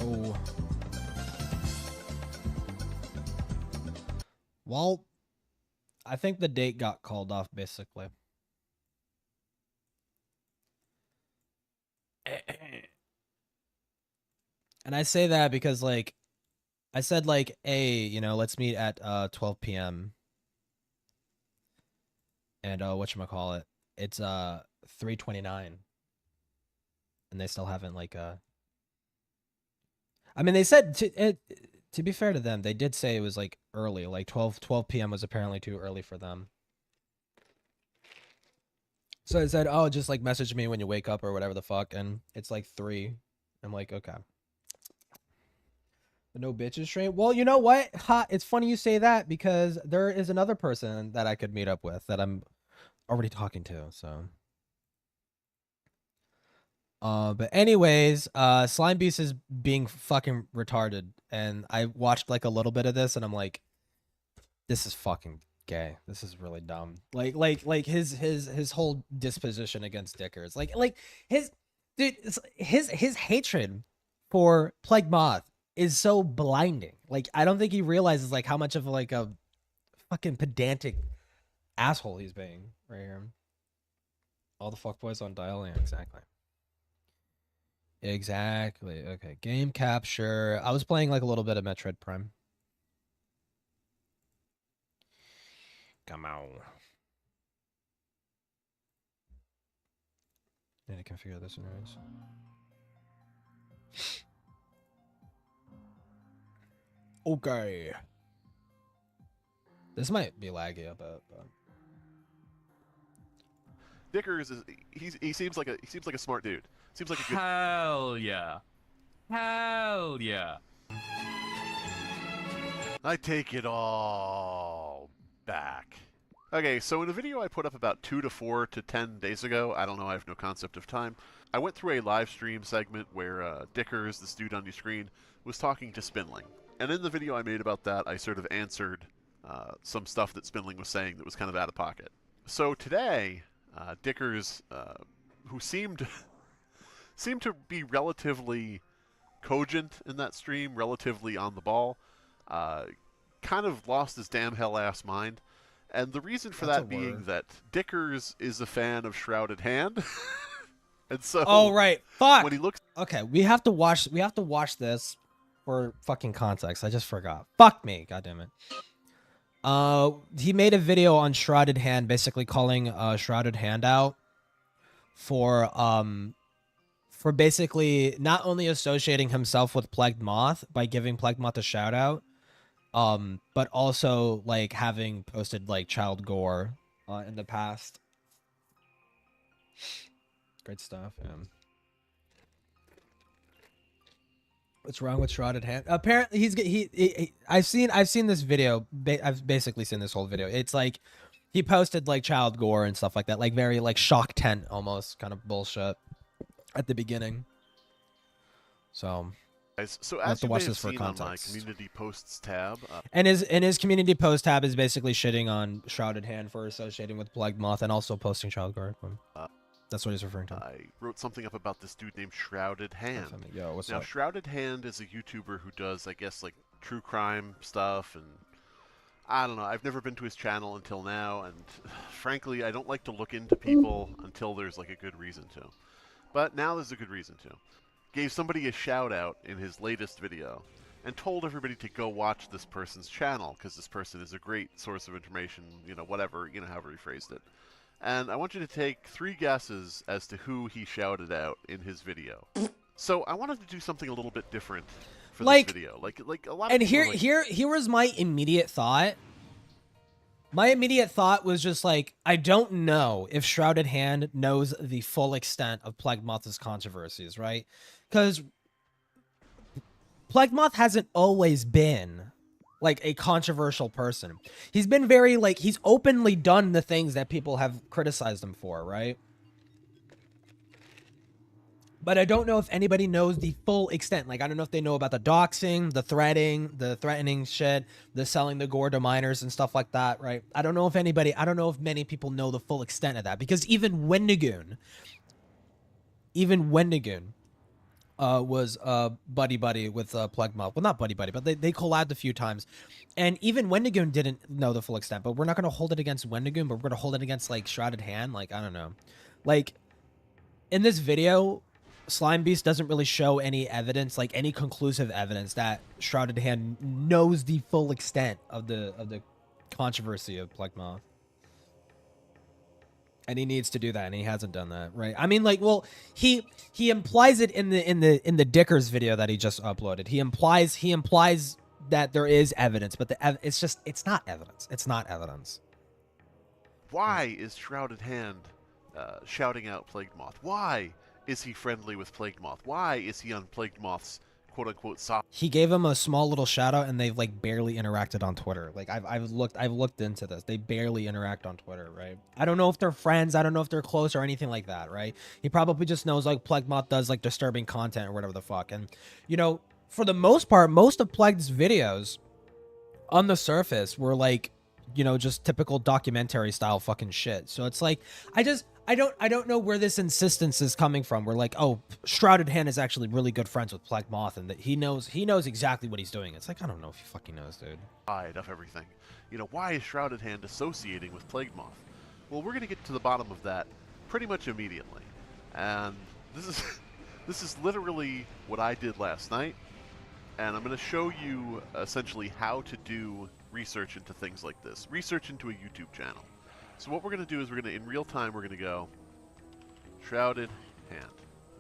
Oh. Well, I think the date got called off, basically. And I say that because, like, I said, like, hey, you know, let's meet at 12 p.m. And whatchamacallit, it's 3:29. And they still haven't, like, I mean, they said, to be fair to them, they did say it was, like, early. Like, 12 p.m. was apparently too early for them. So I said, oh, just, like, message me when you wake up or whatever the fuck. And it's, like, 3. I'm like, okay. No bitches train. Well, you know what? Ha, it's funny you say that because there is another person that I could meet up with that I'm already talking to. So, but anyways, Slime Beast is being fucking retarded, and I watched like a little bit of this, and I'm like, this is fucking gay. This is really dumb. Like his whole disposition against Dickers, like his dude, his hatred for Plague Moth is so blinding. Like, I don't think he realizes like how much of like a fucking pedantic asshole he's being right here. All the fuckboys on dial, yeah, exactly. Exactly. Okay, game capture. I was playing like a little bit of Metroid Prime. Come on. Need to configure this anyways. Okay. This might be laggy a bit, but Dickers is he seems like a smart dude. Seems like a good. Hell yeah. Hell yeah. I take it all back. Okay, so in a video I put up about 2 to 4 to 10 days ago, I don't know, I have no concept of time, I went through a live stream segment where Dickers, this dude on your screen, was talking to Spinling. And in the video I made about that, I sort of answered some stuff that Spinling was saying that was kind of out of pocket. So today, Dickers, who seemed to be relatively cogent in that stream, relatively on the ball, kind of lost his damn hell ass mind. And the reason for That's that being that Dickers is a fan of Shrouded Hand. And so oh right. Fuck. when he looks Okay, we have to watch this for fucking context. I just forgot. Fuck me, goddammit. He made a video on Shrouded Hand, basically calling Shrouded Hand out for basically not only associating himself with Plagued Moth by giving Plagued Moth a shout out, but also like having posted like child gore in the past. Great stuff, yeah. What's wrong with Shrouded Hand? Apparently, I've seen this video. I've basically seen this whole video. It's like he posted like child gore and stuff like that, like very like shock tent almost kind of bullshit at the beginning. So as I'll have as to you watch may have this for seen on my context. community posts tab, And his community post tab is basically shitting on Shrouded Hand for associating with Plague Moth and also posting child gore. That's what he's referring to. I wrote something up about this dude named Shrouded Hand. Yo, what's Now, up? Shrouded Hand is a YouTuber who does, I guess, like true crime stuff, and I don't know. I've never been to his channel until now, and frankly, I don't like to look into people until there's like a good reason to. But now there's a good reason to. Gave somebody a shout out in his latest video, and told everybody to go watch this person's channel because this person is a great source of information. You know, whatever, you know, however he phrased it. And I want you to take 3 guesses as to who he shouted out in his video. So I wanted to do something a little bit different for this video. Like a lot of and people here was my immediate thought. My immediate thought was just like, I don't know if Shrouded Hand knows the full extent of Plague Moth's controversies, right? Because Plague Moth hasn't always been like a controversial person. He's been very like, he's openly done the things that people have criticized him for, right? But I don't know if anybody knows the full extent. Like, I don't know if they know about the doxing, the threatening shit, the selling the gore to minors and stuff like that, right? I don't know if many people know the full extent of that, because even Wendigoon was buddy buddy with Plague Moth. Well, not buddy buddy, but they collabed a few times. And even Wendigoon didn't know the full extent, but we're not gonna hold it against Wendigoon, but we're gonna hold it against like Shrouded Hand. Like, I don't know. Like in this video, Slime Beast doesn't really show any evidence, like any conclusive evidence that Shrouded Hand knows the full extent of the controversy of Plague Moth. And he needs to do that, and he hasn't done that, right? I mean, like, well, he implies it in the Dickers video that he just uploaded. He implies that there is evidence, but it's not evidence. It's not evidence. Why is Shrouded Hand shouting out Plagued Moth? Why is he friendly with Plagued Moth? Why is he on Plagued Moth's quote-unquote soft? He gave him a small little shout out, and they've like barely interacted on Twitter. Like I've looked into this. They barely interact on Twitter, right? I don't know if they're friends. I don't know if they're close or anything like that, right? He probably just knows like Plague Moth does like disturbing content or whatever the fuck. And you know, for the most part, most of Plague's videos on the surface were like, you know, just typical documentary style fucking shit. So it's like I don't know where this insistence is coming from. We're like, oh, Shrouded Hand is actually really good friends with Plague Moth, and that he knows exactly what he's doing. It's like, I don't know if he fucking knows, dude. Of everything. You know, why is Shrouded Hand associating with Plagued Moth? Well, we're going to get to the bottom of that pretty much immediately. And this is literally what I did last night. And I'm going to show you essentially how to do research into things like this. Research into a YouTube channel. So what we're going to do is we're going to, in real time, we're going to go Shrouded Hand.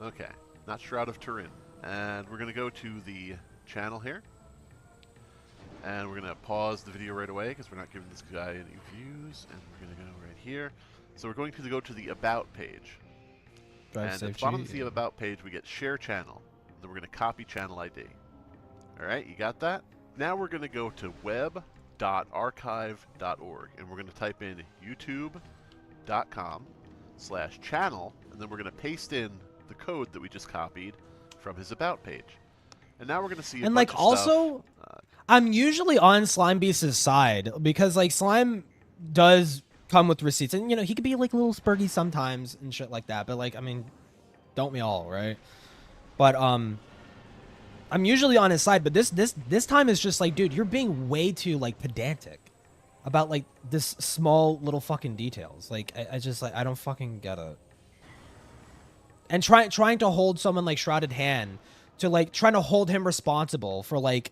Okay, not Shroud of Turin. And we're going to go to the channel here. And we're going to pause the video right away because we're not giving this guy any views. And we're going to go right here. So we're going to go to the About page. And at the bottom of the About page, we get Share Channel. Then we're going to copy channel ID. All right, you got that? Now we're going to go to web.archive.org, and we're going to type in youtube.com/channel, and then we're going to paste in the code that we just copied from his About page. And now we're going to see a bunch of also stuff. I'm usually on Slime Beast's side because like Slime does come with receipts, and you know, he could be like a little spurgy sometimes and shit like that, but like, I mean, don't we all, right? But I'm usually on his side, but this time is just like, dude, you're being way too like pedantic about like this small little fucking details. Like I just like, I don't fucking get it. And trying to hold someone like Shrouded Hand to like trying to hold him responsible for like,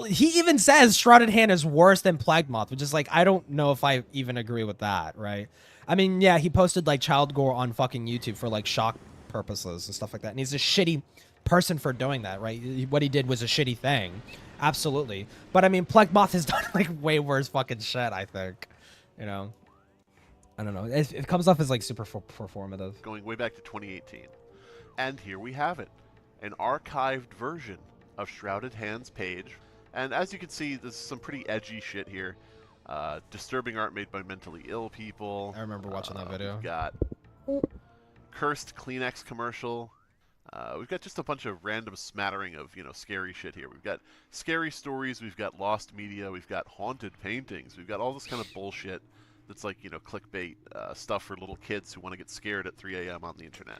he even says Shrouded Hand is worse than Plague Moth, which is like, I don't know if I even agree with that, right? I mean, yeah, he posted like child gore on fucking YouTube for like shock purposes and stuff like that, and he's a shitty person for doing that, right? What he did was a shitty thing, absolutely. But I mean, Plague Moth has done like way worse fucking shit, I think. You know, I don't know. It comes off as like super performative. Going way back to 2018, and here we have it, an archived version of Shrouded Hand's page. And as you can see, there's some pretty edgy shit here. Disturbing art made by mentally ill people. I remember watching that video. We've got cursed Kleenex commercial. We've got just a bunch of random smattering of, you know, scary shit here. We've got scary stories, we've got lost media, we've got haunted paintings, we've got all this kind of bullshit that's like, you know, clickbait stuff for little kids who want to get scared at 3 a.m. on the internet.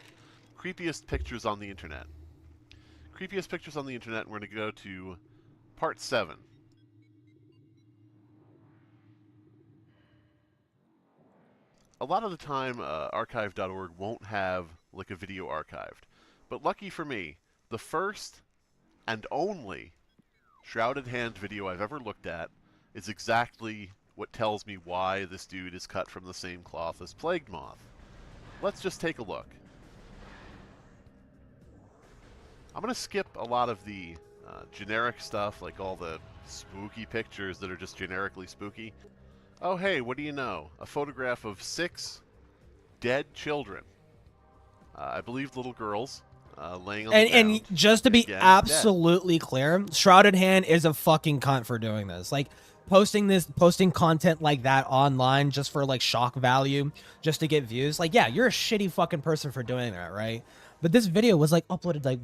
Creepiest pictures on the internet. Creepiest pictures on the internet, and we're going to go to part 7. A lot of the time, archive.org won't have like a video archived. But lucky for me, the first and only Shrouded Hand video I've ever looked at is exactly what tells me why this dude is cut from the same cloth as Plagued Moth. Let's just take a look. I'm going to skip a lot of the generic stuff, like all the spooky pictures that are just generically spooky. Oh hey, what do you know? A photograph of 6 dead children. I believe little girls laying on the ground. And just to be Again, absolutely clear, Shrouded Hand is a fucking cunt for doing this. Like posting content like that online just for like shock value, just to get views. Like, yeah, you're a shitty fucking person for doing that, right? But this video was like uploaded like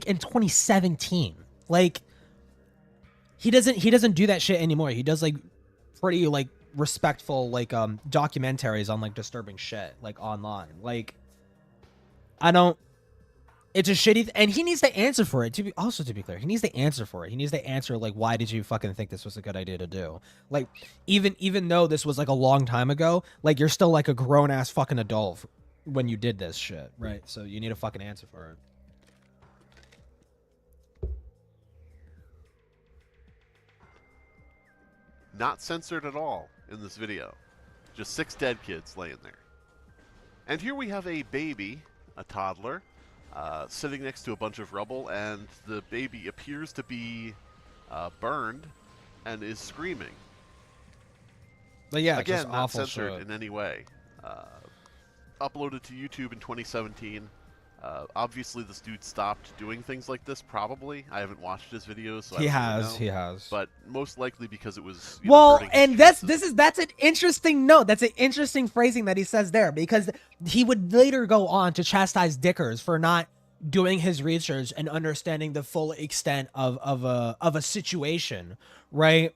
in 2017. Like he doesn't do that shit anymore. He does like pretty like respectful like documentaries on like disturbing shit like online. Like I don't. It's a shitty, and he needs to answer for it. To be clear, he needs to answer for it. He needs to answer like, why did you fucking think this was a good idea to do? Like, even though this was like a long time ago, like you're still like a grown ass fucking adult when you did this shit, right? So you need a fucking answer for it. Not censored at all in this video. Just 6 dead kids laying there. And here we have a baby, a toddler, sitting next to a bunch of rubble, and the baby appears to be burned and is screaming. But yeah, again, just not awful censored shit. in any way. Uploaded to YouTube in 2017. Obviously, this dude stopped doing things like this. Probably, I haven't watched his videos, so He I don't really know. he has. But most likely because it was Well, and that's chances. that's an interesting note. That's an interesting phrasing that he says there, because he would later go on to chastise Dickers for not doing his research and understanding the full extent of a situation, right?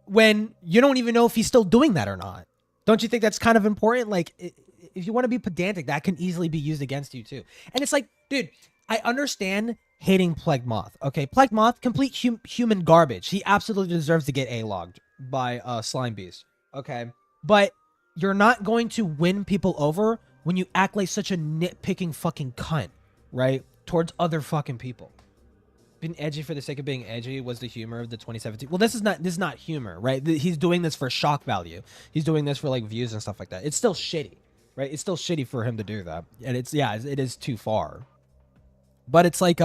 When you don't even know if he's still doing that or not. Don't you think that's kind of important? Like, if you want to be pedantic, that can easily be used against you too. And it's like, dude, I understand hating Plague Moth. Okay, Plague Moth, complete human garbage. He absolutely deserves to get A-logged by Slime Beast. Okay, but you're not going to win people over when you act like such a nitpicking fucking cunt, right? Towards other fucking people. Being edgy for the sake of being edgy was the humor of the 2017. Well, this is not humor, right? He's doing this for shock value. He's doing this for like views and stuff like that. It's still shitty, right? It's still shitty for him to do that, and it is too far. But it's like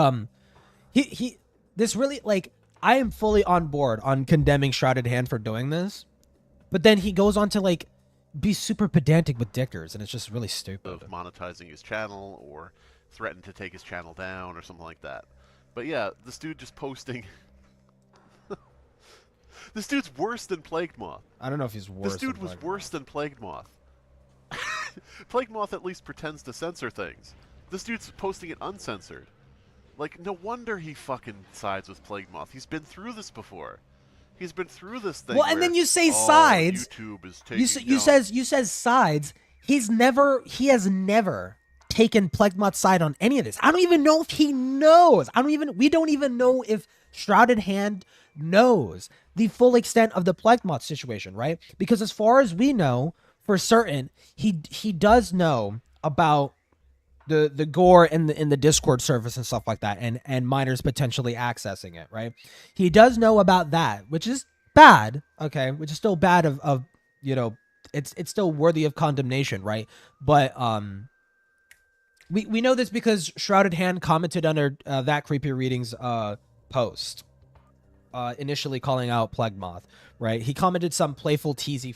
this really, like, I am fully on board on condemning Shrouded Hand for doing this, but then he goes on to like be super pedantic with Dickers, and it's just really stupid. Of monetizing his channel or threaten to take his channel down or something like that. But yeah, this dude just posting. This dude's worse than Plague Moth. I don't know if he's worse. This dude was worse than Plague Moth. Plague Moth at least pretends to censor things. This dude's posting it uncensored. Like, no wonder he fucking sides with Plague Moth. He's been through this before. He's been through this thing. Well, and then you say sides. YouTube is taking you says sides. He has never taken Plague Moth's side on any of this. I don't even know if he knows. We don't even know if Shrouded Hand knows the full extent of the Plague Moth situation, right? Because as far as we know, for certain, he does know about the gore in the Discord service and stuff like that, and minors potentially accessing it, right? He does know about that, which is bad, okay? Which is still bad of you know, it's still worthy of condemnation, right? But we know this because Shrouded Hand commented under that Creepy Readings post, initially calling out Plague Moth, right? He commented some playful teasing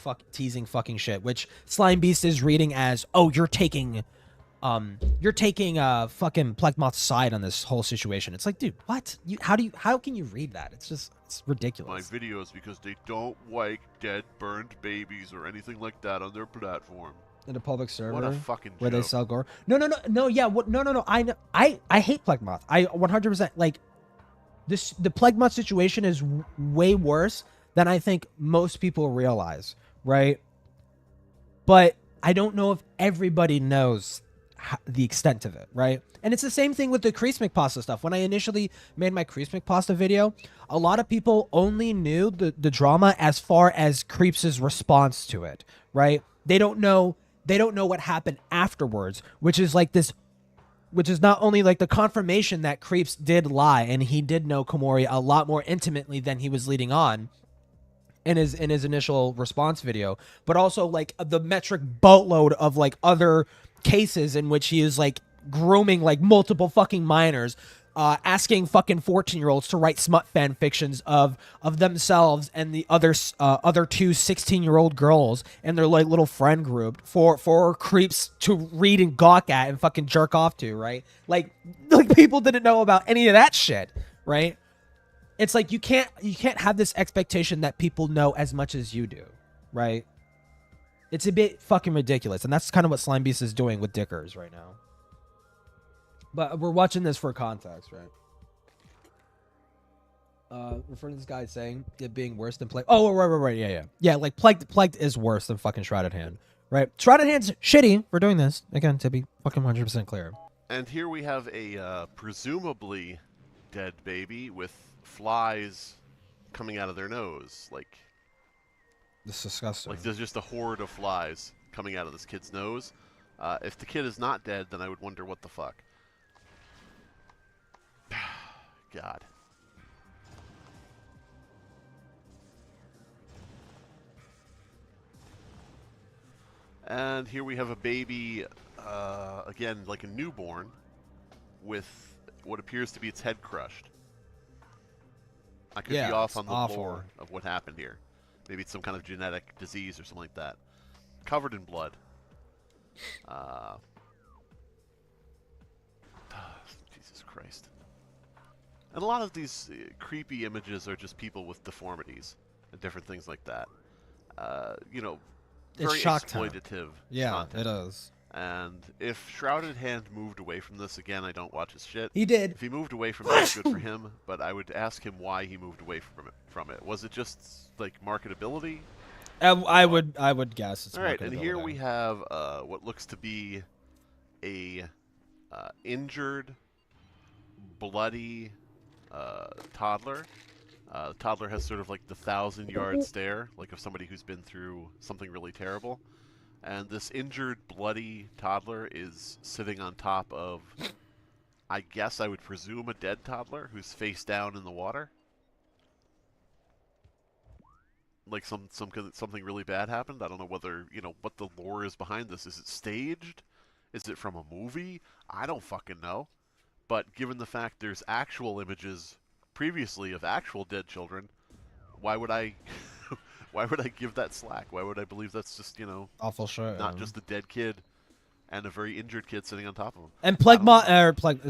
fucking shit, which Slime Beast is reading as, oh, you're taking fucking Plague Moth's side on this whole situation. It's like, dude, what? How can you read that? It's ridiculous. My videos because they don't like dead, burned babies or anything like that on their platform. In a public server, What a fucking where they joke. sell gore. No. Yeah, no. I hate Plague Moth. I 100% like this. The Plague Moth situation is way worse than I think most people realize, right? But I don't know if everybody knows the extent of it, right? And it's the same thing with the Crease McPasta stuff. When I initially made my Crease McPasta video, a lot of people only knew the drama as far as Creeps' response to it, right? They don't know what happened afterwards, which is not only like the confirmation that Creeps did lie and he did know Komori a lot more intimately than he was leading on in his initial response video, but also like the metric boatload of like other cases in which he is like grooming like multiple fucking minors, asking fucking 14-year-olds to write smut fan fictions of themselves and the other two 16-year-old girls and their like little friend group for Creeps to read and gawk at and fucking jerk off to, right? Like people didn't know about any of that shit, right? It's like you can't have this expectation that people know as much as you do, right? It's a bit fucking ridiculous, and that's kind of what Slime Beast is doing with Dickers right now. But we're watching this for context, right? Referring to this guy saying it being worse than Plague. Oh, right. Yeah. Like Plague is worse than fucking Shrouded Hand. Right. Shrouded Hand's shitty for doing this. Again, to be fucking 100% clear. And here we have a presumably dead baby with flies coming out of their nose. Like This is disgusting. there's just a horde of flies coming out of this kid's nose. If the kid is not dead, then I would wonder what the fuck. God. And here we have a baby, again, like a newborn, with what appears to be its head crushed. I could be off on the lore of what happened here. Maybe it's some kind of genetic disease or something like that. Covered in blood. Jesus Christ. And a lot of these creepy images are just people with deformities and different things like that. You know, very exploitative. Yeah, content. it is. And if Shrouded Hand moved away from this, again, I don't watch his shit. He did. If he moved away from this, good for him. But I would ask him why he moved away from it. Was it just like marketability? I would guess it's all right. And here we have what looks to be a injured, bloody toddler. The toddler has sort of like the 1,000-yard stare, like of somebody who's been through something really terrible. And this injured, bloody toddler is sitting on top of, I guess I would presume, a dead toddler who's face down in the water. Like something really bad happened. I don't know whether, you know, what the lore is behind this. Is it staged? Is it from a movie? I don't fucking know. But given the fact there's actual images previously of actual dead children, why would I why would I give that slack? Why would I believe that's just, you know, awful shit? Not just a dead kid and a very injured kid sitting on top of him. And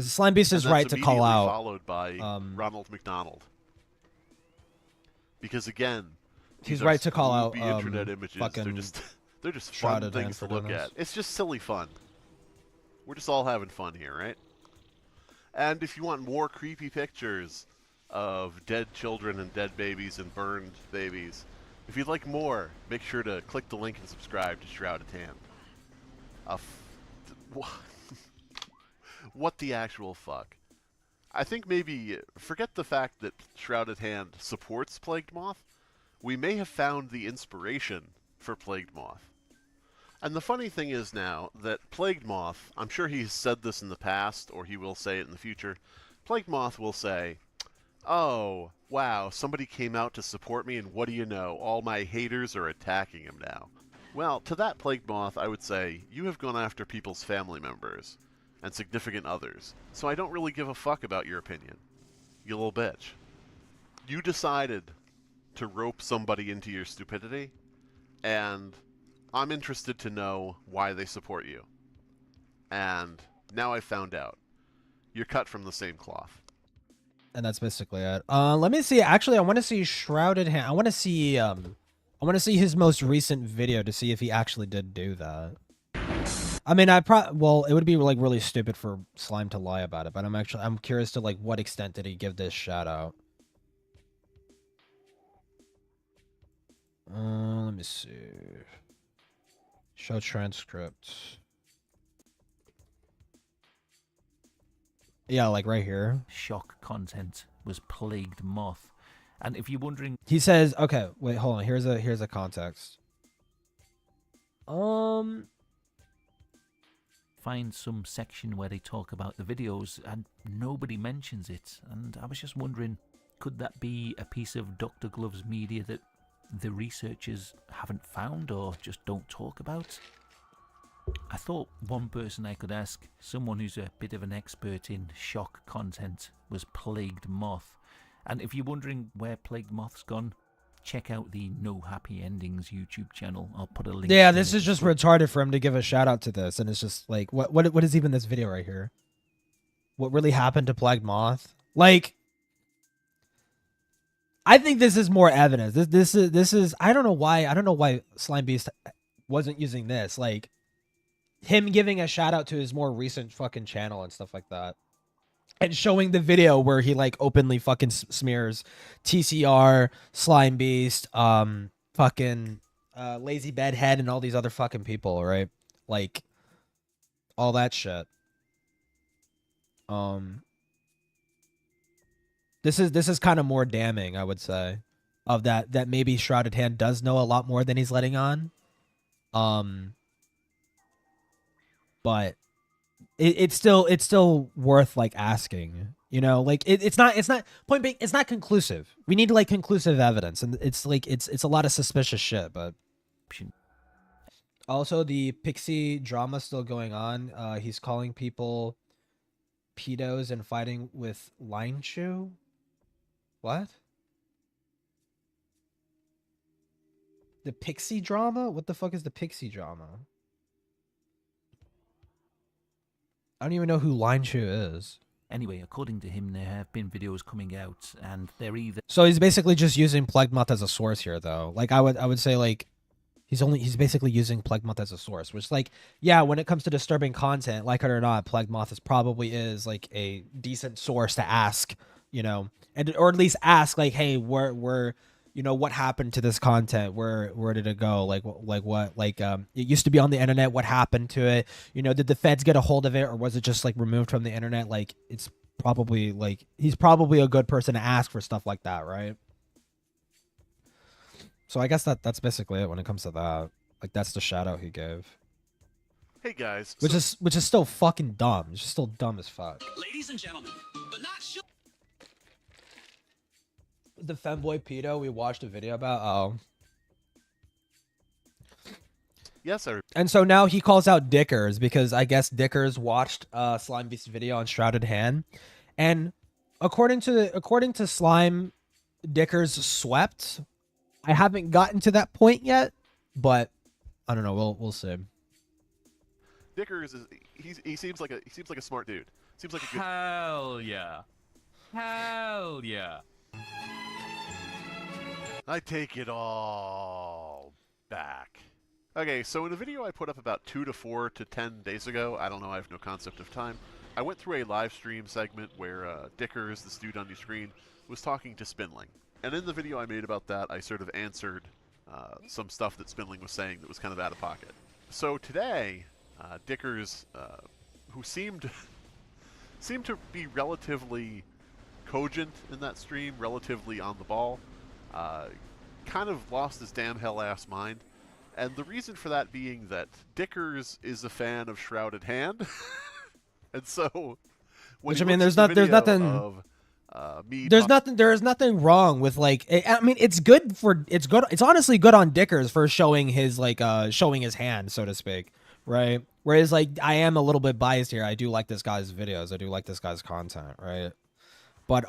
Slime Beast is right to call out. Followed by Ronald McDonald, because again, he's right to call out internet images. They're just fun things to look at. It's just silly fun. We're just all having fun here, right? And if you want more creepy pictures of dead children and dead babies and burned babies, if you'd like more, make sure to click the link and subscribe to Shrouded Hand. What the actual fuck? I think maybe, forget the fact that Shrouded Hand supports Plagued Moth. We may have found the inspiration for Plagued Moth. And the funny thing is now that Plagued Moth, I'm sure he's said this in the past, or he will say it in the future, Plagued Moth will say, "Oh, wow, somebody came out to support me, and what do you know? All my haters are attacking him now." Well, to that Plagued Moth, I would say, you have gone after people's family members and significant others, so I don't really give a fuck about your opinion, you little bitch. You decided to rope somebody into your stupidity, and I'm interested to know why they support you. And now I found out. You're cut from the same cloth. And that's basically it. Let me see. Actually, I want to see Shrouded Hand. I want to see his most recent video to see if he actually did do that. I mean, well, it would be like really stupid for Slime to lie about it, but I'm curious to like what extent did he give this shout out. Let me see. Show transcript. Yeah, like right here. Shock content was Plagued Moth. And if you're wondering, he says, okay, wait, hold on. Here's a context. Find some section where they talk about the videos and nobody mentions it. And I was just wondering, could that be a piece of Dr. Glove's media that the researchers haven't found or just don't talk about? I thought one person I could ask, someone who's a bit of an expert in shock content, was Plagued Moth. And if you're wondering where Plagued Moth's gone, check out the No Happy Endings YouTube channel. I'll put a link. Yeah, this is just retarded for him to give a shout out to this, and it's just like, what is even this video right here? What really happened to Plagued Moth? Like, I think this is more evidence. This is I don't know why Slime Beast wasn't using this. Like, him giving a shout out to his more recent fucking channel and stuff like that. And showing the video where he like openly fucking smears TCR, Slime Beast, fucking Lazy Bedhead and all these other fucking people, right? Like all that shit. This is kind of more damning, I would say, of that maybe Shrouded Hand does know a lot more than he's letting on. But it's still worth like asking, you know, like it's not point being, it's not conclusive. We need like conclusive evidence, and it's like it's a lot of suspicious shit. But also the Pixie drama still going on. He's calling people pedos and fighting with Line Chew. What? The Pixie drama? What the fuck is the Pixie drama? I don't even know who Line Chew is. Anyway, according to him, there have been videos coming out, and they're either... So he's basically just using Plegmoth as a source here, though. Like I would say, like he's basically using Plegmoth as a source, which, like, yeah, when it comes to disturbing content, like it or not, Plegmoth probably is like a decent source to ask, you know, and or at least ask, like, hey, where you know, what happened to this content? Where did it go? Like what? Like it used to be on the internet. What happened to it? You know, did the feds get a hold of it, or was it just like removed from the internet? Like it's probably like he's probably a good person to ask for stuff like that, right? So I guess that's basically it when it comes to that. Like that's the shout out he gave. Hey guys, Which is still fucking dumb. It's just still dumb as fuck. Ladies and gentlemen, but not sure. The femboy pedo we watched a video about. Oh. yes, And so now he calls out Dickers because I guess Dickers watched Slime Beast's video on Shrouded Hand, and according to Slime, Dickers swept. I haven't gotten to that point yet, but I don't know. We'll see. Dickers is he seems like a smart dude. Seems like a good. Hell yeah. Hell yeah. I take it all back. Okay, so in a video I put up about 2 to 4 to 10 days ago, I don't know, I have no concept of time, I went through a live stream segment where Dickers, this dude on your screen, was talking to Spinling. And in the video I made about that, I sort of answered some stuff that Spinling was saying that was kind of out of pocket. So today, Dickers, who seemed to be relatively cogent in that stream, relatively on the ball, kind of lost his damn hell-ass mind. And the reason for that being that Dickers is a fan of Shrouded Hand. And so... Which, I mean, there's nothing... There's nothing wrong with, like... I mean, it's good. It's honestly good on Dickers for showing his, like, showing his hand, so to speak. Right? Whereas, like, I am a little bit biased here. I do like this guy's videos. I do like this guy's content, right? But,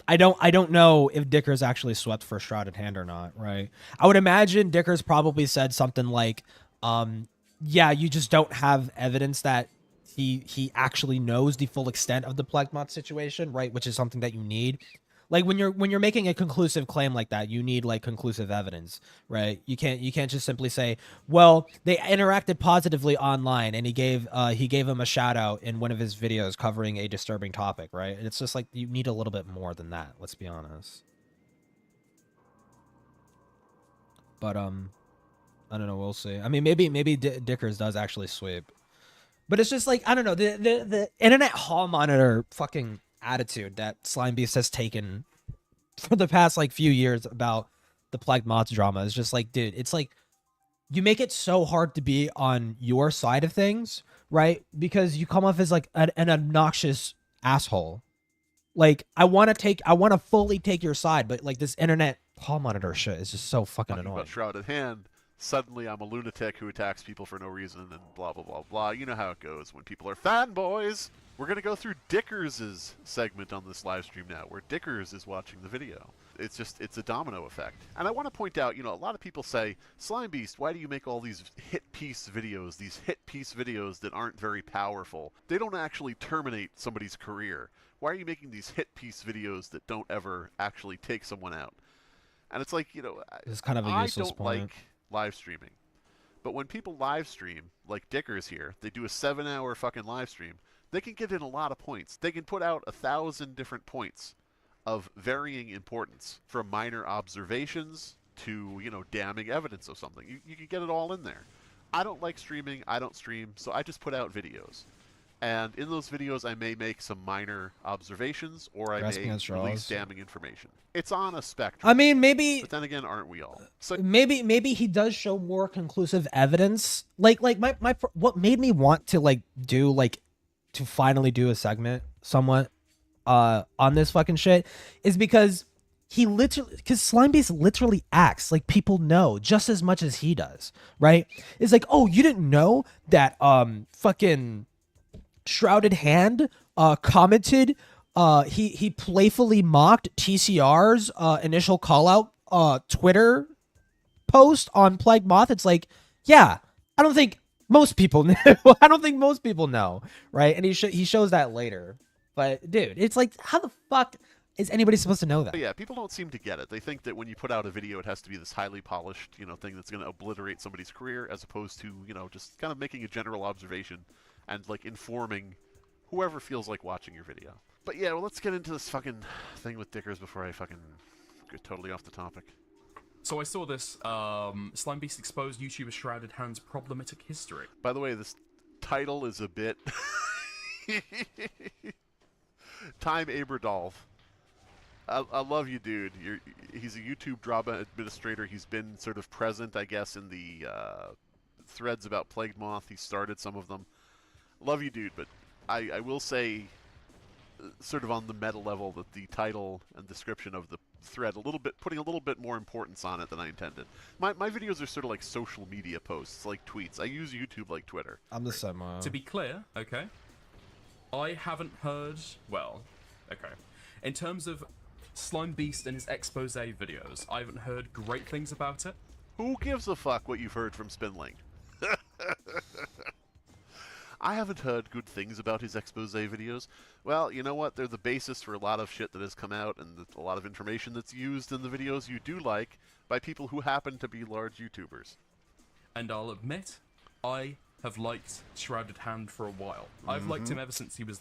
I don't know if Dickers actually swept for Shrouded Hand or not, right? I would imagine Dickers probably said something like, yeah, you just don't have evidence that he actually knows the full extent of the Plegmoth situation, right? Which is something that you need. Like when you're making a conclusive claim like that, you need like conclusive evidence, right? You can't just simply say, well, they interacted positively online and he gave him a shout out in one of his videos covering a disturbing topic, right? And it's just like you need a little bit more than that, let's be honest. But I don't know, we'll see. I mean, maybe Dickers does actually sweep. But it's just like, I don't know, the internet hall monitor fucking attitude that Slime Beast has taken for the past like few years about the Plegmoth drama is just like, dude, it's like you make it so hard to be on your side of things, right? Because you come off as like an obnoxious asshole. Like I want to fully take your side, but like this internet hall monitor shit is just so fucking annoying. About Shrouded Hand, suddenly I'm a lunatic who attacks people for no reason and blah blah blah blah. You know how it goes when people are fanboys. We're going to go through Dickers' segment on this live stream now, where Dickers is watching the video. It's a domino effect. And I want to point out, you know, a lot of people say, Slime Beast, why do you make all these hit piece videos that aren't very powerful? They don't actually terminate somebody's career. Why are you making these hit piece videos that don't ever actually take someone out? And it's like, you know, it's kind of a useless point. I don't like live streaming. But when people live stream, like Dickers here, they do a 7-hour fucking live stream, they can get in a lot of points. They can put out 1,000 different points of varying importance, from minor observations to, damning evidence of something. You can get it all in there. I don't like streaming. I don't stream, so I just put out videos. And in those videos, I may make some minor observations, or I Grasping may at straws. release damning information. It's on a spectrum. I mean, maybe But then again, aren't we all? So maybe he does show more conclusive evidence. Like my what made me want to to finally do a segment somewhat on this fucking shit is because Slimebeast literally acts like people know just as much as he does, right? It's like, oh, you didn't know that fucking Shrouded Hand commented he playfully mocked TCR's initial call out Twitter post on Plague Moth. It's like, yeah, I don't think most people knew. I don't think most people know, right? And he shows that later. But dude, it's like, how the fuck is anybody supposed to know that? But yeah, people don't seem to get it. They think that when you put out a video, it has to be this highly polished, thing that's going to obliterate somebody's career, as opposed to, just kind of making a general observation and informing whoever feels like watching your video. But yeah, well, let's get into this fucking thing with Dickers before I fucking get totally off the topic. So I saw this, Slimebeast exposed YouTuber Shrouded Hand's problematic history. By the way, this title is a bit... Time Aberdolf. I love you, dude. He's a YouTube drama administrator. He's been sort of present, I guess, in the threads about Plague Moth. He started some of them. Love you, dude, but I will say, sort of on the meta level, that the title and description of the thread putting a little bit more importance on it than I intended. My videos are sort of like social media posts, like tweets. I use YouTube like Twitter. I'm the same. To be clear, okay, I haven't heard, well, okay, in terms of Slimebeast and his expose videos, I haven't heard great things about it. Who gives a fuck what you've heard from Spinling? I haven't heard good things about his expose videos. Well, you know what? They're the basis for a lot of shit that has come out, and a lot of information that's used in the videos you do like by people who happen to be large YouTubers. And I'll admit, I have liked Shrouded Hand for a while. I've liked him ever since he was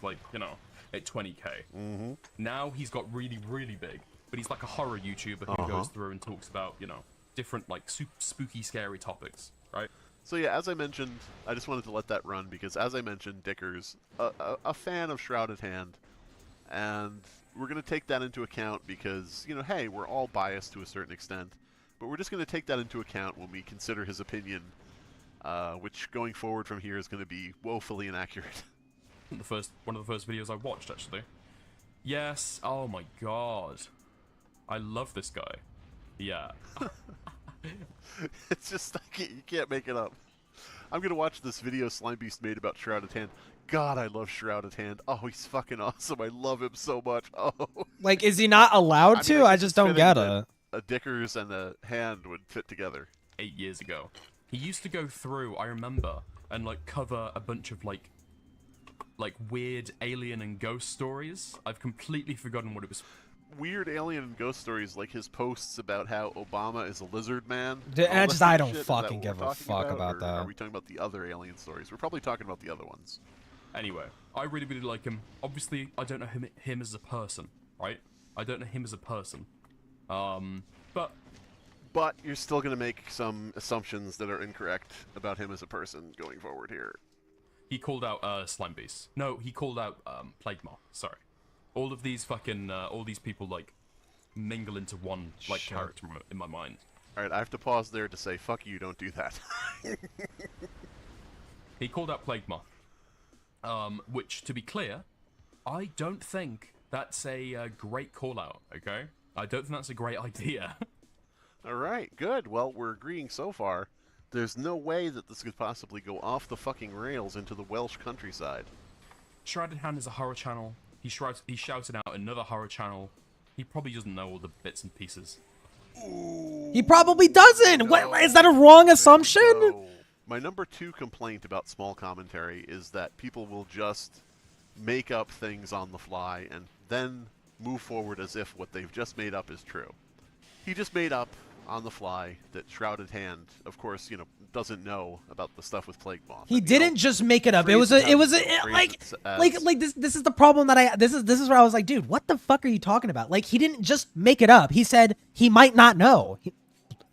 at 20k. Now he's got really, really big, but he's like a horror YouTuber who goes through and talks about, different spooky, scary topics, right? So yeah, as I mentioned, I just wanted to let that run because, as I mentioned, Dickers, a fan of Shrouded Hand, and we're going to take that into account because, hey, we're all biased to a certain extent, but we're just going to take that into account when we consider his opinion, which going forward from here is going to be woefully inaccurate. One of the first videos I watched, actually. Yes, oh my god. I love this guy. Yeah. It's just, you can't make it up. I'm going to watch this video Slimebeast made about Shrouded Hand. God, I love Shrouded Hand. Oh, he's fucking awesome. I love him so much. Oh. Like, is he not allowed to? I just don't get it. A Dickers and a Hand would fit together. 8 years ago. He used to go through, I remember, and cover a bunch of weird alien and ghost stories. I've completely forgotten what it was. Weird alien and ghost stories, like his posts about how Obama is a lizard man. I don't fucking give a fuck about that. Are we talking about the other alien stories? We're probably talking about the other ones. Anyway, I really, really like him. Obviously, I don't know him as a person, right? I don't know him as a person. But you're still going to make some assumptions that are incorrect about him as a person going forward here. He called out Slimebeast. No, he called out Plague Moth. Sorry. All of these fucking, all these people, mingle into one, character in my mind. Alright, I have to pause there to say, fuck you, don't do that. He called out Plague Moth. Which, to be clear, I don't think that's a great call-out, okay? I don't think that's a great idea. Alright, good. Well, we're agreeing so far. There's no way that this could possibly go off the fucking rails into the Welsh countryside. Shrouded Hand is a horror channel. He shouted out another horror channel. He probably doesn't know all the bits and pieces. He probably doesn't. No, what, is that a wrong assumption? No. My number 2 complaint about small commentary is that people will just make up things on the fly and then move forward as if what they've just made up is true. He just made up on the fly that Shrouded Hand, of course, doesn't know about the stuff with Plague Moth. He didn't just make it up. It was this is the problem that this is where I was like, dude, what the fuck are you talking about? Like, he didn't just make it up. He said he might not know.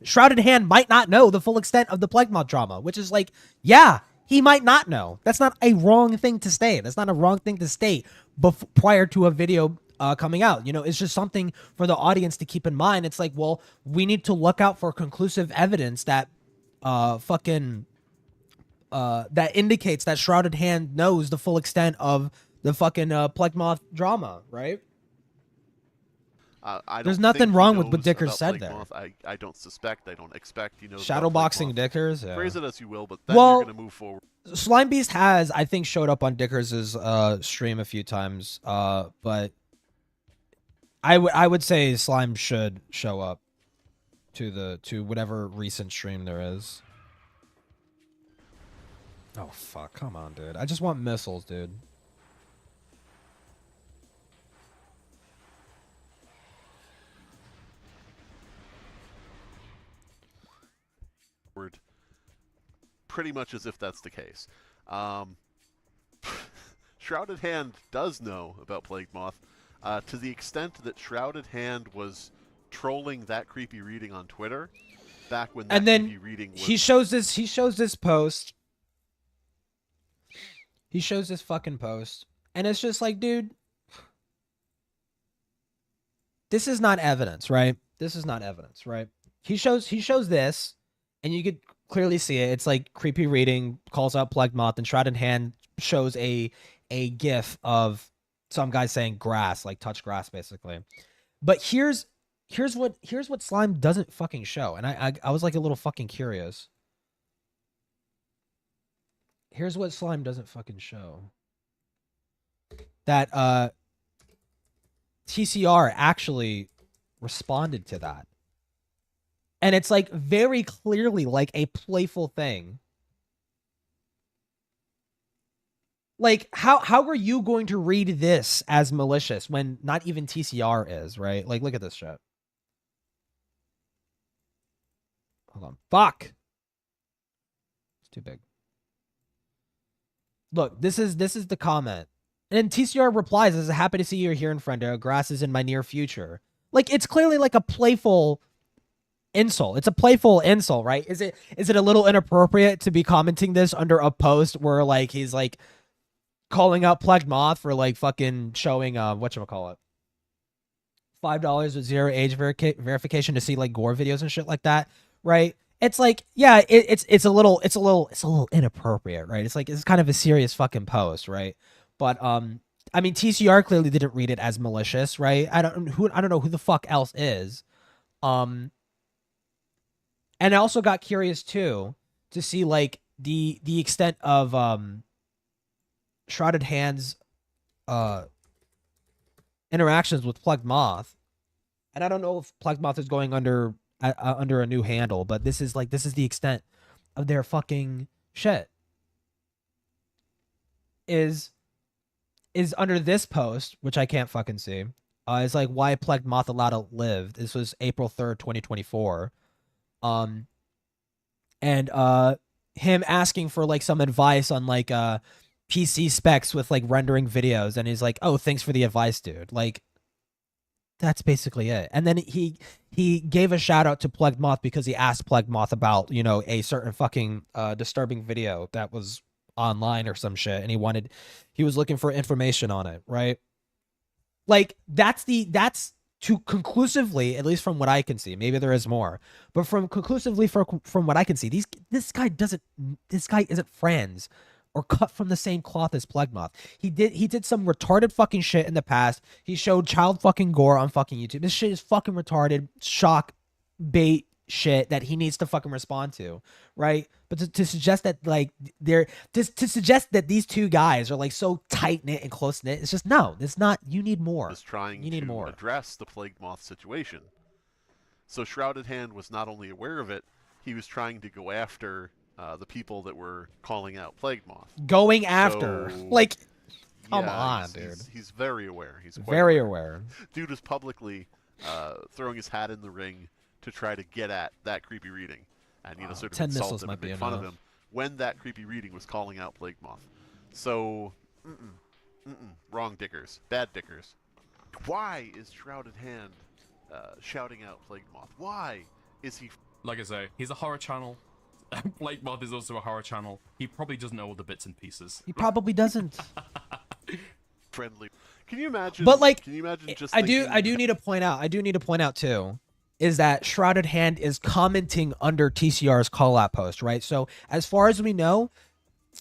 Shrouded Hand might not know the full extent of the Plague Moth drama, which is like, yeah, he might not know. That's not a wrong thing to state. That's not a wrong thing to state prior to a video coming out. You know, it's just something for the audience to keep in mind. It's like, well, we need to look out for conclusive evidence that that indicates that Shrouded Hand knows the full extent of the fucking Plague Moth drama, right? There's nothing wrong with what Dickers said there. Moth. I don't suspect. I don't expect. You know, Shadowboxing Dickers. Yeah. Phrase it as you will, but then you're gonna move forward. Slime Beast has, I think, showed up on Dickers' stream a few times, but I would say Slime should show up to whatever recent stream there is. Oh fuck! Come on, dude. I just want missiles, dude. Pretty much as if that's the case. Shrouded Hand does know about Plague Moth, to the extent that Shrouded Hand was trolling that creepy reading on Twitter back when that and then creepy reading was... he shows this post. He shows this fucking post, and it's just like, dude, this is not evidence, right? This is not evidence, right? He shows this, and you could clearly see it. It's like creepy reading, calls out Plague Moth, and Shrouded Hand shows a gif of some guy saying grass, like touch grass, basically. But here's what Slime doesn't fucking show, and I was like a little fucking curious. Here's what Slime doesn't fucking show. That TCR actually responded to that. And it's like very clearly like a playful thing. Like, how are you going to read this as malicious when not even TCR is, right? Like, look at this shit. Hold on. Fuck. It's too big. Look, this is the comment. And TCR replies, "Is happy to see you here in Friendo. Grass is in my near future." Like, it's clearly like a playful insult. It's a playful insult, right? Is it a little inappropriate to be commenting this under a post where like he's like calling out Plague Moth for like fucking showing whatchamacallit, $5 with 0 age verification to see like gore videos and shit like that, right? It's like, yeah, it's a little inappropriate, right? It's like, it's kind of a serious fucking post, right? But I mean, TCR clearly didn't read it as malicious, right? I don't know who the fuck else is. And I also got curious too to see like the extent of Shrouded Hand's interactions with Plague Moth. And I don't know if Plague Moth is going under a new handle, but this is the extent of their fucking shit. Is under this post, which I can't fucking see. Is like, why Plague Moth allowed to live. This was April 3rd, 2024. And him asking for like some advice on like PC specs with like rendering videos, and he's like, "Oh, thanks for the advice, dude." Like, that's basically it. And then he gave a shout out to Plague Moth because he asked Plague Moth about, you know, a certain fucking disturbing video that was online or some shit, and he was looking for information on it, right? Like, that's to conclusively, at least from what I can see, maybe there is more, but from what I can see, this guy isn't friends or cut from the same cloth as Plague Moth. He did some retarded fucking shit in the past. He showed child fucking gore on fucking YouTube. This shit is fucking retarded, shock bait shit that he needs to fucking respond to, right? But to suggest that like to suggest that these two guys are like so tight knit and close knit, it's just no. It's not. You need more. You need more. Address the Plague Moth situation. So Shrouded Hand was not only aware of it, he was trying to go after the people that were calling out Plague Moth. Going after, like, come on, dude. He's very aware. He's very aware. Dude is publicly throwing his hat in the ring to try to get at that creepy reading, and sort of insult him and make fun of him when that creepy reading was calling out Plague Moth. So, wrong Dickers, bad Dickers. Why is Shrouded Hand shouting out Plague Moth? Why is he like I say, he's a horror channel. Blake Mod is also a horror channel. He probably doesn't know all the bits and pieces. He probably doesn't. Friendly. Can you imagine? But like, can you imagine just? I do need to point out. I do need to point out too, is that Shrouded Hand is commenting under TCR's call out post, right? So as far as we know,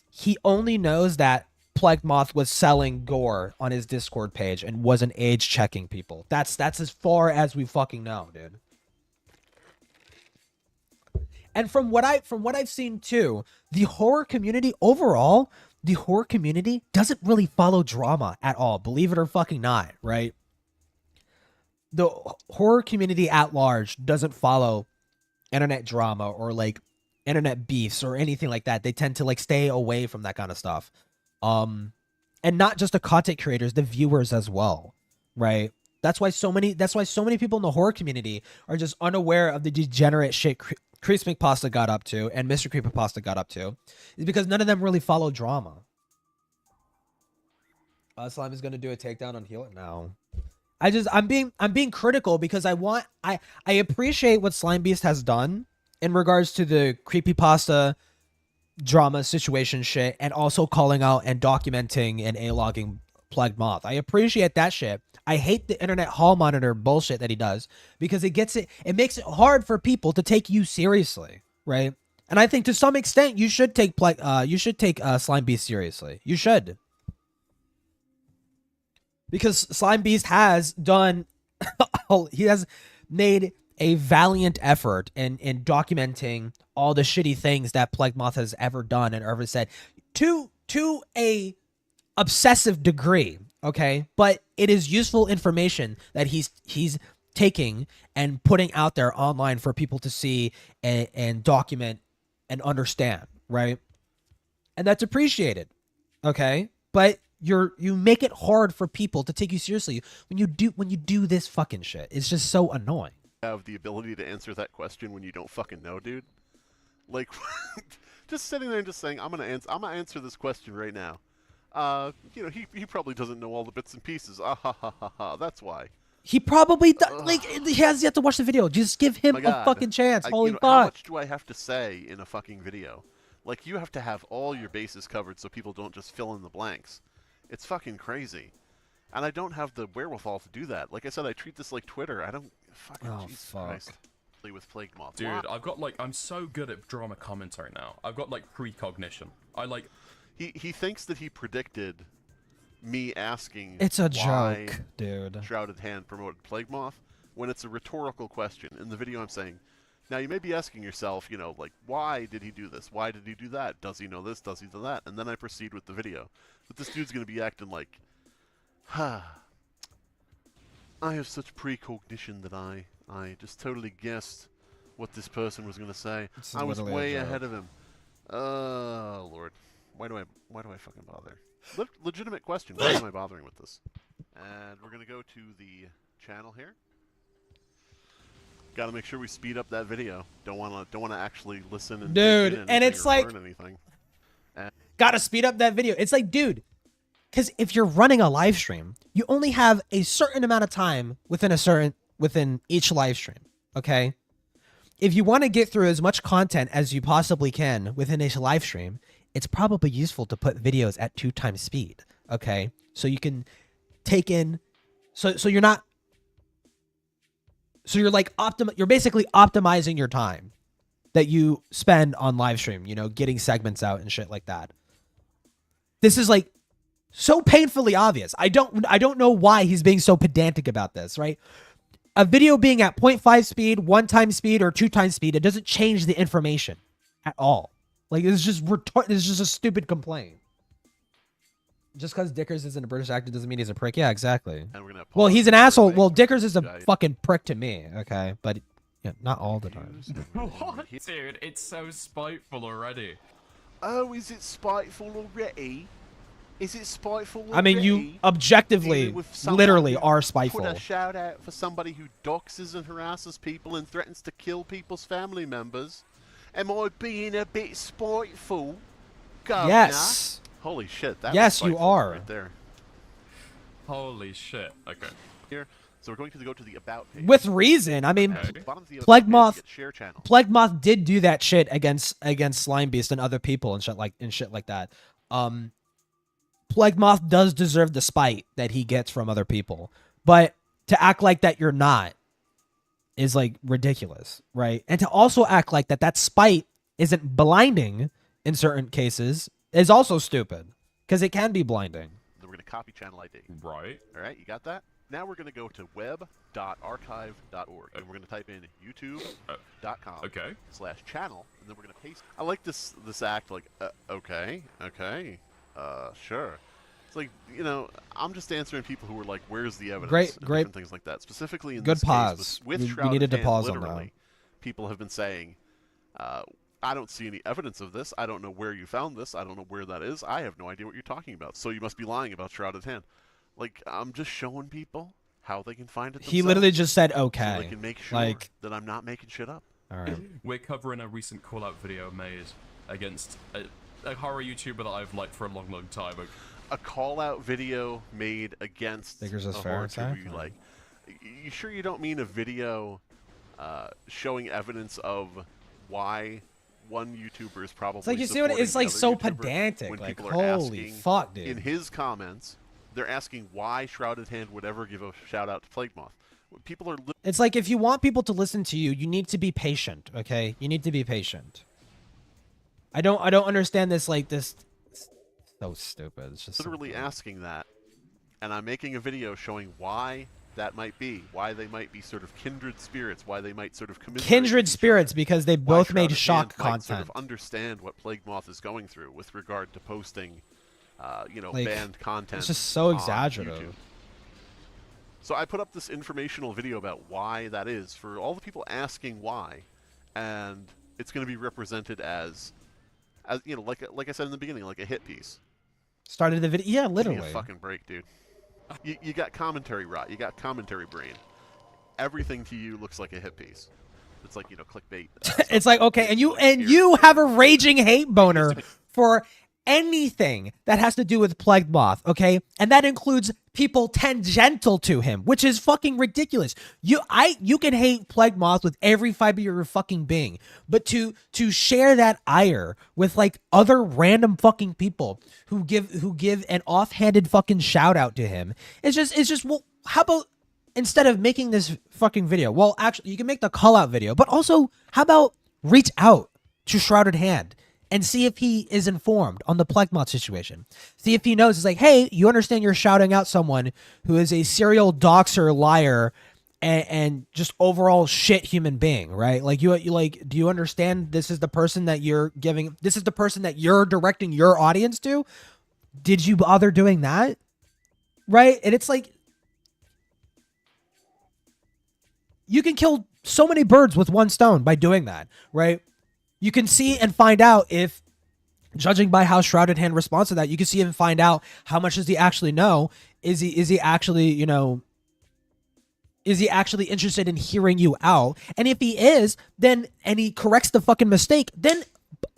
he only knows that Plague Moth was selling gore on his Discord page and wasn't age checking people. That's as far as we fucking know, dude. And from what I've seen too, the horror community overall, the horror community doesn't really follow drama at all, believe it or fucking not, right? The horror community at large doesn't follow internet drama or like internet beefs or anything like that. They tend to like stay away from that kind of stuff. And not just the content creators, the viewers as well, right? That's why so many people in the horror community are just unaware of the degenerate shit Creeps McPasta got up to and Mr. Creepypasta got up to, is because none of them really follow drama. Slime is gonna do a takedown on Heal It now. I'm being critical because I appreciate what Slime Beast has done in regards to the creepypasta drama situation shit, and also calling out and documenting and A-logging Plague Moth. I appreciate that shit. I hate the internet hall monitor bullshit that he does, because it makes it hard for people to take you seriously, right? And I think to some extent you should take Slime Beast seriously. You should. Because Slime Beast has done he has made a valiant effort in documenting all the shitty things that Plague Moth has ever done and ever said to a obsessive degree, okay? But it is useful information that he's taking and putting out there online for people to see and document and understand, right? And that's appreciated, okay? But you make it hard for people to take you seriously when you do this fucking shit. It's just so annoying. Have the ability to answer that question when you don't fucking know, dude. Like, just sitting there and just saying, I'm gonna answer this question right now. You know, he probably doesn't know all the bits and pieces. Ah ha ha ha ha. That's why. He probably like he has yet to watch the video. Just give him a fucking chance. Holy fuck! How much do I have to say in a fucking video? Like, you have to have all your bases covered so people don't just fill in the blanks. It's fucking crazy. And I don't have the wherewithal to do that. Like I said, I treat this like Twitter. I don't fucking Jesus Christ. With Plague Moth. Dude, I've got like, I'm so good at drama commentary now. I've got like precognition. He thinks that he predicted me asking it's a why joke, dude. Shrouded Hand promoted Plague Moth, when it's a rhetorical question. In the video I'm saying, now you may be asking yourself, you know, like, why did he do this? Why did he do that? Does he know this? Does he know that? And then I proceed with the video. But this dude's going to be acting like, I have such precognition that I just totally guessed what this person was going to say. I was way ahead of him. Oh, Lord. Why do I fucking bother? Legitimate question. Why am I bothering with this? And we're going to go to the channel here. Got to make sure we speed up that video. Don't want to actually listen and dude, and it's like anything. Got to speed up that video. It's like, dude, cuz if you're running a live stream, you only have a certain amount of time within each live stream, okay? If you want to get through as much content as you possibly can within a live stream, it's probably useful to put videos at 2 times speed, okay? So you can take in, so you're not, so you're like you're basically optimizing your time that you spend on live stream, you know, getting segments out and shit like that. This is like so painfully obvious. I don't know why he's being so pedantic about this, right? A video being at 0.5 speed, 1 time speed, or 2 times speed, it doesn't change the information at all. Like, it's just a stupid complaint. Just because Dickers isn't a British actor doesn't mean he's a prick. Yeah, exactly. Well, he's an asshole. Well, Dickers is a fucking prick to me, okay? But yeah, not all the time. What? Dude, it's so spiteful already. Oh, is it spiteful already? Is it spiteful already? I mean, you objectively, literally are spiteful. Put a shout out for somebody who doxes and harasses people and threatens to kill people's family members. Am I being a bit spiteful? Governor? Yes. Holy shit. That yes, you are. Right there. Holy shit. Okay. Here, So we're going to go to the About page. With reason. I mean, Okay. Bottom of the Plague About page, Moth- you get Share channel. Plague Moth did do that shit against Slime Beast and other people and shit like that. Plague Moth does deserve the spite that he gets from other people, but to act like that you're not is like ridiculous, right? And to also act like that spite isn't blinding in certain cases is also stupid because it can be blinding. Then we're going to copy channel ID. Right. All right, you got that? Now we're going to go to web.archive.org, and we're going to type in youtube.com/channel, and then we're going to paste. I like this act, like, okay, sure. It's like, you know, I'm just answering people who were like, "Where's the evidence?" Great. and different things like that. Specifically in Good this pause. case, with We Shrouded needed to Hand, pause on that. literally, people have been saying, "I don't see any evidence of this. I don't know where you found this. I don't know where that is. I have no idea what you're talking about. So you must be lying about Shrouded Hand." Like, I'm just showing people how they can find it themselves. He literally just said so okay. they can make sure like, that I'm not making shit up. all right. We're covering a recent call-out video made against a horror YouTuber that I've liked for a long, long time. A call-out video made against Figures a is fair horror attack, YouTuber you or- like. You sure you don't mean a video showing evidence of why one YouTuber is probably It's like you see what it's supporting like the so other YouTuber pedantic. when Like people are holy asking fuck, dude. in his comments, they're asking why Shrouded Hand would ever give a shout-out to Plague Moth. People are It's like if you want people to listen to you, you need to be patient, okay? You need to be patient. I don't understand this like this so stupid. It's just so literally dumb. asking that, and I'm making a video showing why that might be, why they might be sort of kindred spirits, why they might sort of commiserate Kindred with each spirits other, because they why both made Shrouded shock Hand might sort content. of understand what Plague Moth is going through with regard to posting, Like, banned content. It's just so on exaggerative. YouTube. So I put up this informational video about why that is for all the people asking why, and it's going to be represented as you know, like I said in the beginning, like a hit piece. Started the video. Yeah, Give me literally. a fucking break, dude. You got commentary rot. You got commentary brain. Everything to you looks like a hit piece. It's like, you know, clickbait. It's like okay, and you here. have a raging hate boner for anything that has to do with Plague Moth, okay? And that includes people tangential to him, which is fucking ridiculous. You can hate Plague Moth with every fiber of your fucking being, but to share that ire with like other random fucking people who give an offhanded fucking shout out to him, it's just well, how about instead of making this fucking video, well, actually, you can make the call out video, but also, how about reach out to Shrouded Hand and see if he is informed on the Plague Moth situation. See if he knows. It's like, hey, you understand you're shouting out someone who is a serial doxer, liar, and just overall shit human being, right? Like, you like, do you understand this is the person that you're giving, this is the person that you're directing your audience to? Did you bother doing that? Right? And it's like, you can kill so many birds with one stone by doing that, right? You can see and find out if, judging by how Shrouded Hand responds to that, you can see and find out how much does he actually know. Is he actually, you know, is he actually interested in hearing you out? And if he is, then, and he corrects the fucking mistake, then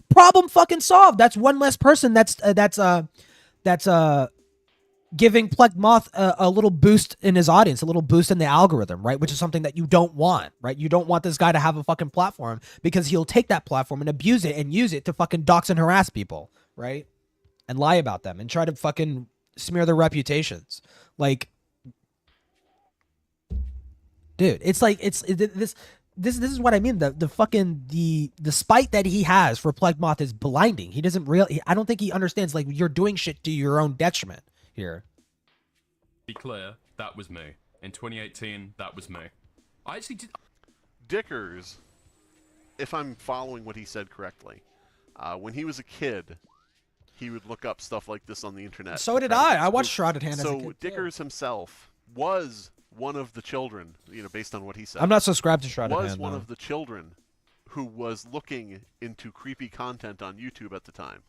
problem fucking solved. That's one less person that's giving Plague Moth a little boost in his audience, a little boost in the algorithm, right? Which is something that you don't want, right? You don't want this guy to have a fucking platform because he'll take that platform and abuse it and use it to fucking dox and harass people, right? And lie about them and try to fucking smear their reputations. Like, dude, it's like, this is what I mean. The fucking, the spite that he has for Plague Moth is blinding. He doesn't I don't think he understands, like, you're doing shit to your own detriment here. Be clear, that was me. In 2018, that was me. I actually did. Dickers, if I'm following what he said correctly, when he was a kid, he would look up stuff like this on the internet. So did I watched Shrouded Hand as a So kid, too. Dickers himself was one of the children, you know, based on what he said. I'm not subscribed to Shrouded was Hand, one though. of the children who was looking into creepy content on YouTube at the time.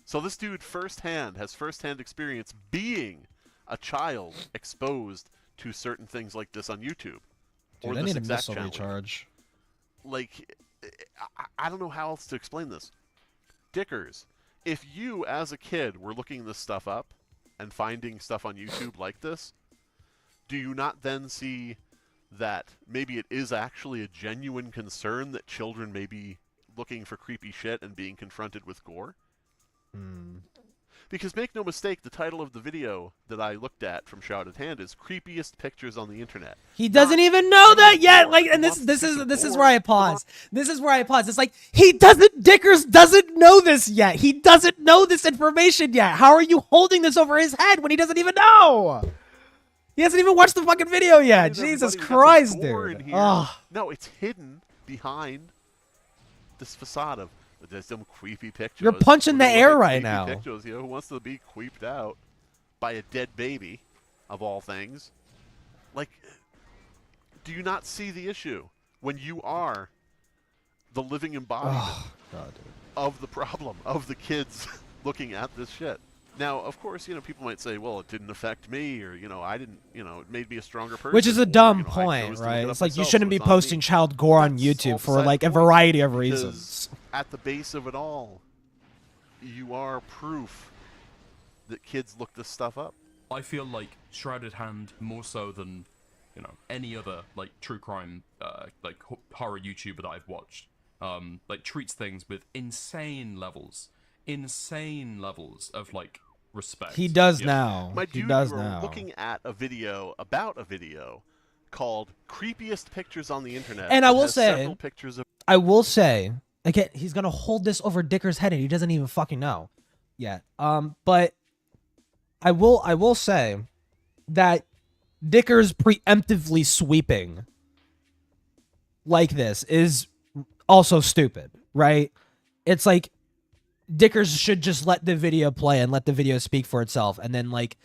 So this dude has firsthand experience being a child exposed to certain things like this on YouTube. Dude, or I this need a exact missile channel. recharge. Like, I don't know how else to explain this. Dickers, if you as a kid were looking this stuff up and finding stuff on YouTube like this, do you not then see that maybe it is actually a genuine concern that children may be looking for creepy shit and being confronted with gore? Because make no mistake, the title of the video that I looked at from Shrouded Hand is "Creepiest Pictures on the Internet." He doesn't even know that yet. Like, and this is where I pause. This is where I pause. It's like Dickers doesn't know this yet. He doesn't know this information yet. How are you holding this over his head when he doesn't even know? He hasn't even watched the fucking video yet. Jesus Christ, dude. Oh. No, it's hidden behind this facade of there's some creepy pictures. You're punching the air right now. Pictures, who wants to be creeped out by a dead baby, of all things? Like, do you not see the issue when you are the living embodiment of the problem, of the kids looking at this shit? Now, of course, people might say, well, it didn't affect me, or, I didn't, it made me a stronger person. Which is a dumb point, right? It's like you shouldn't be posting child gore on YouTube for, like, a variety of reasons. At the base of it all, you are proof that kids look this stuff up. I feel like Shrouded Hand, more so than, any other, like, true crime, like, horror YouTuber that I've watched, like, treats things with insane levels of, like, respect. He does now. My dude, he does you now. Are looking at a video about a video called "Creepiest Pictures on the Internet," and I will say, several pictures of. I will say, again, he's gonna hold this over Dicker's head, and he doesn't even fucking know yet. But I will say that Dicker's preemptively sweeping like this is also stupid, right? It's like, Dickers should just let the video play and let the video speak for itself, and then, like,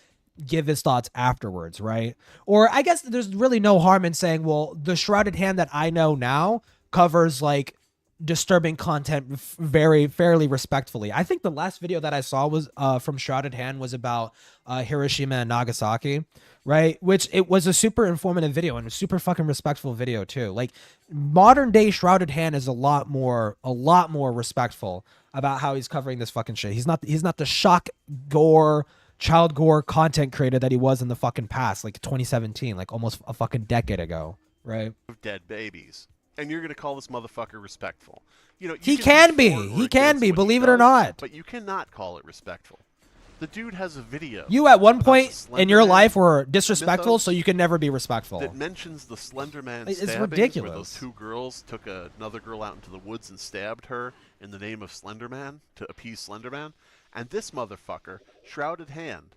give his thoughts afterwards, right? Or I guess there's really no harm in saying, well, the Shrouded Hand that I know now covers, like, disturbing content fairly respectfully. I think the last video that I saw was from Shrouded Hand was about Hiroshima and Nagasaki, right? Which it was a super informative video and a super fucking respectful video too. Like, modern day Shrouded Hand is a lot more respectful about how he's covering this fucking shit. He's not the shock gore, child gore content creator that he was in the fucking past, like 2017, like almost a fucking decade ago, right? Of dead babies. And you're going to call this motherfucker respectful. He can be, believe it or not. But you cannot call it respectful. The dude has a video. You at one point in your life were disrespectful, so you can never be respectful. That mentions the Slender Man it's stabbings, ridiculous. where those two girls took another girl out into the woods and stabbed her in the name of Slender Man to appease Slender Man. And this motherfucker, Shrouded Hand,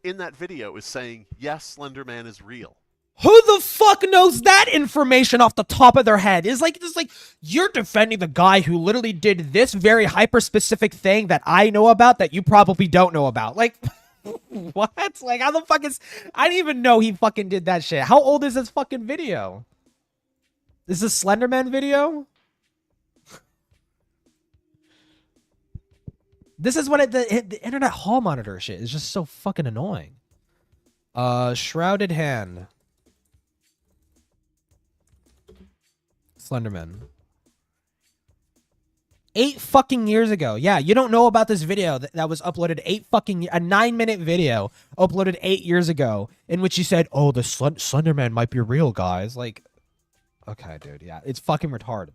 in that video is saying, yes, Slender Man is real. Who the fuck knows that information off the top of their head? It's like you're defending the guy who literally did this very hyper-specific thing that I know about that you probably don't know about. Like, what? Like, how the fuck is... I didn't even know he fucking did that shit. How old is this fucking video? Is this Slenderman video? This is what the internet hall monitor shit is just so fucking annoying. Shrouded Hand. Slenderman. 8 fucking years ago. Yeah, you don't know about this video that was uploaded a 9-minute video uploaded 8 years ago in which you said, oh, the Slenderman might be real, guys. Like, okay, dude, yeah, it's fucking retarded.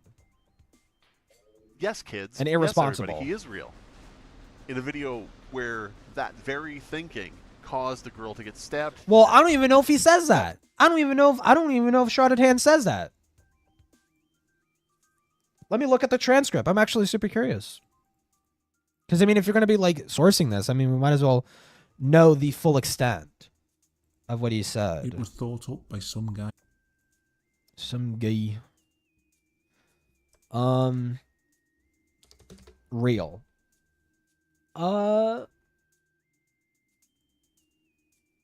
Yes, kids. And irresponsible. Yes, he is real. In a video where that very thinking caused the girl to get stabbed. Well, I don't even know if he says that. I don't even know if Shrouded Hand says that. Let me look at the transcript. I'm actually super curious. Because, I mean, if you're going to be, like, sourcing this, I mean, we might as well know the full extent of what he said. It was thought up by some guy. Some guy. Real.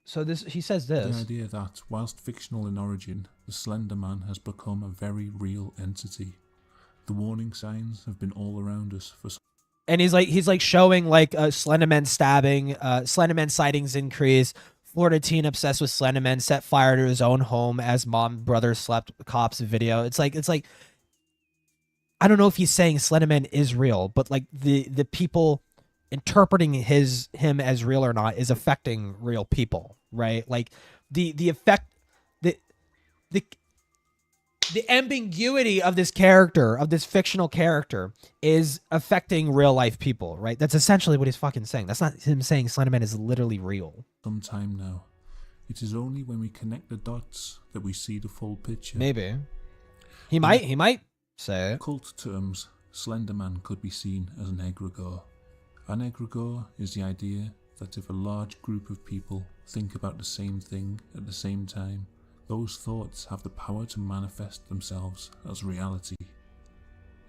So he says this. The idea that, whilst fictional in origin, the Slender Man has become a very real entity. The warning signs have been all around us for. And he's like showing like Slenderman stabbing, Slenderman sightings increase. Florida teen obsessed with Slenderman set fire to his own home as mom brother slept. Cops video. It's like I don't know if he's saying Slenderman is real, but like the people interpreting him as real or not is affecting real people, right? Like the effect the ambiguity of this character, of this fictional character, is affecting real life people, right? That's essentially what he's fucking saying. That's not him saying Slenderman is literally real. Some time now. It is only when we connect the dots that we see the full picture. Maybe. He might say it. Cult terms, Slenderman could be seen as an egregore. An egregore is the idea that if a large group of people think about the same thing at the same time, those thoughts have the power to manifest themselves as reality.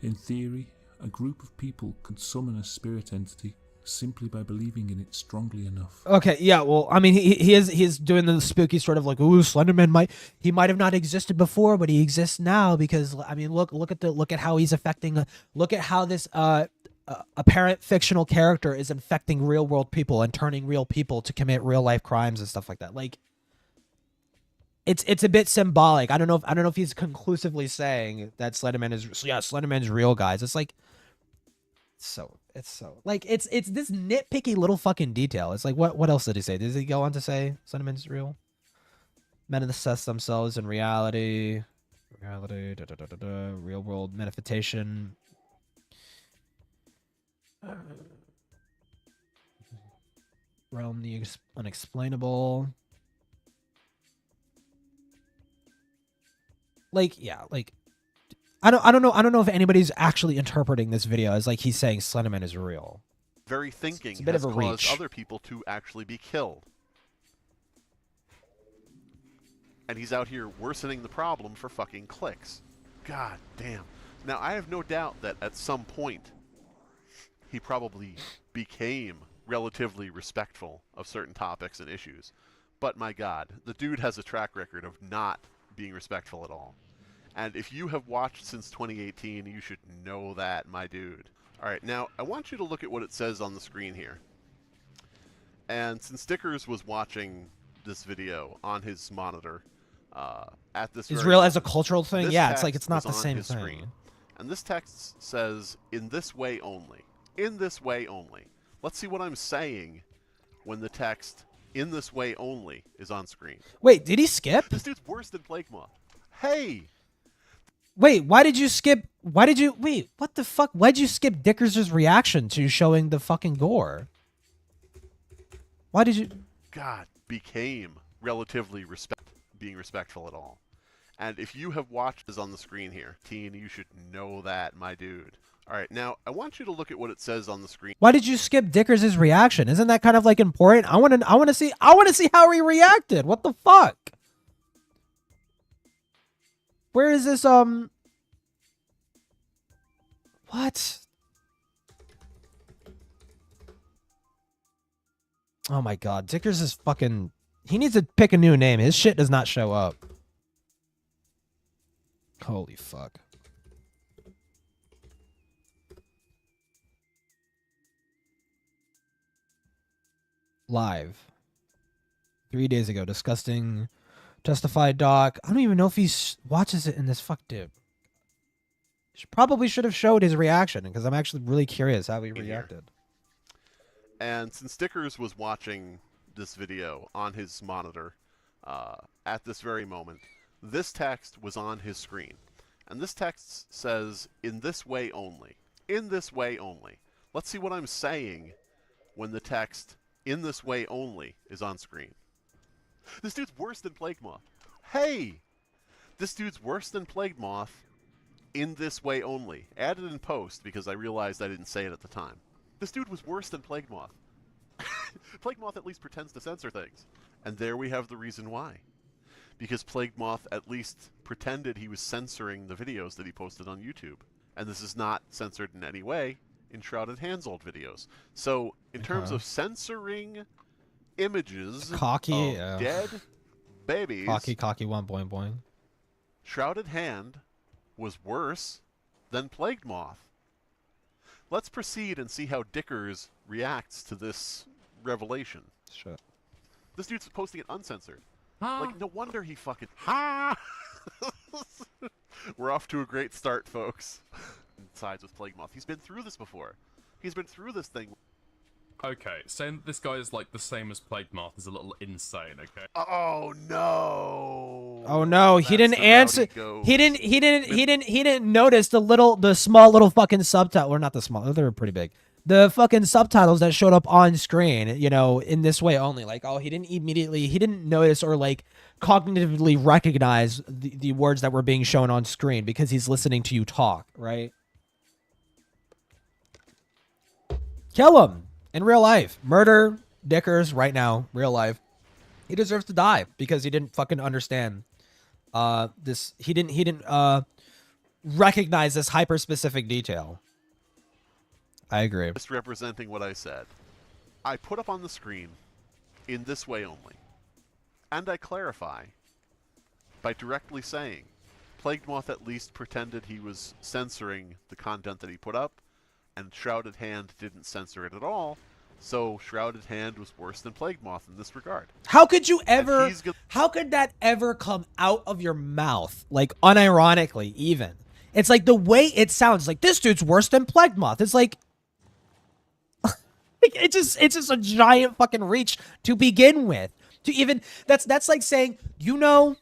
In theory, a group of people could summon a spirit entity simply by believing in it strongly enough. Okay, yeah, well, I mean, he's doing the spooky sort of like, ooh, Slenderman might have not existed before, but he exists now because, I mean, look at how he's affecting, look at how this apparent fictional character is infecting real world people and turning real people to commit real life crimes and stuff like that. Like, it's a bit symbolic. I don't know if he's conclusively saying that Slenderman's real, guys. It's like, it's so like it's this nitpicky little fucking detail. It's like, what else did he say? Did he go on to say Slenderman's real? Men assess themselves in reality, real world manifestation. Realm the unexplainable. Like, yeah, like I don't know if anybody's actually interpreting this video as like he's saying Slenderman is real. Very thinking It's a bit has of a caused reach. other people to actually be killed. And he's out here worsening the problem for fucking clicks. God damn. Now, I have no doubt that at some point he probably became relatively respectful of certain topics and issues. But my God, the dude has a track record of not being respectful at all. And if you have watched since 2018, you should know that, my dude. Alright, now, I want you to look at what it says on the screen here. And since Stickers was watching this video on his monitor, at this Is very real as a moment, cultural thing? this Yeah, it's like text it's not was the on same his thing. screen. And this text says, in this way only. In this way only. Let's see what I'm saying when the text, in this way only, is on screen. Wait, did he skip? This dude's worse than Plague Moth. Hey! Wait, why did you skip? Wait, what the fuck? Why'd you skip Dickers' reaction to showing the fucking gore? Why did you? God, became relatively being respectful at all. And if you have watched this on the screen here, teen, you should know that, my dude. Alright, now, I want you to look at what it says on the screen. Why did you skip Dickers' reaction? Isn't that kind of like important? I want to see how he reacted. What the fuck? Where is this what? Oh my god, Dickers is fucking, he needs to pick a new name. His shit does not show up. Holy fuck. Live. 3 days ago. Disgusting. Justified doc. I don't even know if he watches it in this. Fuck, dude. Probably should have showed his reaction because I'm actually really curious how he reacted. And since Stickers was watching this video on his monitor at this very moment, this text was on his screen. And this text says, in this way only. In this way only. Let's see what I'm saying when the text, in this way only, is on screen. This dude's worse than Plague Moth. Hey! This dude's worse than Plague Moth in this way only. Added in post because I realized I didn't say it at the time. This dude was worse than Plague Moth. Plague Moth at least pretends to censor things. And there we have the reason why. Because Plague Moth at least pretended he was censoring the videos that he posted on YouTube. And this is not censored in any way in Shrouded Hand's old videos. So, in terms of censoring images Cocky, of dead babies, cocky one boing boing. Shrouded Hand was worse than Plague Moth. Let's proceed and see how Dickers reacts to this revelation. Shit. This dude's posting it uncensored. Huh? Like, no wonder he fucking... Ha! We're off to a great start, folks. Sides with Plague Moth. He's been through this before. He's been through this thing. Okay, saying that this guy is like the same as Plague Moth is a little insane, okay? Oh, no! Oh no, he that's didn't the answer. route goes. He didn't notice the small little fucking subtitle, or not the small. They were pretty big. The fucking subtitles that showed up on screen, you know, in this way only. Like, oh, he didn't notice or like cognitively recognize the words that were being shown on screen because he's listening to you talk, right? Kill him in real life. Murder Dickers right now, real life. He deserves to die because he didn't fucking understand this. He didn't recognize this hyper specific detail. I agree. Misrepresenting what I said. I put up on the screen in this way only. And I clarify by directly saying Plague Moth at least pretended he was censoring the content that he put up, and Shrouded Hand didn't censor it at all, so Shrouded Hand was worse than Plague Moth in this regard. How could you ever, how could that ever come out of your mouth, like unironically even? It's like the way it sounds, like this dude's worse than Plague Moth. It's like, it's just a giant fucking reach to begin with. To even, that's like saying, you know,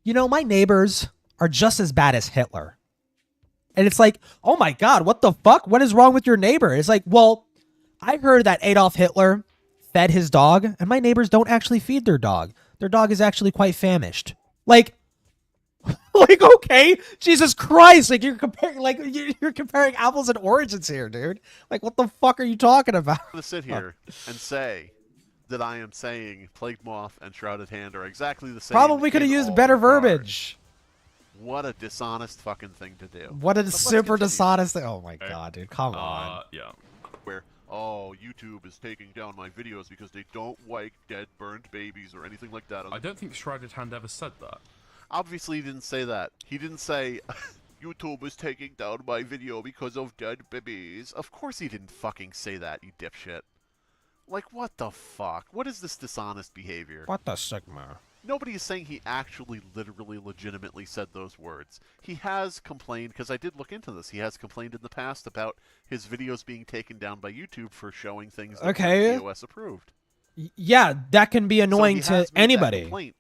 my neighbors are just as bad as Hitler. And it's like, oh my God, what the fuck? What is wrong with your neighbor? It's like, well, I heard that Adolf Hitler fed his dog, and my neighbors don't actually feed their dog. Their dog is actually quite famished. Like, okay, Jesus Christ! Like you're comparing apples and oranges here, dude. Like, what the fuck are you talking about? I'm gonna sit here and say that I am saying Plague Moth and Shrouded Hand are exactly the same. Probably could have used better verbiage. What a dishonest fucking thing to do. What a super dishonest thing. Oh my God, dude, come on. Yeah. Where, oh, YouTube is taking down my videos because they don't like dead, burned babies or anything like that. I don't think Shrouded Hand ever said that. Obviously, he didn't say that. He didn't say, YouTube is taking down my video because of dead babies. Of course he didn't fucking say that, you dipshit. Like, what the fuck? What is this dishonest behavior? What the Sigma? Nobody is saying he actually, literally, legitimately said those words. He has complained, because I did look into this, he has complained in the past about his videos being taken down by YouTube for showing things that were TOS approved. Yeah, that can be annoying to anybody. Complaint,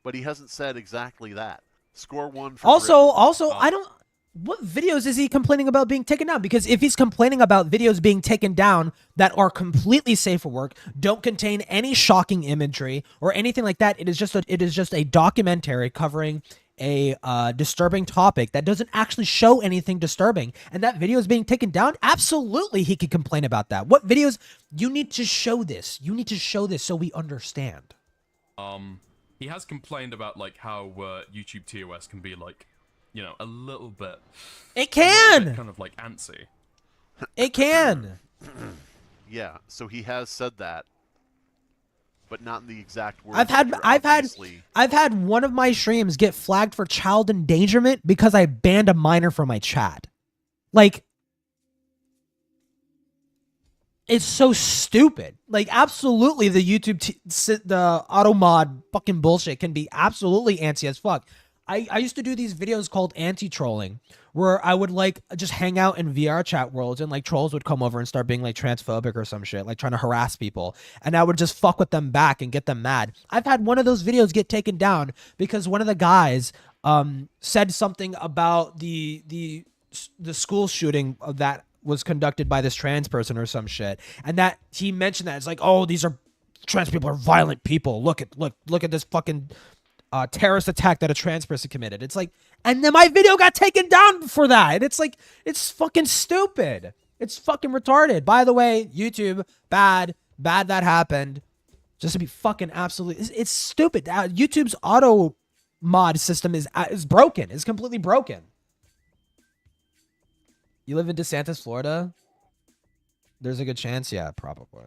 but he hasn't said exactly that. Score one for Also, I don't... What videos is he complaining about being taken down? Because if he's complaining about videos being taken down that are completely safe for work, don't contain any shocking imagery or anything like that, it is just a documentary covering a disturbing topic that doesn't actually show anything disturbing, and that video is being taken down, absolutely he could complain about that. What videos? You need to show this. You need to show this so we understand. He has complained about like how YouTube TOS can be like, you know, a little bit. It can! Bit kind of like antsy. It can! Yeah, so he has said that, but not in the exact words. I've had one of my streams get flagged for child endangerment because I banned a minor from my chat. Like, it's so stupid. Like, absolutely, the YouTube, the auto mod fucking bullshit can be absolutely antsy as fuck. I used to do these videos called anti-trolling, where I would like just hang out in VR chat worlds and like trolls would come over and start being like transphobic or some shit, like trying to harass people. And I would just fuck with them back and get them mad. I've had one of those videos get taken down because one of the guys said something about the school shooting that was conducted by this trans person or some shit. And that he mentioned that it's like, oh, these are trans people are violent people. Look at this fucking terrorist attack that a trans person committed. It's like, and then my video got taken down for that. And it's like, it's fucking stupid. It's fucking retarded. By the way, YouTube, bad that happened. Just to be fucking absolutely, it's stupid. YouTube's auto mod system is broken. It's completely broken. You live in DeSantis, Florida? There's a good chance, yeah, probably.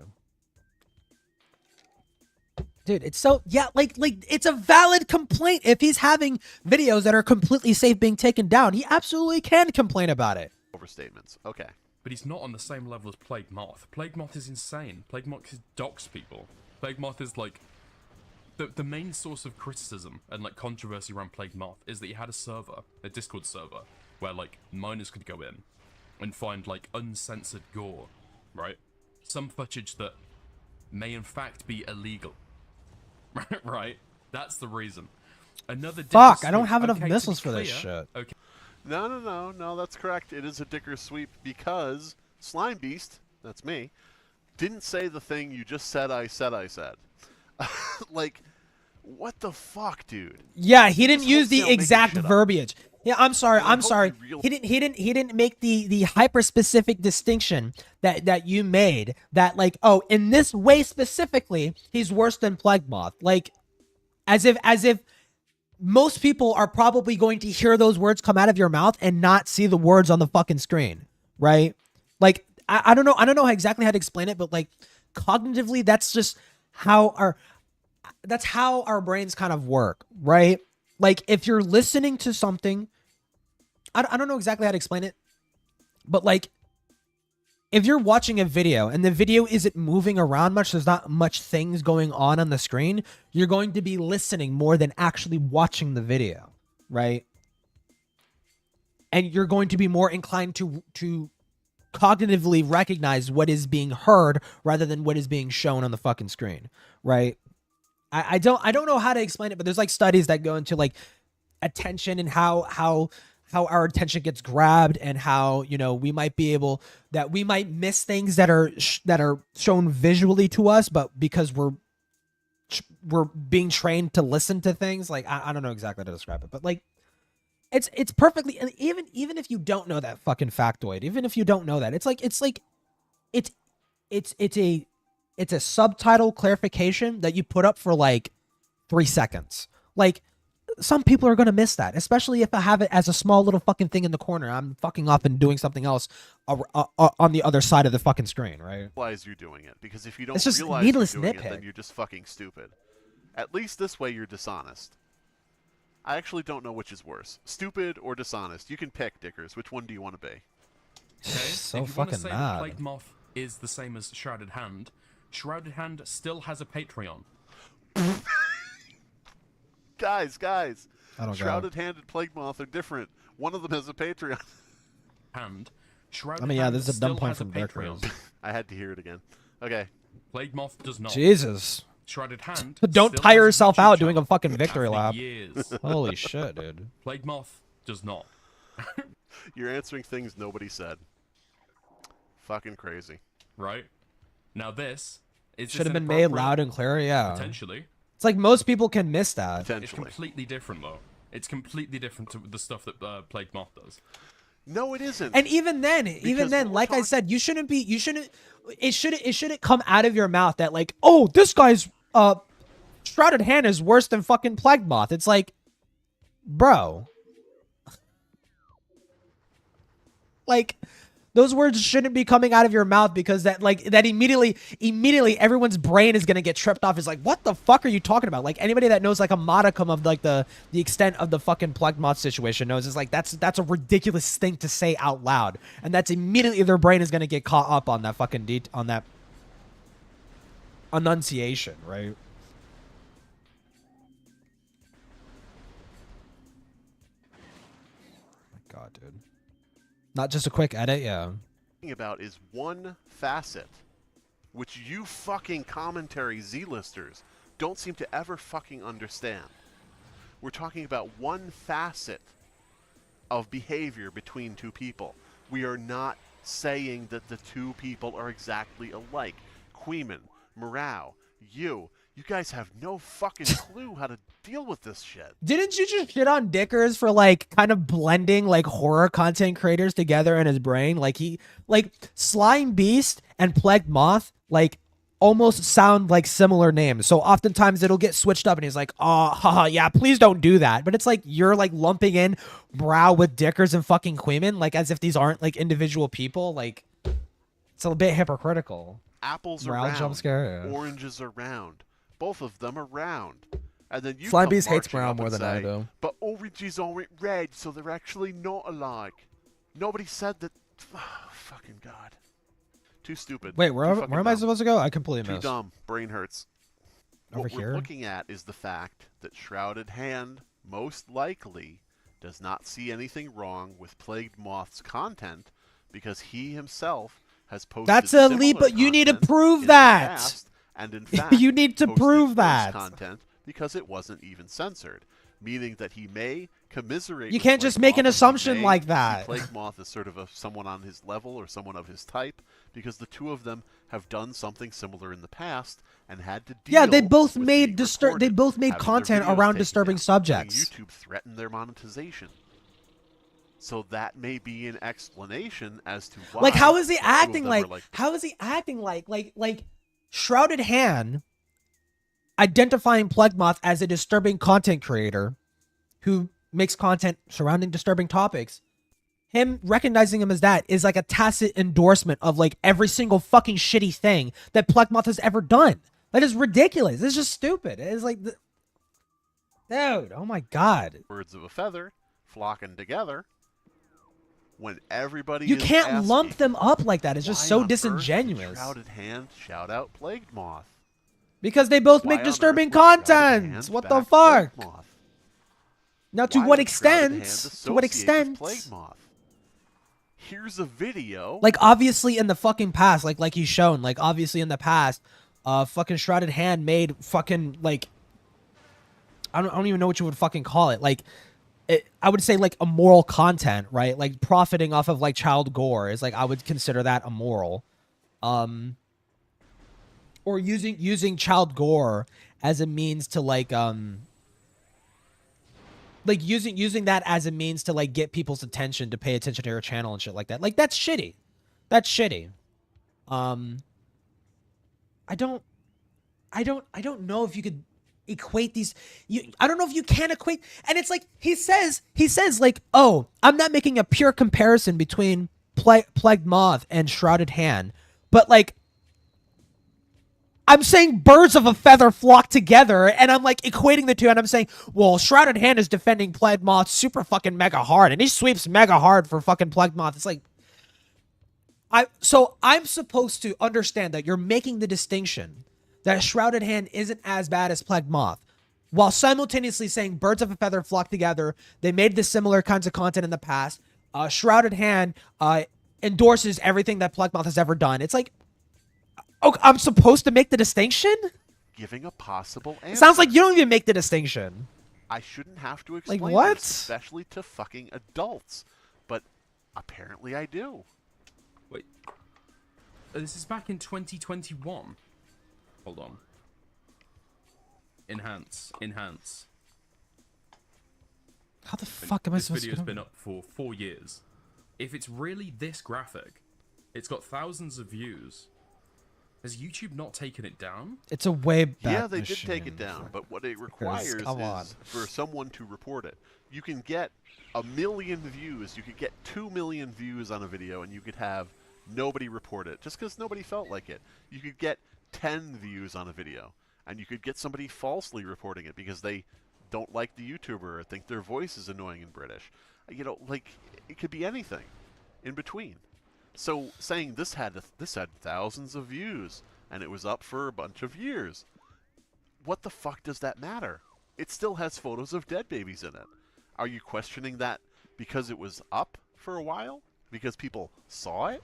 Dude, it's so, yeah, like it's a valid complaint. If he's having videos that are completely safe being taken down, he absolutely can complain about it. Overstatements. Okay. But he's not on the same level as Plague Moth. Plague Moth is insane. Plague Moth is dox people. Plague Moth is like, the main source of criticism and like controversy around Plague Moth is that he had a server, a Discord server, where like minors could go in and find like uncensored gore, right? Some footage that may in fact be illegal. right? That's the reason. Another Fuck, Dicker I don't sweep. have enough Okay, to be missiles for this clear- shit. Okay. No, that's correct. It is a Dicker sweep because Slime Beast, that's me, didn't say the thing you just said I said. Like, what the fuck, dude? Yeah, he didn't This use whole the sound making exact shit up. verbiage. Yeah, I'm sorry. And I I'm hope sorry. you He didn't make the hyper specific distinction that you made. That like, oh, in this way specifically, he's worse than Plague Moth. Like, as if most people are probably going to hear those words come out of your mouth and not see the words on the fucking screen, right? Like, I don't know exactly how to explain it, but like cognitively, that's just how our brains kind of work, right? Like if you're listening to something, I don't know exactly how to explain it, but like if you're watching a video and the video isn't moving around much, there's not much things going on the screen, you're going to be listening more than actually watching the video, right? And you're going to be more inclined to cognitively recognize what is being heard rather than what is being shown on the fucking screen, right? I don't know how to explain it, but there's like studies that go into like attention and how our attention gets grabbed and how, you know, we might miss things that are shown visually to us, but because we're being trained to listen to things, like I don't know exactly how to describe it, but like it's perfectly, and even if you don't know that fucking factoid, even if you don't know that, it's a subtitle clarification that you put up for like 3 seconds. Like, some people are going to miss that, especially if I have it as a small little fucking thing in the corner. I'm fucking up and doing something else on the other side of the fucking screen, right? Realize you're doing it, because if you don't It's just realize needless you're doing nitpick. it, then you're just fucking stupid. At least this way you're dishonest. I actually don't know which is worse, stupid or dishonest. You can pick, Dickers. Which one do you want to be? Okay? So if you want to fucking say mad. that Plague Moth is the same as Shrouded Hand, Shrouded Hand still has a Patreon. Guys, I don't Shrouded Hand and Plague Moth are different. One of them has a Patreon. Hand. Shrouded I mean, yeah, Hand this is a dumb still point has a from Dark Patreon. Rose. I had to hear it again. Okay. Plague Moth does not. Jesus. Shrouded Hand. Don't still tire has a yourself YouTube out doing a channel fucking victory after lap. Years. Holy shit, dude. Plague Moth does not. You're answering things nobody said. Fucking crazy. Right? Now this is Should have been made loud and clear, yeah. Potentially. It's like most people can miss that. It's Potentially. completely different though. It's completely different to the stuff that Plague Moth does. No, it isn't. And even then, when we're like I talking- said, it shouldn't come out of your mouth that like, oh, this guy's Shrouded Hand is worse than fucking Plague Moth. It's like, bro. Like, those words shouldn't be coming out of your mouth, because that immediately everyone's brain is gonna get tripped off. It's like, what the fuck are you talking about? Like, anybody that knows like a modicum of like the extent of the fucking Plague Moth situation knows it's like that's a ridiculous thing to say out loud, and that's immediately their brain is gonna get caught up on that fucking on that enunciation, right? My God, dude. Not just a quick edit, yeah. About is one facet, which you fucking commentary Z-listers don't seem to ever fucking understand. We're talking about one facet of behavior between two people. We are not saying that the two people are exactly alike. Queeman, Morale, you guys have no fucking clue how to deal with this shit. Didn't you just shit on Dickers for like kind of blending like horror content creators together in his brain? Like Slime Beast and Plague Moth like almost sound like similar names. So oftentimes it'll get switched up and he's like, oh, haha, yeah, please don't do that. But it's like you're like lumping in Brow with Dickers and fucking Queeman, like as if these aren't like individual people. Like, it's a bit hypocritical. Apples are Morale round, jump scare, yeah. oranges are round. Both of them are round. And then you Slime come Beast hates marching brown up more and than I say, do. But oranges aren't red, so they're actually not alike. Nobody said that. Oh, fucking God. Too stupid. Wait, Too where fucking am I dumb. supposed to go? I completely Too missed. dumb. Brain hurts. Over What here? we're looking at is the fact that Shrouded Hand most likely does not see anything wrong with Plagued Moth's content, because he himself has posted That's a similar leap, but you need to content prove in the that. past, and in fact, You need to posted prove worse that. content because it wasn't even censored, meaning that he may commiserate. You with can't Plague just make an Moth, and he assumption may like see that. Plague Moth as sort of someone on his level or someone of his type, because the two of them have done something similar in the past and had to deal. Yeah, they both with made being they reported, both made having their content videos around taken disturbing down, subjects. having YouTube threaten their monetization. So that may be an explanation as to why. Like, how is he the two of acting them like? are like How is he acting like Shrouded Hand identifying Plague Moth as a disturbing content creator who makes content surrounding disturbing topics? Him recognizing him as that is like a tacit endorsement of like every single fucking shitty thing that Plague Moth has ever done. That is ridiculous. It's just stupid. It's like, dude, oh my god. birds of a feather flocking together. When everybody You is can't asking, lump them up like that. It's just why so on earth did disingenuous. Shrouded Hand shout out Plagued Moth. Because they both Why make on disturbing earth would Shrouded content. Hand What the back fuck? Plagued Moth? Now, to Why what would Shrouded Hand extent? To what associate with extent? Plagued Moth? Here's a video. Like, obviously in the fucking past, like he's shown, like obviously in the past, fucking Shrouded Hand made fucking like, I don't even know what you would fucking call it. Like, I would say like immoral content, right? Like profiting off of like child gore is like, I would consider that immoral. Or using child gore as a means to like using that as a means to like get people's attention, to pay attention to your channel and shit like that. Like, that's shitty. That's shitty. I don't know if you could equate these. I don't know if you can equate. And it's like he says like, oh, I'm not making a pure comparison between Plagued Moth and Shrouded Hand, but like, I'm saying birds of a feather flock together, and I'm like equating the two, and I'm saying, well, Shrouded Hand is defending Plague Moth super fucking mega hard, and he sweeps mega hard for fucking Plague Moth. It's like, so I'm supposed to understand that you're making the distinction that Shrouded Hand isn't as bad as Plague Moth, while simultaneously saying birds of a feather flock together. They made the similar kinds of content in the past. Shrouded Hand endorses everything that Plague Moth has ever done. It's like, oh, I'm supposed to make the distinction? Giving a possible answer. It sounds like you don't even make the distinction. I shouldn't have to explain Like, what? this, especially to fucking adults. But apparently I do. Wait. This is back in 2021. Hold on. Enhance. How the fuck am I This supposed to video's know? been up for 4 years. If it's really this graphic, it's got thousands of views. Has YouTube not taken it down? It's a way back Yeah, they machine. did take it down, but what it requires come on. is for someone to report it. You can get 1 million views, you could get 2 million views on a video, and you could have nobody report it, just because nobody felt like it. You could get 10 views on a video, and you could get somebody falsely reporting it because they don't like the YouTuber or think their voice is annoying and British. You know, like, it could be anything in between. So saying this had thousands of views and it was up for a bunch of years, what the fuck does that matter? It still has photos of dead babies in it. Are you questioning that because it was up for a while? Because people saw it?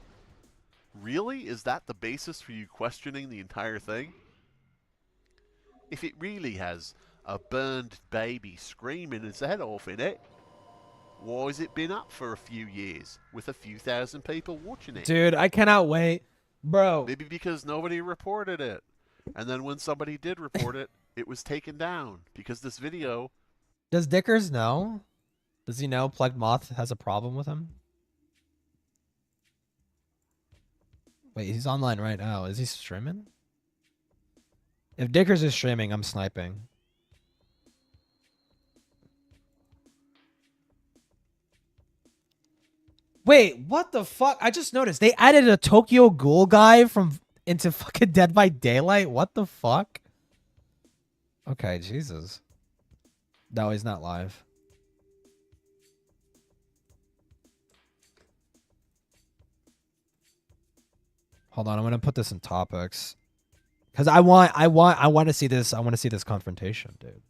Really? Is that the basis for you questioning the entire thing? If it really has a burned baby screaming his head off in it, why has it been up for a few years with a few thousand people watching it? Dude, I cannot wait. Bro. Maybe because nobody reported it. And then when somebody did report it, it was taken down because this video... Does Dickers know? Does he know Plagued Moth has a problem with him? Wait, he's online right now. Is he streaming? If Dickers is streaming, I'm sniping. Wait, what the fuck? I just noticed they added a Tokyo Ghoul guy into fucking Dead by Daylight. What the fuck? Okay, Jesus. No, he's not live. Hold on, I'm gonna put this in topics because I want to see this. I want to see this confrontation, dude.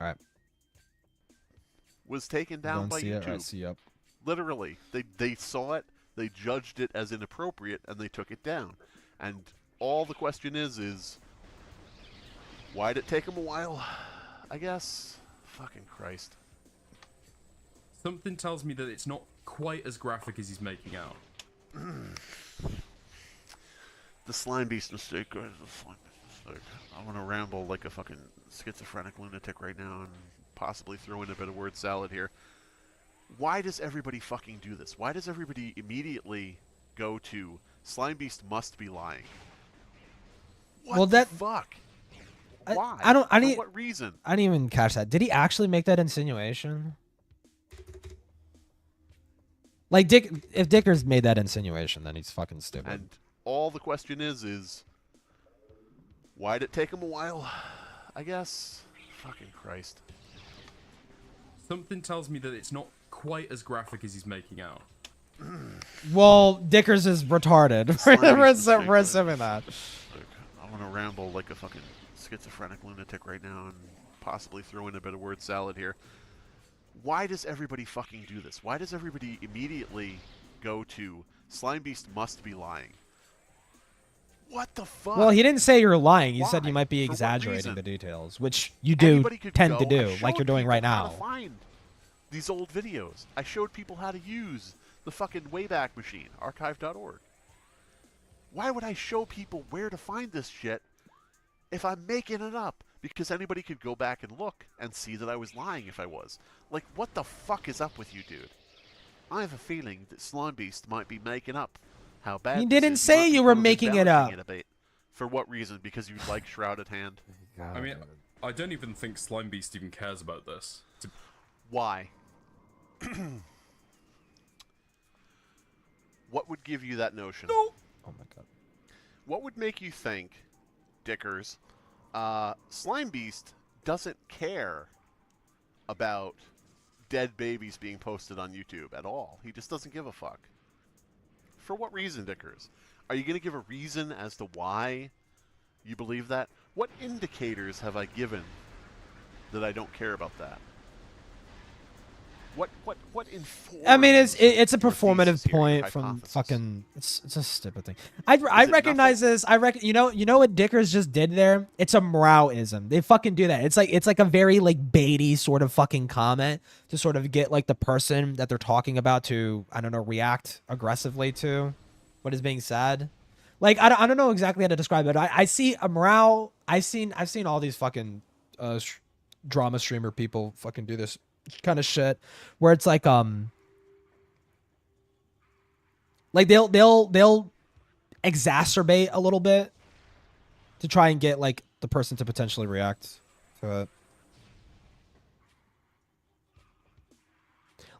All right. was taken down Don't by see it. I YouTube. see up. Literally, they saw it, they judged it as inappropriate, and they took it down. And all the question is why'd it take them a while? I guess. Fucking Christ. Something tells me that it's not quite as graphic as he's making out. The slime beast mistake, guys. The slime beast mistake. I want to ramble like a fucking schizophrenic lunatic right now and possibly throw in a bit of word salad here. Why does everybody fucking do this? Why does everybody immediately go to Slime Beast must be lying? What Well, the fuck? Why? I don't. For what reason? I didn't even catch that. Did he actually make that insinuation? Like if Dicker's made that insinuation, then he's fucking stupid. And all the question is why'd it take him a while? I guess. Fucking Christ. Something tells me that it's not quite as graphic as he's making out. Well, Dickers is retarded. Slime We're beast mistake, guys. assuming that. I want to ramble like a fucking schizophrenic lunatic right now and possibly throw in a bit of word salad here. Why does everybody fucking do this? Why does everybody immediately go to Slime Beast must be lying? What the fuck? Well, he didn't say you're lying. He Why? said you might be For what exaggerating reason? the details, which you do Anybody could tend go. to I do, like showed you're doing right people how now. to find these old videos. I showed people how to use the fucking Wayback Machine, archive.org. Why would I show people where to find this shit if I'm making it up? Because anybody could go back and look and see that I was lying if I was. Like, what the fuck is up with you, dude? I have a feeling that Slime Beast might be making up how bad He this didn't is. say might be you were sort of making it embellishing up. a bit. For what reason? Because you like Shrouded Hand? I mean, I don't even think Slime Beast even cares about this. Why? What would give you that notion? Oh my god. What would make you think, Dickers, Slime Beast doesn't care about dead babies being posted on YouTube at all? He just doesn't give a fuck. For what reason, Dickers? Are you going to give a reason as to why you believe that? What indicators have I given that I don't care about that? What informs? I mean, it's a your performative thesis here, your point from hypothesis? fucking. It's a stupid thing. I it recognize nothing? this. I reckon you know what Dickers just did there. It's a morale-ism. They fucking do that. It's like a very like baity sort of fucking comment to sort of get like the person that they're talking about to, I don't know, react aggressively to what is being said. Like I don't know exactly how to describe it. I see a morale. I've seen all these fucking drama streamer people fucking do this kind of shit where it's like they'll exacerbate a little bit to try and get like the person to potentially react to it.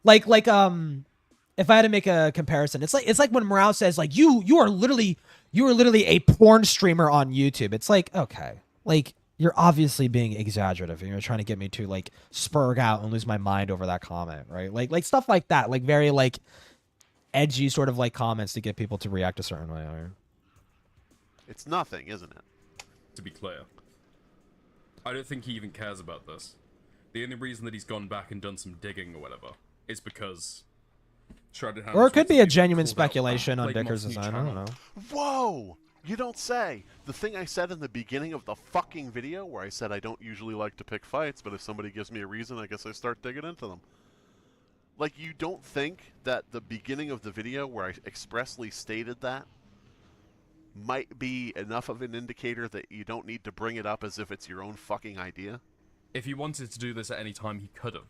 Like if I had to make a comparison, it's like when Morale says like you are literally a porn streamer on YouTube. It's like, okay, like you're obviously being exaggerative and you're trying to get me to like spurg out and lose my mind over that comment, right? Like stuff like that, like very like edgy sort of like comments to get people to react a certain way. Right? It's nothing, isn't it? To be clear, I don't think he even cares about this. The only reason that he's gone back and done some digging or whatever is because Shrouded Hand. Or it could be a genuine called out speculation on Plague Dicker's Moth's new design. I don't channel. know. Whoa! You don't say. The thing I said in the beginning of the fucking video where I said I don't usually like to pick fights, but if somebody gives me a reason, I guess I start digging into them. Like, you don't think that the beginning of the video where I expressly stated that might be enough of an indicator that you don't need to bring it up as if it's your own fucking idea? If he wanted to do this at any time, he could have.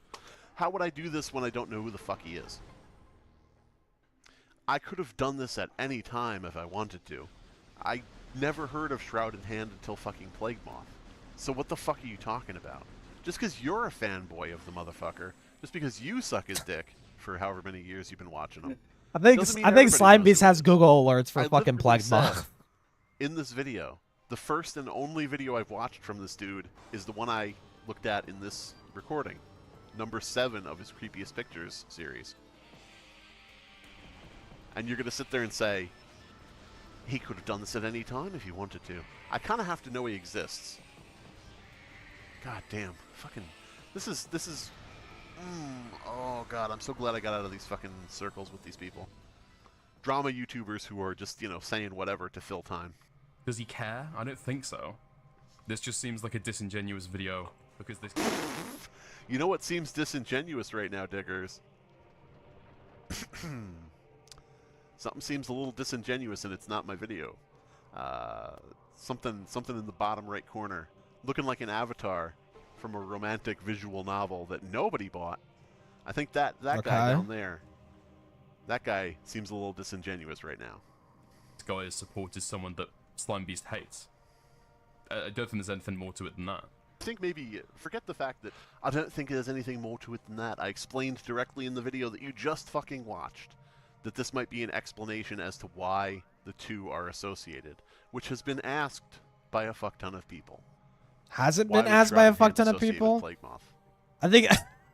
How would I do this when I don't know who the fuck he is? I could have done this at any time if I wanted to. I never heard of Shrouded Hand until fucking Plague Moth. So what the fuck are you talking about? Just because you're a fanboy of the motherfucker, just because you suck his dick for however many years you've been watching him. I think Doesn't mean Slime everybody Beast knows has who Google alerts for I fucking literally Plague said Moth. in this video, the first and only video I've watched from this dude is the one I looked at in this recording. Number 7 of his Creepiest Pictures series. And you're going to sit there and say, he could have done this at any time if he wanted to. I kind of have to know he exists. God damn. Fucking... This is Oh god, I'm so glad I got out of these fucking circles with these people. Drama YouTubers who are just, you know, saying whatever to fill time. Does he care? I don't think so. This just seems like a disingenuous video because this. You know what seems disingenuous right now, Diggers? Something seems a little disingenuous and it's not my video. Something in the bottom right corner. Looking like an avatar from a romantic visual novel that nobody bought. I think that guy down there, that guy seems a little disingenuous right now. This guy has supported someone that Slime Beast hates. I don't think there's anything more to it than that. I think maybe, forget the fact that I don't think there's anything more to it than that. I explained directly in the video that you just fucking watched that this might be an explanation as to why the two are associated, which has been asked by a fuck ton of people. Has it Why been would asked by a Shrouded fuck Hand ton of associate with people? Plague Moth? I think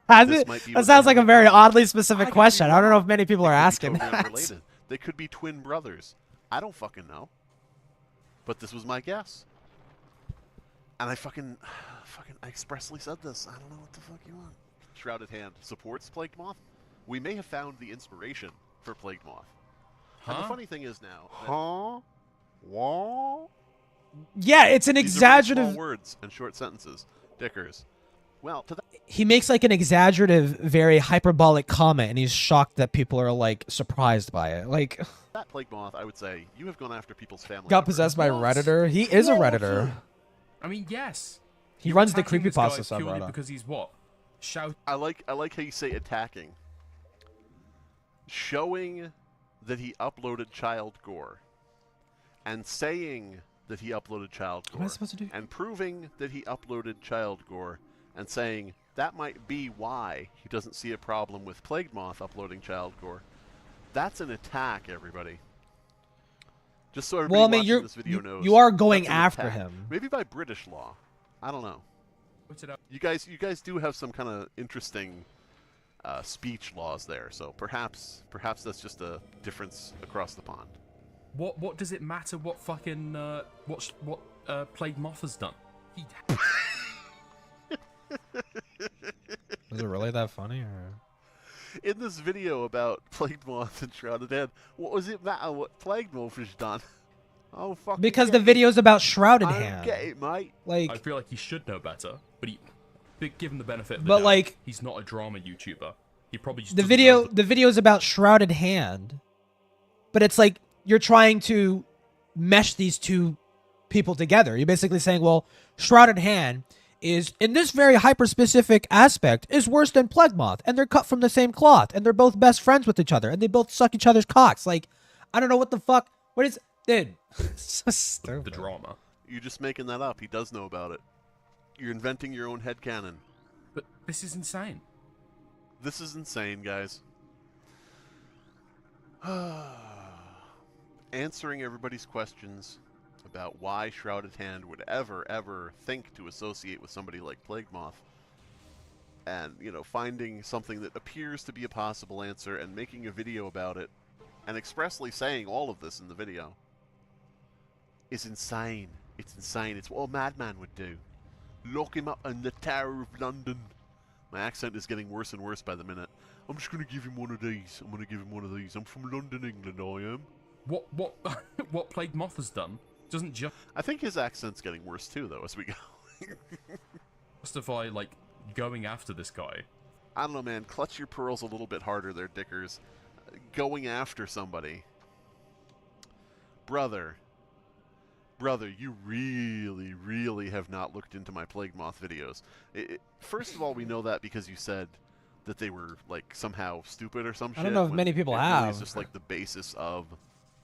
has This it? might be That what sounds they like a have- very oddly specific I could be question. I don't know wrong. if many people are They could be asking totally that. unrelated. They could be twin brothers. I don't fucking know. But this was my guess. And I I expressly said this. I don't know what the fuck you want. Shrouded Hand supports Plague Moth. We may have found the inspiration for Plague Moth. And the funny thing is now. What? Yeah, it's an These are very exaggerative. small words and short sentences. Dickers. Well, to that He makes like an exaggerative, very hyperbolic comment, and he's shocked that people are like surprised by it. Like, Plague Moth, I would say you have gone after people's family. got members. possessed by a What? Redditor. He is a Redditor. I mean, yes. He You're runs the attacking this guy creepypasta purely subreddit. because he's what? Shout. I like how you say attacking. Showing that he uploaded child gore, and saying that he uploaded child What am I gore, supposed to do? and proving that he uploaded child gore, and saying that might be why he doesn't see a problem with Plague Moth uploading child gore. That's an attack, everybody. Just so everybody Well, I mean, watching this video knows, you are going that's an after attack. him. Maybe by British law. I don't know. Put it up. You guys do have some kind of interesting speech laws there, so perhaps that's just a difference across the pond. What does it matter what fucking what Plague Moth has done? He Was it really that funny? Or? In this video about Plague Moth and Shrouded Hand, what does it matter what Plague Moth has done? Oh fuck! Because the video's about Shrouded I don't Hand. get it, mate. Like, I feel like he should know better, but given the benefit of the But, doubt, like- he's not a drama YouTuber. He probably just the doesn't know video is about Shrouded Hand, but it's like you're trying to mesh these two people together. You're basically saying, well, Shrouded Hand is, in this very hyper-specific aspect, is worse than Plague Moth, and they're cut from the same cloth, and they're both best friends with each other, and they both suck each other's cocks. Like, I don't know what the fuck. What is... Dude, so stupid. the drama. You're just making that up. He does know about it. You're inventing your own headcanon. But this is insane. This is insane, guys. Answering everybody's questions about why Shrouded Hand would ever think to associate with somebody like Plague Moth, and, you know, finding something that appears to be a possible answer and making a video about it, and expressly saying all of this in the video, is insane. It's insane. It's what a madman would do. Lock him up in the Tower of London. My accent is getting worse and worse by the minute. I'm just going to give him one of these. I'm going to give him one of these. I'm from London, England, I am. What what Plague Moth has done doesn't I think his accent's getting worse too, though, as we go. justify like going after this guy. I don't know, man. Clutch your pearls a little bit harder there, Dickers. Going after somebody. Brother, you really have not looked into my Plague Moth videos. First of all, we know that because you said that they were, like, somehow stupid or some shit. I don't know if when many people it really have. is just, like, the basis of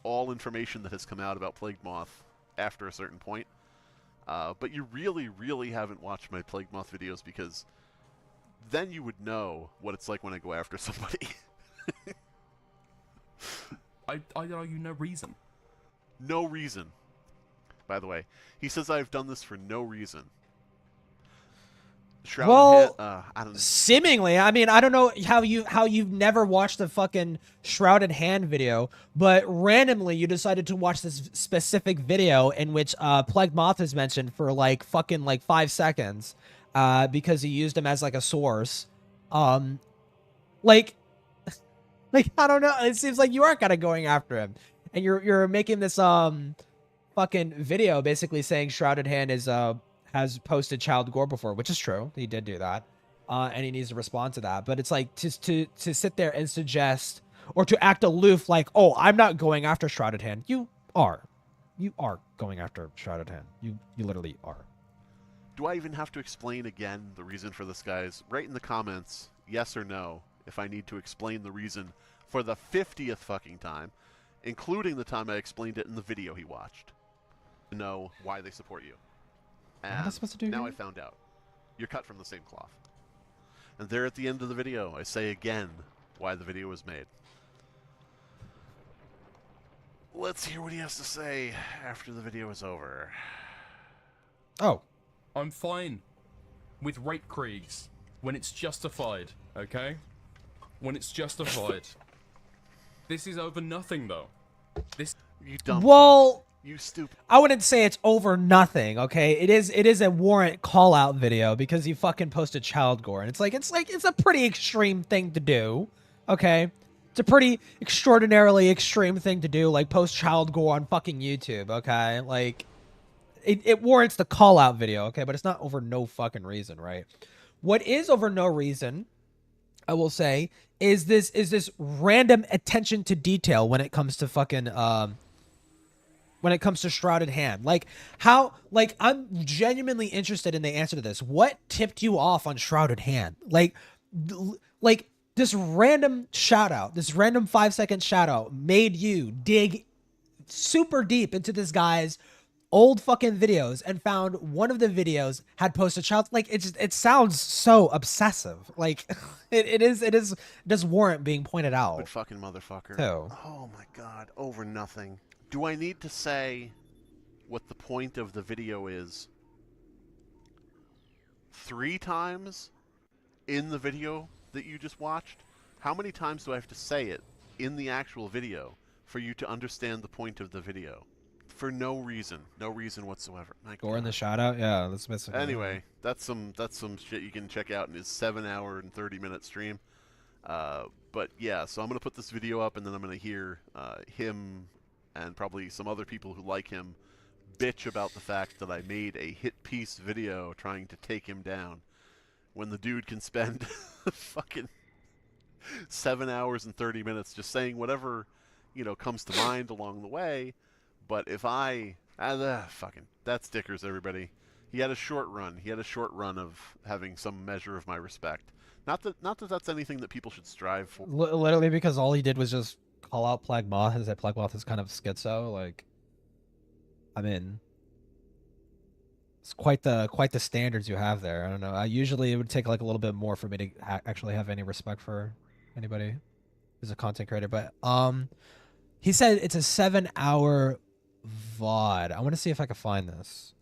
all information that has come out about Plague Moth after a certain point. But you really haven't watched my Plague Moth videos, because then you would know what it's like when I go after somebody. I'd argue no reason. No reason. By the way, he says I've done this for no reason. Shrouded Well, Hand, I don't know. Seemingly, I mean, I don't know how you've never watched the fucking Shrouded Hand video, but randomly you decided to watch this specific video in which Plague Moth is mentioned for like fucking like 5 seconds, because he used him as like a source, Um, like, like I don't know. It seems like you are kind of going after him, and you're making this fucking video basically saying Shrouded Hand is has posted child gore before, which is true. He did do that, and he needs to respond to that. But it's like to sit there and suggest or to act aloof, like, oh, I'm not going after Shrouded Hand. You are going after Shrouded Hand. You literally are. Do I even have to explain again the reason for this, guys? Write in the comments, yes or no, if I need to explain the reason for the 50th fucking time, including the time I explained it in the video he watched. To know why they support you. What am I And supposed to do now here? I found out. You're cut from the same cloth. And there at the end of the video, I say again why the video was made. Let's hear what he has to say after the video is over. Oh, I'm fine with rape creeks when it's justified, okay? When it's justified. This is over nothing, though. This. You dumb well. fuck. You stupid. I wouldn't say it's over nothing, okay? It is a warrant call out video because he fucking posted child gore, and it's a pretty extreme thing to do, okay? It's a pretty extraordinarily extreme thing to do, like post child gore on fucking YouTube, okay? Like it warrants the call out video, okay? But it's not over no fucking reason, right? What is over no reason, I will say, is this random attention to detail when it comes to fucking when it comes to Shrouded Hand. Like, how, like, I'm genuinely interested in the answer to this. What tipped you off on Shrouded Hand? Like, this random shout out, this random 5-second shout out made you dig super deep into this guy's old fucking videos and found one of the videos had posted child. Like, it sounds so obsessive. Like, it does warrant being pointed out. Good fucking motherfucker. Too. Oh my god, over nothing. Do I need to say what the point of the video is 3 times in the video that you just watched? How many times do I have to say it in the actual video for you to understand the point of the video? For no reason. No reason whatsoever. My Gore in the God. shout out? Yeah, that's basically. Anyway, that's some shit you can check out in his 7-hour and 30-minute stream. But yeah, so I'm going to put this video up, and then I'm going to hear him and probably some other people who like him bitch about the fact that I made a hit piece video trying to take him down when the dude can spend fucking 7 hours and 30 minutes just saying whatever, you know, comes to mind along the way. But if I fucking, that's Dickers, everybody. He had a short run. He had a short run of having some measure of my respect. Not that that's anything that people should strive for. Literally because all he did was just call out Plague Moth and say Plague Moth is kind of schizo. Like, I mean, it's quite the standards you have there. I don't know. I usually it would take like a little bit more for me to actually have any respect for anybody who's a content creator. But he said it's a 7-hour VOD. I want to see if I can find this.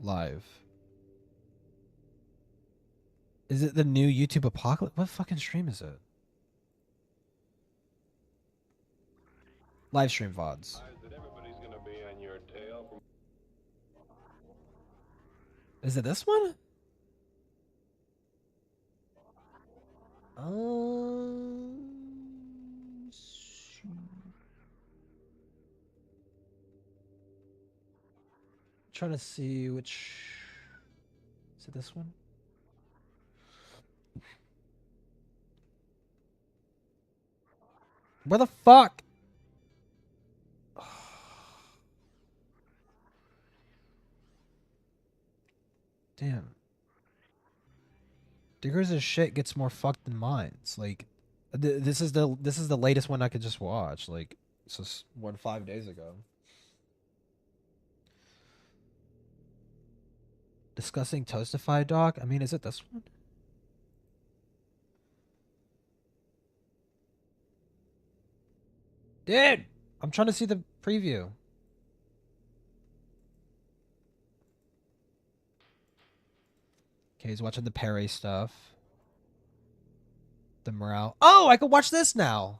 Live. Is it the new YouTube Apocalypse? What fucking stream is it? Live stream VODs. Is it this one? Trying to see which. Is it this one? Where the fuck? Damn. Diggers' shit gets more fucked than mine's. Like, this is the latest one I could just watch. Like, it's just 5 days ago. Discussing Toastify Doc. I mean, is it this one? Dude, I'm trying to see the preview. Okay, he's watching the Perry stuff. The morale. Oh, I can watch this now.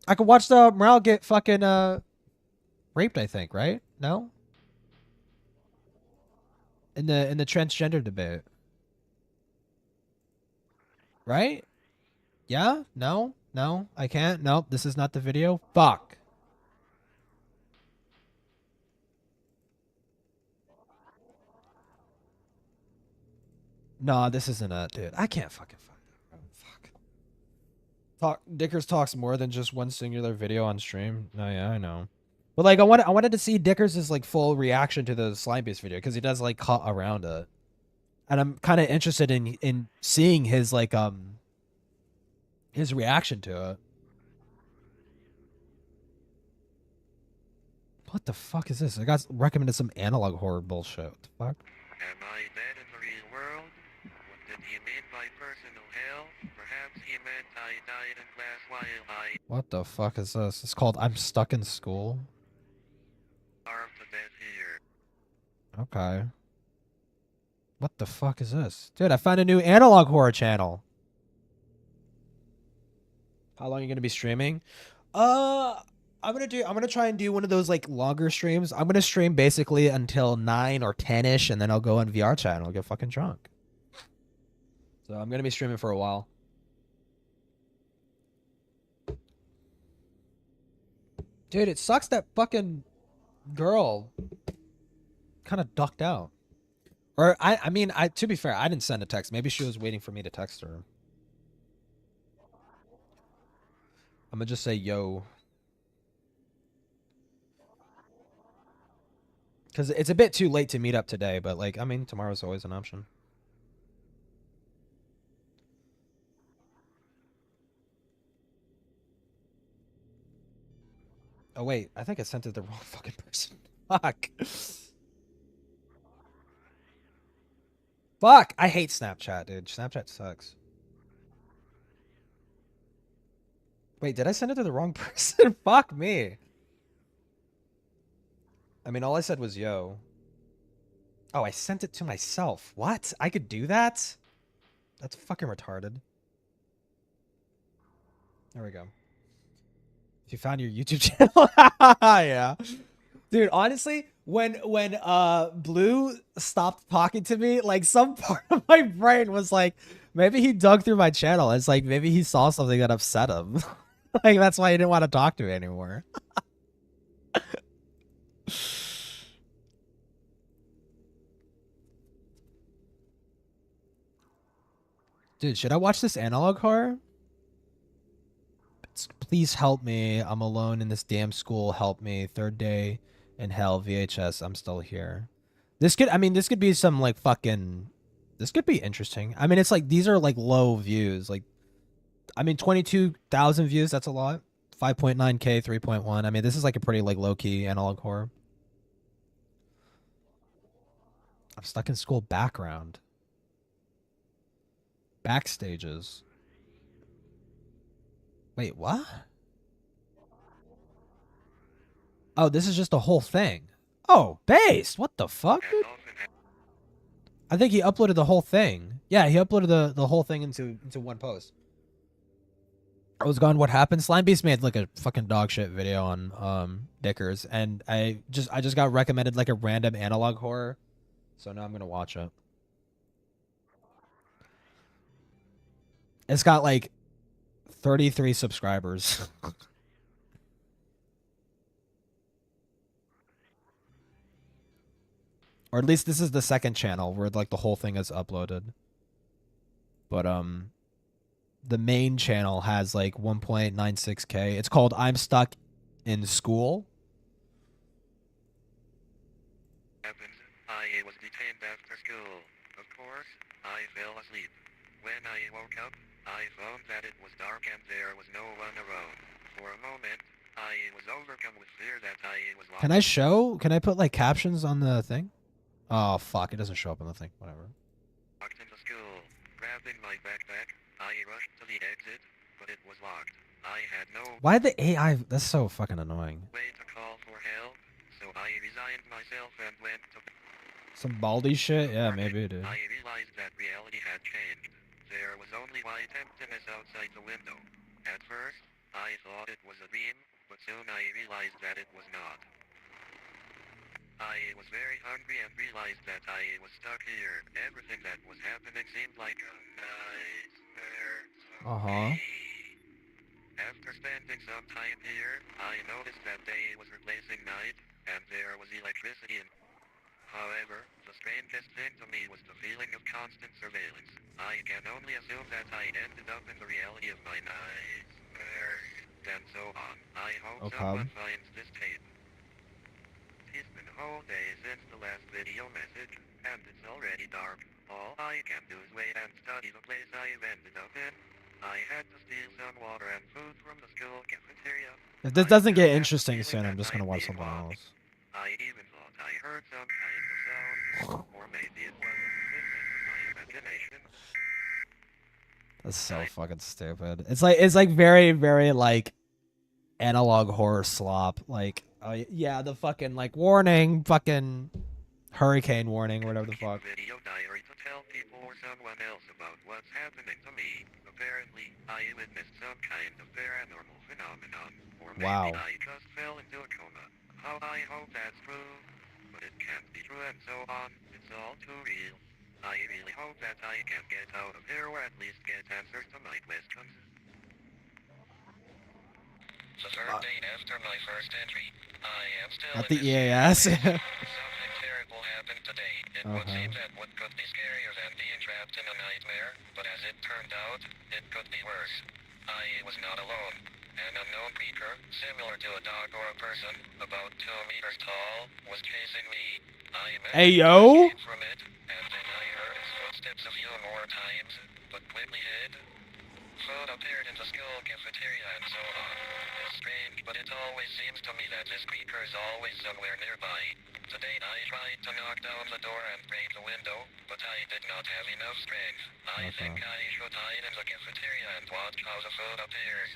I can watch the morale get fucking raped, I think, right? No? In the transgender debate. Right? Yeah? No? No? I can't? Nope, this is not the video. Fuck. No, this isn't it, dude. I can't fucking find it. Fuck. Dickers talks more than just one singular video on stream. No, yeah, I know. But like, I wanted to see Dickers' like full reaction to the slime beast video because he does like cut around it, and I'm kind of interested in seeing his like his reaction to it. What the fuck is this? I got recommended some analog horror bullshit. What the fuck? Am I dead in the real world? What did he mean by personal hell? Perhaps he meant I died in class while I What the fuck is this? It's called I'm Stuck in School. starved to death here. Okay. What the fuck is this? Dude, I found a new analog horror channel. How long are you gonna be streaming? I'm gonna try and do one of those like longer streams. I'm gonna stream basically until 9 or 10ish, and then I'll go on VR chat and I'll get fucking drunk. So I'm gonna be streaming for a while. Dude, it sucks that fucking girl kind of ducked out. Or I mean, to be fair, I didn't send a text. Maybe she was waiting for me to text her. I'm gonna just say yo. Because it's a bit too late to meet up today, but like, I mean, tomorrow's always an option. Oh wait, I think I sent it to the wrong fucking person. Fuck. Fuck, I hate Snapchat, dude. Snapchat sucks. Wait, did I send it to the wrong person? Fuck me. I mean, all I said was yo. Oh, I sent it to myself. What? I could do that? That's fucking retarded. There we go. If you found your YouTube channel. Yeah. Dude, honestly, when Blue stopped talking to me, like some part of my brain was like, maybe he dug through my channel. It's like maybe he saw something that upset him. Like that's why he didn't want to talk to me anymore. Dude, should I watch this analog horror? Please help me. I'm alone in this damn school. Help me. Third day in hell. VHS. I'm still here. This could be some like fucking. This could be interesting. I mean, it's like these are like low views. Like, I mean, 22,000 views. That's a lot. 5.9K, 3.1. I mean, this is like a pretty like low key analog horror. I'm stuck in school background. Backstages. Wait, what? Oh, this is just a whole thing. Oh, based. What the fuck, dude? I think he uploaded the whole thing. Yeah, he uploaded the whole thing into one post. I was gone. What happened? Slime Beast made like a fucking dog shit video on Dickers, and I just got recommended like a random analog horror, so now I'm gonna watch it. It's got like 33 subscribers. Or at least this is the second channel where like the whole thing is uploaded. But the main channel has like 1.96K. It's called I'm Stuck in School. I was detained after school. Of course, I fell asleep. When I woke up, I found that it was dark and there was no one around. For a moment, I was overcome with fear that I was lost. Can I put like captions on the thing? Oh fuck, it doesn't show up on the thing. Whatever. Walked into school, grabbing my backpack. I rushed to the exit, but it was locked. I had no Why the AI? That's so fucking annoying. way to call for help, so I resigned myself and went to Some baldy shit? Yeah, maybe, dude. I realized that reality had changed. There was only white emptiness outside the window. At first, I thought it was a dream, but soon I realized that it was not. I was very hungry and realized that I was stuck here. Everything that was happening seemed like a nightmare. Uh-huh. After spending some time here, I noticed that day was replacing night, and there was electricity in. However, the strangest thing to me was the feeling of constant surveillance. I can only assume that I ended up in the reality of my nightmare, and so on. I hope Okay. someone finds this tape. It's been a whole day since the last video message, and it's already dark. All I can do is wait and study the place I've ended up in. I had to steal some water and food from the school cafeteria. If this doesn't get interesting soon, I'm just gonna watch something else. I even thought I heard some kind of sound, or maybe it was a figment of my imagination. That's so fucking stupid. It's like very, very like analog horror slop. Like, yeah, the fucking like warning, fucking hurricane warning, or whatever the fuck. Video diary to tell people or someone else about what's happening to me. Apparently, I witnessed some kind of paranormal phenomenon, or maybe Wow. I just fell into a coma. How I hope that's true, but it can't be true and so on. It's all too real. I really hope that I can get out of here or at least get answers to my questions. The third day after my first entry, I am still At in the this EAS. Something terrible happened today. It would Okay. seem that what could be scarier than being trapped in a nightmare, but as it turned out, it could be worse. I was not alone. An unknown creature, similar to a dog or a person, about 2 meters tall, was chasing me. I Hey, managed to yo. escape from it, and then I heard its footsteps a few more times, but quickly hid. Food appeared in the school cafeteria and so on. It's strange, but it always seems to me that this creature is always somewhere nearby. Today I tried to knock down the door and break the window, but I did not have enough strength. I think I should hide in the cafeteria and watch how the food appears.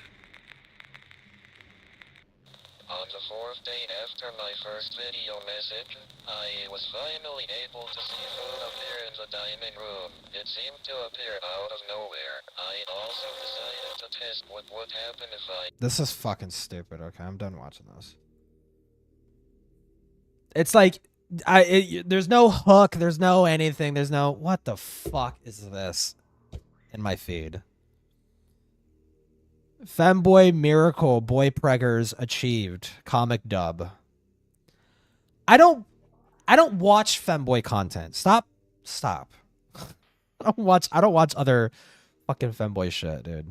On the fourth day after my first video message, I was finally able to see food appear in the dining room. It seemed to appear out of nowhere. I also decided to test what would happen if I... This is fucking stupid. Okay, I'm done watching this. It's like, there's no hook, there's no anything, there's no, what the fuck is this in my feed? Femboy miracle, boy preggers achieved, comic dub. I don't watch femboy content. Stop. I don't watch other fucking femboy shit, dude.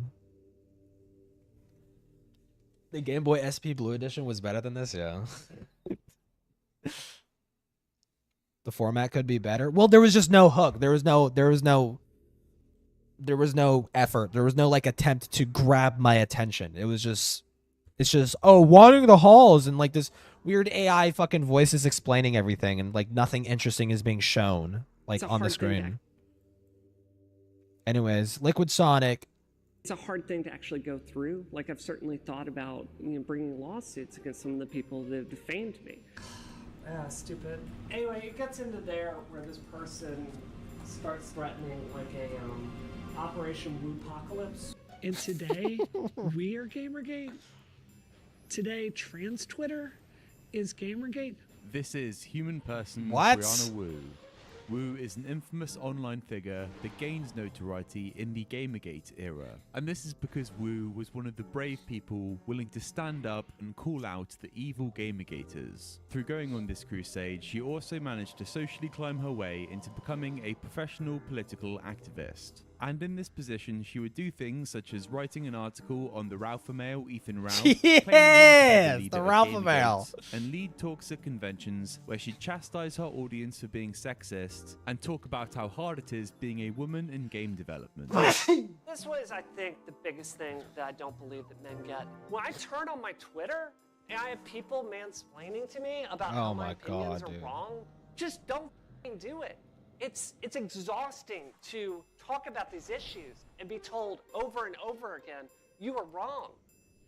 The Game Boy SP Blue Edition was better than this, yeah. The format could be better. Well, there was just no hook. There was no effort. There was no like attempt to grab my attention. It's just, oh, wandering the halls and like this weird AI fucking voices explaining everything and like nothing interesting is being shown like on the screen. Anyways, Liquid Sonic. It's a hard thing to actually go through. Like I've certainly thought about bringing lawsuits against some of the people that have defamed me. Stupid. Anyway, it gets into there where this person starts threatening like a Operation Woopocalypse. And today, we are Gamergate. Today, trans Twitter is Gamergate. This is human person What? Brianna Wu. Wu is an infamous online figure that gains notoriety in the Gamergate era. And this is because Wu was one of the brave people willing to stand up and call out the evil Gamergaters. Through going on this crusade, she also managed to socially climb her way into becoming a professional political activist. And in this position, she would do things such as writing an article on the Ralph Mail Ethan Rao, Yes, the Ralph Mail, and lead talks at conventions where she'd chastise her audience for being sexist and talk about how hard it is being a woman in game development. This was, I think, the biggest thing that I don't believe that men get. When I turn on my Twitter and I have people mansplaining to me about how my opinions are wrong, just don't f***ing do it. It's exhausting to talk about these issues and be told over and over again, you are wrong.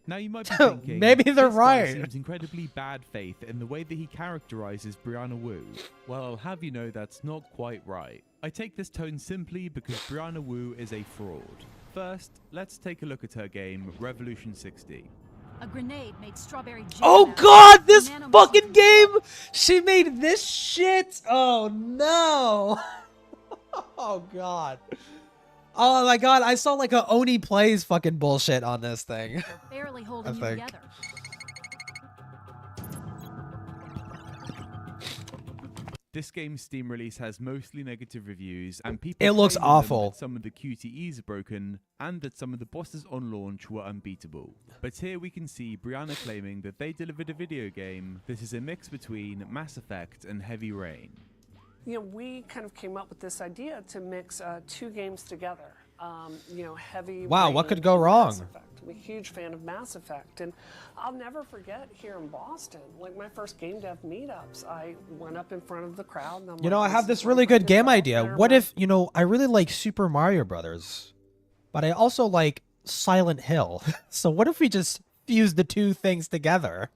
Now you might be thinking, maybe they're this guy right. seems incredibly bad faith in the way that he characterizes Brianna Wu. Well, I'll have you know that's not quite right. I take this tone simply because Brianna Wu is a fraud. First, let's take a look at her game, Revolution 60. A grenade made strawberry jam. Oh out of god, it. this Nano fucking missiles game! She made this shit! Oh no! Oh god. Oh my god, I saw like a Oni Plays fucking bullshit on this thing. They're barely holding you think. together. This game's Steam release has mostly negative reviews, and people It looks claim in them awful. that some of the QTEs are broken, and that some of the bosses on launch were unbeatable. But here we can see Brianna claiming that they delivered a video game that is a mix between Mass Effect and Heavy Rain. You know, we kind of came up with this idea to mix 2 games together. You know, Heavy Wow, what Rain could go and wrong? Mass Effect. I'm a huge fan of Mass Effect, and I'll never forget here in Boston, like my first game dev meetups, I went up in front of the crowd and I'm You know, I like, have this this is really what good I game did idea. there, What man. if, you know, I really like Super Mario Brothers, but I also like Silent Hill. So what if we just fuse the 2 things together?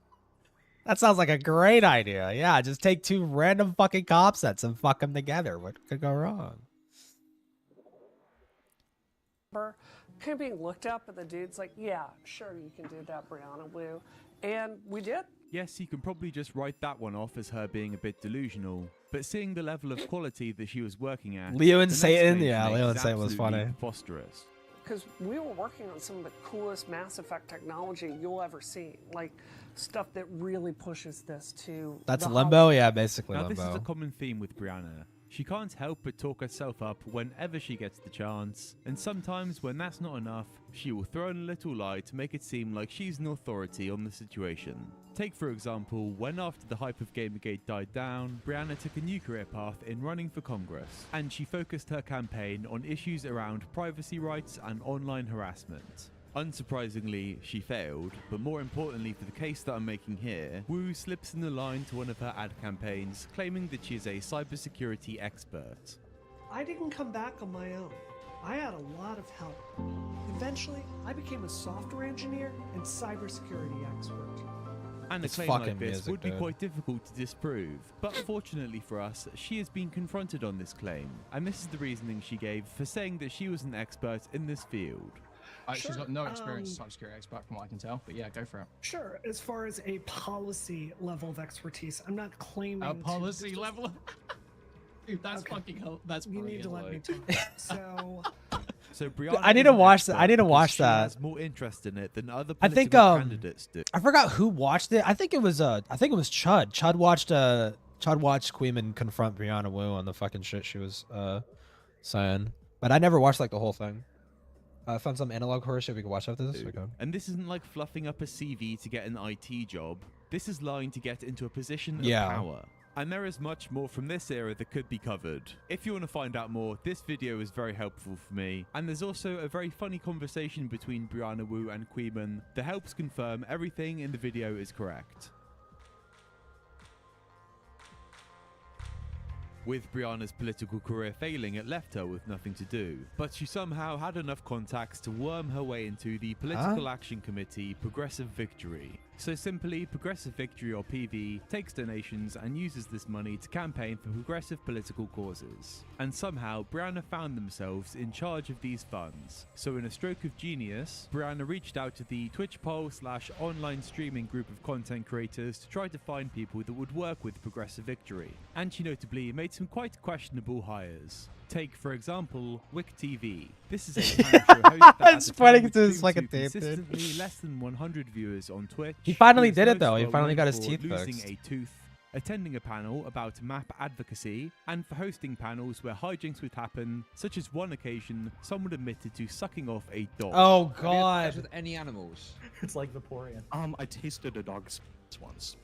That sounds like a great idea. Yeah, just take 2 random fucking cop sets and fuck them together. What could go wrong? Kind of being looked up, but the dude's like, yeah, sure, you can do that, Brianna Wu. And we did. Yes, you can probably just write that one off as her being a bit delusional, but seeing the level of quality that she was working at, Leo and the next Satan? claim Yeah, she Leo makes and is Satan was absolutely funny. preposterous. Because we were working on some of the coolest Mass Effect technology you'll ever see. Like, stuff that really pushes this to That's the Limbo? Yeah, basically Now, this is Limbo. a common theme with Brianna. She can't help but talk herself up whenever she gets the chance, and sometimes when that's not enough, she will throw in a little lie to make it seem like she's an authority on the situation. Take for example, when after the hype of Gamergate died down, Brianna took a new career path in running for Congress, and she focused her campaign on issues around privacy rights and online harassment. Unsurprisingly, she failed, but more importantly for the case that I'm making here, Wu slips in the line to one of her ad campaigns, claiming that she is a cybersecurity expert. I didn't come back on my own. I had a lot of help. Eventually, I became a software engineer and cybersecurity expert. And a It's claim fucking like this music, would be dude. quite difficult to disprove, but fortunately for us, she has been confronted on this claim, and this is the reasoning she gave for saying that she was an expert in this field. She's got no experience as a cybersecurity expert from what I can tell, but yeah, go for it. Sure, as far as a policy level of expertise, I'm not claiming A to policy just- level? Dude, that's Okay. fucking hell. That's You need to let me talk. So, So Brianna I need is to an watch that. expert I need to because watch she that. has more interest in it than other I political think, candidates do. I forgot who watched it. I think it was Chud. Chud watched Queeman confront Brianna Wu on the fucking shit she was saying. But I never watched like the whole thing. I found some analog horror shit we could watch after this. do. Okay. And this isn't like fluffing up a CV to get an IT job. This is lying to get into a position of Yeah. power. And there is much more from this era that could be covered. If you want to find out more, this video is very helpful for me. And there's also a very funny conversation between Brianna Wu and Queeman that helps confirm everything in the video is correct. With Brianna's political career failing, it left her with nothing to do. But she somehow had enough contacts to worm her way into the Political Action Committee Progressive Victory. So simply, Progressive Victory, or PV, takes donations and uses this money to campaign for progressive political causes. And somehow, Brianna found themselves in charge of these funds. So in a stroke of genius, Brianna reached out to the Twitch poll / online streaming group of content creators to try to find people that would work with Progressive Victory. And she notably made some quite questionable hires. Take, for example, Wick TV. This is a talent show host that at It's the funny time 'cause it's streamed like a to tape, dude. consistently less than 100 viewers on Twitch. He finally is did it, most though. He well finally known got his for teeth losing fixed. a tooth, attending a panel about map advocacy, and for hosting panels where hijinks would happen, such as one occasion someone admitted to sucking off a dog. Oh Have you had sex god. with any animals? It's like Vaporeon. I tasted a dog's once.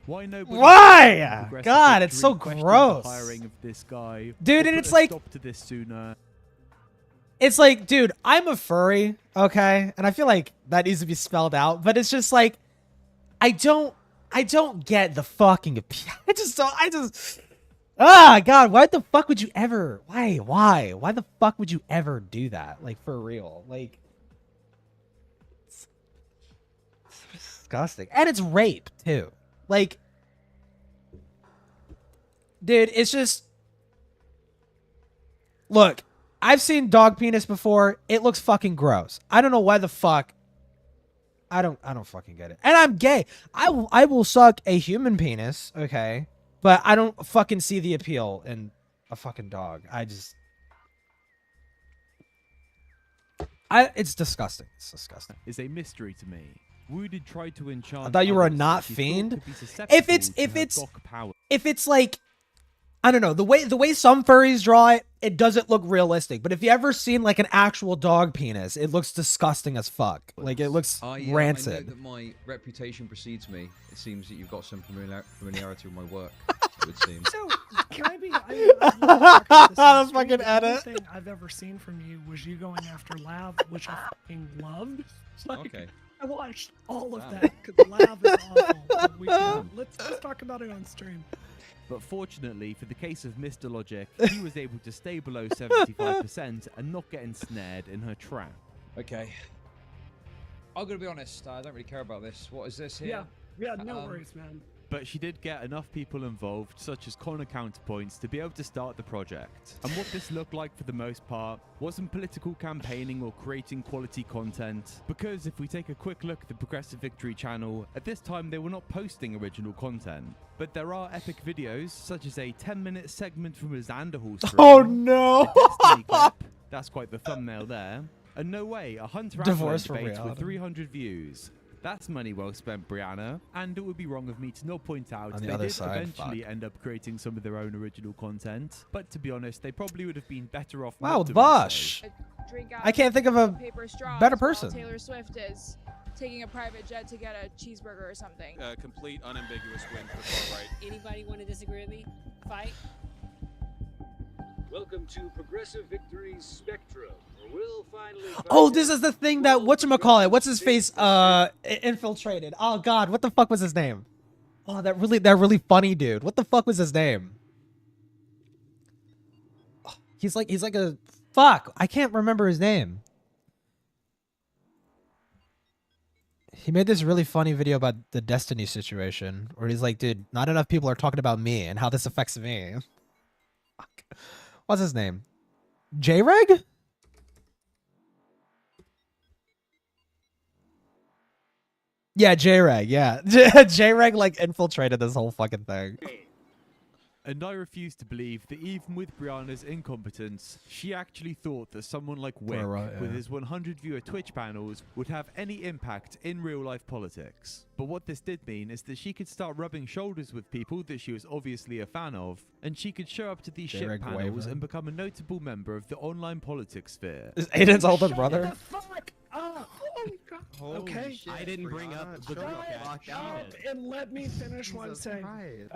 Why nobody? Why? Progressive God, it's Victory so questioned gross. The hiring of this guy, Dude, or and put it's a like- stop to this sooner. It's like, dude, I'm a furry, okay? And I feel like that needs to be spelled out, but it's just like I don't get the fucking appeal. God, why the fuck would you ever? Why the fuck would you ever do that? Like, for real. Like, it's disgusting. And it's rape too. Like, dude, it's just, look, I've seen dog penis before. It looks fucking gross. I don't know why the fuck I don't fucking get it. And I'm gay. I will suck a human penis, okay? But I don't fucking see the appeal in a fucking dog. It's disgusting. It's disgusting. Is a mystery to me. Wu did try to enchant. I thought you were a others not that she thought fiend. could be susceptible If it's to her gawk power. if it's like, I don't know, the way some furries draw it, it doesn't look realistic. But if you ever seen like an actual dog penis, it looks disgusting as fuck. Like it looks rancid. I know that my reputation precedes me. It seems that you've got some familiarity with my work. It would seem. So, can I be? I'd love to talk about this on That's stream. fucking The only edit. thing I've ever seen from you was you going after Lav, which I fucking loved. Like, Okay. I watched all of Wow. that because Lav is awful. Let's talk about it on stream. But fortunately, for the case of Mr. Logic, he was able to stay below 75% and not get ensnared in her trap. Okay. I'm gonna be honest. I don't really care about this. What is this here? Yeah, no worries, man. But she did get enough people involved, such as Connor Counterpoints, to be able to start the project. And what this looked like for the most part wasn't political campaigning or creating quality content. Because if we take a quick look at the Progressive Victory channel, at this time they were not posting original content. But there are epic videos, such as a 10-minute segment from a Xanderhall stream. Oh no! A Destiny clip, that's quite the thumbnail there. And no way, a Hunter Divorce Outlaw from debate with Rihanna. 300 views. That's money well spent, Brianna. And it would be wrong of me to not point out On the they other did side, eventually end up creating some of their own original content. But to be honest, they probably would have been better off. Wow, not doing Bosch. so. I can't think of a paper straws better while person. Taylor Swift is taking a private jet to get a cheeseburger or something. Complete unambiguous win for far right. Anybody want to disagree with me? Fight. Welcome to Progressive Victory's Spectrum, where we'll finally. Oh, this is the thing that whatchamacallit, what's his face infiltrated. Oh god, what the fuck was his name? Oh, that really funny dude. What the fuck was his name? Oh, he's like a fuck. I can't remember his name. He made this really funny video about the Destiny situation where he's like, dude, not enough people are talking about me and how this affects me. Fuck. What's his name? J-Reg? Yeah, J-Reg, yeah. J-Reg like infiltrated this whole fucking thing. And I refuse to believe that even with Brianna's incompetence, she actually thought that someone like Wick, right, with yeah. his 100 viewer Twitch panels, would have any impact in real life politics. But what this did mean is that she could start rubbing shoulders with people that she was obviously a fan of, and she could show up to these shit J-Reg panels Waver. and become a notable member of the online politics sphere. Is Aiden's older brother? Fuck up! Oh god. Holy Okay. shit, I didn't bring up the Shut up and let me finish what I'm saying.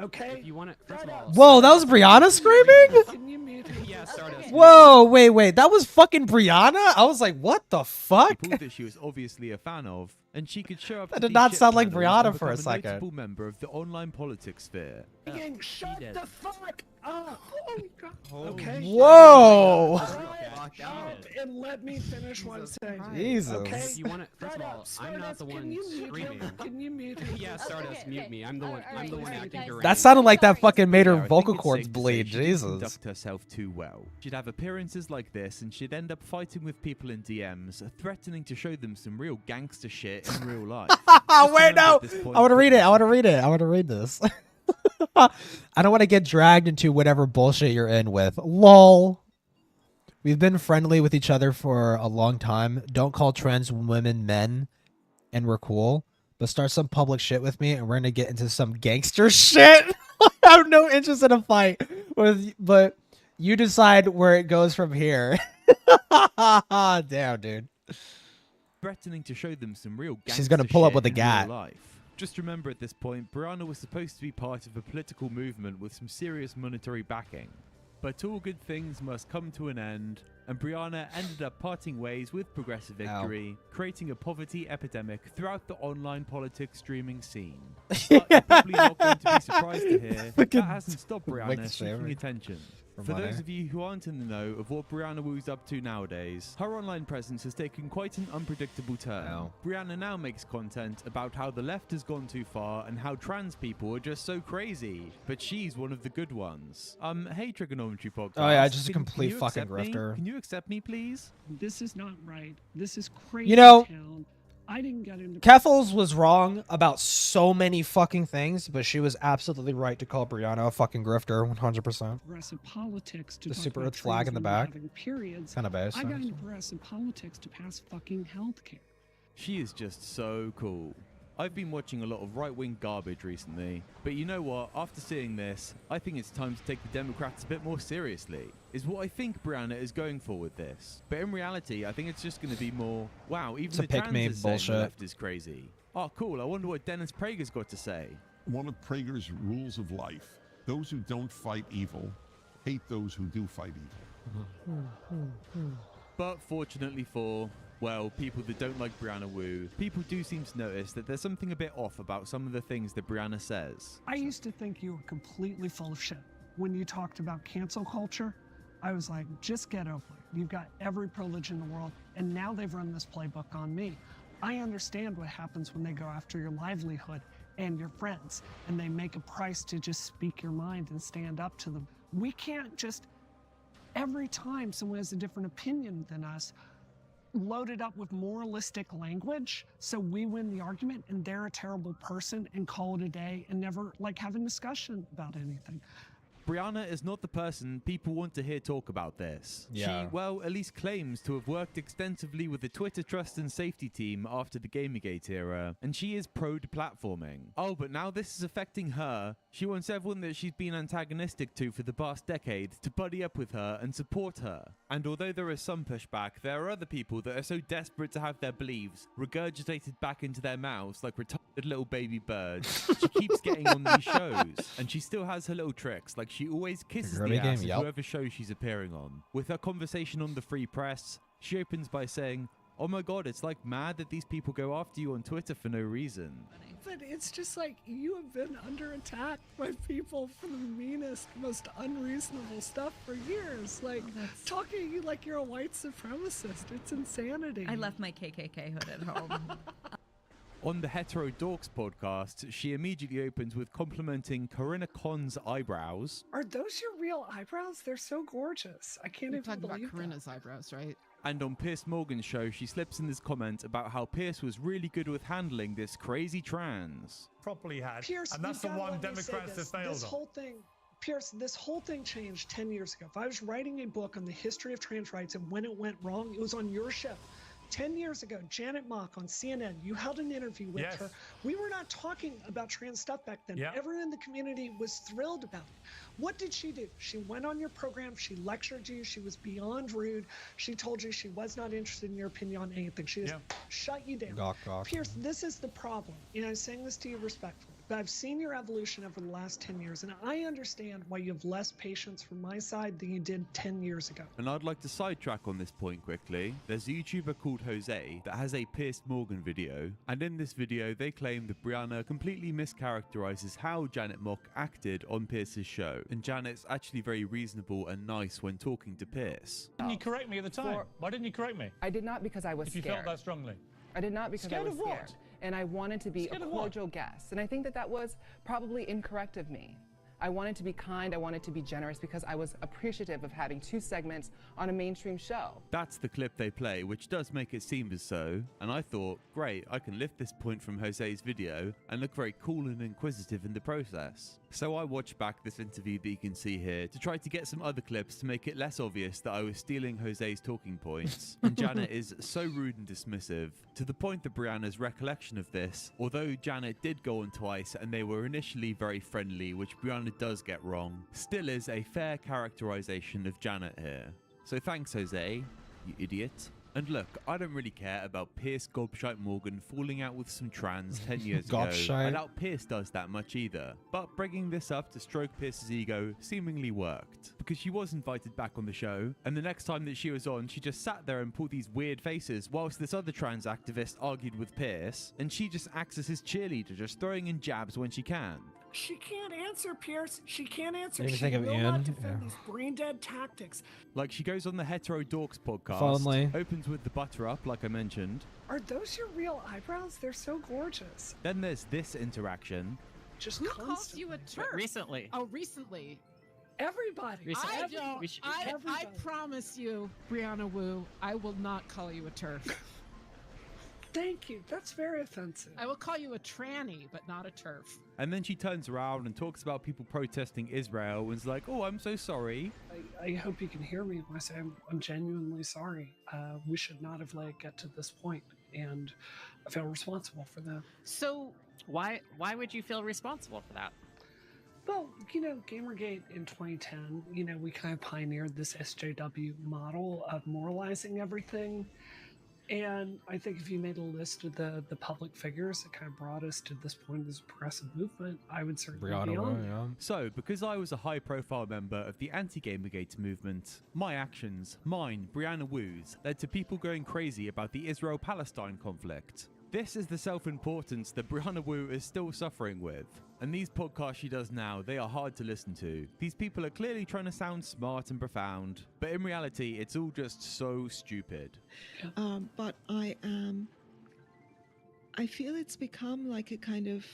Okay. If you want to, first of all, Whoa, that was Brianna screaming? Can you mute me? yeah, Stardust. Whoa, wait, that was fucking Brianna? I was like, what the fuck? People that she was obviously a fan of, and she could show up That to did these not shit sound like panels and Brianna for a become second. notable member of the online politics sphere. Shut the fuck up! Oh god. Okay. Whoa! Shut up and let me finish what I'm saying. Jesus. Okay. If you want to, first of all, I'm not the one screaming. Can you mute him? Yeah, Stardust, mute me. I'm the one. I'm the one acting directly. That sounded like that fucking made her Yeah, I think vocal it's cords safe to say bleed. she didn't Jesus. conduct herself too well. She'd have appearances like this, and she'd end up fighting with people in DMs, threatening to show them some real gangster shit in real life. Oh, wait, no! I want to read it. I want to read this. I don't want to get dragged into whatever bullshit you're in with. LOL. We've been friendly with each other for a long time. Don't call trans women men, and we're cool. But start some public shit with me, and we're gonna get into some gangster shit. I have no interest in a fight, but you decide where it goes from here. Damn, dude. Threatening to show them some real gangster She's gonna pull up shit with a in real gat. life. Just remember at this point, Brianna was supposed to be part of a political movement with some serious monetary backing. But all good things must come to an end, and Brianna ended up parting ways with Progressive Victory, creating a poverty epidemic throughout the online politics streaming scene. But you're probably not going to be surprised to hear that hasn't stopped Brianna seeking attention. For those of you who aren't in the know of what Brianna Wu's up to nowadays, her online presence has taken quite an unpredictable turn. Brianna now makes content about how the left has gone too far and how trans people are just so crazy, but she's one of the good ones. Hey Trigonometry Podcast. Oh yeah, just a can complete you fucking accept me? grifter. Can you accept me, please? This is not right. This is crazy You know, town. I didn't get into Keffels was wrong about so many fucking things, but she was absolutely right to call Brianna a fucking grifter, 100%. progressive politics to The talk super about Earth flag in the trans women back. having periods. Kinda base, I got honestly. into progressive politics to pass fucking healthcare. She is just so cool. I've been watching a lot of right-wing garbage recently, but you know what? After seeing this, I think it's time to take the Democrats a bit more seriously, is what I think Brianna is going for with this. But in reality, I think it's just going to be more, wow, even It's a the trans pick-me is saying the bullshit. left is crazy. Oh, cool, I wonder what Dennis Prager's got to say. One of Prager's rules of life, those who don't fight evil hate those who do fight evil. But fortunately for, well, people that don't like Brianna Wu, people do seem to notice that there's something a bit off about some of the things that Brianna says. I used to think you were completely full of shit. When you talked about cancel culture, I was like, just get over it. You've got every privilege in the world, and now they've run this playbook on me. I understand what happens when they go after your livelihood and your friends, and they make a price to just speak your mind and stand up to them. We can't just, every time someone has a different opinion than us, load it up with moralistic language so we win the argument and they're a terrible person and call it a day and never like have a discussion about anything. Brianna is not the person people want to hear talk about this. Yeah. She, well, at least claims to have worked extensively with the Twitter Trust and Safety team after the Gamergate era, and she is pro-platforming. Oh, but now this is affecting her. She wants everyone that she's been antagonistic to for the past decade to buddy up with her and support her. And although there is some pushback, there are other people that are so desperate to have their beliefs regurgitated back into their mouths like retarded little baby birds. She keeps getting on these shows, and she still has her little tricks, like she always kisses Girly the ass game, of yep. whoever show she's appearing on. With her conversation on the Free Press, she opens by saying, "Oh my god, it's like mad that these people go after you on Twitter for no reason." But it's just like you have been under attack by people for the meanest, most unreasonable stuff for years. Like talking to you like you're a white supremacist. It's insanity. I left my KKK hood at home. On the Hetero Dorks podcast, she immediately opens with complimenting Corinna Khan's eyebrows. Are those your real eyebrows? They're so gorgeous. I can't You're even talking believe about Corinna's eyebrows, right? And on Piers Morgan's show, she slips in this comment about how Piers was really good with handling this crazy trans. Properly had. Pierce, And that's the you've gotta one let me say Democrats have this. failed This on. whole thing, Pierce, this whole thing changed 10 years ago. If I was writing a book on the history of trans rights and when it went wrong, it was on your show. 10 years ago, Janet Mock on CNN, you held an interview with Yes. her. We were not talking about trans stuff back then. Yeah. Everyone in the community was thrilled about it. What did she do? She went on your program. She lectured you. She was beyond rude. She told you she was not interested in your opinion on anything. She just shut you down. Gawk, gawk. Pierce, this is the problem. And I'm saying this to you respectfully, but I've seen your evolution over the last 10 years, and I understand why you have less patience from my side than you did 10 years ago. And I'd like to sidetrack on this point quickly. There's a YouTuber called Jose that has a Piers Morgan video, and in this video they claim that Brianna completely mischaracterizes how Janet Mock acted on Pierce's show, and Janet's actually very reasonable and nice when talking to Pierce. Didn't you correct me at the time? Why didn't you correct me? I did not because I was If you scared. felt that strongly. I did not because Scared I was of what? scared. And I wanted to be Scared a of what? cordial guest. And I think that that was probably incorrect of me. I wanted to be kind, I wanted to be generous because I was appreciative of having 2 segments on a mainstream show. That's the clip they play, which does make it seem as so, and I thought, great, I can lift this point from Jose's video and look very cool and inquisitive in the process. So I watched back this interview that you can see here to try to get some other clips to make it less obvious that I was stealing Jose's talking points, and Janet is so rude and dismissive, to the point that Brianna's recollection of this, although Janet did go on twice and they were initially very friendly, which Brianna does get wrong, still is a fair characterization of Janet here. So thanks, Jose, you idiot. And look, I don't really care about Piers Gobshite Morgan falling out with some trans 10 years ago. Gobshite. I doubt Piers does that much either. But bringing this up to stroke Pierce's ego seemingly worked. Because she was invited back on the show, and the next time that she was on, she just sat there and pulled these weird faces whilst this other trans activist argued with Pierce, and she just acts as his cheerleader, just throwing in jabs when she can. She can't answer, Pierce. She can't answer. Maybe She think of will Ian. not defend Yeah. these brain-dead tactics. Like she goes on the Hetero Dorks podcast, Fondly. opens with the butter up like I mentioned. Are those your real eyebrows? They're so gorgeous. Then there's this interaction. Just Who calls constant. you a turf? Recently. Oh, recently. Everybody. Recently. I Everybody. don't. I Everybody. promise you, Brianna Wu, I will not call you a turf. Thank you. That's very offensive. I will call you a tranny, but not a turf. And then she turns around and talks about people protesting Israel and is like, oh, I'm so sorry. I hope you can hear me when I say I'm genuinely sorry. We should not have let it get to this point, and I feel responsible for that. So why would you feel responsible for that? Well, you know, Gamergate in 2010, you know, we kind of pioneered this SJW model of moralizing everything. And I think if you made a list of the public figures that kind of brought us to this point of this progressive movement, I would certainly be on it. So, because I was a high-profile member of the anti-Gamergate movement, my actions, mine, Brianna Wu's, led to people going crazy about the Israel-Palestine conflict. This is the self-importance that Brianna Wu is still suffering with. And these podcasts she does now, they are hard to listen to. These people are clearly trying to sound smart and profound, but in reality, it's all just so stupid. But I feel it's become like a kind of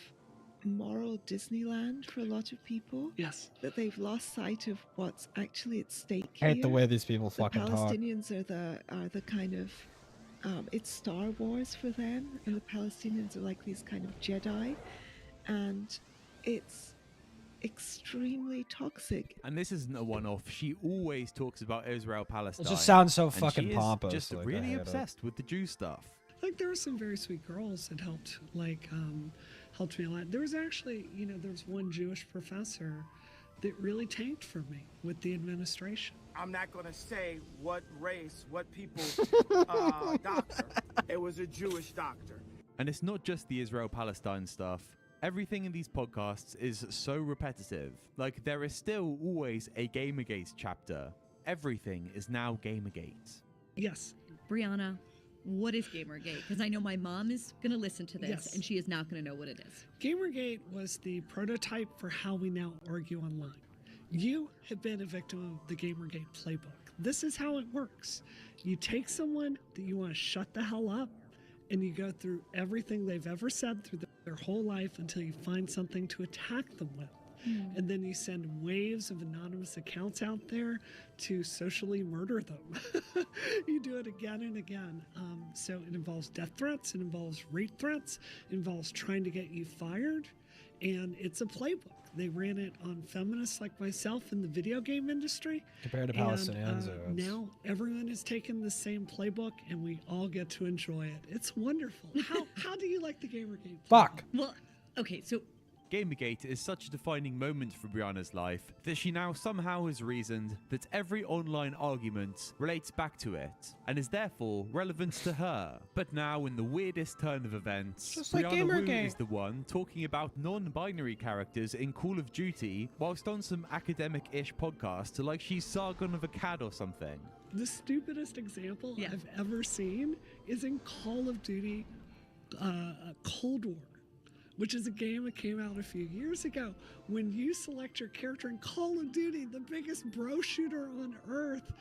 moral Disneyland for a lot of people. Yes. That they've lost sight of what's actually at stake I hate here. the way these people The fucking talk. Palestinians are the kind of it's Star Wars for them, and the Palestinians are like these kind of Jedi, and it's extremely toxic. And this isn't a one-off. She always talks about Israel-Palestine. It just sounds so and fucking she is pompous, just like, I really hate it. obsessed with the Jew stuff. Like, there were some very sweet girls that helped, like, helped me a lot. There was actually, you know, there was one Jewish professor that really tanked for me with the administration. I'm not going to say what race, what people doctor. It was a Jewish doctor. And it's not just the Israel-Palestine stuff. Everything in these podcasts is so repetitive. Like, there is still always a Gamergate chapter. Everything is now Gamergate. Yes. Brianna, what is Gamergate? Because I know my mom is going to listen to this, Yes. and she is not going to know what it is. Gamergate was the prototype for how we now argue online. You have been a victim of the Gamergate playbook. This is how it works. You take someone that you want to shut the hell up, and you go through everything they've ever said through their whole life until you find something to attack them with. And then you send waves of anonymous accounts out there to socially murder them. You do it again and again. So it involves death threats, it involves rape threats, it involves trying to get you fired, and it's a playbook. They ran it on feminists like myself in the video game industry. Compared to And, Palestinians, it's- now everyone has taken the same playbook, and we all get to enjoy it. It's wonderful. How do you like the Gamergate? Fuck. Well, okay, so Gamergate is such a defining moment for Brianna's life that she now somehow has reasoned that every online argument relates back to it and is therefore relevant to her. But now, in the weirdest turn of events, Just like Brianna Wu Gamergate. is the one talking about non-binary characters in Call of Duty whilst on some academic-ish podcast like she's Sargon of Akkad or something. The stupidest example I've ever seen is in Call of Duty Cold War, which is a game that came out a few years ago. When you select your character in Call of Duty, the biggest bro shooter on earth,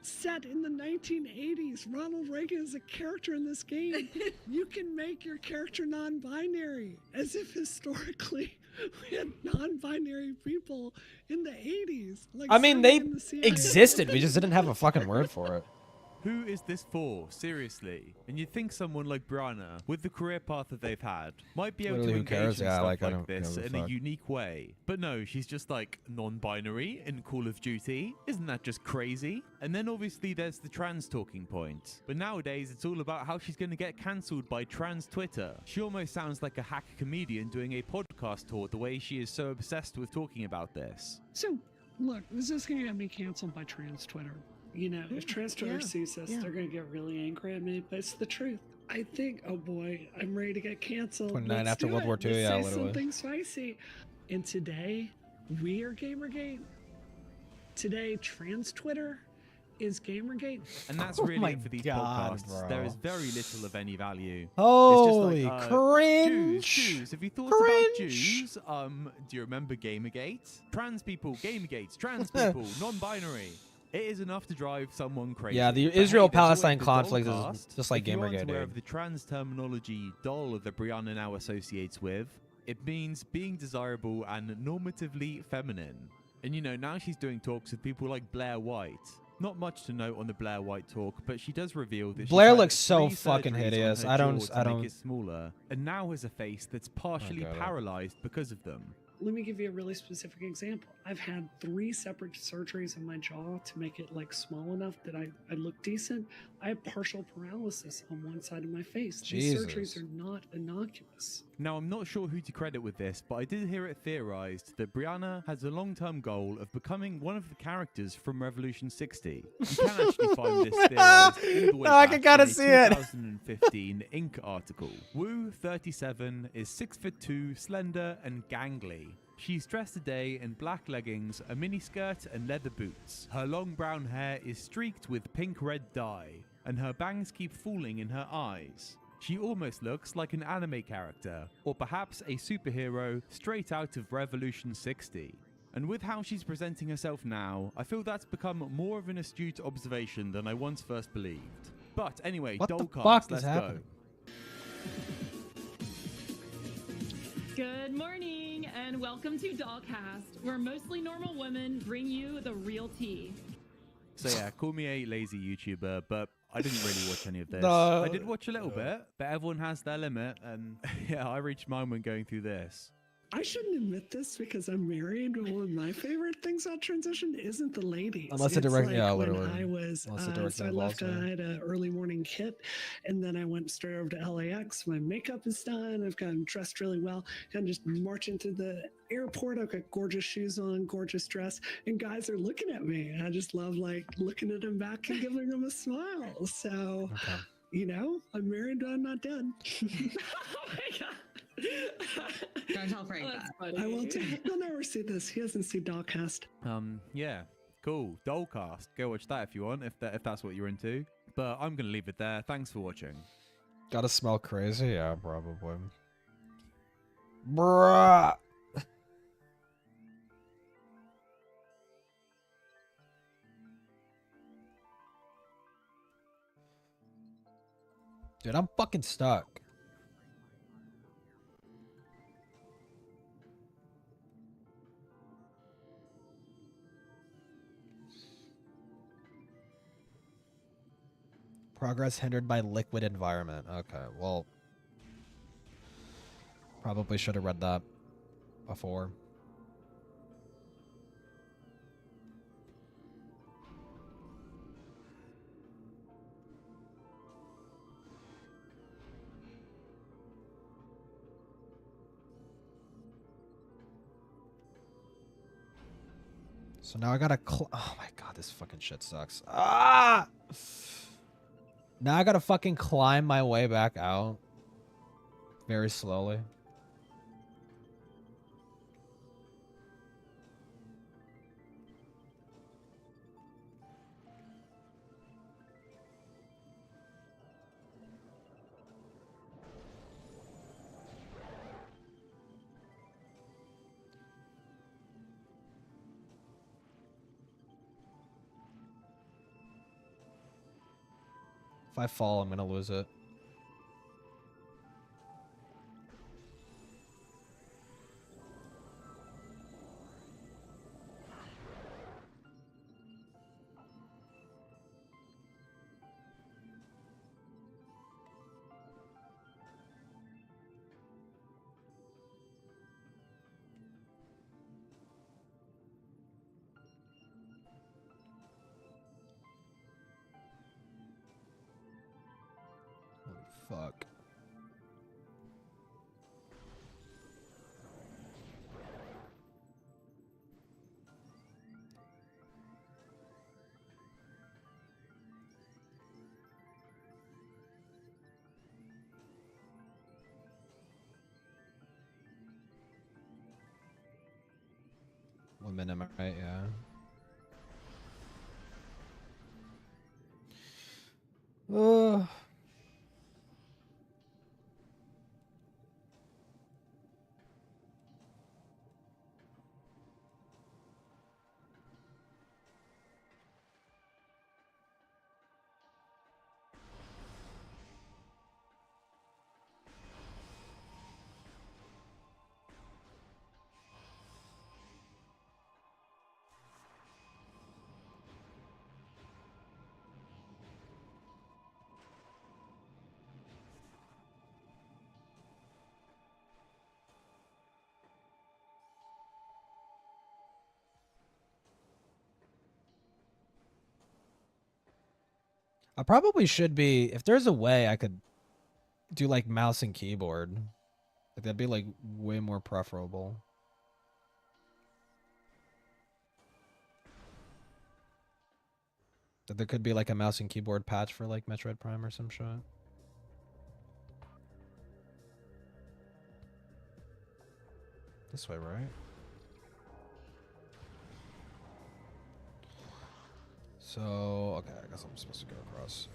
set in the 1980s, Ronald Reagan is a character in this game. You can make your character non-binary, as if historically we had non-binary people in the 80s. Like I mean, they somebody in the CIA. existed. We just didn't have a fucking word for it. Who is this for? Seriously. And you'd think someone like Brianna, with the career path that they've had, might be able Literally, to who engage cares? in Yeah, stuff like, I like don't this give a in a fuck. unique way. But no, she's just like non-binary in Call of Duty. Isn't that just crazy? And then obviously there's the trans talking point. But nowadays it's all about how she's going to get cancelled by trans Twitter. She almost sounds like a hack comedian doing a podcast tour the way she is so obsessed with talking about this. So, look, this is going to get me canceled by trans Twitter. You know, if trans Twitter sees this, they're going to get really angry at me, but it's the truth. I think, oh boy, I'm ready to get canceled. 29 Let's after do World it. War II, Let's yeah, say literally. something spicy. And today, we are Gamergate. Today, trans Twitter is Gamergate. And that's Oh really my it for these God, podcasts. bro. There is very little of any value. Holy it's just like, cringe. Jews. Have you thought Cringe. about Jews? Do you remember Gamergate? Trans people, Gamergate. Trans people, non-binary. It is enough to drive someone crazy. Yeah, the But hey, Israel-Palestine there's always the conflict doll is cast. just like If you aren't Gamergate, aware dude. of the trans terminology doll that Brianna now associates with, it means being desirable and normatively feminine. And you know, now she's doing talks with people like Blair White. Not much to note on the Blair White talk, but she does reveal that Blair she's had looks so 3 fucking surgeries on hideous. her I don't- jaw to I don't- make it smaller, and now has a face that's partially got it. paralyzed because of them. Let me give you a really specific example. I've had 3 separate surgeries on my jaw to make it like small enough that I look decent. I have partial paralysis on one side of my face. These surgeries Jesus. are not innocuous. Now, I'm not sure who to credit with this, but I did hear it theorized that Brianna has a long-term goal of becoming one of the characters from Revolution 60. You can actually find this theorized all the way No, I back can kinda in a see it. 2015 Inc. article. Wu, 37, is 6'2", slender, and gangly. She's dressed today in black leggings, a miniskirt, and leather boots. Her long brown hair is streaked with pink-red dye, and her bangs keep falling in her eyes. She almost looks like an anime character, or perhaps a superhero straight out of Revolution 60. And with how she's presenting herself now, I feel that's become more of an astute observation than I once first believed. But anyway, What the Dollcast, fuck is let's happening? Good morning and welcome to Dollcast, where mostly normal women bring you the real tea. So yeah, call me a lazy YouTuber, but I didn't really watch any of this. No. I did watch a little bit, but everyone has their limit, and yeah, I reached mine when going through this. I shouldn't admit this because I'm married, but one of my favorite things about transition isn't the ladies. Unless it It's direct- like yeah, when literally. I was, Unless it directly so I left, involves I me. had an early morning kit, and then I went straight over to LAX. My makeup is done. I've gotten dressed really well. And just marching to the airport. I've got gorgeous shoes on, gorgeous dress, and guys are looking at me. And I just love like looking at them back and giving them a smile. So, you know, I'm married, but I'm not dead. Oh my God. Don't tell Frank that. I won't. He'll never see this. He hasn't seen Dollcast. Yeah, cool. Dollcast. Go watch that if you want, if that's what you're into. But I'm gonna leave it there. Thanks for watching. Gotta smell crazy? Yeah, probably. Bruh. Dude, I'm fucking stuck. Progress hindered by liquid environment. Okay, well, probably should have read that before. So now I gotta oh my god, this fucking shit sucks. Ah! Now I gotta fucking climb my way back out. Very slowly. If I fall, I'm gonna lose it. Fuck. One minute, am I right? Yeah. I probably should be, if there's a way I could do like mouse and keyboard. Like, that'd be like way more preferable. That there could be like a mouse and keyboard patch for like Metroid Prime or some shit. This way, right? So, okay, I guess I'm supposed to go across.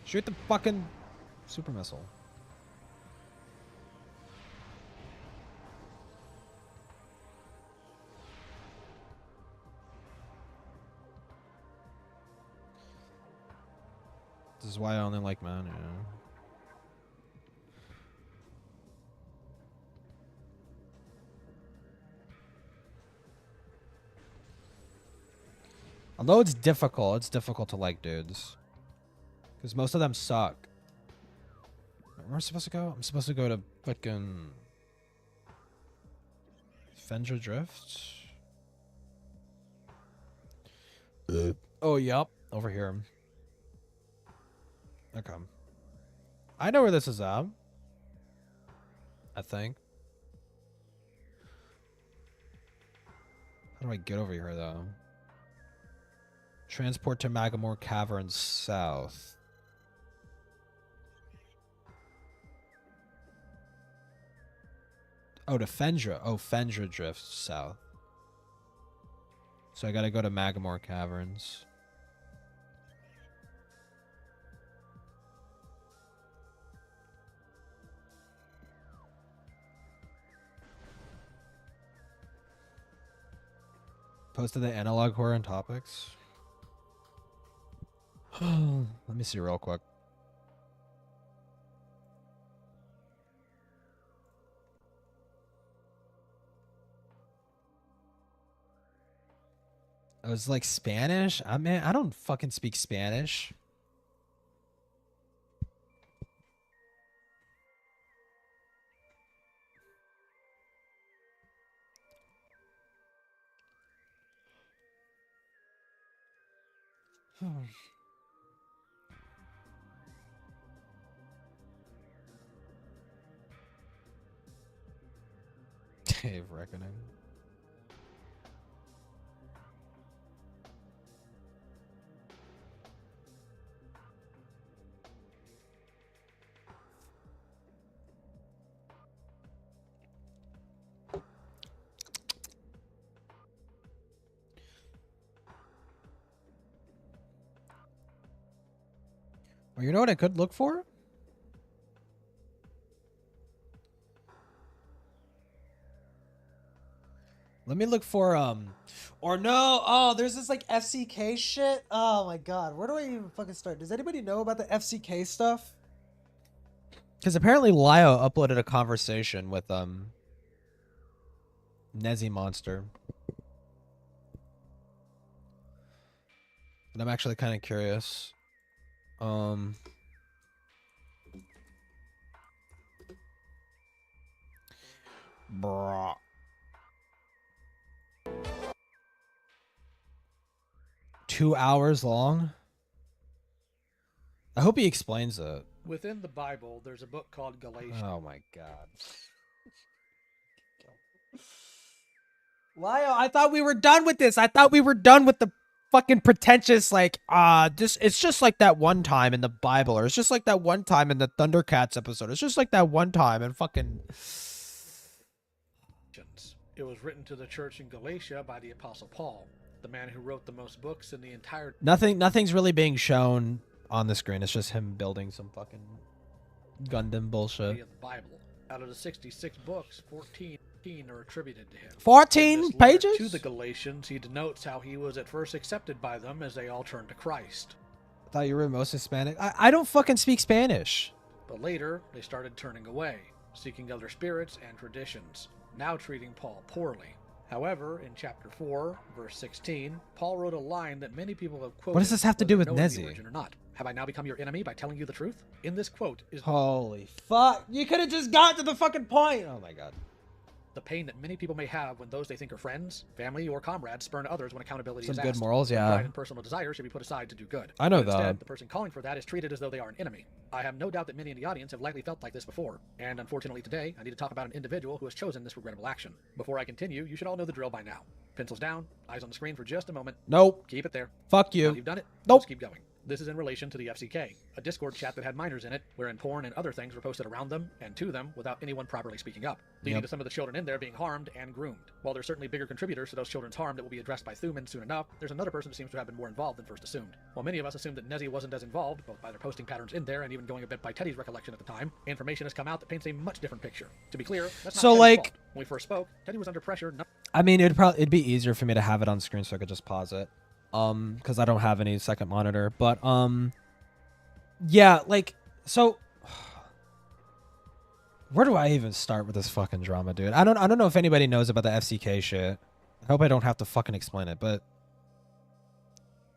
Shoot the fucking super missile. This is why I only like man, yeah. Although it's difficult to like dudes. Because most of them suck. Where am I supposed to go? I'm supposed to go to fucking Fendra Drift. Oh, yep. Over here. Okay. I know where this is at. I think. How do I get over here, though? Transport to Magamore Caverns south. Oh, to Fendra. Oh, Fendra Drift south. So I gotta go to Magamore Caverns. Posted the analog horror and topics. Let me see real quick. It was like Spanish. I mean, I don't fucking speak Spanish. Cave Reckoning. Well, you know what I could look for? Let me look for or no, oh, there's this like FCK shit. Oh my god, where do I even fucking start? Does anybody know about the FCK stuff? Because apparently Lio uploaded a conversation with Nezzy Monster. And I'm actually kind of curious. Bruh. Two hours long? I hope he explains it. Within the Bible, there's a book called Galatians. Oh my god. Lio, I thought we were done with this. I thought we were done with the fucking pretentious, like, it's just like that one time in the Bible, or it's just like that one time in the Thundercats episode. It's just like that one time in fucking... It was written to the church in Galatia by the Apostle Paul, the man who wrote the most books in the entire... Nothing's really being shown on the screen. It's just him building some fucking Gundam bullshit. ...of the Bible. Out of the 66 books, 14 are attributed to him. 14 pages? To the Galatians, he denotes how he was at first accepted by them as they all turned to Christ. I thought you were most Hispanic. I don't fucking speak Spanish. But later, they started turning away, seeking other spirits and traditions, now treating Paul poorly. However, in chapter 4, verse 16, Paul wrote a line that many people have quoted. What does this have to do with Nezzy? Nezzy? Or not. Have I now become your enemy by telling you the truth? In this quote is... Holy fuck. You could have just got to the fucking point. Oh my god. the pain that many people may have when those they think are friends, family, or comrades spurn others when accountability Some is good asked. morals, When yeah. Pride and personal desire should be put aside to do good. I know But instead, that. the person calling for that is treated as though they are an enemy. I have no doubt that many in the audience have likely felt like this before. And unfortunately today, I need to talk about an individual who has chosen this regrettable action. Before I continue, you should all know the drill by now. Pencils down, eyes on the screen for just a moment. Nope. Keep it there. Fuck you. Now you've done it. Nope. Let's keep going. This is in relation to the FCK, a Discord chat that had minors in it, wherein porn and other things were posted around them and to them without anyone properly speaking up, leading to some of the children in there being harmed and groomed. While there's certainly bigger contributors to those children's harm that will be addressed by Thuman soon enough, there's another person who seems to have been more involved than first assumed. While many of us assumed that Nezzy wasn't as involved, both by their posting patterns in there and even going a bit by Teddy's recollection at the time, information has come out that paints a much different picture. To be clear, that's not So, Teddy's like- fault. When we first spoke, Teddy was under pressure. I mean, it'd be easier for me to have it on screen so I could just pause it. Because I don't have any second monitor. But, yeah, like, so where do I even start with this fucking drama, dude? I don't know if anybody knows about the FCK shit. I hope I don't have to fucking explain it, but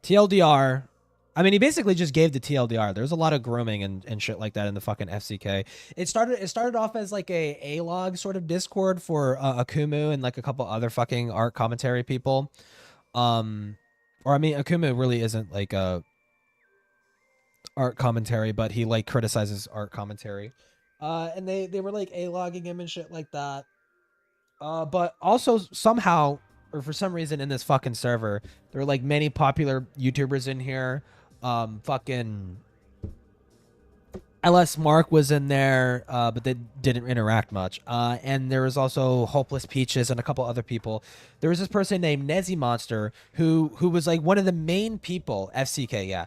TLDR, I mean, he basically just gave the TLDR. There's a lot of grooming and shit like that in the fucking FCK. It started off as like a log sort of Discord for Akumu and like a couple other fucking art commentary people. Or I mean, Akumu really isn't like a art commentary, but he like criticizes art commentary. And they were like a-logging him and shit like that. But also somehow, or for some reason in this fucking server, there are like many popular YouTubers in here. Fucking LS Mark was in there, but they didn't interact much. And there was also Hopeless Peaches and a couple other people. There was this person named Nezzy Monster who was like one of the main people, FCK, yeah.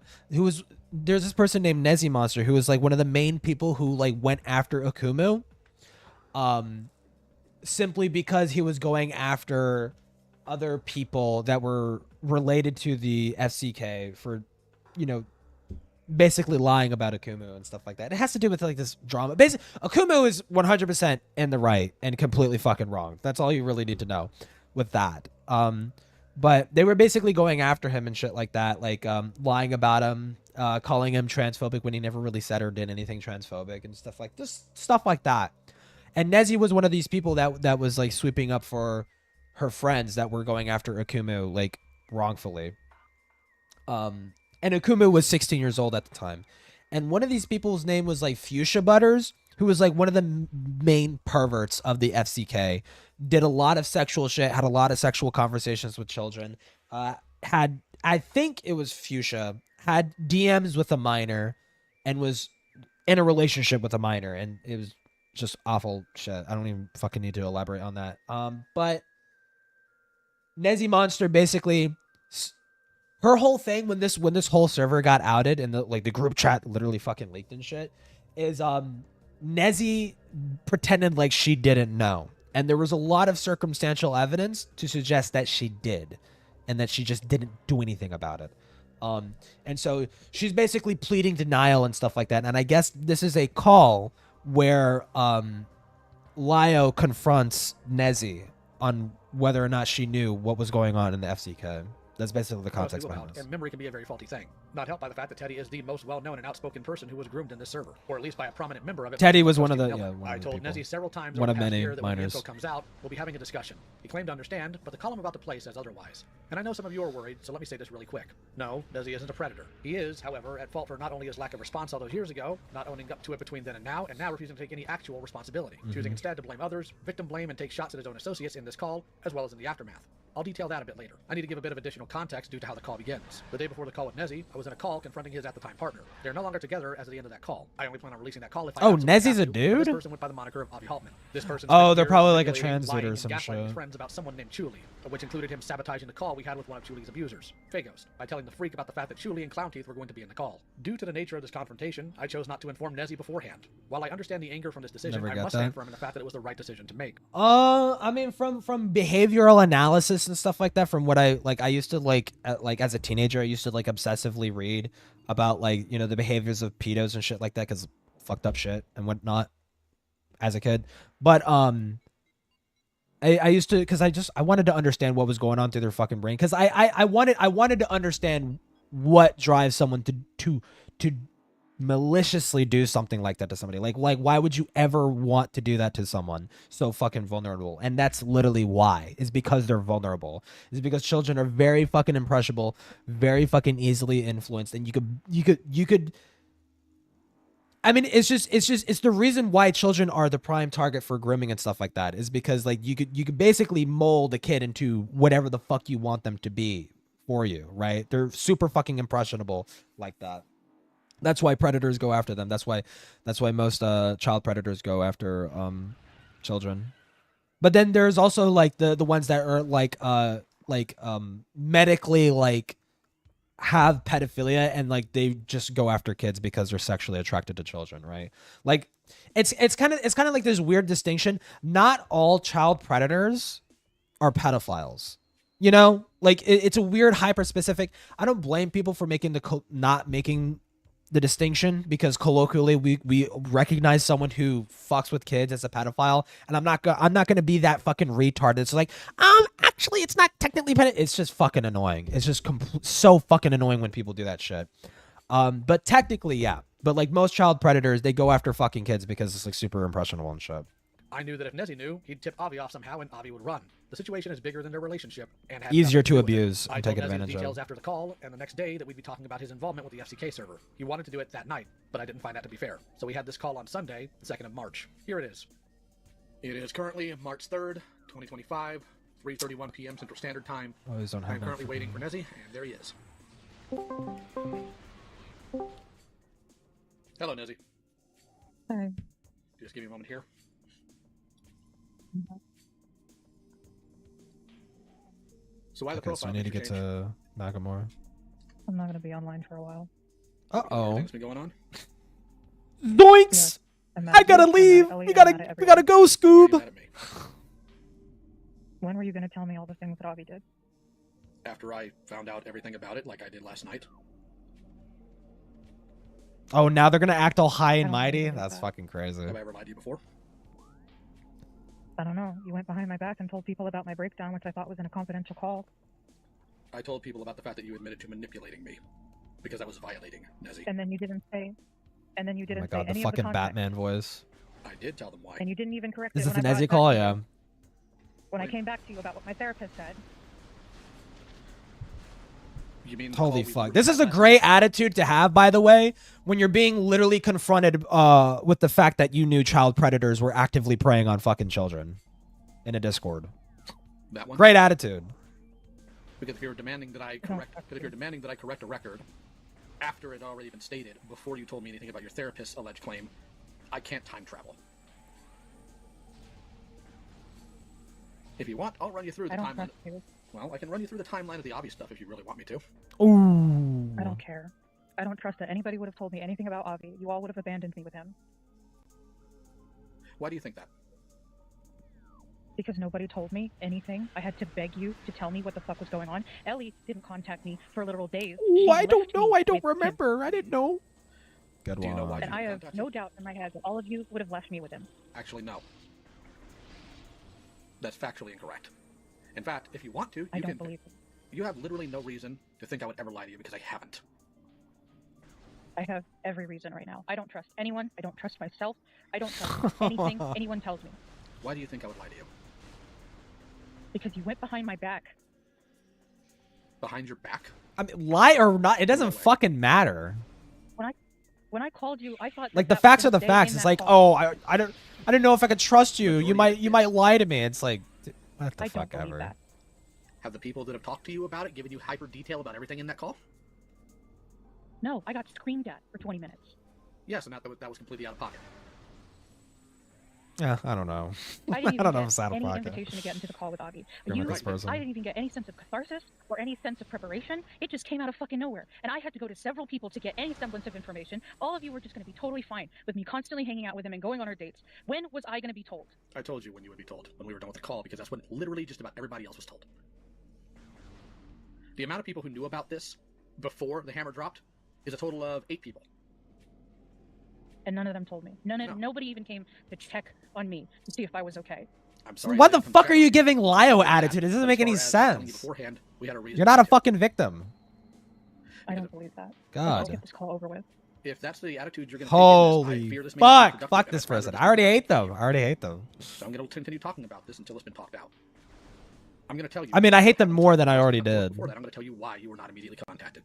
There's this person named Nezzy Monster who was like one of the main people who like went after Akumu. Simply because he was going after other people that were related to the FCK for, you know, basically lying about Akumu and stuff like that. It has to do with like this drama. Basically, Akumu is 100% in the right and completely fucking wrong. That's all you really need to know with that. But they were basically going after him and shit like that, like lying about him, calling him transphobic when he never really said or did anything transphobic and stuff like this, stuff like that. And Nezzy was one of these people that was like sweeping up for her friends that were going after Akumu like wrongfully. And Akumu was 16 years old at the time. And one of these people's name was like Fuchsia Butters, who was like one of the main perverts of the FCK. Did a lot of sexual shit, had a lot of sexual conversations with children. Had, I think it was Fuchsia, had DMs with a minor and was in a relationship with a minor. And it was just awful shit. I don't even fucking need to elaborate on that. But Nezzy Monster basically, her whole thing when this whole server got outed and the group chat literally fucking leaked and shit is Nezzy pretended like she didn't know. And there was a lot of circumstantial evidence to suggest that she did and that she just didn't do anything about it. And so she's basically pleading denial and stuff like that. And I guess this is a call where Lio confronts Nezzy on whether or not she knew what was going on in the FCK. That's basically the context behind this. And memory can be a very faulty thing. Not helped by the fact that Teddy is the most well-known and outspoken person who was groomed in this server, or at least by a prominent member of it. Teddy was one of the I told Nezzy several times one over of the past many year that when the minors. info comes out, we'll be having a discussion. He claimed to understand, but the column about the play says otherwise. And I know some of you are worried, so let me say this really quick. No, Nezzy isn't a predator. He is, however, at fault for not only his lack of response all those years ago, not owning up to it between then and now refusing to take any actual responsibility, choosing instead to blame others, victim blame, and take shots at his own associates in this call, as well as in the aftermath. I'll detail that a bit later. I need to give a bit of additional context due to how the call begins. The day before the call with Nezzy, I was in a call confronting his at-the-time partner. They're no longer together as of the end of that call. I only plan on releasing that call if I Nezzy's a dude? This person went by the moniker of Avi Haltman. This person They're probably like a translator or some shit. His shit. friends about someone named Chuli, which included him sabotaging the call we had with one of Chuli's abusers, Fagos, by telling the freak about the fact that Chuli and Clown Teeth were going to be in the call. Due to the nature of this confrontation, I chose not to inform Nezzy beforehand. While I understand the anger from this decision, I must stand firm in the fact that it was the right decision to make. I mean, from behavioral analysis and stuff like that, from what I used to like as a teenager, I used to like obsessively read about like, you know, the behaviors of pedos and shit like that, because fucked up shit and whatnot as a kid. But I used to, because I wanted to understand what was going on through their fucking brain, because I wanted to understand what drives someone to maliciously do something like that to somebody. Like why would you ever want to do that to someone so fucking vulnerable? And that's literally why. Is because they're vulnerable. Is because children are very fucking impressionable, very fucking easily influenced, and you could I mean, it's the reason why children are the prime target for grooming and stuff like that is because like you could basically mold a kid into whatever the fuck you want them to be for you, right? They're super fucking impressionable like that. That's why predators go after them. That's why most child predators go after children. But then there's also like the ones that are like medically like have pedophilia and like they just go after kids because they're sexually attracted to children, right? Like it's kind of like this weird distinction. Not all child predators are pedophiles. You know, like it's a weird hyper specific. I don't blame people for not making the distinction because colloquially we recognize someone who fucks with kids as a pedophile, and I'm not gonna be that fucking retard. It's like actually it's not technically it's just fucking annoying. It's just so fucking annoying when people do that shit. But technically yeah. But like most child predators, they go after fucking kids because it's like super impressionable and shit. I knew that if Nezzy knew, he'd tip Avi off somehow and Avi would run. The situation is bigger than their relationship and had Easier to do abuse and take told Nezzy advantage the details of. after the call and the next day that we'd be talking about his involvement with the FCK server. He wanted to do it that night, but I didn't find that to be fair. So we had this call on Sunday, the 2nd of March. Here it is. It is currently March 3rd, 2025, 3:31 p.m. Central Standard Time. Always don't have I'm currently waiting for Nezzy, and there he is. Hello, Nezzy. Hi. Just give me a moment here. So why the Okay, so profile we need to picture get change? to Nakamura. I'm not going to be online for a while. Uh-oh. Things been going on? Doinks! I gotta leave! We gotta go, Scoob! When were you going to tell me all the things that Avi did? After I found out everything about it, like I did last night. Oh, now they're gonna act all high and mighty? That's fucking crazy. Have I ever lied to you before? I don't know. You went behind my back and told people about my breakdown, which I thought was in a confidential call. I told people about the fact that you admitted to manipulating me. Because I was violating Nezzy. And then you didn't say... And then you Oh didn't my say god, the any fucking of the context. Batman voice. I did tell them why. And you didn't even correct Is it this an when I brought Ezzy it call? back to Yeah. you. When I came back to you about what my therapist said. You mean Holy fuck. This is a great attitude to have, by the way, when you're being literally confronted with the fact that you knew child predators were actively preying on fucking children in a Discord. That one? Great attitude. Because if you're demanding that I correct a record after it had already been stated, before you told me anything about your therapist's alleged claim, I can't time travel. If you want, I'll run you through the timeline. Well, I can run you through the timeline of the obvious stuff if you really want me to. Ooh. I don't care. I don't trust that anybody would have told me anything about Avi. You all would have abandoned me with him. Why do you think that? Because nobody told me anything. I had to beg you to tell me what the fuck was going on. Ellie didn't contact me for literal days. Ooh, I don't know. I don't remember. I didn't know. Good Do you know why one. And I have no doubt in my head that all of you would have left me with him. Actually, no. That's factually incorrect. In fact, if you want to, I don't believe it. You have literally no reason to think I would ever lie to you because I haven't. I have every reason right now. I don't trust anyone. I don't trust myself. I don't trust anything anyone tells me. Why do you think I would lie to you? Because you went behind my back. Behind your back? I mean, lie or not, it doesn't fucking matter. When I called you, I thought Like the facts are the facts. It's like, oh, I didn't know if I could trust you. You might lie to me. It's like, what the fuck ever. Have the people that have talked to you about it given you hyper detail about everything in that call? No, I got screamed at for 20 minutes. Yes, and that was completely out of pocket. Yeah, I don't know. I didn't even don't know if get it's out of any pocket. invitation to get into the call with Avi. You're this person. I didn't even get any sense of catharsis or any sense of preparation. It just came out of fucking nowhere. And I had to go to several people to get any semblance of information. All of you were just going to be totally fine with me constantly hanging out with him and going on our dates. When was I going to be told? I told you when you would be told, when we were done with the call, because that's when literally just about everybody else was told. The amount of people who knew about this before the hammer dropped is a total of 8 people. And none of them told me. Nobody even came to check on me to see if I was okay. I'm sorry. What the fuck are you giving Lio attitude? It doesn't make any sense. We had a reason. You're not a fucking victim. I don't believe that. God. Let's get this call over with. If that's the attitude you're going to Holy take in this, I fear this may not be fuck! productive, Fuck and this I'd rather person. just I already move on. hate them. I already hate them. So I'm going to continue talking about this until it's been talked out. I'm going to tell you. I mean, I hate them more than I already did. Before that, I'm going to tell you why you were not immediately contacted.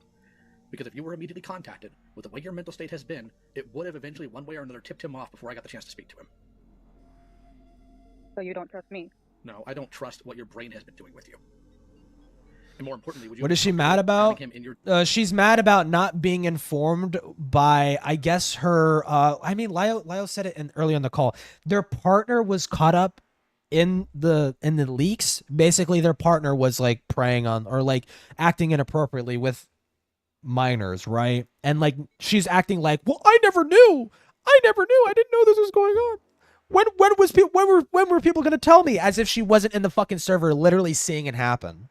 Because if you were immediately contacted, with the way your mental state has been, it would have eventually, one way or another, tipped him off before I got the chance to speak to him. So you don't trust me? No, I don't trust what your brain has been doing with you. And more importantly, would you? What is she mad about? She's mad about not being informed by, I guess, her. I mean, Lio said it earlier in the call. Their partner was caught up in the leaks. Basically, their partner was like preying on or like acting inappropriately with minors, right? And like she's acting like, well, I never knew. I didn't know this was going on. When were people gonna tell me? As if she wasn't in the fucking server, literally seeing it happen.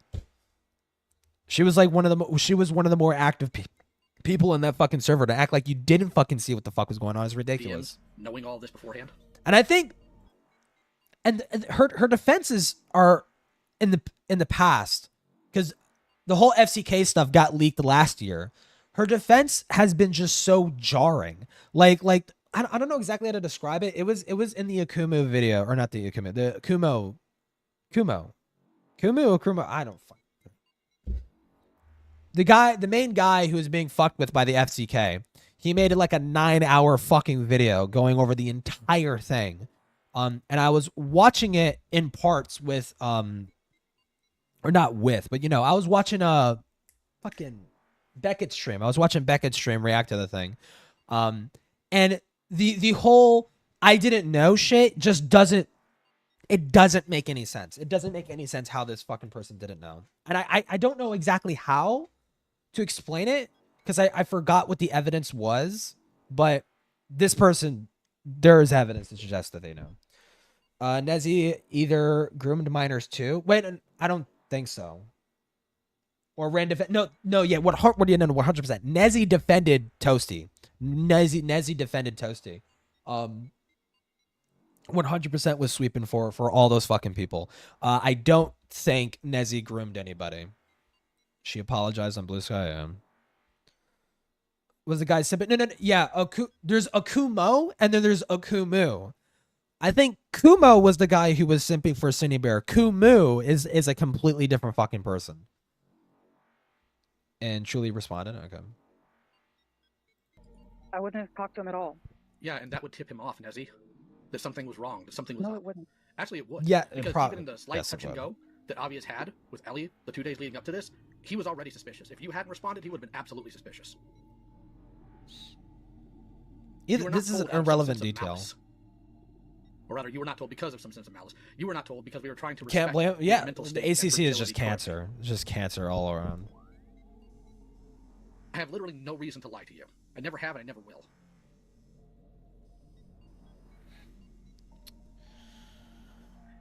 She was like one of the more active people in that fucking server. To act like you didn't fucking see what the fuck was going on is ridiculous. Knowing all this beforehand. And I think, and her defenses are in the past, because the whole FCK stuff got leaked last year. Her defense has been just so jarring. Like I don't know exactly how to describe it. It was in the Akumu video, or not the Akumu, the Kumu. I don't fuck. The main guy who was being fucked with by the FCK, he made it like a 9-hour fucking video going over the entire thing. And I was watching it in parts with, or not with, but I was watching fucking Beckett's stream. I was watching Beckett's stream react to the thing. And the whole I didn't know shit just doesn't make any sense. It doesn't make any sense how this fucking person didn't know. And I don't know exactly how to explain it, because I forgot what the evidence was, but this person, there is evidence to suggest that they know. Nezzy either groomed minors too. Wait, I don't think so. Or ran yeah, what do you know? 100%. Nezzy defended Toasty. Nezzy defended Toasty. 100% was sweeping for all those fucking people. I don't think Nezzy groomed anybody. She apologized on Bluesky. Was the guy simping? No. Yeah, there's Akumo and then there's Akumu. I think Kumo was the guy who was simping for Cindy Bear. Kumu is a completely different fucking person. And Truly responded. Okay. I wouldn't have talked to him at all. Yeah, and that would tip him off, Nezzy, that something was wrong, that something was No, up. it wouldn't. Actually, it would. Yeah, because even in the slight touch and go that Avi has had with Ellie the 2 days leading up to this, he was already suspicious. If you hadn't responded, he would have been absolutely suspicious. This is an irrelevant detail. Or rather, you were not told because of some sense of malice. You were not told because we were trying to Can't respect blame. the Yeah, mental the state and ACC is just fragility cancer. It's just cancer all around. I have literally no reason to lie to you. I never have and I never will.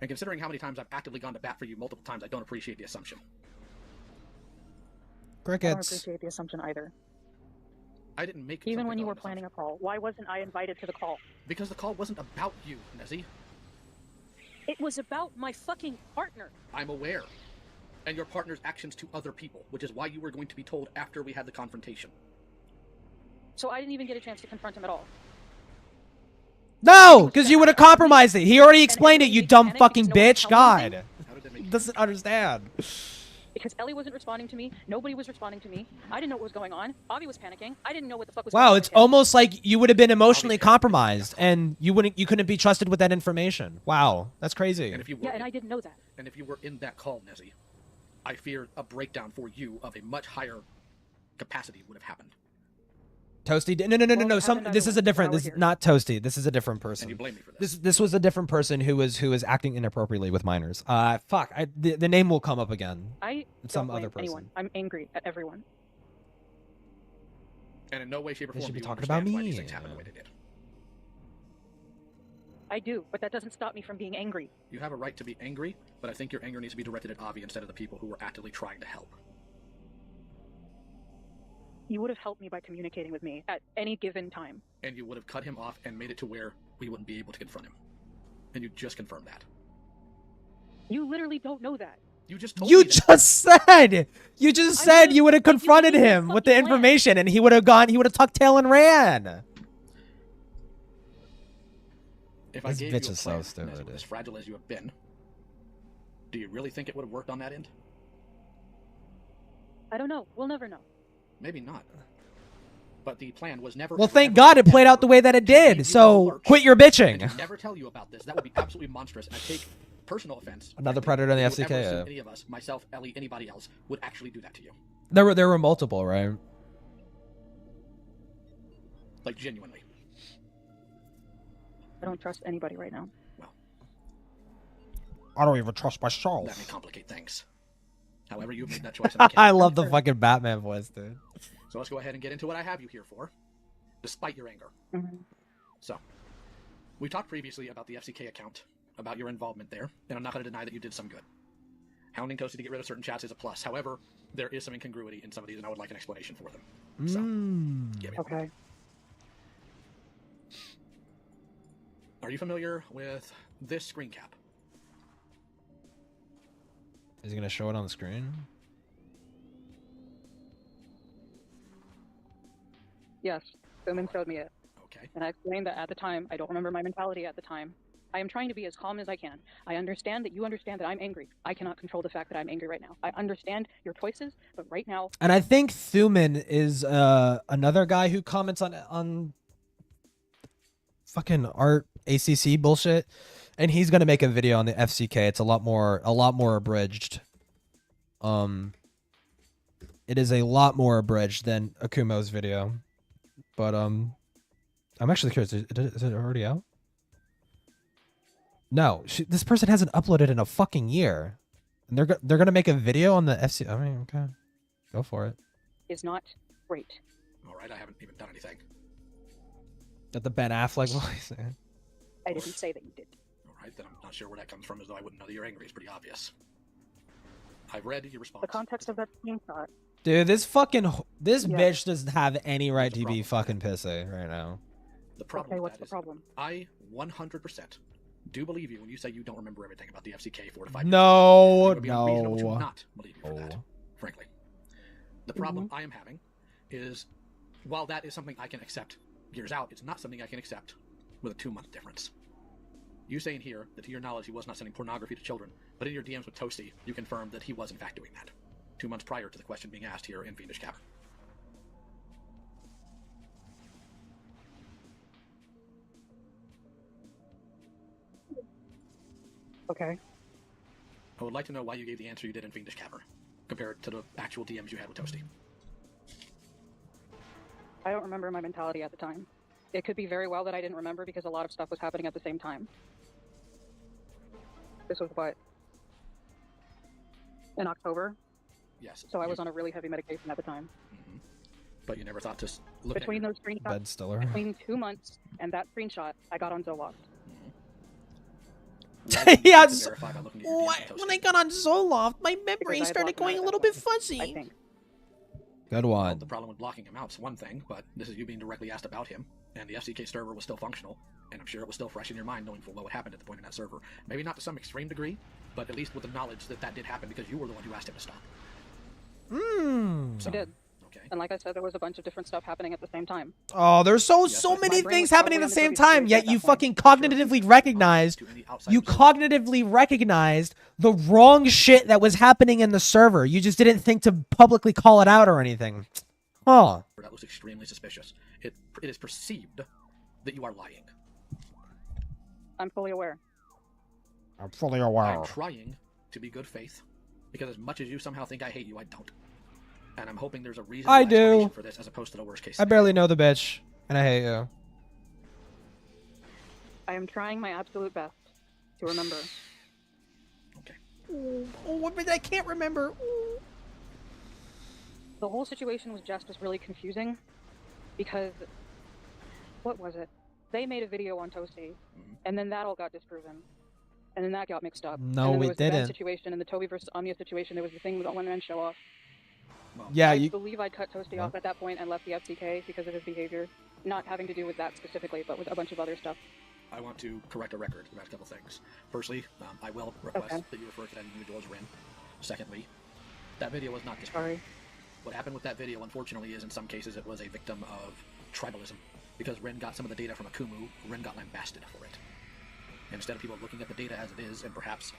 And considering how many times I've actively gone to bat for you multiple times, I don't appreciate the assumption. I don't Crickets. appreciate the assumption either. I didn't make Even something when you of were an planning a call, why wasn't I invited to the call? Because the call wasn't about you, Nezzy. It was about my fucking partner. I'm aware. And your partner's actions to other people, which is why you were going to be told after we had the confrontation. So I didn't even get a chance to confront him at all. No, because you would have compromised it. He already explained it, you dumb fucking bitch. God. Doesn't understand. Because Ellie wasn't responding to me, nobody was responding to me. I didn't know what was going on. Avi was panicking. I didn't know what the fuck was going on. Wow, it's almost like you would have been emotionally compromised and you couldn't be trusted with that information. Wow, that's crazy. And if you were and I didn't know that. And if you were in that call, Nezzy, I fear a breakdown for you of a much higher capacity would have happened. Toasty did no. This is a different. This is not Toasty. This is a different person. And you blame me for this. This was a different person who was acting inappropriately with minors. Fuck. The name will come up again. I It's some don't blame other person. anyone. I'm angry at everyone. And in no way, shape, or They form should do be you talking about understand why me. these things happen the way they did. I do, but that doesn't stop me from being angry. You have a right to be angry, but I think your anger needs to be directed at Avi instead of the people who were actively trying to help. You would have helped me by communicating with me at any given time. And you would have cut him off and made it to where we wouldn't be able to confront him. And you just confirmed that. You literally don't know that. You just told You me that. you just said you would have confronted him with the information, and he would have tucked tail and ran. If I This gave bitch you a is so plan, stupid. as fragile as you have been, do you really think it would have worked on that end? I don't know. We'll never know. Maybe not. But the plan was never. Well, thank God it played out the way that it did. So quit your bitching. Never tell you about this. That would be absolutely monstrous, and I take personal offense. Another predator in the If you would ever FCK. assume Yeah. any of us, myself, Ellie, anybody else, would actually do that to you. There were multiple, right? Like genuinely. I don't trust anybody right now. I don't even trust myself. That may complicate things. However, you've made that choice. I love the fucking Batman voice, dude. So let's go ahead and get into what I have you here for, despite your anger. So, we talked previously about the FCK account, about your involvement there, and I'm not going to deny that you did some good. Hounding Toasty to get rid of certain chats is a plus. However, there is some incongruity in some of these, and I would like an explanation for them. So, give me one. Okay. Are you familiar with this screen cap? Is he gonna show it on the screen? Yes, Bowman showed me it. Okay. And I explained that at the time, I don't remember my mentality at the time. I am trying to be as calm as I can. I understand that you understand that I'm angry. I cannot control the fact that I'm angry right now. I understand your choices, but right now... And I think Thuman is another guy who comments on fucking art ACC bullshit, and he's gonna make a video on the FCK. It's a lot more abridged. It is a lot more abridged than Akumo's video, but I'm actually curious. Is it already out? No, this person hasn't uploaded in a fucking year, and they're gonna make a video on the FC. I mean, okay, go for it. Is not great. All right, I haven't even done anything. That the Ben Affleck voice. I didn't say that you did. All right, then I'm not sure where that comes from, as though I wouldn't know that you're angry. It's pretty obvious. I've read your response. The context of that screenshot. Dude, this bitch doesn't have any right to be fucking pissy right now. The problem Okay, with what's that the is problem? I 100% do believe you when you say you don't remember everything about the FCK 4 to 5 years No, ago. It would be unreasonable to no. not believe you for that, frankly. The problem I am having is, while that is something I can accept years out, it's not something I can accept with a 2-month difference. You say in here that to your knowledge he was not sending pornography to children, but in your DMs with Toasty, you confirmed that he was in fact doing that. 2 months prior to the question being asked here in Fiendish Cavern. Okay. I would like to know why you gave the answer you did in Fiendish Cavern, compared to the actual DMs you had with Toasty. I don't remember my mentality at the time. It could be very well that I didn't remember because a lot of stuff was happening at the same time. This was what? In October? Yes. So I was on a really heavy medication at the time. But you never thought to look Between at those screenshots, Ben Stiller. between 2 months and that screenshot, I got on Zoloft. Yeah, when I got on Zoloft, my Because memory I had started blocked him out going a at little that bit point, fuzzy. I think. Good one. The problem with blocking him out's one thing, but this is you being directly asked about him, and the FCK server was still functional, and I'm sure it was still fresh in your mind knowing full well what happened at the point in that server. Maybe not to some extreme degree, but at least with the knowledge that that did happen because you were the one who asked him to stop. I did. Okay. And like I said, there was a bunch of different stuff happening at the same time. Oh, there's so my many brain things was happening at the probably same on the time, Toasty yet at you that point. fucking cognitively recognized the wrong shit that was happening in the server. You just didn't think to publicly call it out or anything. Huh. That was extremely suspicious. It is perceived that you are lying. I'm fully aware. I'm fully aware. I'm trying to be good faith, because as much as you somehow think I hate you, I don't. And I'm hoping there's a reason I do. for this as opposed to the worst case. I barely know the bitch, and I hate you. I am trying my absolute best to remember. Oh, but I can't remember. The whole situation with Jess was really confusing because, what was it? They made a video on Toasty, and then that all got disproven. And then that got mixed up. No, and then we there was the Ben didn't. situation and the Toby versus Omnia situation. There was the thing with the one-man show-off. Yeah, I you. believe I cut Toasty off at that point and left the FCK because of his behavior. Not having to do with that specifically, but with a bunch of other stuff. I want to correct a record about a couple things. Firstly, I will request that you refer to that individual as Rin. Secondly, that video was not discarded. What happened with that video, unfortunately, is in some cases it was a victim of tribalism. Because Ren got some of the data from Akumu, Ren got lambasted for it. And instead of people looking at the data as it is, and perhaps,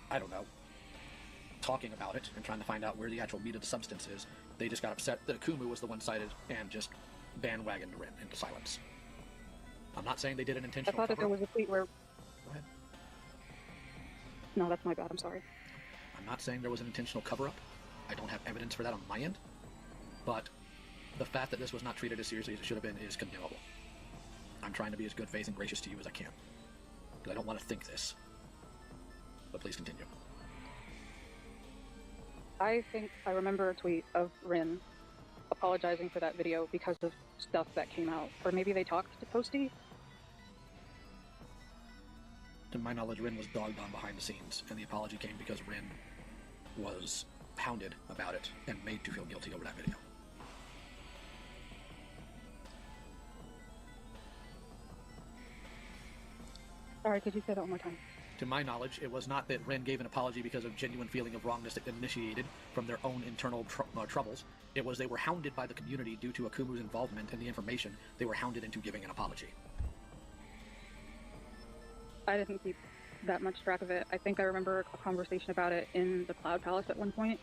I don't know, talking about it and trying to find out where the actual meat of the substance is, they just got upset that Akumu was the one-sided and just bandwagoned Ren into silence. I'm not saying they did an I intentional thought that there cover-up. was a tweet where. Go ahead. No, that's my bad. I'm sorry. I'm not saying there was an intentional cover-up. I don't have evidence for that on my end. But the fact that this was not treated as seriously as it should have been is condemnable. I'm trying to be as good faith and gracious to you as I can. Because I don't want to think this. But please continue. I think I remember a tweet of Rin apologizing for that video because of stuff that came out. Or maybe they talked to Posty? To my knowledge, Rin was dogged on behind the scenes, and the apology came because Rin was hounded about it and made to feel guilty over that video. Sorry, could you say that one more time? To my knowledge, it was not that Ren gave an apology because of genuine feeling of wrongness that initiated from their own internal troubles. It was they were hounded by the community due to Akumu's involvement in the information. They were hounded into giving an apology. I didn't keep that much track of it. I think I remember a conversation about it in the Cloud Palace at one point.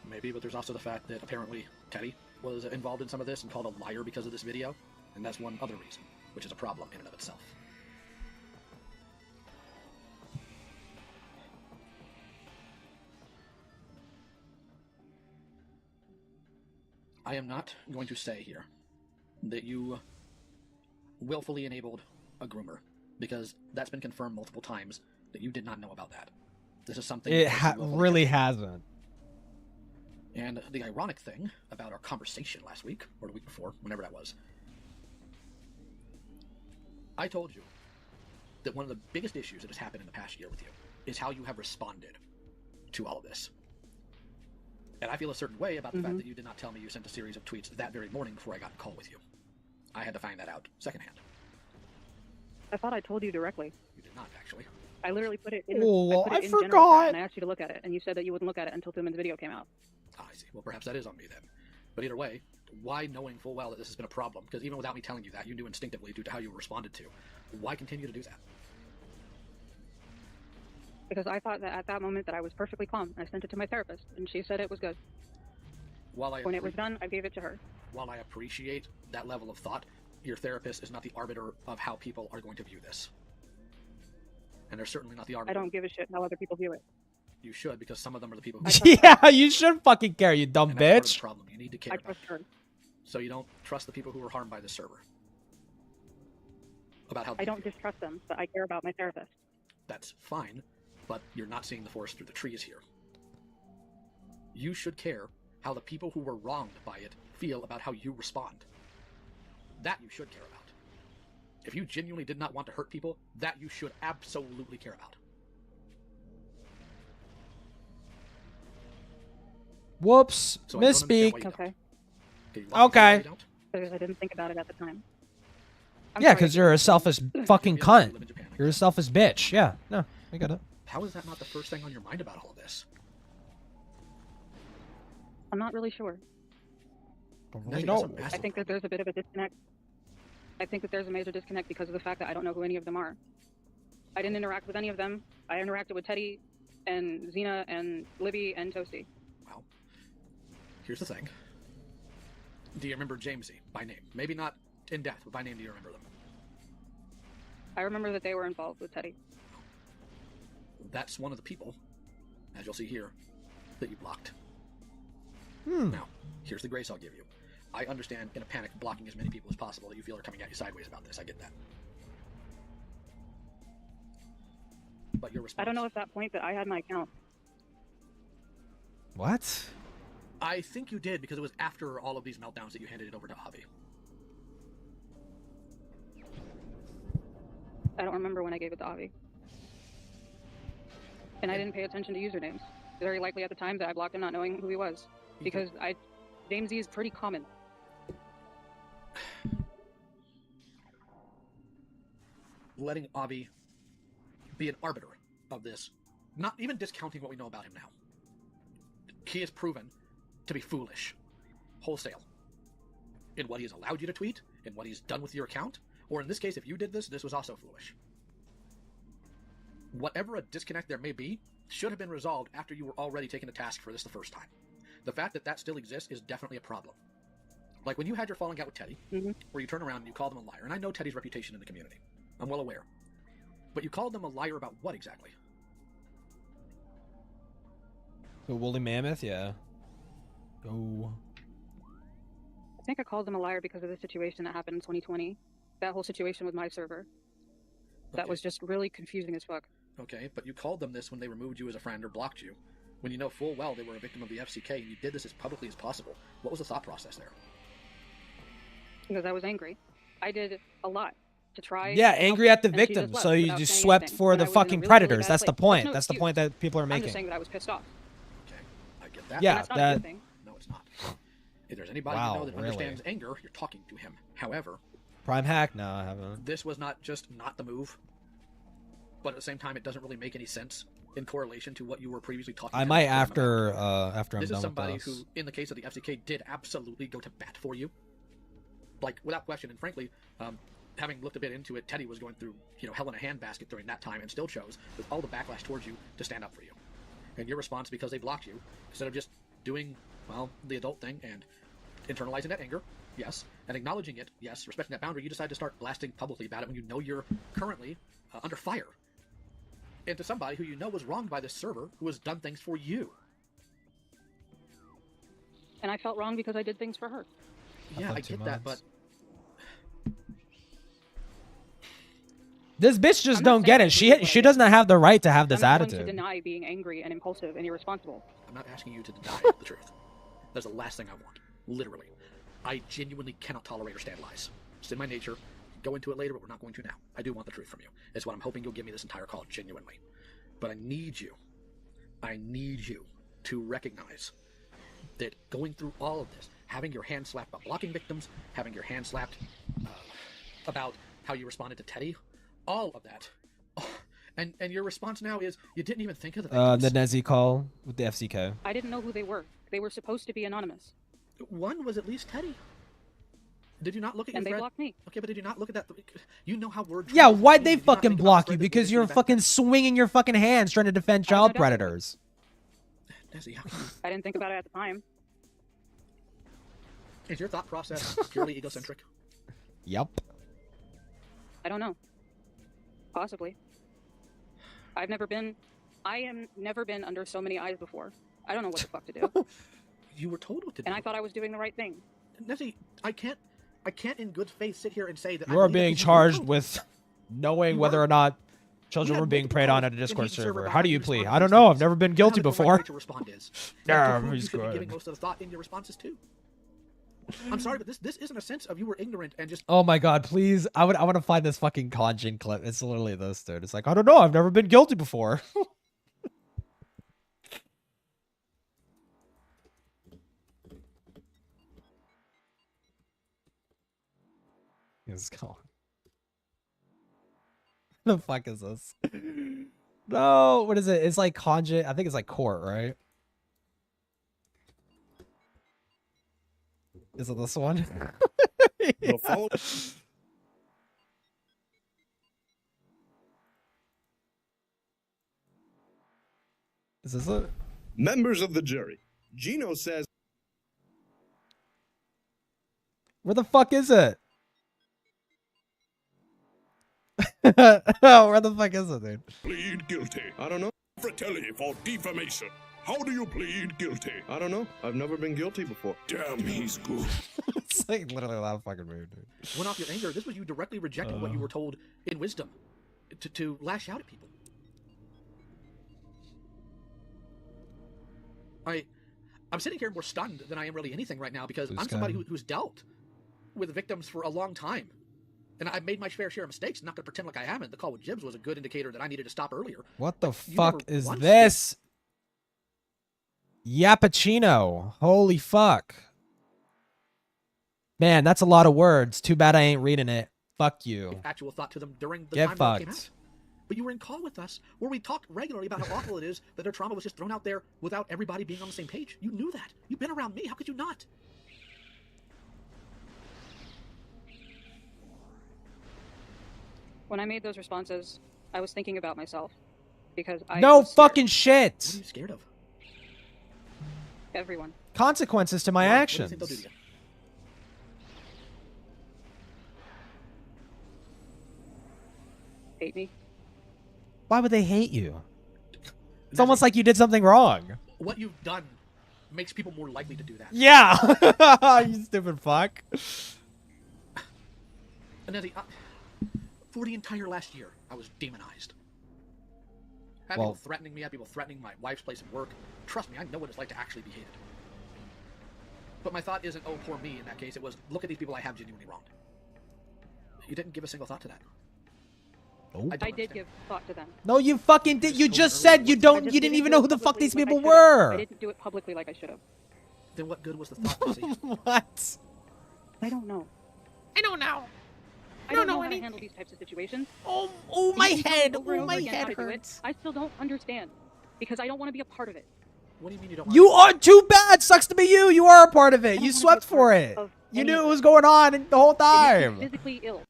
Maybe, but there's also the fact that apparently Teddy was involved in some of this and called a liar because of this video, and that's one other reason, which is a problem in and of itself. I am not going to say here that you willfully enabled a groomer, because that's been confirmed multiple times that you did not know about that. This is something It really hasn't. And the ironic thing about our conversation last week, or the week before, whenever that was, I told you that one of the biggest issues that has happened in the past year with you is how you have responded to all of this. And I feel a certain way about the fact that you did not tell me you sent a series of tweets that very morning before I got a call with you. I had to find that out secondhand. I thought I told you directly. You did not, actually. I literally put it in, Oh, I put it I in forgot. general chat, and I asked you to look at it, and you said that you wouldn't look at it until Thuman's video came out. Ah, I see. Well, perhaps that is on me then. But either way, why, knowing full well that this has been a problem, because even without me telling you that, you knew instinctively due to how you responded to, why continue to do that? Because I thought that at that moment that I was perfectly calm. I sent it to my therapist, and she said it was good. When it was done, I gave it to her. While I appreciate that level of thought, your therapist is not the arbiter of how people are going to view this. And they're certainly not the arbiter. I don't give a shit how other people view it. You should, because some of them are the people Yeah, you should fucking care, you dumb and that's bitch. part of the problem. You need to care about it. So you don't trust the people who were harmed by the server. About how I don't distrust them, but I care about my therapist. That's fine, but you're not seeing the forest through the trees here. You should care how the people who were wronged by it feel about how you respond. That you should care about. If you genuinely did not want to hurt people, that you should absolutely care about. Whoops, So I don't understand why misspeak. you don't. Okay. Can you walk me through why Okay. you don't? Because I didn't think about it at the time. I'm Yeah, sorry. because you're a selfish fucking cunt. You're a selfish bitch. Yeah, no, I got it. How is that not the first thing on your mind about all of this? I'm not really sure. We don't. I think that there's a bit of a disconnect. I think that there's a major disconnect because of the fact that I don't know who any of them are. I didn't interact with any of them. I interacted with Teddy and Xena and Libby and Toasty. Well, here's the thing. Do you remember Jamesy by name? Maybe not in depth, but by name do you remember them? I remember that they were involved with Teddy. That's one of the people, as you'll see here, that you blocked. Hmm. Now, here's the grace I'll give you. I understand in a panic blocking as many people as possible that you feel are coming at you sideways about this. I get that. But your response... I don't know at that point that I had my account. What? I think you did because it was after all of these meltdowns that you handed it over to Avi. I don't remember when I gave it to Avi. And I didn't pay attention to usernames. Very likely at the time that I blocked him not knowing who he was. Because Jamesy is pretty common. Letting Avi be an arbiter of this, not even discounting what we know about him now, he is proven to be foolish, wholesale, in what he has allowed you to tweet, in what he's done with your account, or in this case, if you did this was also foolish. Whatever a disconnect there may be should have been resolved after you were already taken to task for this the first time. The fact that that still exists is definitely a problem. Like when you had your falling out with Teddy, where you turn around and you called him a liar, and I know Teddy's reputation in the community. I'm well aware. But you called them a liar about what exactly? The woolly mammoth, yeah. Oh. I think I called them a liar because of the situation that happened in 2020. That whole situation with my server. That was just really confusing as fuck. Okay, but you called them this when they removed you as a friend or blocked you, when you know full well they were a victim of the FCK, and you did this as publicly as possible. What was the thought process there? Because I was angry. I did a lot to try. Yeah, angry at the victim. So you just swept for the fucking predators. That's the point. That's the point that people are I'm making. just saying that I was pissed off. Okay, I get that. Yeah, That's not a good thing. No, it's not. If there's anybody you know that understands anger, you're talking to him. However, Prime hack? No, I haven't. this was not just not the move, but at the same time, it doesn't really make any sense in correlation to what you were previously talking. I might after I'm This done is with somebody this. who, in the case of the FCK, did absolutely go to bat for you, like without question. And frankly, having looked a bit into it, Teddy was going through hell in a handbasket during that time, and still chose, with all the backlash towards you, to stand up for you. And your response, because they blocked you, instead of just doing the adult thing and internalizing that anger, yes, and acknowledging it, yes, respecting that boundary, you decide to start blasting publicly about it when you know you're currently under fire. And to somebody who you know was wronged by this server, who has done things for you. And I felt wrong because I did things for her. Yeah, I get that, but This bitch just don't get it. She doesn't have the right to have this I'm not going attitude. to deny being angry and impulsive and irresponsible. I'm not asking you to deny the truth. That's the last thing I want. Literally. I genuinely cannot tolerate or stand lies. It's in my nature. Go into it later, but we're not going to now. I do want the truth from you. It's what I'm hoping you'll give me this entire call, genuinely. But I need you to recognize that going through all of this, having your hand slapped about blocking victims, having your hand slapped about how you responded to Teddy, all of that, and your response now is you didn't even think of the victims. The Nezzy call with the FCK. I didn't know who they were. They were supposed to be anonymous. One was at least Teddy. Did you not look at your And they thread? blocked me. Okay, but did you not look at that? You know how word. Yeah, why'd they fucking block you? Because you're fucking swinging your fucking hands trying to defend child predators. Desi, how can you... I didn't think about it at the time. Is your thought process purely egocentric? Yep. I don't know. Possibly. I have never been under so many eyes before. I don't know what the fuck to do. You were told what to do. And I thought I was doing the right thing. Nessie, I can't in good faith sit here and say that You are being charged with knowing whether or not children were being preyed on at a Discord server. How do you plead? I don't know. I've never been guilty before. Nah, he's good. Giving most of the thought in your responses too. I'm sorry, but this isn't a sense of you were ignorant and just. Oh my god, please! I want to find this fucking Conjin clip. It's literally this, dude. It's like, I don't know. I've never been guilty before. It's gone. The fuck is this? No, what is it? It's like Conjin. I think it's like court, right? Is it this one? Yeah. Is this it? Members of the jury, Gino says. Where the fuck is it? Where the fuck is it, dude? Plead guilty. I don't know. Fratelli for defamation. How do you plead guilty? I don't know. I've never been guilty before. Damn, he's good. It's like literally a lot of fucking weird, dude. Went off your anger. This was you directly rejecting what you were told in wisdom to lash out at people. I'm sitting here more stunned than I am really anything right now because I'm somebody who's dealt with victims for a long time. And I've made my fair share of mistakes. I'm not going to pretend like I haven't. The call with Jibs was a good indicator that I needed to stop earlier. What the fuck is this? Yappuccino. Holy fuck. Man, that's a lot of words. Too bad I ain't reading it. Fuck you. Actual thought to them during the Get time that it came fucked. out. but you were in call with us where we talked regularly about how awful it is that their trauma was just thrown out there without everybody being on the same page. You knew that. You've been around me. How could you not? When I made those responses, I was thinking about myself because I No was scared. fucking shit. What are you scared of? Everyone. Consequences to my Why? What do you actions. think they'll do to you? Hate me. Why would they hate you? It's almost like you did something wrong. What you've done makes people more likely to do that. Yeah. You stupid fuck. And Nezzy, for the entire last year, I was demonized. I had Well- people threatening me. I had people threatening my wife's place of work. Trust me, I know what it's like to actually be hated. But my thought isn't, oh, poor me in that case. It was, look at these people I have genuinely wronged. You didn't give a single thought to that. Oh. I did give thought to them. No, you fucking did. You just said you don't. You didn't even know who the fuck these people I were. didn't do it publicly like I should have. Then what good was the thought, Nezzy? What? I don't know. I don't know. I don't know how to handle these types of situations. Oh, my head. Over and Oh, over my again how head to do it. hurts. I still don't understand because I don't want to be a part of it. What do you mean you don't want You are too bad. Sucks to be you. You are a part of it. You swept for it. of You any knew of it was going on the whole It makes time. me physically ill.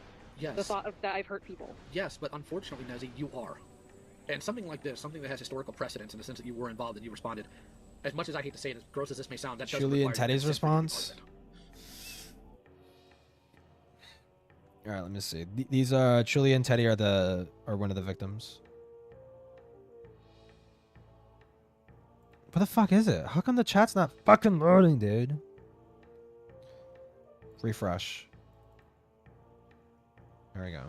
Yes. The thought of that I've hurt people. Yes, but unfortunately, Nezzy, you are. And something like this, something that has historical precedence in the sense that you were involved and you responded, as much as I hate to say it, as gross as this may sound, that doesn't Julie and require you to Teddy's consent for you to be response. All right, let me see. These are Julie and Teddy are one of the victims. What the fuck is it? How come the chat's not fucking loading, dude? Refresh. There we go.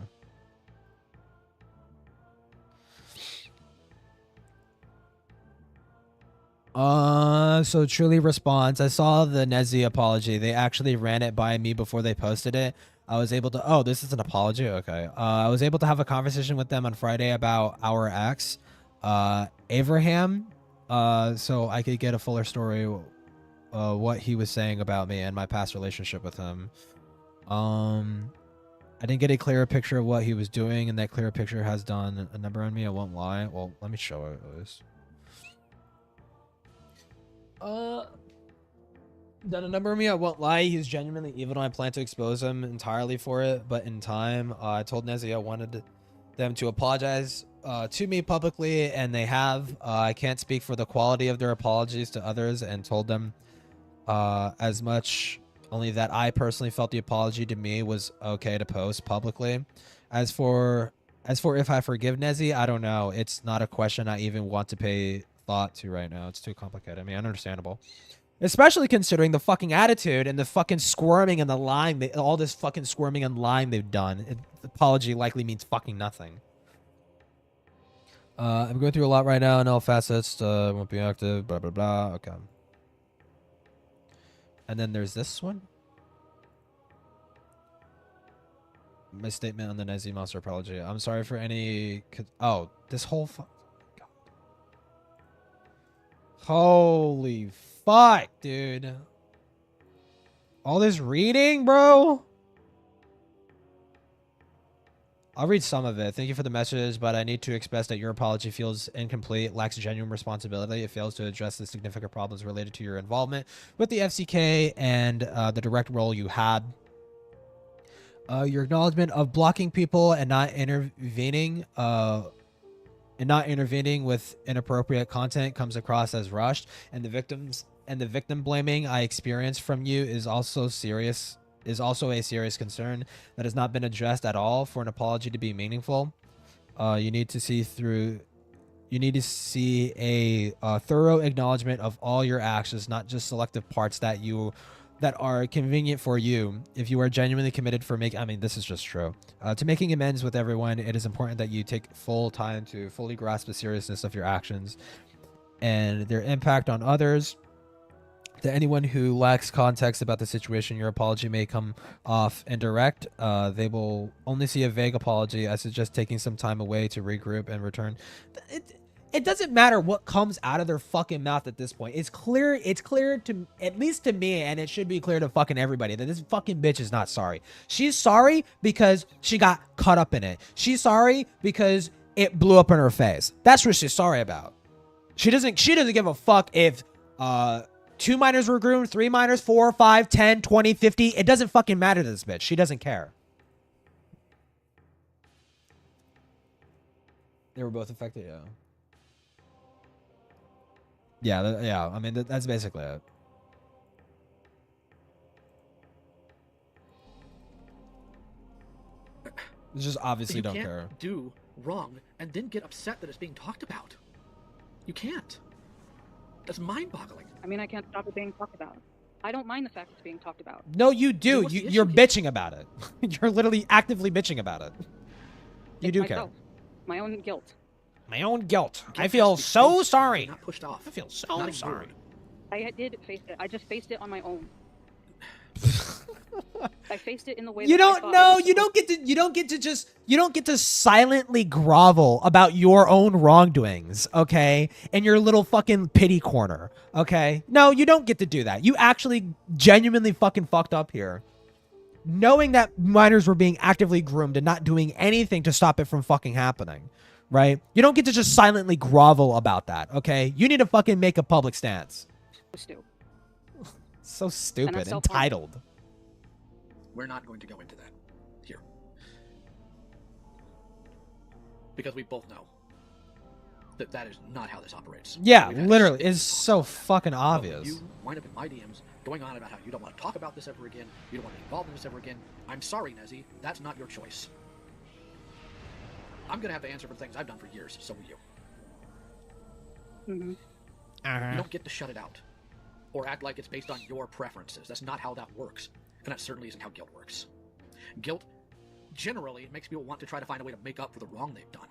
So Truly responds, I saw the Nezzy apology. They actually ran it by me before they posted it. I was able to, oh, this is an apology? Okay. I was able to have a conversation with them on Friday about our ex, Abraham, so I could get a fuller story, what he was saying about me and my past relationship with him. I didn't get a clearer picture of what he was doing, and that clearer picture has done a number on me. I won't lie. Well, let me show it at least. Done a number on me. I won't lie. He's genuinely evil, and I plan to expose him entirely for it. But in time, I told Nezzy I wanted them to apologize to me publicly, and they have. I can't speak for the quality of their apologies to others, and told them as much. Only that I personally felt the apology to me was okay to post publicly. As for if I forgive Nezzy, I don't know. It's not a question I even want to pay thought to right now. It's too complicated. I mean, understandable. Especially considering the fucking attitude and the fucking squirming and the lying. All this fucking squirming and lying they've done. Apology likely means fucking nothing. I'm going through a lot right now in all facets. Won't be active. Blah, blah, blah. Okay. And then there's this one. My statement on the Nezzy monster apology. I'm sorry for any... Oh, this whole... God. Holy fuck, dude. All this reading, bro? I'll read some of it. Thank you for the message, but I need to express that your apology feels incomplete, lacks genuine responsibility. It fails to address the significant problems related to your involvement with the FCK and the direct role you had. Your acknowledgement of blocking people and not intervening with inappropriate content comes across as rushed, and the victim blaming I experienced from you is also a serious concern that has not been addressed at all. For an apology to be meaningful, you need to see a thorough acknowledgement of all your actions, not just selective parts that are convenient for you. If you are genuinely committed this is just true. To making amends with everyone, it is important that you take full time to fully grasp the seriousness of your actions and their impact on others. To anyone who lacks context about the situation, your apology may come off indirect. They will only see a vague apology. I suggest taking some time away to regroup and return. It doesn't matter what comes out of their fucking mouth at this point. It's clear to, at least to me, and it should be clear to fucking everybody, that this fucking bitch is not sorry. She's sorry because she got caught up in it. She's sorry because it blew up in her face. That's what she's sorry about. She doesn't give a fuck if 2 minors were groomed, 3 minors, 4, 5, 10, 20, 50. It doesn't fucking matter to this bitch. She doesn't care. They were both affected, yeah. Yeah, I mean, that's basically it. It's just obviously You don't can't care. do wrong and then get upset that it's being talked about. You can't. That's mind-boggling. I mean, I can't stop it being talked about. I don't mind the fact it's being talked about. No, you do. what's the You're issue bitching about it. You're literally actively bitching about it. You do care. Myself. My own guilt. My own guilt. I Guilt feel has to be so faced, sorry. not pushed off. I feel so Not sorry. ignored. I did face it. I just faced it on my own. I faced it in the way You that I don't thought know. it was You don't get to silently grovel about your own wrongdoings, okay? In your little fucking pity corner, okay? No, you don't get to do that. You actually genuinely fucking fucked up here. Knowing that minors were being actively groomed and not doing anything to stop it from fucking happening, right? You don't get to just silently grovel about that, okay? You need to fucking make a public stance. stupid. So stupid, so entitled. We're not going to go into that here. Because we both know that that is not how this operates. Yeah, We've had literally, a it's so fucking But when obvious. you wind up in my DMs going on about how you don't want to talk about this ever again, you don't want to be involved in this ever again. I'm sorry, Nezzy, that's not your choice. I'm gonna have to answer for things I've done for years, so will you. Mm-hmm. You don't get to shut it out. Or act like it's based on your preferences. That's not how that works. And that certainly isn't how guilt works. Guilt, generally, makes people want to try to find a way to make up for the wrong they've done.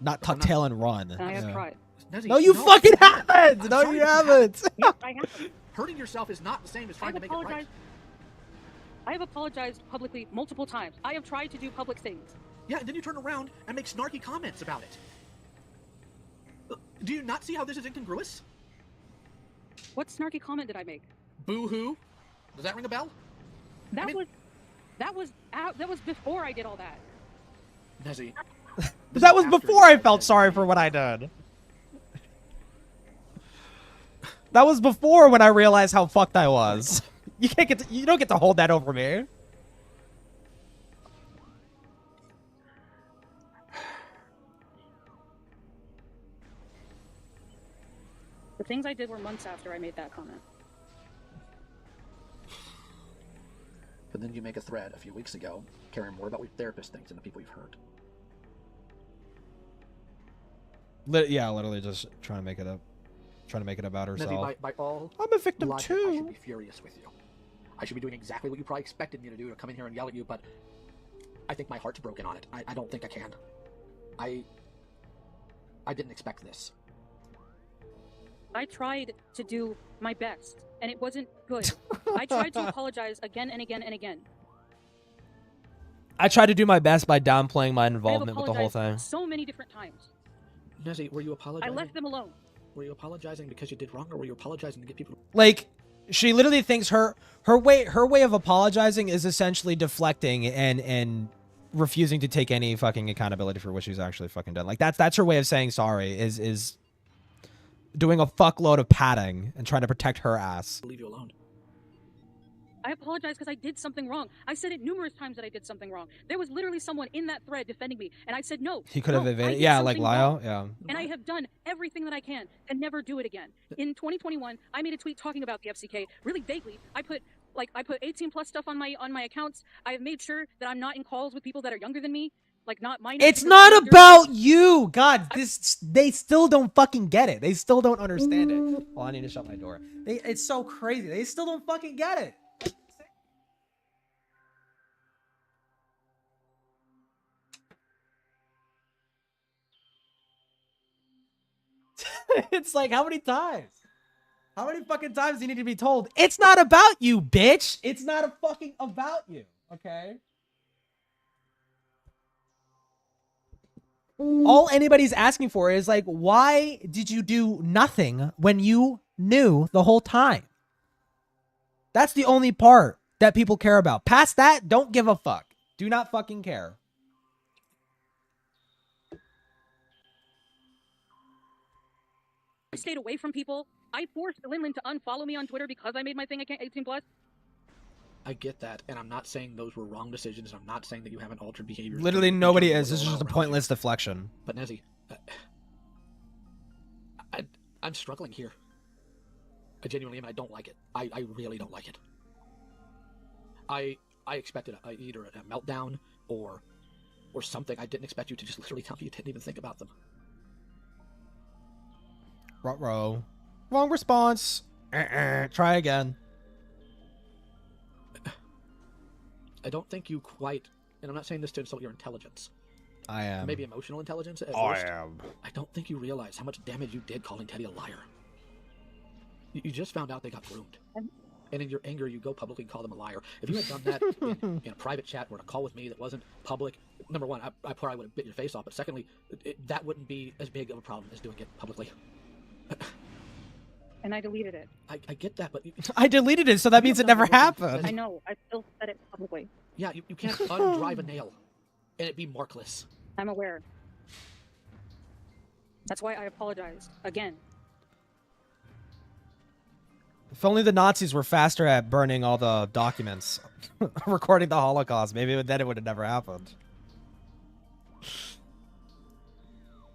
Not tuck tail and run. And I have tried. Nezzy, No, you fucking haven't! I'm No, sorry you if haven't! Yes, I have. Hurting yourself is not the same as trying to make it right. I have apologized publicly multiple times. I have tried to do public things. Yeah, and then you turn around and make snarky comments about it. Do you not see how this is incongruous? What snarky comment did I make? Boo-hoo? Does that ring a bell? That was before I did all that. Nezzy. That was before I felt sorry for what I did. That was before when I realized how fucked I was. You don't get to hold that over me. The things I did were months after I made that comment. But then you make a thread a few weeks ago, caring more about what your therapist thinks than the people you've hurt. Yeah, literally just trying to make it about herself. Nezzy, by all I'm a victim logic, too. I should be furious with you. I should be doing exactly what you probably expected me to do, to come in here and yell at you, but I think my heart's broken on it. I don't think I can. I didn't expect this. I tried to do my best, and it wasn't good. I tried to apologize again and again and again. I tried to do my best by downplaying my I have involvement with the whole apologized thing. so many different times. Nezzy, were you I apologizing? left them alone. Were you apologizing because you did wrong, or were you apologizing to get people? Like, she literally thinks her way of apologizing is essentially deflecting and refusing to take any fucking accountability for what she's actually fucking done. Like that's her way of saying sorry is doing a fuckload of padding and trying to protect her ass. Leave you alone. I apologize because I did something wrong. I said it numerous times that I did something wrong. There was literally someone in that thread defending me, and I said no. He could have no, evaded. I did Yeah, like something Lyle. wrong. Yeah. And I have done everything that I can to never do it again. In 2021, I made a tweet talking about the FCK really vaguely. I put 18 plus stuff on my accounts. I have made sure that I'm not in calls with people that are younger than me. Like not minors. It's not about you. God, they still don't fucking get it. They still don't understand it. Oh, I need to shut my door. It's so crazy. They still don't fucking get it. It's like, how many times? How many fucking times do you need to be told? It's not about you, bitch. It's not fucking about you. Okay? All anybody's asking for is like, why did you do nothing when you knew the whole time? That's the only part that people care about. Past that, don't give a fuck. Do not fucking care. I stayed away from people. I forced Linlin to unfollow me on Twitter because I made my thing 18 plus. I get that, and I'm not saying those were wrong decisions. I'm not saying that you haven't altered behavior. Literally nobody is. This is just a pointless deflection. But Nezzy, I'm struggling here. I genuinely am. I don't like it. I really don't like it. I expected either a meltdown or something. I didn't expect you to just literally tell me you didn't even think about them. Ruh-roh. Wrong response. Try again. I don't think you quite, and I'm not saying this to insult your intelligence. I am. Maybe emotional intelligence at I worst. am. I don't think you realize how much damage you did calling Teddy a liar. You just found out they got groomed. And in your anger, you go publicly and call them a liar. If you had done that in a private chat or in a call with me that wasn't public, number one, I probably would have bit your face off. But secondly, that wouldn't be as big of a problem as doing it publicly. And I deleted it. I get that, but... I deleted it, so that means it never happened. I know. I still said it publicly. Yeah, you can't undrive a nail and it be markless. I'm aware. That's why I apologized. Again. If only the Nazis were faster at burning all the documents, recording the Holocaust, maybe then it would have never happened.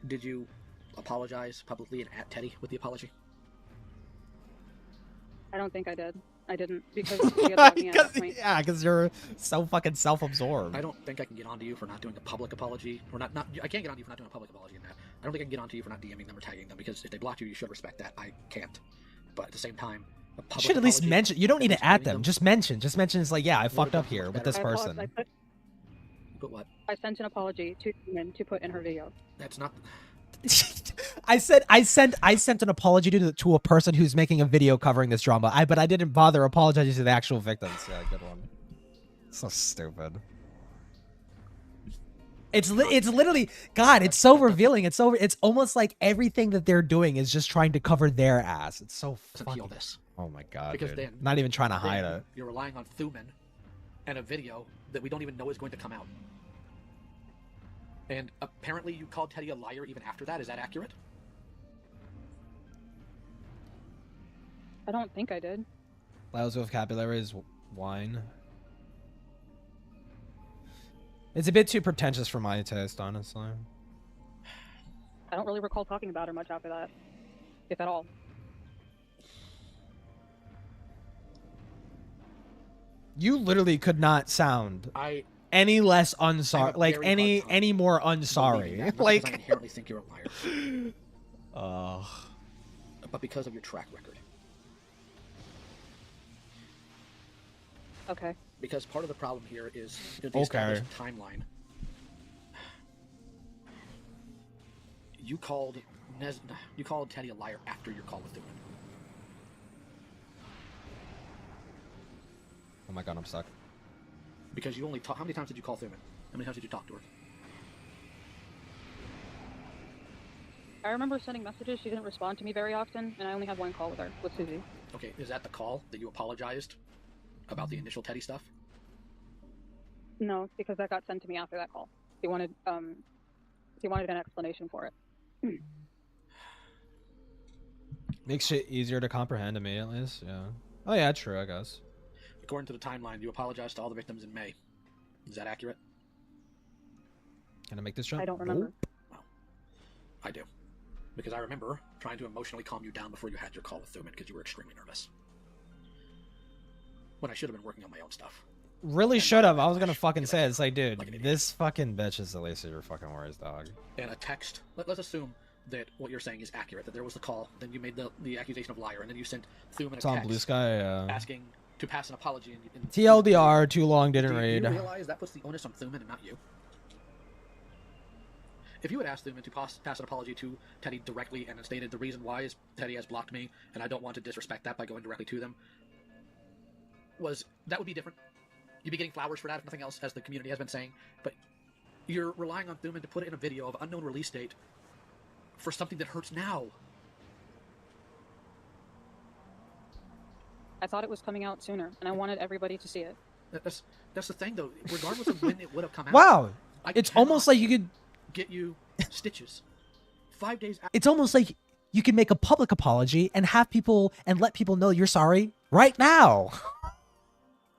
Did you apologize publicly and at Teddy with the apology? I don't think I did. I didn't, because he had logged me at that point. Yeah, because you're so fucking self-absorbed. I don't think I can get onto you for not doing a public apology, or not. I can't get onto you for not doing a public apology in that. I don't think I can get onto you for not DMing them or tagging them, because if they blocked you, you should respect that. I can't. But at the same time, a public You should at least apology, mention. You don't need to add them. Just mention. Just mention it's like, yeah, I fucked up here with this person. But what? I sent an apology to Tumen to put in her video. That's not... I sent an apology to a person who's making a video covering this drama. But I didn't bother apologizing to the actual victims. Yeah, good one. So stupid. It's literally, God, it's so revealing. It's almost like everything that they're doing is just trying to cover their ass. It's so fucking... this. Oh my God, Because dude. then, Not even trying to hide it. You're relying on Thuman and a video that we don't even know is going to come out. And apparently you called Teddy a liar even after that. Is that accurate? I don't think I did. Lousy vocabulary is wine. It's a bit too pretentious for my taste, honestly. I don't really recall talking about her much after that, if at all. You literally could not sound any less unsorry, like any more unsorry. Like, I inherently think you're a liar. But because of your track record. Okay. Because part of the problem here is the established timeline. You called Teddy a liar after your call with Thuman. oh my God, I'm stuck. Because you only talk. How many times did you call Thuman? How many times did you talk to her? I remember sending messages. She didn't respond to me very often, and I only had one call with her, with Susie. Okay, is that the call that you apologized about the initial Teddy stuff? No, because that got sent to me after that call. He wanted an explanation for it. Makes shit easier to comprehend to me, at least. Yeah. Oh yeah, true, I guess. According to the timeline, you apologized to all the victims in May. Is that accurate? Can I make this jump? I don't remember. Well, I do. Because I remember trying to emotionally calm you down before you had your call with Thuman because you were extremely nervous. When I should have been working on my own stuff. Really should have. I was gonna fucking say it. It's like, dude, this fucking bitch is the least of your fucking worries, dog. And a text. Let's assume that what you're saying is accurate, that there was the call, then you made the accusation of liar, and then you sent Thuman a It's on text Bluesky, asking to pass an apology. And TLDR, too long, didn't read. Do you realize that puts the onus on Thuman and not you? If you had asked Thuman to pass an apology to Teddy directly and stated the reason why is Teddy has blocked me and I don't want to disrespect that by going directly to them, that would be different. You'd be getting flowers for that, if nothing else, as the community has been saying. But you're relying on Thuman to put it in a video of unknown release date for something that hurts now. I thought it was coming out sooner, and I wanted everybody to see it. That's the thing, though. Regardless of when it would have come out. Wow, it's almost like you could get you stitches 5 days. It's almost like you can make a public apology and have people and let people know you're sorry right now.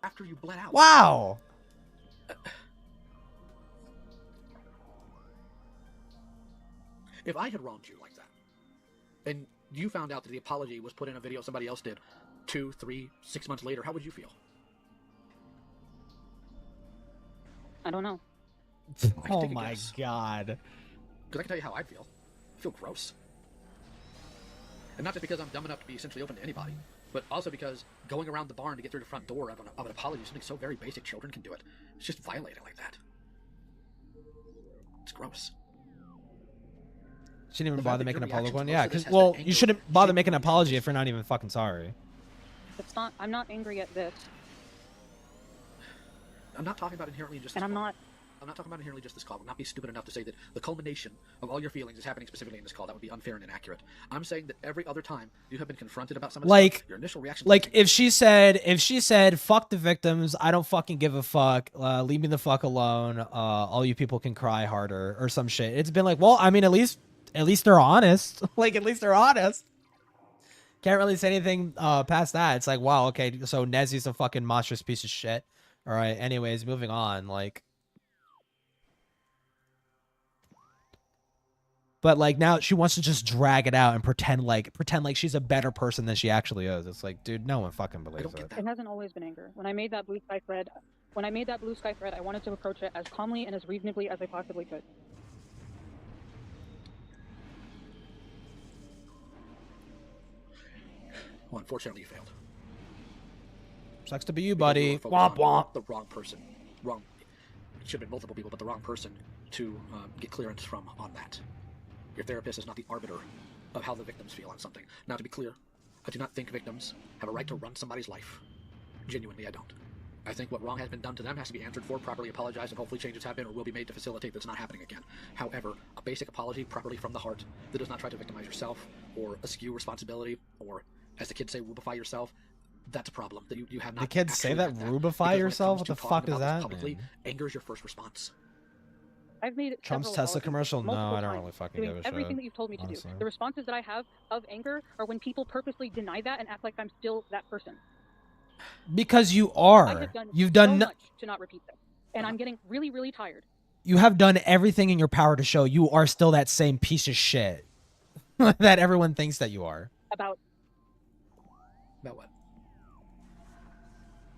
After you bled out. Wow. If I had wronged you like that, and you found out that the apology was put in a video somebody else did 2, 3, 6 months later, how would you feel? I don't know. Oh my god. Because I can tell you how I'd feel. I feel gross. And not just because I'm dumb enough to be essentially open to anybody, but also because going around the barn to get through the front door of an apology is something so very basic, children can do it. It's just violating like that. It's gross. Shouldn't even bother making an apology one. Yeah, because, well, you shouldn't bother making an apology if you're not even fucking sorry. It's not. I'm not angry at this. I'm not talking about inherently just. And I'm not talking about inherently just this call. Would not be stupid enough to say that the culmination of all your feelings is happening specifically in this call. That would be unfair and inaccurate. I'm saying that every other time you have been confronted about something, like, your initial reaction. Like if she said, "Fuck the victims. I don't fucking give a fuck. Leave me the fuck alone. All you people can cry harder," or some shit. It's been like, well, I mean, at least they're honest. Like, at least they're honest. Can't really say anything past that. It's like, wow, okay, so Nezzy's a fucking monstrous piece of shit. All right. Anyways, moving on. Like. But like now she wants to just drag it out and pretend like she's a better person than she actually is. It's like, dude, no one fucking believes it. It hasn't always been anger. When I made that blue sky thread, I wanted to approach it as calmly and as reasonably as I possibly could. Well, unfortunately, you failed. Sucks to be you, buddy. Womp womp. The wrong person. Wrong. It should have been multiple people, but the wrong person to get clearance from on that. Your therapist is not the arbiter of how the victims feel on something. Now, to be clear, I do not think victims have a right to run somebody's life. Genuinely, I don't. I think what wrong has been done to them has to be answered for, properly apologized, and hopefully changes have been or will be made to facilitate that's not happening again. However, a basic apology, properly from the heart, that does not try to victimize yourself or eschew responsibility or, as the kids say, rubify yourself, that's a problem. That you have not. The kids say that, rubify yourself? What the fuck is that? Publicly, anger is your first response. I've made Trump's Tesla commercial? No, I don't really fucking give a shit. Everything that you've told me to do. The responses that I have of anger are when people purposely deny that and act like I'm still that person. Because you are. You've done so much to not repeat this, and I'm getting really, really tired. You have done everything in your power to show you are still that same piece of shit that everyone thinks that you are. About what?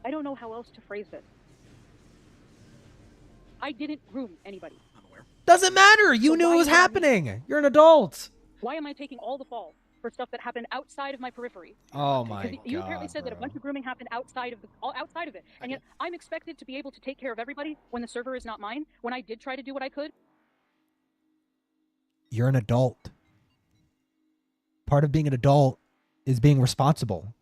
I don't know how else to phrase this. I didn't groom anybody. Doesn't matter. You knew it was happening. You're an adult. Why am I taking all the fall for stuff that happened outside of my periphery? Oh my god. You apparently said that a bunch of grooming happened outside of it, and yet I'm expected to be able to take care of everybody when the server is not mine. When I did try to do what I could. You're an adult. Part of being an adult is being responsible.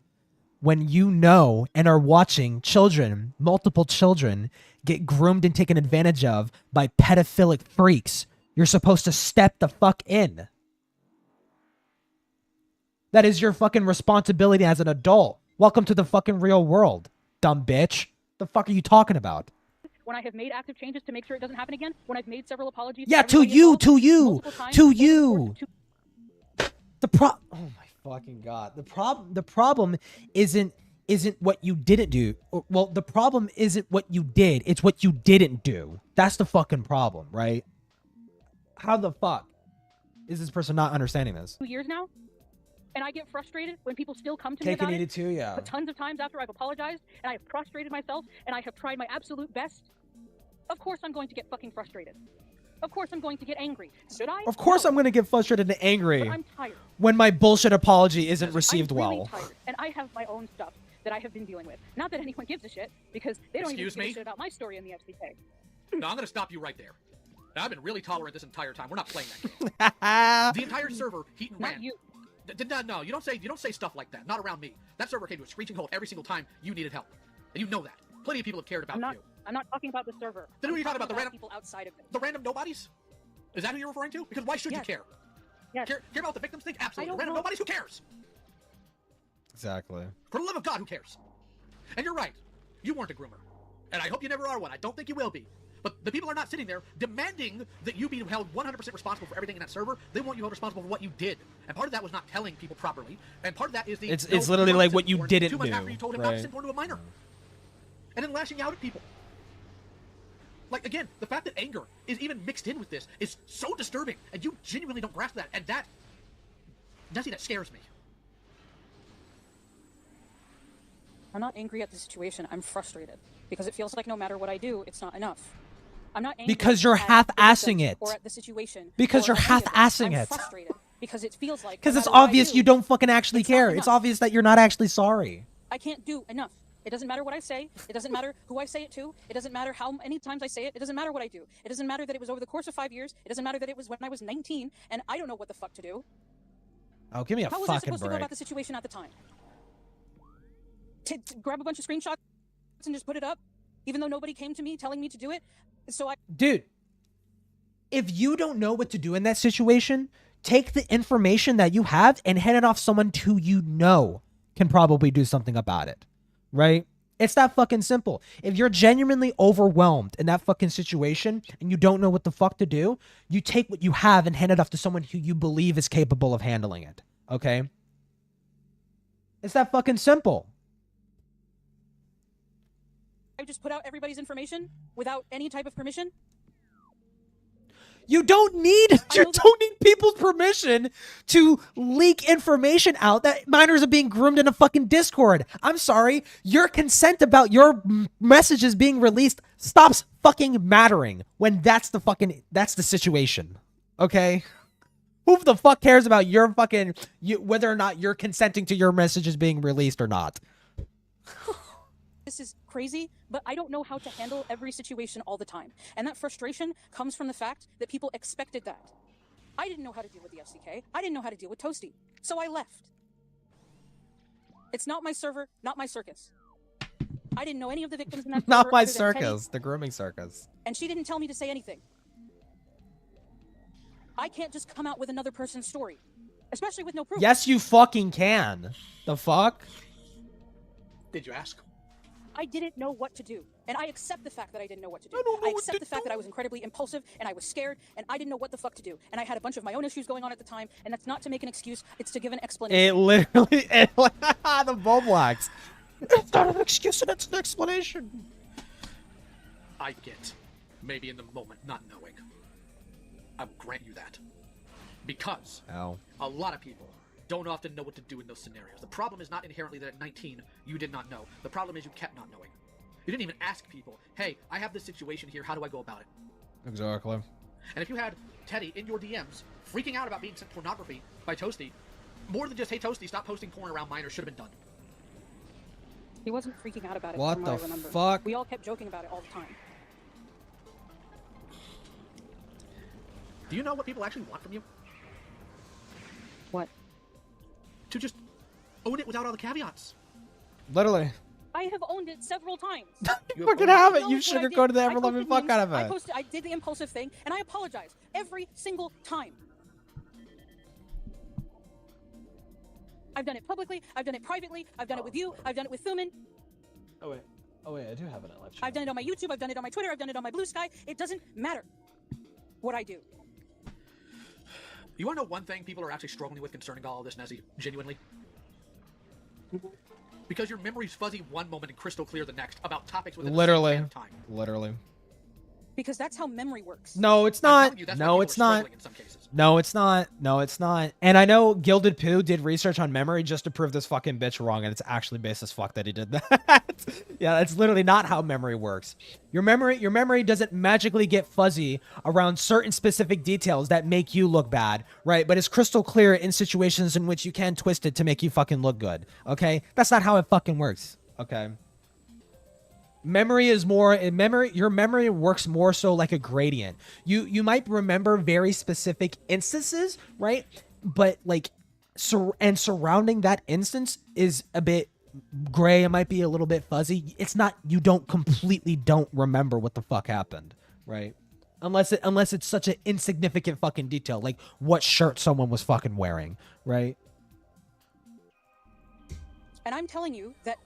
When you know and are watching children, multiple children, get groomed and taken advantage of by pedophilic freaks, you're supposed to step the fuck in. That is your fucking responsibility as an adult. Welcome to the fucking real world, dumb bitch. The fuck are you talking about? When I have made active changes to make sure it doesn't happen again, when I've made several apologies. Yeah, to you. Oh my fucking god. The problem isn't what you didn't do. Well, the problem isn't what you did. It's what you didn't do. That's the fucking problem, right? How the fuck is this person not understanding this? 2 years now, and I get frustrated when people still come to me about it. Too, yeah. But tons of times after I've apologized and I have prostrated myself and I have tried my absolute best, of course I'm going to get fucking frustrated. Of course I'm going to get angry. Should I? Of course I'm going to get frustrated and angry. But I'm tired. When my bullshit apology isn't received I'm really well. Tired, and I have my own stuff that I have been dealing with. Not that anyone gives a shit, because they don't even give a shit about my story in the FCK. No, I'm going to stop you right there. Now, I've been really tolerant this entire time. We're not playing that game. The entire server, heat and ran. Not you. No, you don't say stuff like that. Not around me. That server came to a screeching halt every single time you needed help, and you know that. Plenty of people have cared about you. I'm not talking about the server. Then who are you talking about? The random people outside of it. The random nobodies? Is that who you're referring to? Because why should you care? Yes. Care about the victims thing? Absolutely. The random nobodies? Who cares? Exactly. For the love of God, who cares? And you're right. You weren't a groomer. And I hope you never are one. I don't think you will be. But the people are not sitting there demanding that you be held 100% responsible for everything in that server. They want you held responsible for what you did. And part of that was not telling people properly. And part of that is the... It's literally like what you didn't 2 months do. after you told him not to send porn to a minor. And then lashing out at people. Like, again, the fact that anger is even mixed in with this is so disturbing. And you genuinely don't grasp that. And that... Nessie, that scares me. I'm not angry at the situation. I'm frustrated because it feels like no matter what I do, it's not enough. I'm not angry Because you're half-assing it. Or at the situation. Because you're half-assing it. I'm frustrated because it feels like Because no it's matter what I obvious do, you don't fucking actually it's not care. enough. It's obvious that you're not actually sorry. I can't do enough. It doesn't matter what I say. It doesn't matter who I say it to. It doesn't matter how many times I say it. It doesn't matter what I do. It doesn't matter that it was over the course of 5 years. It doesn't matter that it was when I was 19 and I don't know what the fuck to do. Oh, give me a How was I fucking supposed to go break. about the situation at the time? To grab a bunch of screenshots and just put it up, even though nobody came to me telling me to do it. So Dude, if you don't know what to do in that situation, take the information that you have and hand it off someone who you know can probably do something about it, right? It's that fucking simple. If you're genuinely overwhelmed in that fucking situation and you don't know what the fuck to do, you take what you have and hand it off to someone who you believe is capable of handling it, okay? It's that fucking simple. I just put out everybody's information without any type of permission. You don't need people's permission to leak information out that minors are being groomed in a fucking Discord. I'm sorry, your consent about your messages being released stops fucking mattering when that's the situation. Okay? Who the fuck cares about your fucking whether or not you're consenting to your messages being released or not? This is crazy, but I don't know how to handle every situation all the time. And that frustration comes from the fact that people expected that. I didn't know how to deal with the FCK. I didn't know how to deal with Toasty. So I left. It's not my server, not my circus. I didn't know any of the victims in that Not server my other than Teddy, circus, the grooming circus. and she didn't tell me to say anything. I can't just come out with another person's story, especially with no proof. Yes, you fucking can. The fuck? Did you ask? I didn't know what to do. And I accept the fact that I didn't know what to do. I accept the fact that I was incredibly impulsive and I was scared and I didn't know what the fuck to do. And I had a bunch of my own issues going on at the time, and that's not to make an excuse, it's to give an explanation. It literally, the Boblax. It's not an excuse, it's an explanation. I get, maybe in the moment, not knowing. I will grant you that. Because a lot of people don't often know what to do in those scenarios. The problem is not inherently that at 19 you did not know. The problem is you kept not knowing. You didn't even ask people, hey, I have this situation here, how do I go about it? Exactly. And if you had Teddy in your DMs freaking out about being sent pornography by Toasty, more than just, hey Toasty, stop posting porn around minors should have been done. He wasn't freaking out about it. What from the I remember. fuck? We all kept joking about it all the time. Do you know what people actually want from you? What? To just own it without all the caveats. Literally. I have owned it several times. You fucking have it. You Knows what I did. sugarcoated the I ever-loving posted fuck out memes, of it. I did the impulsive thing, and I apologize every single time. I've done it publicly, I've done it privately, I've done it with you, I've done it with Thuman. Oh wait, I do have it at live chat. I've done it on my YouTube, I've done it on my Twitter, I've done it on my Bluesky. It doesn't matter what I do. You want to know one thing people are actually struggling with concerning all of this, Nezzy? Genuinely? Because your memory's fuzzy one moment and crystal clear the next about topics within a certain Literally. span of time. Literally. Because that's how memory works. No, it's I'm not. telling you, that's why No, people it's are not. struggling in some cases. No, it's not. No, it's not. And I know Gilded Poo did research on memory just to prove this fucking bitch wrong, and it's actually based as fuck that he did that. Yeah, that's literally not how memory works. Your memory doesn't magically get fuzzy around certain specific details that make you look bad, right? But it's crystal clear in situations in which you can twist it to make you fucking look good, okay? That's not how it fucking works, okay? Memory is more in memory. Your memory works more so like a gradient. You might remember very specific instances, right? But like, surrounding that instance is a bit gray. It might be a little bit fuzzy. It's not. You don't remember what the fuck happened, right? Unless it's such an insignificant fucking detail, like what shirt someone was fucking wearing, right? And I'm telling you that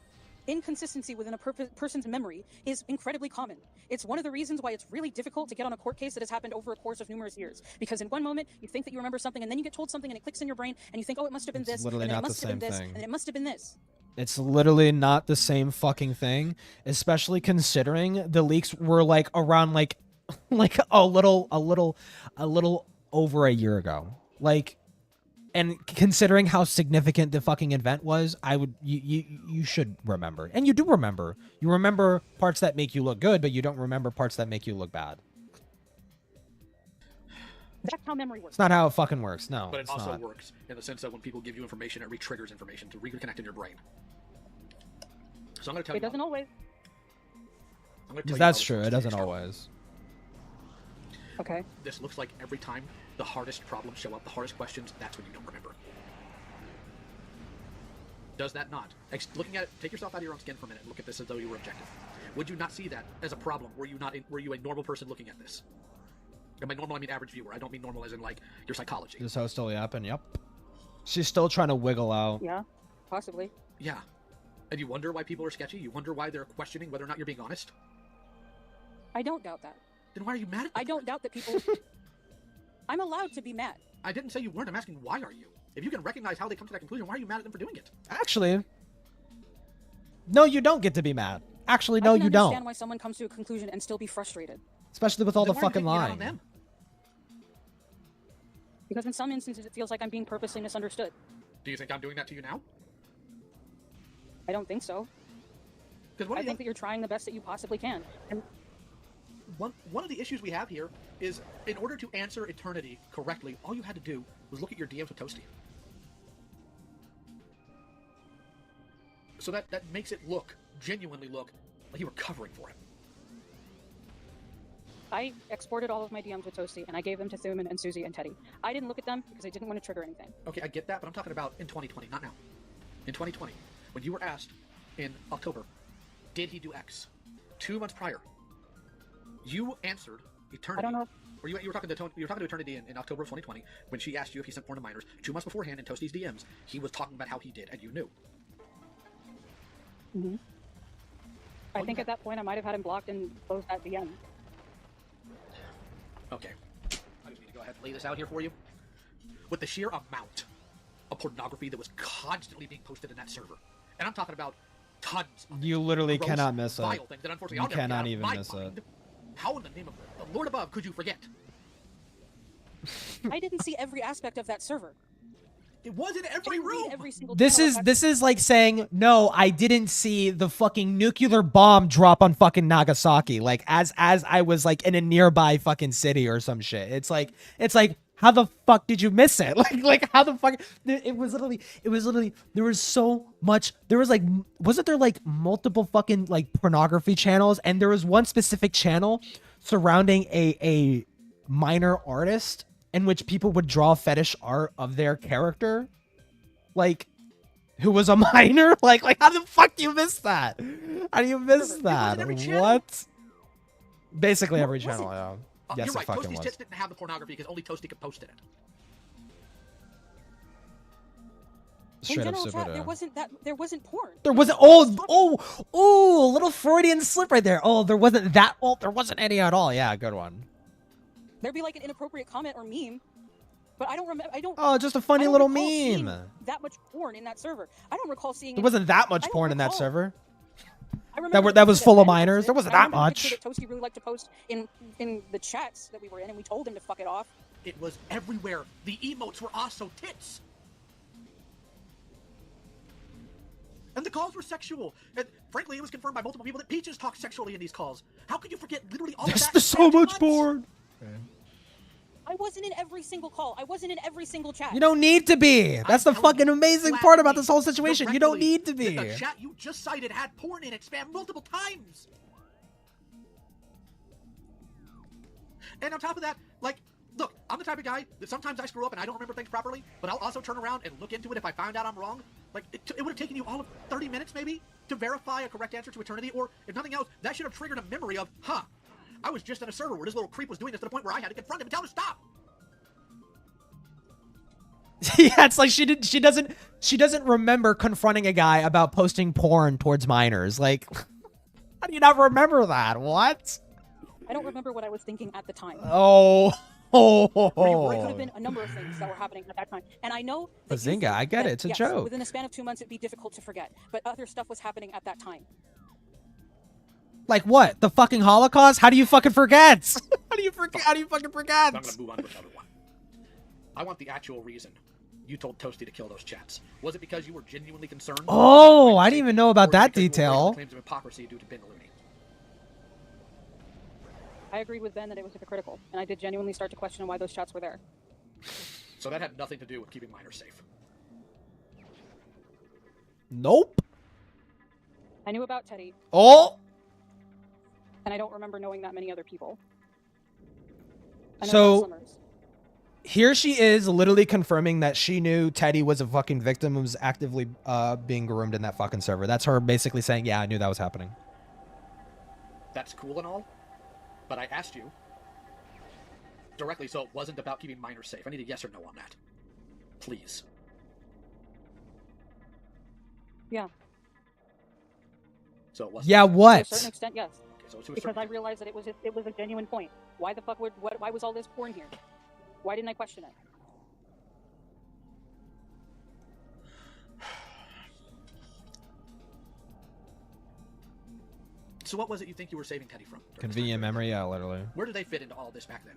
inconsistency within a person's memory is incredibly common. It's one of the reasons why it's really difficult to get on a court case that has happened over a course of numerous years. Because in one moment, you think that you remember something, and then you get told something, and it clicks in your brain, and you think, oh, it must have been this, and literally then it not the must have been same this, thing. and it must have been this. It's literally not the same fucking thing, especially considering the leaks were like around like a little over a year ago. Like, and considering how significant the fucking event was, you should remember. And you do remember. You remember parts that make you look good, but you don't remember parts that make you look bad. That's how memory works. It's not how it fucking works. No, But it it's also not. works in the sense that when people give you information, it re-triggers information to reconnect in your brain. So I'm going to tell you. It doesn't always. I'm going to tell you That's how this true. works It to doesn't external. always. Okay. This looks like every time the hardest problems show up, the hardest questions, that's when you don't remember. Does that not? Looking at it, take yourself out of your own skin for a minute and look at this as though you were objective. Would you not see that as a problem? Were you a normal person looking at this? And by normal, I mean average viewer. I don't mean normal as in, like, your psychology. This how it's still happening. Yep. She's still trying to wiggle out. Yeah, possibly. Yeah. And you wonder why people are sketchy? You wonder why they're questioning whether or not you're being honest? I don't doubt that. Then why are you mad at I don't doubt that people... I'm allowed to be mad. I didn't say you weren't. I'm asking why are you? If you can recognize how they come to that conclusion, why are you mad at them for doing it? Actually, no, you don't get to be mad. Actually, no, I can you understand don't. why someone comes to a conclusion and still be frustrated. Especially with all Then the why are you fucking taking it out on lying. them? Because in some instances, it feels like I'm being purposely misunderstood. Do you think I'm doing that to you now? I don't think so. I think that you're trying the best that you possibly can. And One of the issues we have here is, in order to answer eternity correctly, all you had to do was look at your DMs with Toasty. So that makes it genuinely look, like you were covering for him. I exported all of my DMs with Toasty, and I gave them to Thuman and Susie and Teddy. I didn't look at them because I didn't want to trigger anything. Okay, I get that, but I'm talking about in 2020, not now. In 2020, when you were asked in October, did he do X? 2 months prior, you answered eternity. I don't know. Or you were talking to Eternity in October of 2020 when she asked you if he sent porn to minors. 2 months beforehand in Toasty's DMs, he was talking about how he did, and you knew. Mm-hmm. I think at that point I might have had him blocked and closed that DM. Okay. I just need to go ahead and lay this out here for you. With the sheer amount of pornography that was constantly being posted in that server, and I'm talking about tons of You literally gross, cannot miss it. vile things that unfortunately You I'll never get cannot out of even my miss mind. it. How in the name of the Lord above could you forget? I didn't see every aspect of that server. It was in every room. Every single This channel is like saying, no, I didn't see the fucking nuclear bomb drop on fucking Nagasaki, like as I was like in a nearby fucking city or some shit. It's like how the fuck did you miss it? Like how the fuck it was literally there was so much. There was like, wasn't there like multiple fucking like pornography channels, and there was one specific channel surrounding a minor artist in which people would draw fetish art of their character, like, who was a minor. Like how the fuck do you miss that? How do you miss that? What? Basically every channel, yeah. Yes, You're right. it fucking Toasty's was. tits didn't have the pornography because only Toasty could post it. In Straight up general super chat, duper. there wasn't porn. There wasn't. A little Freudian slip right there. Oh, there wasn't that. Oh, there wasn't any at all. Yeah, good one. There'd be like an inappropriate comment or meme, but I don't remember. Oh, just a funny I don't little recall seeing meme. That much porn in that server. I don't recall seeing. There wasn't that much porn in that server. I remember That was the full of picture minors. There wasn't I that remember the picture much. that Toasty really liked to post in the chats that we were in, and we told him to fuck it off. It was everywhere. The emotes were also tits. And the calls were sexual. And frankly, it was confirmed by multiple people that Peaches talked sexually in these calls. How could you forget literally all of that? There's so much porn. I wasn't in every single call. I wasn't in every single chat. You don't need to be. That's the fucking amazing part about this whole situation. You don't need to be. The chat you just cited had porn in it, spam multiple times. And on top of that, like, look, I'm the type of guy that sometimes I screw up and I don't remember things properly, but I'll also turn around and look into it if I find out I'm wrong. Like, it would have taken you all of 30 minutes, maybe, to verify a correct answer to eternity, or if nothing else, that should have triggered a memory of, I was just in a server where this little creep was doing this to the point where I had to confront him and tell him to stop. Yeah, it's like she doesn't remember confronting a guy about posting porn towards minors. Like, how do you not remember that? What? I don't remember what I was thinking at the time. Oh. Or it could have been a number of things that were happening at that time. And I know that you Bazinga, think I get that, it. It's a yes, joke. within a span of 2 months, it'd be difficult to forget. But other stuff was happening at that time. Like what? The fucking Holocaust? How do you fucking forget? How do you forget? How do you fucking forget? I'm gonna move on to another one. I want the actual reason you told Toasty to kill those chats. Was it because you were genuinely concerned? Oh, I didn't even know about Or that because you were worried about detail. the claims of hypocrisy due to Ben Looney? I agreed with Ben that it was hypocritical, and I did genuinely start to question why those chats were there. So that had nothing to do with keeping minors safe. Nope. I knew about Teddy, Oh. and I don't remember knowing that many other people. I know So about Slimmers. here she is literally confirming that she knew Teddy was a fucking victim and was actively being groomed in that fucking server. That's her basically saying, yeah, I knew that was happening. That's cool and all, but I asked you directly, so it wasn't about keeping minors safe. I need a yes or no on that. Please. Yeah. So it wasn't. Yeah, what? To a certain extent, yes. Okay, so to a Because certain I realized that it was a genuine point. Why the fuck why was all this porn here? Why didn't I question it? So what was it you think you were saving Teddy from? during this time Convenient period? memory, yeah, literally. Where did they fit into all this back then?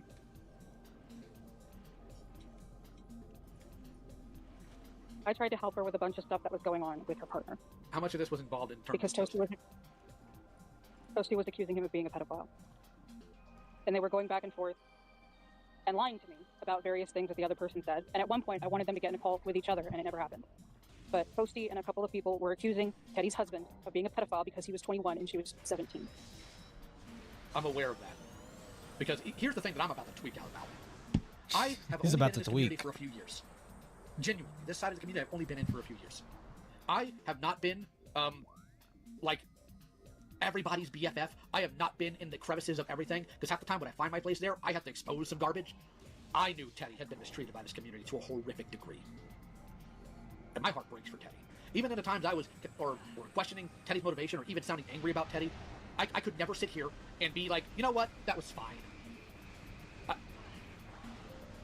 I tried to help her with a bunch of stuff that was going on with her partner. How much of this was involved in terms Because of Toasty was accusing him of being a pedophile. And they were going back and forth and lying to me about various things that the other person said. And at one point, I wanted them to get in a call with each other, and it never happened. But Toasty and a couple of people were accusing Teddy's husband of being a pedophile because he was 21 and she was 17. I'm aware of that. Because here's the thing that I'm about to tweak out about. I have He's only about been in to this community tweak. for a few years. Genuinely, this side of the community I've only been in for a few years. I have not been, like, everybody's BFF. I have not been in the crevices of everything, because half the time when I find my place there, I have to expose some garbage. I knew Teddy had been mistreated by this community to a horrific degree. And my heart breaks for Teddy. Even in the times I was, or questioning Teddy's motivation, or even sounding angry about Teddy, I could never sit here and be like, you know what, that was fine.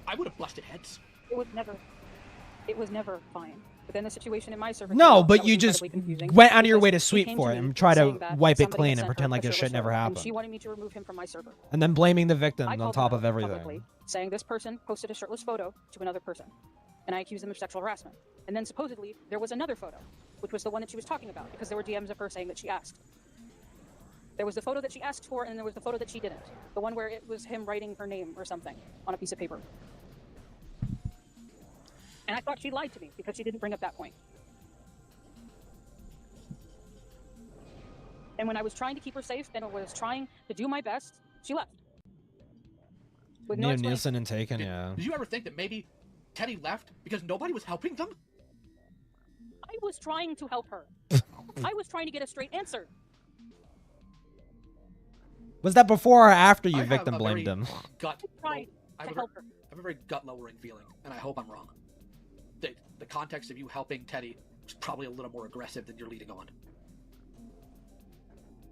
I would have busted heads. It was never fine. But then the situation in my service. No, that but was you just incredibly confusing went out of your way to because he sweep came for it me and try to saying that wipe it somebody clean had and sent her pretend a like this picture shit of a never server, happened. And she wanted me to remove him from my server. And then blaming the victim I on called top him of out everything. publicly, saying this person posted a shirtless photo to another person, and I accused them of sexual harassment. And then supposedly there was another photo, which was the one that she was talking about, because there were DMs of her saying that she asked. There was the photo that she asked for, and there was the photo that she didn't. The one where it was him writing her name or something on a piece of paper. And I thought she lied to me because she didn't bring up that point. And when I was trying to keep her safe and I was trying to do my best, she left. With no Neil explanation. Nielsen and Taken, yeah. Did you ever think that maybe Teddy left because nobody was helping them? I was trying to help her. I was trying to get a straight answer. Was that before or after I you have victim a blamed very him? Gut. Tried I to have help her. I have a very gut-lowering feeling, and I hope I'm wrong. The context of you helping Teddy was probably a little more aggressive than you're leading on.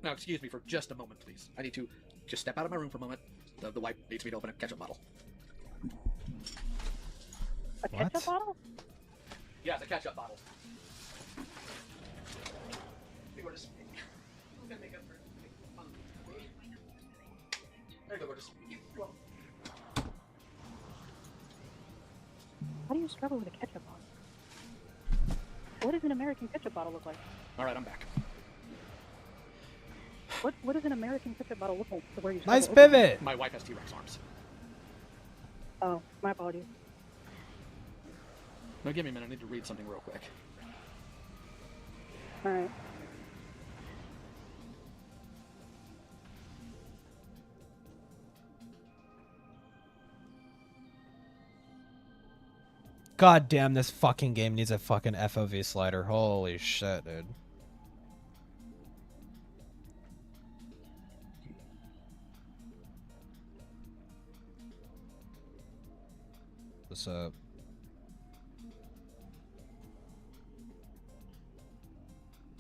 Now, excuse me for just a moment, please. I need to just step out of my room for a moment. The wife needs me to open a ketchup bottle. A ketchup bottle? Yeah, it's a ketchup bottle. We were just... We're gonna make up for... There you go, we're just... Well, How do you struggle with a ketchup bottle? What does an American ketchup bottle look like? Alright, I'm back. What does an American ketchup bottle look like? To where you Nice struggle open? pivot. My wife has T-Rex arms. Oh, my apologies. Now give me a minute, I need to read something real quick. Alright. God damn, this fucking game needs a fucking FOV slider. Holy shit, dude. What's up?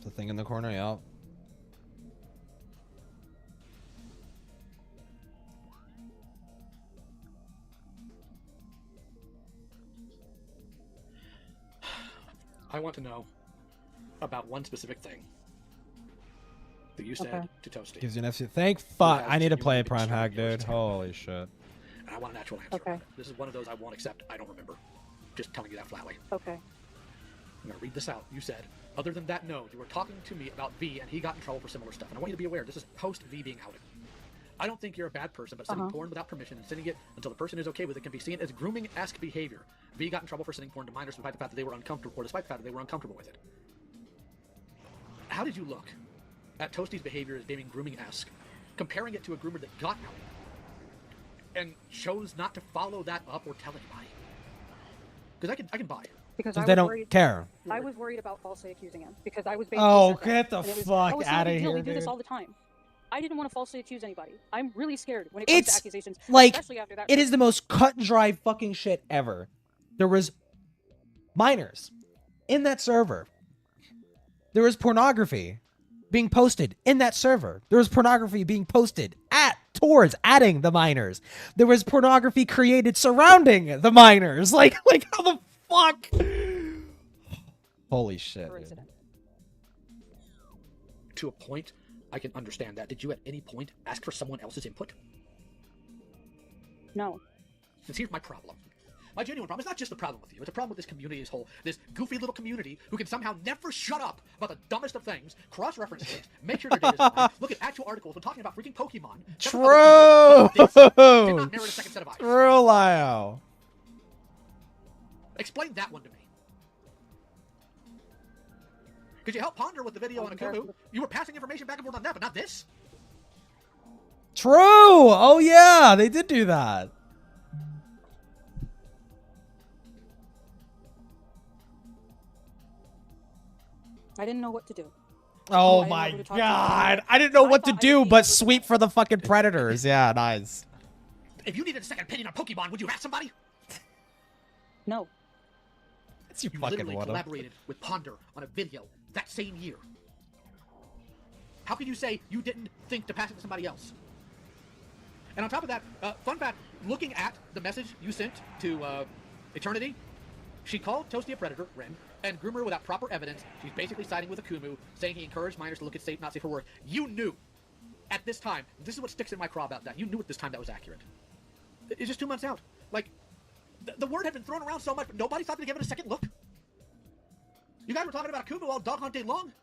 The thing in the corner, yeah. I want to know about one specific thing that you said to Toasty. Gives you an FC. Thank fuck. has I need to genuinely play been Prime Hack, destroying yours dude. too. Holy shit. And I want an actual answer. Okay. This is one of those I won't accept. I don't remember. Just telling you that flatly. Okay. I'm going to read this out. You said, other than that, no, you were talking to me about V and he got in trouble for similar stuff. And I want you to be aware, this is post V being outed. I don't think you're a bad person, but sending porn without permission and sending it until the person is okay with it can be seen as grooming-esque behavior. V got in trouble for sending porn to minors despite the fact that they were uncomfortable, or despite the fact that they were uncomfortable with it. How did you look at Toasty's behavior as being grooming-esque, comparing it to a groomer that got outed, and chose not to follow that up or tell anybody? Because I can buy it. Because they don't care. I was worried about falsely accusing him because I was. Oh, said that. get the And it was, fuck it's no outta big deal. here, We do this dude. all the time. I didn't want to falsely accuse anybody. I'm really scared when it comes to It's accusations, like, especially after that. it is the most cut and dry fucking shit ever. There was minors in that server. There was pornography being posted in that server. There was pornography being posted towards adding the minors. There was pornography created surrounding the minors. Like how the fuck? Holy shit, dude. To a point, I can understand that. Did you at any point ask for someone else's input? No. Since here's my problem. My genuine problem is not just the problem with you. It's a problem with this community as a whole. This goofy little community who can somehow never shut up about the dumbest of things, cross-reference things, make sure their data's fine, look at actual articles when talking about freaking Pokemon. True! Did not merit a second set of eyes. True, Lyle. Explain that one to me. Could you help ponder with the video on Akumu? You were passing information back and forth on that, but not this? True! Oh yeah, they did do that. I didn't know what to do. Oh I didn't know my who to talk to. god. I didn't know what to do but sweep for the fucking predators. Yeah, nice. If you needed a second opinion on Pokemon, would you ask somebody? No. It's you You fucking literally wanna. collaborated with Ponder on a video that same year. How can you say you didn't think to pass it to somebody else? And on top of that, fun fact, looking at the message you sent to Eternity, she called Toasty a predator, Ren, and groomed her without proper evidence. She's basically siding with Akumu, saying he encouraged minors to look at safe, not safe for work. You knew at this time, this is what sticks in my craw about that, you knew at this time that was accurate. It's just 2 months out. Like, the word had been thrown around so much, but nobody thought to give it a second look. You guys were talking about Akumu all dog hunt day long.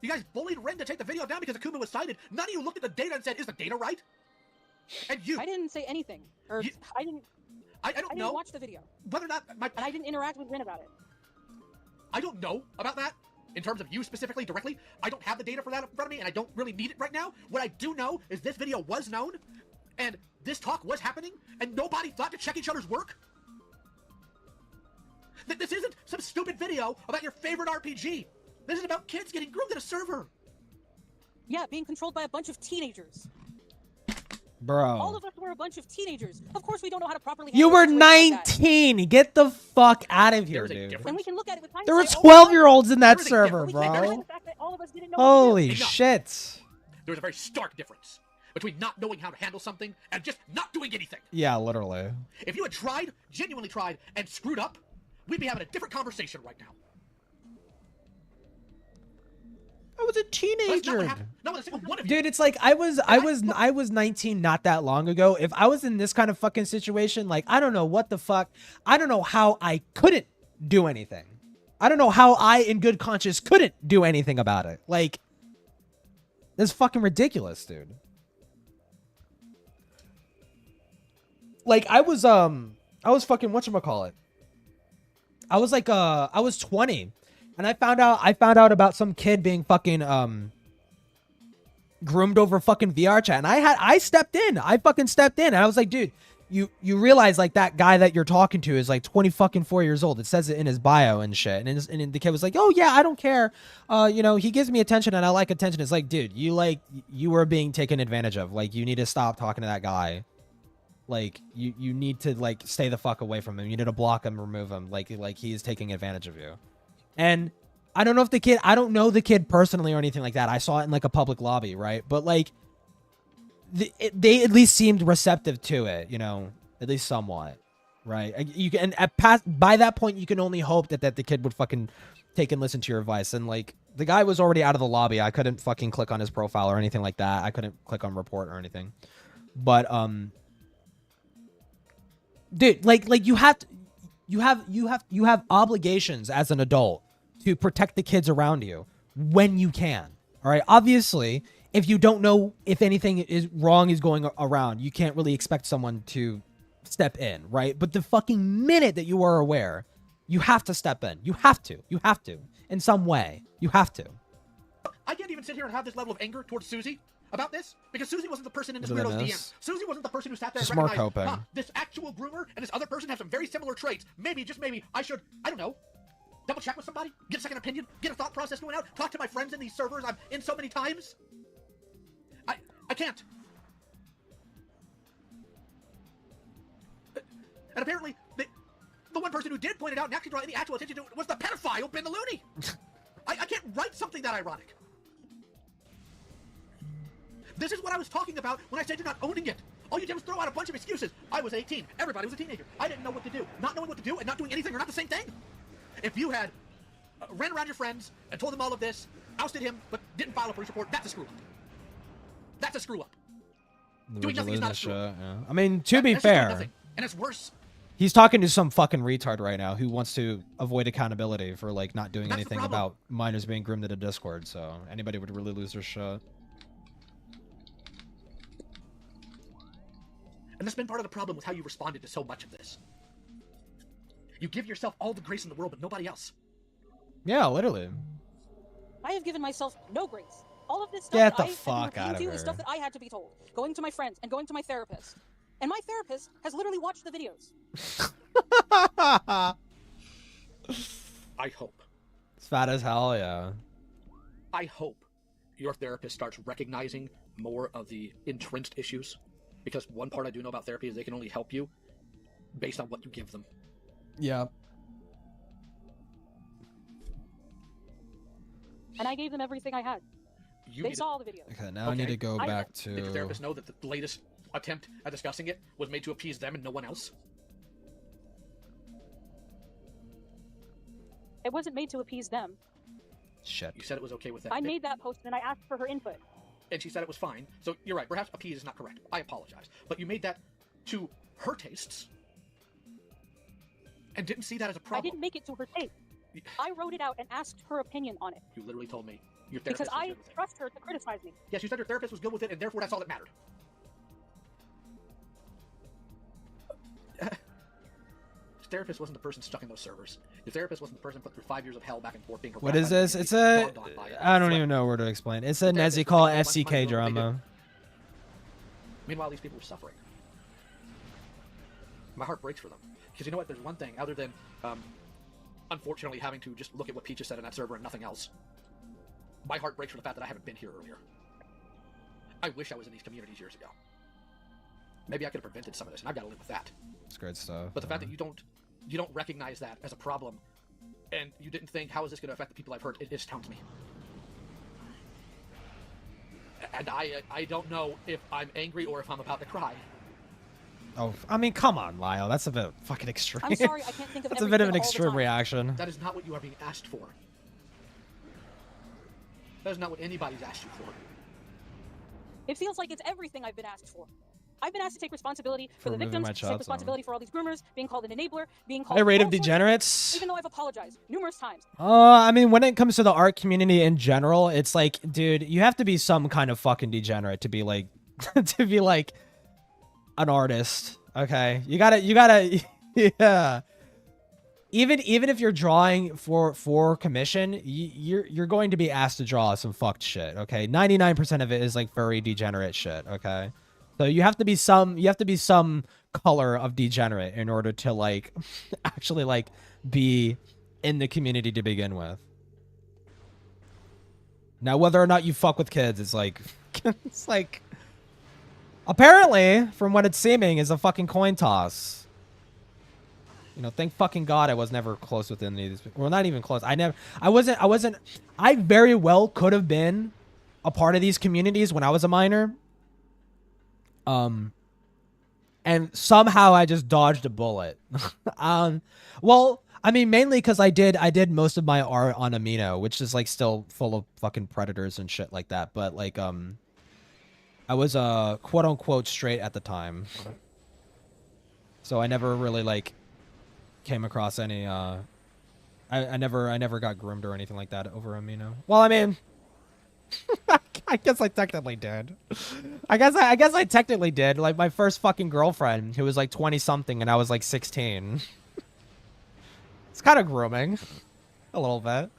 You guys bullied Ren to take the video down because Akumu was cited. None of you looked at the data and said, is the data right? And you... I didn't say anything. Or I didn't... I don't know. I didn't watch the video. Whether or not... And I didn't interact with Ren about it. I don't know about that. In terms of you specifically, directly. I don't have the data for that in front of me, and I don't really need it right now. What I do know is this video was known, and this talk was happening, and nobody thought to check each other's work. This isn't some stupid video about your favorite RPG. This is about kids getting groomed in a server. Yeah, being controlled by a bunch of teenagers. Bro. All of us were a bunch of teenagers. Of course we don't know how to properly You handle were a situation like that. 19. Get the fuck out of here, dude. And we can look at it with hindsight. There were Oh, 12-year-olds in that server, we can't deny bro. the fact that all of us didn't know what to do. Holy Enough. shit. There's a very stark difference between not knowing how to handle something and just not doing anything. Yeah, literally. If you had tried, genuinely tried, and screwed up, we'd be having a different conversation right now. I was a teenager. Not with a single one of you. Dude, it's like I was 19 not that long ago. If I was in this kind of fucking situation, like I don't know what the fuck. I don't know how I couldn't do anything. I don't know how I in good conscience couldn't do anything about it. Like this is fucking ridiculous, dude. Like I was fucking whatchamacallit. I was like I was 20. And I found out about some kid being fucking groomed over fucking VR chat. And I stepped in. I fucking stepped in. And I was like, dude, you realize like that guy that you're talking to is like 24 years old. It says it in his bio and shit. And the kid was like, oh yeah, I don't care. You know, he gives me attention and I like attention. It's like, dude, you were being taken advantage of. Like you need to stop talking to that guy. Like you need to like stay the fuck away from him. You need to block him, remove him. Like he is taking advantage of you. And I don't know if I don't know the kid personally or anything like that. I saw it in like a public lobby, right? But like, they at least seemed receptive to it, you know, at least somewhat. right? You can, and by that point, you can only hope that the kid would fucking take and listen to your advice. And like, the guy was already out of the lobby. I couldn't fucking click on his profile or anything like that. I couldn't click on report or anything. But dude, like you have obligations as an adult to protect the kids around you when you can. All right. Obviously, if you don't know if anything is wrong is going around, you can't really expect someone to step in, right? But the fucking minute that you are aware, you have to step in. You have to. You have to. In some way. You have to. I can't even sit here and have this level of anger towards Susie about this, because Susie wasn't the person in this weirdo's DM. Susie wasn't the person who sat there and recognized, this actual groomer and this other person have some very similar traits. Maybe, just maybe, I should, I don't know, double check with somebody, get a second opinion, get a thought process going out, talk to my friends in these servers I'm in so many times. I can't. And apparently, the one person who did point it out and actually draw any actual attention to it was the pedophile Ben the Looney. I can't write something that ironic. This is what I was talking about when I said you're not owning it. All you did was throw out a bunch of excuses. I was 18. Everybody was a teenager. I didn't know what to do. Not knowing what to do and not doing anything are not the same thing. If you had ran around your friends and told them all of this, ousted him, but didn't file a police report, that's a screw up. That's a screw up. Doing nothing is not a screw up. Yeah. I mean, to be fair, and it's worse. He's talking to some fucking retard right now who wants to avoid accountability for like not doing anything about minors being groomed in a Discord. So anybody would really lose their shit. And that's been part of the problem with how you responded to so much of this. You give yourself all the grace in the world, but nobody else. Yeah, literally. I have given myself no grace. All of this stuff Get that the I fuck have out of been to here. is stuff that I had to be told. Going to my friends and going to my therapist. And my therapist has literally watched the videos. I hope. It's fat as hell, yeah. I hope your therapist starts recognizing more of the entrenched issues. Because one part I do know about therapy is they can only help you based on what you give them. Yeah. And I gave them everything I had. They saw all the videos. Okay, now I need to go back to... Did the therapist know that the latest attempt at discussing it was made to appease them and no one else? It wasn't made to appease them. Shit. You said it was okay with them. I made that post and I asked for her input. And she said it was fine. So you're right. Perhaps appease is not correct. I apologize. But you made that to her tastes and didn't see that as a problem. I didn't make it to her taste. I wrote it out and asked her opinion on it. You literally told me your therapist because I trust her to criticize me. Yes, you said your therapist was good with it, and therefore that's all that mattered. Your therapist wasn't the person stuck in those servers. Your therapist wasn't the person put through 5 years of hell back and forth being harassed. What is this? It's a... I don't even know where to explain. It's a Nezzy call FCK drama. Meanwhile, these people were suffering. My heart breaks for them. Because you know what? There's one thing, other than, unfortunately, having to just look at what Peaches said in that server and nothing else. My heart breaks for the fact that I haven't been here earlier. I wish I was in these communities years ago. Maybe I could have prevented some of this, and I've got to live with that. It's great stuff. But the fact that you don't recognize that as a problem, and you didn't think, how is this going to affect the people I've hurt, it astounds me. And I don't know if I'm angry or if I'm about to cry. Oh, I mean, come on, Lyle. That's a bit fucking extreme. I'm sorry, I can't think of That's a bit of an extreme reaction. That is not what you are being asked for. That is not what anybody's asked you for. It feels like it's everything I've been asked for. I've been asked to take responsibility for the victims, to take responsibility for all these groomers, being called an enabler, being called... High rate of degenerates. Even though I've apologized numerous times. I mean, when it comes to the art community in general, it's like, dude, you have to be some kind of fucking degenerate to be like, to be like an artist. Okay, you gotta, yeah. Even if you're drawing for commission, you're going to be asked to draw some fucked shit. Okay, 99% of it is like very degenerate shit. Okay. So you have to be some color of degenerate in order to like actually like be in the community to begin with. Now, whether or not you fuck with kids, it's like apparently from what it's seeming is a fucking coin toss. You know, thank fucking God I was never close with any of these people. Well, not even close. I very well could have been a part of these communities when I was a minor. and somehow I just dodged a bullet. Well, I mean, mainly because I did most of my art on Amino, which is like still full of fucking predators and shit like that. But like, I was quote unquote straight at the time, so I never really like came across any. I never got groomed or anything like that over Amino. Well, I mean, I guess I technically did. I guess I technically did. Like my first fucking girlfriend, who was like 20 something, and I was like 16. It's kind of grooming, a little bit.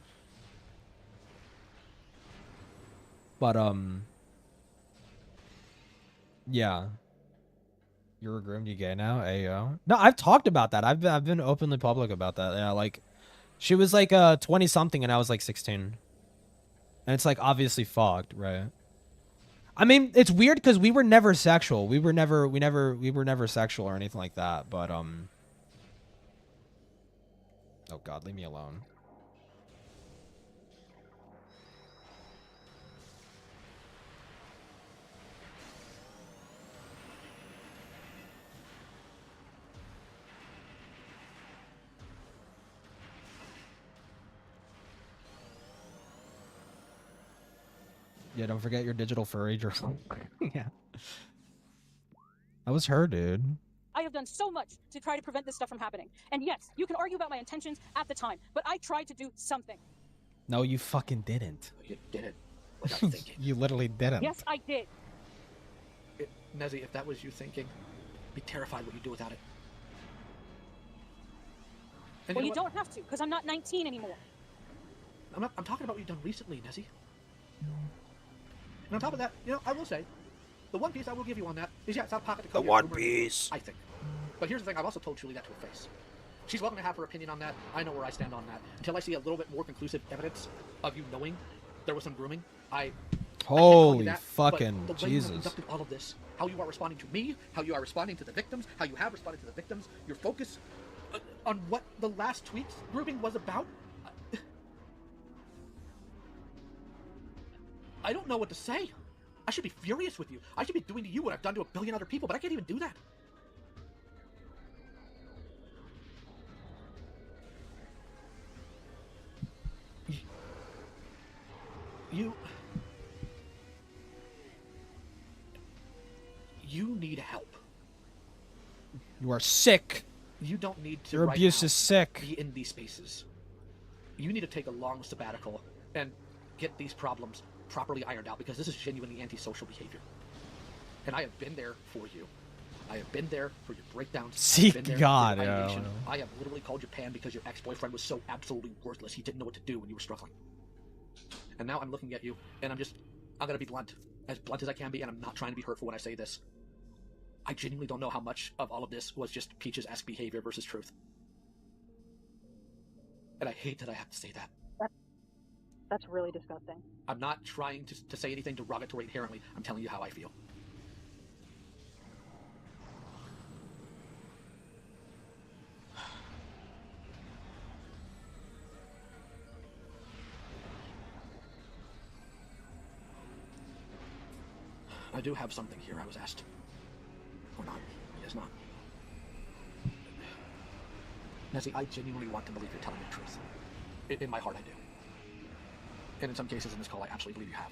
But yeah. You're groomed, you gay now? Ayo. No, I've talked about that. I've been openly public about that. Yeah, like, she was like 20 something, and I was like 16. And it's like obviously fucked, right? I mean, it's weird because we were never sexual. We were never sexual or anything like that. But oh God, leave me alone. Yeah, don't forget your digital furry journal. Yeah. That was her, dude. I have done so much to try to prevent this stuff from happening. And yes, you can argue about my intentions at the time, but I tried to do something. No, you fucking didn't. You didn't. Without thinking. You literally didn't. Yes, I did. Nezzy, if that was you thinking, be terrified what you do without it. And Well, you don't have to, because I'm not 19 anymore. I'm talking about what you've done recently, Nezzy. And on top of that, you know, I will say, the one piece I will give you on that is, yeah, it's out of pocket to The one piece. I think. But here's the thing, I've also told Julie that to her face. She's welcome to have her opinion on that. I know where I stand on that. Until I see a little bit more conclusive evidence of you knowing there was some grooming, Holy that, fucking but the way Jesus. you have conducted all of this, how you are responding to me, how you are responding to the victims, how you have responded to the victims, your focus on what the last tweet's grooming was about, I don't know what to say. I should be furious with you. I should be doing to you what I've done to a billion other people, but I can't even do that. You need help. You are sick. You don't need to. Your right abuse now is sick. Be in these spaces. You need to take a long sabbatical and get these problems properly ironed out, because this is genuinely antisocial behavior. And I have been there for you. I have been there for your breakdowns. Seek I've been there God, for your yeah. ideation. I have literally called Japan because your ex-boyfriend was so absolutely worthless. He didn't know what to do when you were struggling. And now I'm looking at you, and I'm gonna be blunt as I can be, and I'm not trying to be hurtful when I say this. I genuinely don't know how much of all of this was just Peach's-esque behavior versus truth. And I hate that I have to say that. That's really disgusting. I'm not trying to say anything derogatory inherently. I'm telling you how I feel. I do have something here I was asked. Or not. It is not. Nezzy, I genuinely want to believe you're telling me the truth. In my heart, I do. And in some cases in this call, I absolutely believe you have.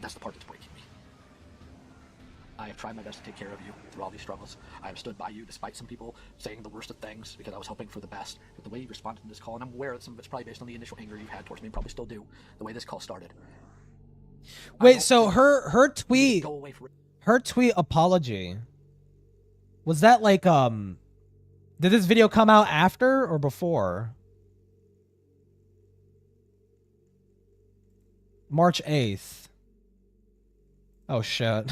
That's the part that's breaking me. I have tried my best to take care of you through all these struggles. I have stood by you despite some people saying the worst of things because I was hoping for the best. But the way you responded to this call, and I'm aware that some of it's probably based on the initial anger you've had towards me, and probably still do, the way this call started. Wait, so her tweet apology, was that like did this video come out after or before? March 8th. Oh shit.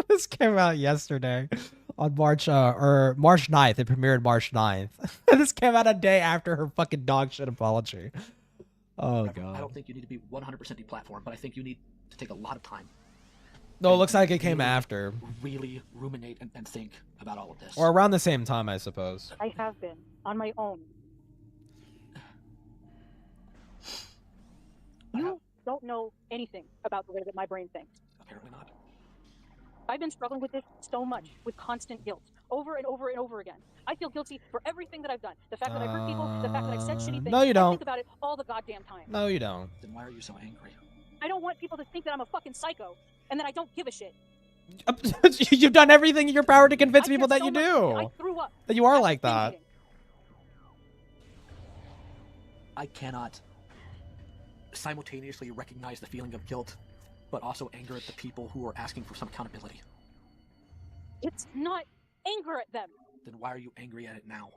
This came out yesterday on March 9th. It premiered March 9th. This came out a day after her fucking dog shit apology. Oh god. I don't think you need to be 100% deplatformed, but I think you need to take a lot of time. No, it looks like it came after. Really ruminate and think about all of this. Or around the same time, I suppose. I have been on my own. You don't know anything about the way that my brain thinks. Apparently not. I've been struggling with this so much, with constant guilt. over and over and over again. I feel guilty for everything that I've done. The fact that I've hurt people, the fact that I've said shitty things. No, you I don't. think about it all the goddamn time. No, you don't. Then why are you so angry? I don't want people to think that I'm a fucking psycho and that I don't give a shit. You've done everything in your power to convince people that you I do. threw up. That you are like that. I cannot simultaneously recognize the feeling of guilt, but also anger at the people who are asking for some accountability. It's not anger at them. Then why are you angry at it now?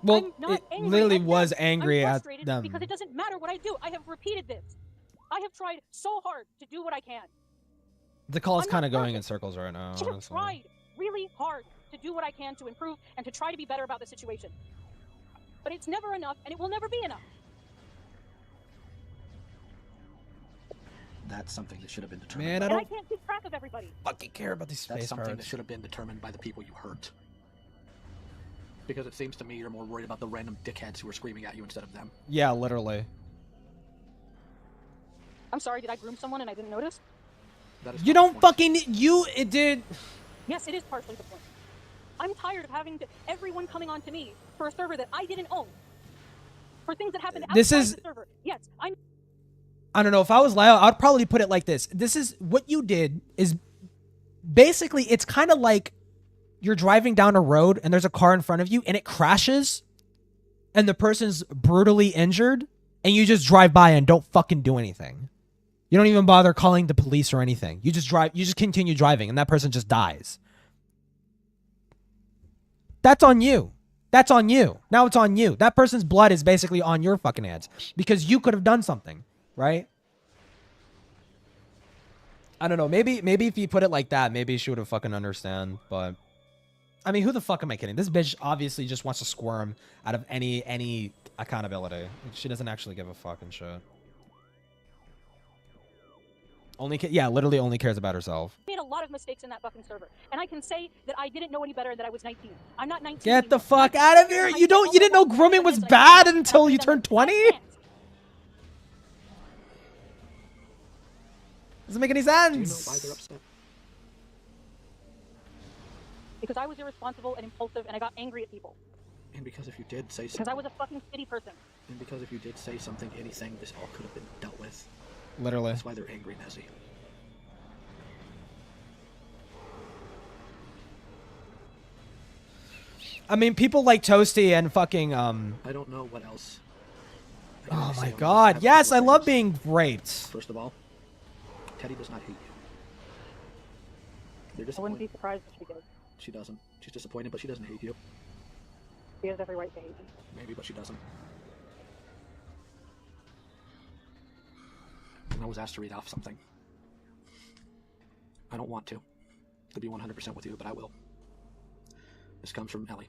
Well, I'm not it angry literally at was them. angry I'm at frustrated them. because it doesn't matter what I do. I have repeated this. I have tried so hard to do what I can. The call is I'm kind of not going in perfect. circles right now, I have honestly. tried really hard to do what I can to improve and to try to be better about the situation. But it's never enough, and it will never be enough. That's something that should have been determined. Man, I And I don't can't keep track of everybody. fucking care about these That's space something that pirates. should have been determined by the people you hurt. Because it seems to me you're more worried about the random dickheads who are screaming at you instead of them. Yeah, literally. I'm sorry, did I groom someone and I didn't notice? That is You don't fucking... It did... Yes, it is partially the point. I'm tired of having everyone coming on to me for a server that I didn't own. For things that happened outside This is- the server. Yes, I'm... I don't know. If I was Lyle, I'd probably put it like this. This is... What you did is... Basically, it's kind of like... You're driving down a road and there's a car in front of you and it crashes and the person's brutally injured and you just drive by and don't fucking do anything. You don't even bother calling the police or anything. You just continue driving and that person just dies. That's on you. That's on you. Now it's on you. That person's blood is basically on your fucking hands because you could have done something, right? I don't know. Maybe if you put it like that, maybe she would have fucking understand, but I mean, who the fuck am I kidding? This bitch obviously just wants to squirm out of any accountability. She doesn't actually give a fucking shit. Literally only cares about herself. made a lot of mistakes in that fucking server. And I can say that I didn't know any better and that I was 19. I'm not 19 Get the anymore. fuck out of here. You didn't know grooming was bad until you turned 20? Doesn't make any sense. Do you know why they're upset? Because I was irresponsible and impulsive and I got angry at people. And because if you did say Because something... I was a fucking shitty person. And because if you did say something, anything, this all could have been dealt with. Literally. That's why they're angry, Nezzy. I mean, people like Toasty and fucking, I don't know what else. I can Oh only say my I'm gonna god. have Yes, to I look love at being raped. this. First of all, Teddy does not hate you. They're I wouldn't disappointed. be surprised if she did. She doesn't. She's disappointed, but she doesn't hate you. She has every right to hate me. Maybe, but she doesn't. And I was asked to read off something. I don't want to be 100% with you, but I will. This comes from Ellie.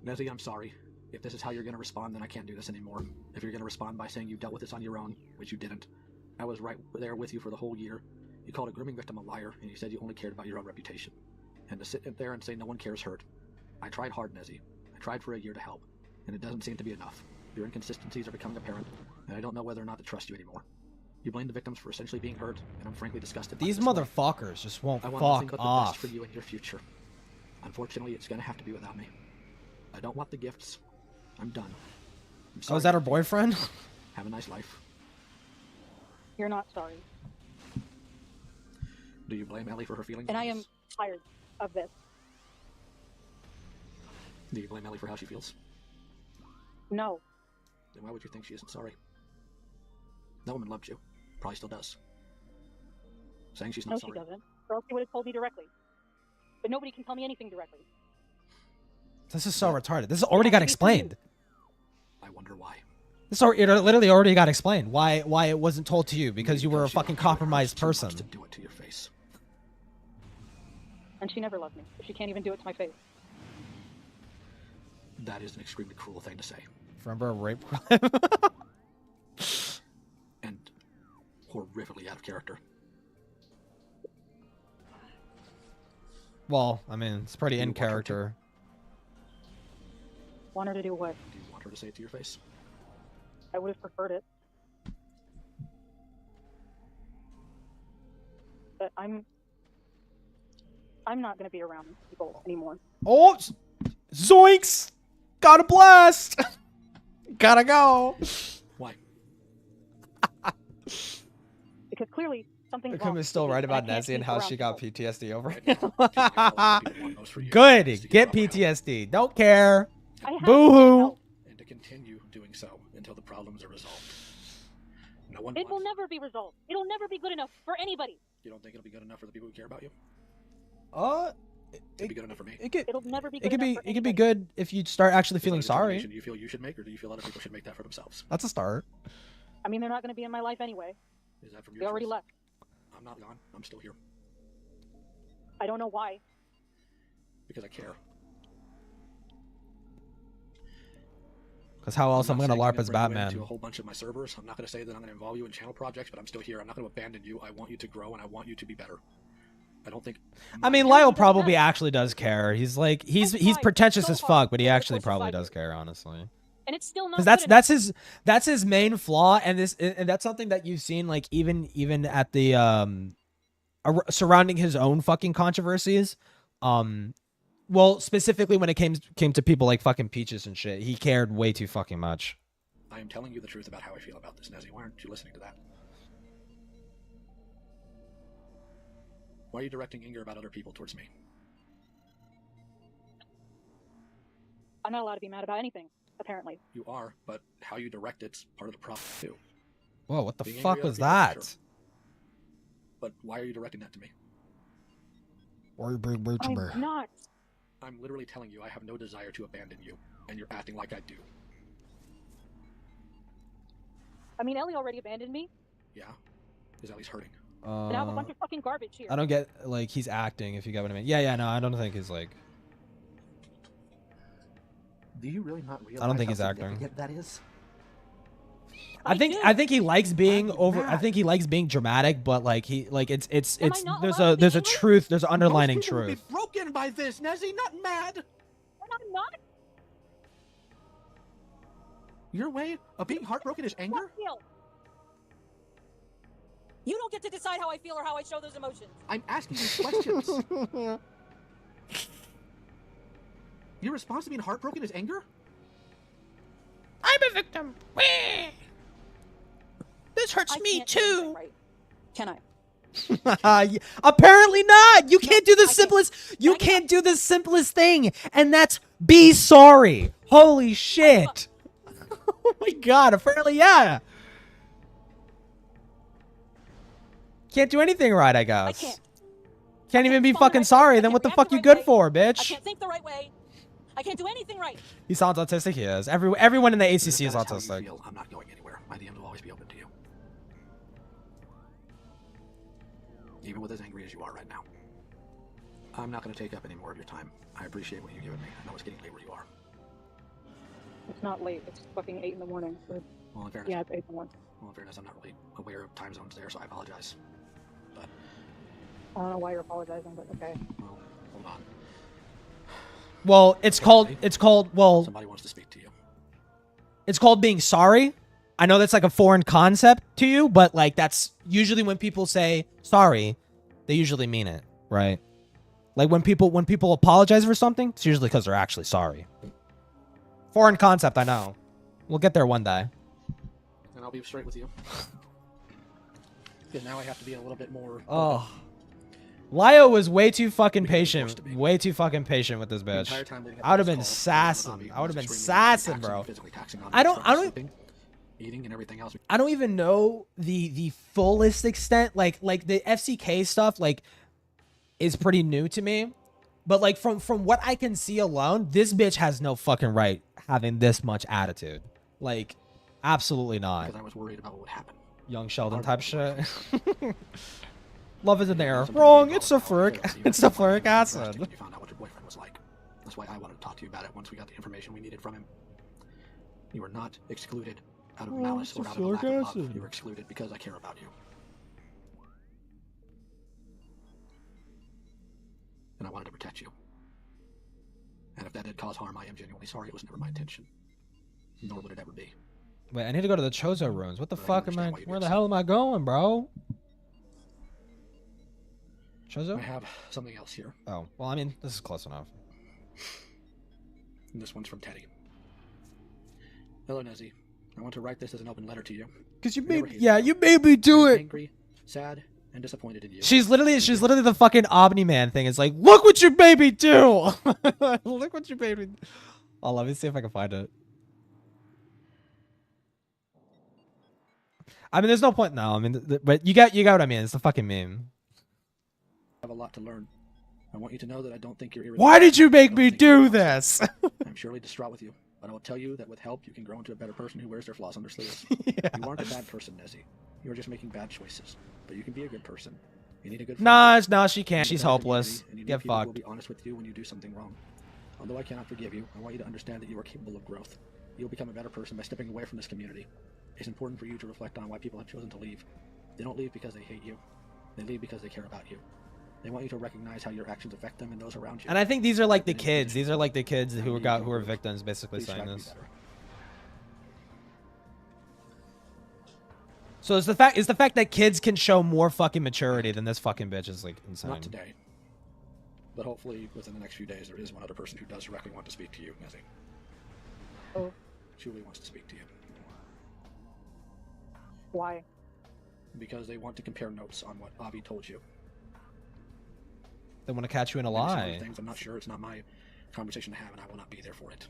Nezzy, I'm sorry. If this is how you're going to respond, then I can't do this anymore. If you're going to respond by saying you dealt with this on your own, which you didn't, I was right there with you for the whole year. You called a grooming victim a liar, and you said you only cared about your own reputation. And to sit there and say no one cares hurt. I tried hard, Nezzy. I tried for a year to help, and it doesn't seem to be enough. Your inconsistencies are becoming apparent, and I don't know whether or not to trust you anymore. You blame the victims for essentially being hurt, and I'm frankly disgusted by These this way. motherfuckers just won't I want nothing fuck but the best off. for you and your future. Unfortunately, it's gonna have to be without me. I don't want the gifts. I'm done. I'm Oh, sorry. is that her boyfriend? Have a nice life. You're not sorry. Do you blame Ellie for her feelings? And I am tired of this. Do you blame Ellie for how she feels? No. Then why would you think she isn't sorry? That woman loved you. Probably still does. Saying she's No, not she sorry. doesn't. Or else she would have told me directly. But nobody can tell me anything directly. This is so retarded. This already got explained. I wonder why. It literally already got explained. Why it wasn't told to you because you were a fucking compromised person. Do it to your face. And she never loved me. She can't even do it to my face. That is an extremely cruel thing to say. Remember a rape crime? And horrifically out of character. Well, I mean, it's pretty Do you in want her to? character. Want her to do what? Do you want her to say it to your face? I would have preferred it. But I'm I'm not going to be around people anymore. Oh, zoinks! Got a blast! Gotta go. Why? Because clearly something's Become wrong. is still right and I about can't Nessie and keep how around she got people. PTSD over it. Good. Get PTSD. Don't care. I have Boo hoo. help. And to continue doing so until the problems are resolved. No one It will never be resolved. It'll never be good enough for anybody. You don't think it'll be good enough for the people who care about you? It'd be good enough for me. It'll never be good It could enough be. for It could be anybody. good if you start actually feeling Is that a sorry. determination you feel you should make, or do you feel other people should make that for themselves? That's a start. I mean, they're not going to be in my life anyway. Is that from They your already choice? left. I'm not gone. I'm still here I don't know why. because I care. Because how else I'm not gonna saying I'm LARP as bring you Batman? into a whole bunch of my servers. I'm not going to say that I'm going to involve you in channel projects, but I'm still here. I'm not going to abandon you. I want you to grow, and I want you to be better. I don't think. I mean, Lyle probably actually does care. He's like he's pretentious as fuck, but he actually probably does care, honestly. And it's still not Because good that's his main flaw, and that's something that you've seen like even at the surrounding his own fucking controversies. Well, specifically when it came to people like fucking Peaches and shit, he cared way too fucking much. I am telling you the truth about how I feel about this, Nezzy. Why aren't you listening to that? Why are you directing anger about other people towards me? I'm not allowed to be mad about anything, apparently. You are, but how you direct it's part of the problem too. Whoa, what the Being fuck angry at was other people, that? sure. But why are you directing that to me? I'm not. I'm literally telling you I have no desire to abandon you, and you're acting like I do. I mean, Ellie already abandoned me. Yeah? Is Ellie's hurting? And I have a bunch of fucking garbage here. I don't get like he's acting, if you get what I mean. Yeah, no, I don't think he's like. Do you really not realize I don't think how he's acting. significant that is? I think he likes being over. I think he likes being dramatic, but like it's there's a truth. There's an underlining Most people would truth. be broken by this, Nezzy, not mad. And I'm not. Your way of being heartbroken is anger? You don't get to decide how I feel or how I show those emotions. I'm asking you questions. Your response to being heartbroken is anger? I'm a victim. This hurts me too. Right. Can I? Apparently not. You can't do the simplest. You can't do the simplest thing, and that's be sorry. Holy shit! Oh my god. Apparently, yeah. Can't do anything right, I guess. Can't even be fucking sorry. Then what the fuck you good for, I bitch? can't think the right way. I can't do anything right. He sounds autistic. He is. Everyone in the ACC is That's how you autistic. feel. I'm not going anywhere. My DMs will always be open to you. Even with as angry as you are right now. I'm not going to take up any more of your time. I appreciate what you've given me. I know it's getting late where you are. It's not late. It's fucking 8 in the morning. Well, in fairness, Yeah, it's 8 in the morning. well, in fairness, I'm not really aware of time zones there, so I apologize. But, I don't know why you're apologizing, but okay. well, hold on. Well, it's called. Well, Somebody wants to speak to you. it's called being sorry. I know that's like a foreign concept to you, but like that's usually when people say sorry, they usually mean it, right? Like when people apologize for something, it's usually because they're actually sorry. Foreign concept, I know. We'll get there one day. And I'll be straight with you. And now I have to be a little bit more... Oh. Lio was way too fucking patient. Way too fucking patient with this bitch. entire time leading up I would have to been this call, sassing. I would have been extremely sassing, taxing, bro. physically taxing on I me don't from sleeping, eating and everything else. I don't even know the fullest extent. Like the FCK stuff like is pretty new to me. But like from what I can see alone, this bitch has no fucking right having this much attitude. Like absolutely not. Because I was worried about what would happen. Young Sheldon type shit. Love is in there. Wrong. It's sulfuric. It's sulfuric acid. When you found out what your boyfriend was like. That's why I wanted to talk to you about it once we got the information we needed from him. You were not excluded out of malice or out of a lack of love. You were excluded because I care about you. And I wanted to protect you. And if that did cause harm, I am genuinely sorry. It was never my intention. Nor would it ever be. Wait, I need to go to the Chozo rooms. What the fuck am I? Where the hell am I going, bro? Chozo? I have something else here. Oh, well, I mean, this is close enough. And this one's from Teddy. Hello, Nezzy. I want to write this as an open letter to you. Cause you made, you made me do it. Angry, sad, and disappointed in you. She's literally the fucking Omni Man thing. It's like, look what you made me do. Look what you made me. Oh, let me see if I can find it. I mean, there's no point now. I mean, but you got what I mean. It's a fucking meme. I have a lot to learn. I want you to know that I don't think you're irritated. Why did you make me do this? I'm surely distraught with you, but I will tell you that with help, you can grow into a better person who wears their flaws on their sleeves. Yeah. You aren't a bad person, Nezzy. You are just making bad choices, but you can be a good person. You need a good. Nah, she can't. She's hopeless. Get People will fucked. be honest with you when you do something wrong. Although I cannot forgive you, I want you to understand that you are capable of growth. You will become a better person by stepping away from this community. It's important for you to reflect on why people have chosen to leave. They don't leave because they hate you. They leave because they care about you. They want you to recognize how your actions affect them and those around you. And I think these are like the kids. These are like the kids who are victims, basically Please saying try to be this. better. So it's the fact that kids can show more fucking maturity than this fucking bitch is like insane. Not today. But hopefully within the next few days there is one other person who does directly want to speak to you, Nezzy. Oh. Julie wants to speak to you. Why? Because they want to compare notes on what Avi told you. They want to catch you in a Maybe some other lie. things, I'm not sure. It's not my conversation to have, and I will not be there for it.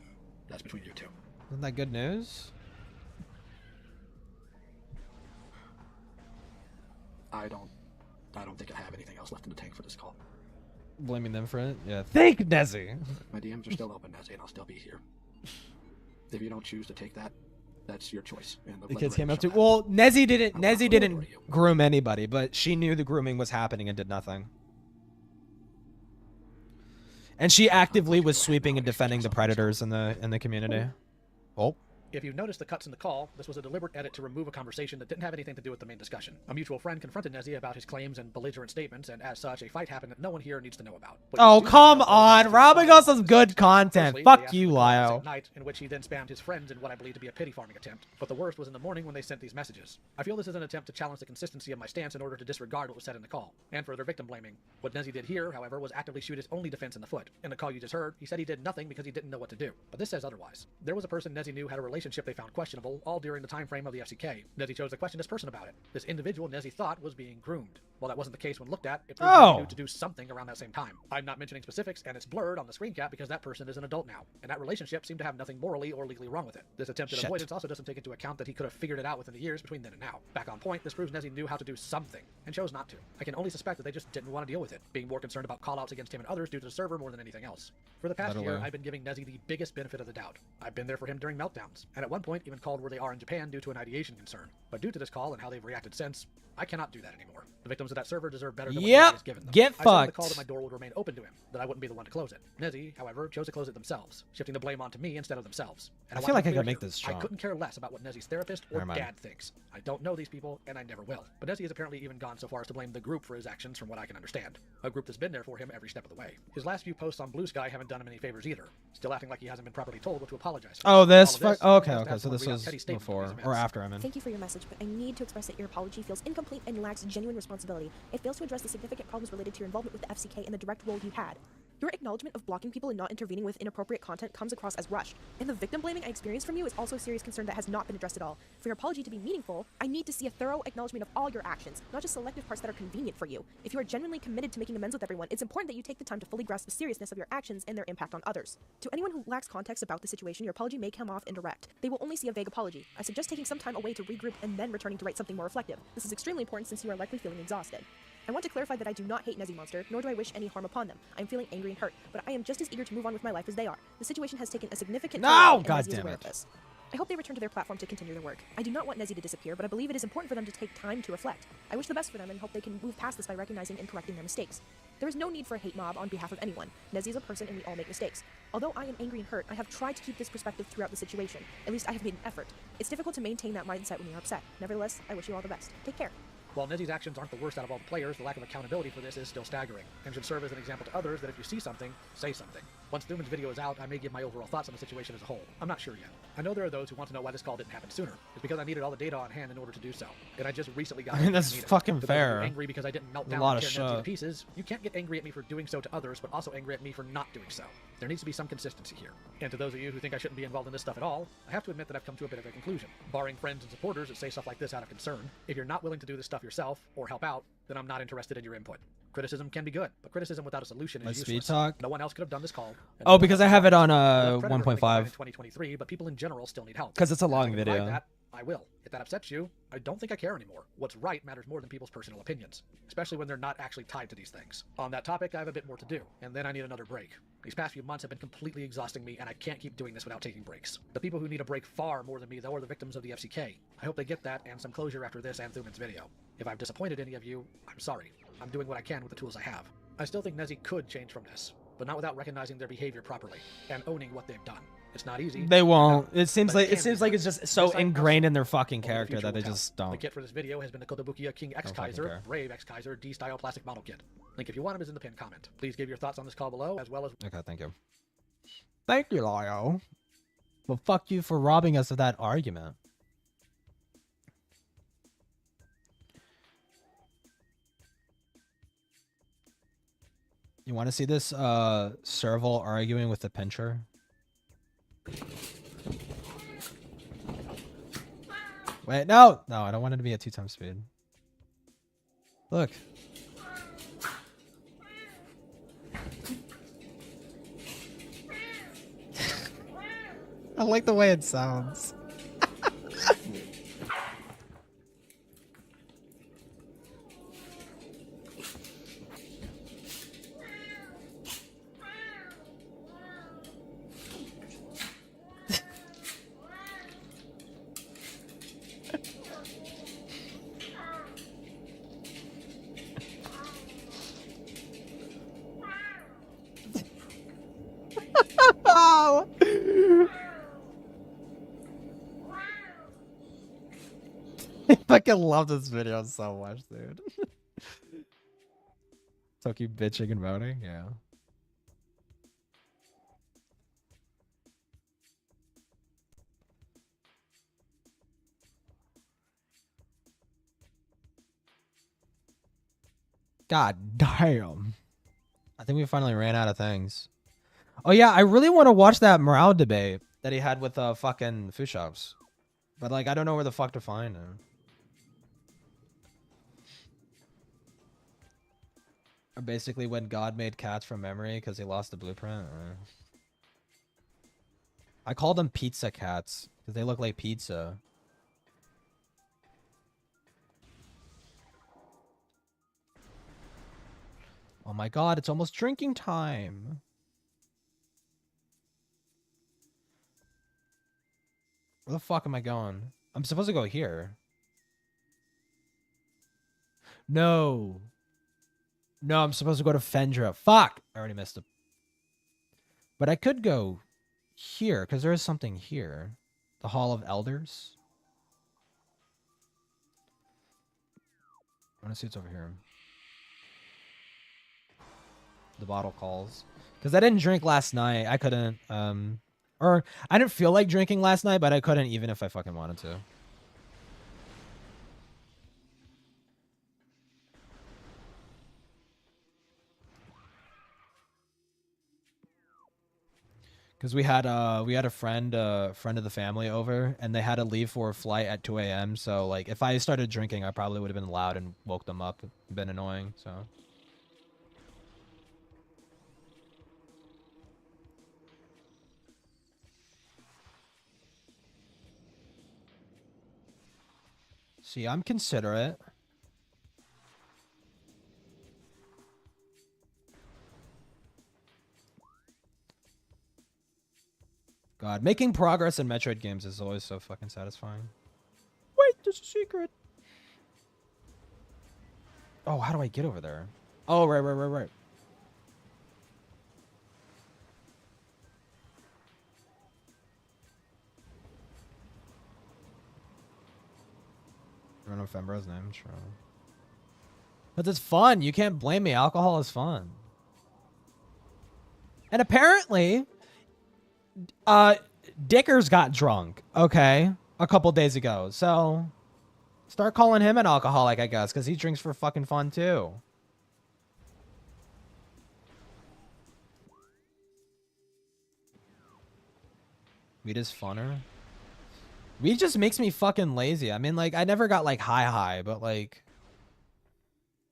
That's between you two. Isn't that good news? I don't think I have anything else left in the tank for this call. Blaming them for it? Yeah. Thank Nezzy. My DMs are still open, Nezzy, and I'll still be here. If you don't choose to take that, that's your choice. And The kids came up to. Well, Nezzy didn't groom anybody, but she knew the grooming was happening and did nothing. And she actively was sweeping and defending the predators in the community. Oh. If you noticed the cuts in the call, this was a deliberate edit to remove a conversation that didn't have anything to do with the main discussion. A mutual friend confronted Nezzy about his claims and belligerent statements, and as such, a fight happened that no one here needs to know about. Oh, come on. Robbing us of good content. Firstly, Fuck they asked you, him to call the Lyle. same night, in which he then spammed his friends in what I believe to be a pity farming attempt. But the worst was in the morning when they sent these messages. I feel this is an attempt to challenge the consistency of my stance in order to disregard what was said in the call, and further victim blaming. What Nezzy did here, however, was actively shoot his only defense in the foot. In the call you just heard, he said he did nothing because he didn't know what to do. But this says otherwise. There was a person Nezzy knew had a relationship they found questionable, all during the time frame of the FCK. Nezzy chose to question this person about it. This individual Nezzy thought was being groomed. While that wasn't the case when looked at, it proved Nezzy knew to do something around that same time. I'm not mentioning specifics, and it's blurred on the screen cap because that person is an adult now, and that relationship seemed to have nothing morally or legally wrong with it. This attempted Shit. avoidance also doesn't take into account that he could have figured it out within the years between then and now. Back on point, this proves Nezzy knew how to do something, and chose not to. I can only suspect that they just didn't want to deal with it, being more concerned about callouts against him and others due to the server more than anything else. For the past year, I've been giving Nezzy the biggest benefit of the doubt. I've been there for him during meltdowns, and at one point even called where they are in Japan due to an ideation concern. But due to this call and how they've reacted since, I cannot do that anymore. The victims of that server deserve better than what Nezzy has given them. Get I said on the fucked. call that my door would remain open to him, that I wouldn't be the one to close it. Nezzy, however, chose to close it themselves, shifting the blame onto me instead of themselves. And I feel want like to I be could clear make this here, I strong. couldn't care less about what Nezzy's therapist or Never mind. dad thinks. I don't know these people, and I never will. But Nezzy has apparently even gone so far as to blame the group for his actions, from what I can understand. A group that's been there for him every step of the way. His last few posts on Bluesky haven't done him any favors either, still acting like he hasn't been properly told what to apologize for. Oh, this. All of Fuck. Okay, has to okay. have So someone this read out was Teddy's statement before of these or events. after I'm in. Thank you for your message, but I need to express that your apology feels incomplete and lacks genuine responsibility. It fails to address the significant problems related to your involvement with the FCK and the direct role you had. Your acknowledgement of blocking people and not intervening with inappropriate content comes across as rushed, and the victim blaming I experienced from you is also a serious concern that has not been addressed at all. For your apology to be meaningful, I need to see a thorough acknowledgement of all your actions, not just selective parts that are convenient for you. If you are genuinely committed to making amends with everyone, it's important that you take the time to fully grasp the seriousness of your actions and their impact on others. To anyone who lacks context about the situation, your apology may come off indirect. They will only see a vague apology. I suggest taking some time away to regroup and then returning to write something more reflective. This is extremely important since you are likely feeling exhausted. I want to clarify that I do not hate Nezzy Monster, nor do I wish any harm upon them. I am feeling angry and hurt, but I am just as eager to move on with my life as they are. The situation has taken a significant toll, and God Nezzy is damn aware it. of this. I hope they return to their platform to continue their work. I do not want Nezzy to disappear, but I believe it is important for them to take time to reflect. I wish the best for them and hope they can move past this by recognizing and correcting their mistakes. There is no need for a hate mob on behalf of anyone. Nezzy is a person and we all make mistakes. Although I am angry and hurt, I have tried to keep this perspective throughout the situation. At least I have made an effort. It's difficult to maintain that mindset when you're upset. Nevertheless, I wish you all the best. Take care. While Nezzy's actions aren't the worst out of all the players, the lack of accountability for this is still staggering, and should serve as an example to others that if you see something, say something. Once Thuman's video is out, I may give my overall thoughts on the situation as a whole. I'm not sure yet. I know there are those who want to know why this call didn't happen sooner. It's because I needed all the data on hand in order to do so, and I just recently got. I mean, that's fucking fair. Angry because I didn't melt down A lot and of tear Nezzy to shit. pieces. You can't get angry at me for doing so to others, but also angry at me for not doing so. There needs to be some consistency here. And to those of you who think I shouldn't be involved in this stuff at all, I have to admit that I've come to a bit of a conclusion. Barring friends and supporters that say stuff like this out of concern, if you're not willing to do this stuff yourself or help out, then I'm not interested in your input. Criticism can be good, but criticism without a solution My is speed useless. talk? No one else could have done this call. and Oh, no one because else I have it on Predator has been fine in 1.5. 2023, but people in general still need help. 'Cause it's a And if I long can provide video. That, I will. If that upsets you, I don't think I care anymore. What's right matters more than people's personal opinions, especially when they're not actually tied to these things. On that topic, I have a bit more to do, and then I need another break. These past few months have been completely exhausting me, and I can't keep doing this without taking breaks. The people who need a break far more than me, though, are the victims of the FCK. I hope they get that and some closure after this and Thuman's video. If I've disappointed any of you, I'm sorry. I'm doing what I can with the tools I have. I still think Nezzy could change from this, but not without recognizing their behavior properly and owning what they've done. It's not easy. They won't. It seems but like it it can seems be like done. it's just so This time, ingrained in their fucking only the character future that they will tell. just The don't. kit for this video has been the Kotobukiya King X fucking Kaiser, care. Brave X Kaiser, D-Style Plastic Model Kit. Link if you want him is in the pinned comment. Please give your thoughts on this call below, as well as... Okay, thank you. Thank you, Lyle. Well, fuck you for robbing us of that argument. You want to see this Serval arguing with the pincher? Wait, no! No, I don't want it to be at 2 times speed. Look. I like the way it sounds. Oh. I fucking love this video so much, dude. Toki bitching and moaning, yeah. God damn. I think we finally ran out of things. Oh yeah, I really want to watch that morale debate that he had with fucking food shops. But like I don't know where the fuck to find him. Or basically when God made cats from memory because he lost the blueprint. I called them pizza cats because they look like pizza. Oh my god, it's almost drinking time. Where the fuck am I going? I'm supposed to go here. No. No, I'm supposed to go to Fendra. Fuck! I already missed it. But I could go here, because there is something here. The Hall of Elders. I want to see what's over here. The bottle calls. Because I didn't drink last night. I couldn't, or I didn't feel like drinking last night, but I couldn't even if I fucking wanted to. Because we had a friend of the family over, and they had to leave for a flight at 2 a.m. So like, if I started drinking, I probably would have been loud and woke them up. Been annoying. So. See, I'm considerate. God, making progress in Metroid games is always so fucking satisfying. Wait, there's a secret. Oh, how do I get over there? Oh, right. I don't know Fembra's name, sure. But it's fun. You can't blame me. Alcohol is fun. And apparently, Dickers got drunk, okay, a couple days ago. So start calling him an alcoholic, I guess, because he drinks for fucking fun too. Weed is funner. Weed just makes me fucking lazy. I mean, like, I never got like high, but like,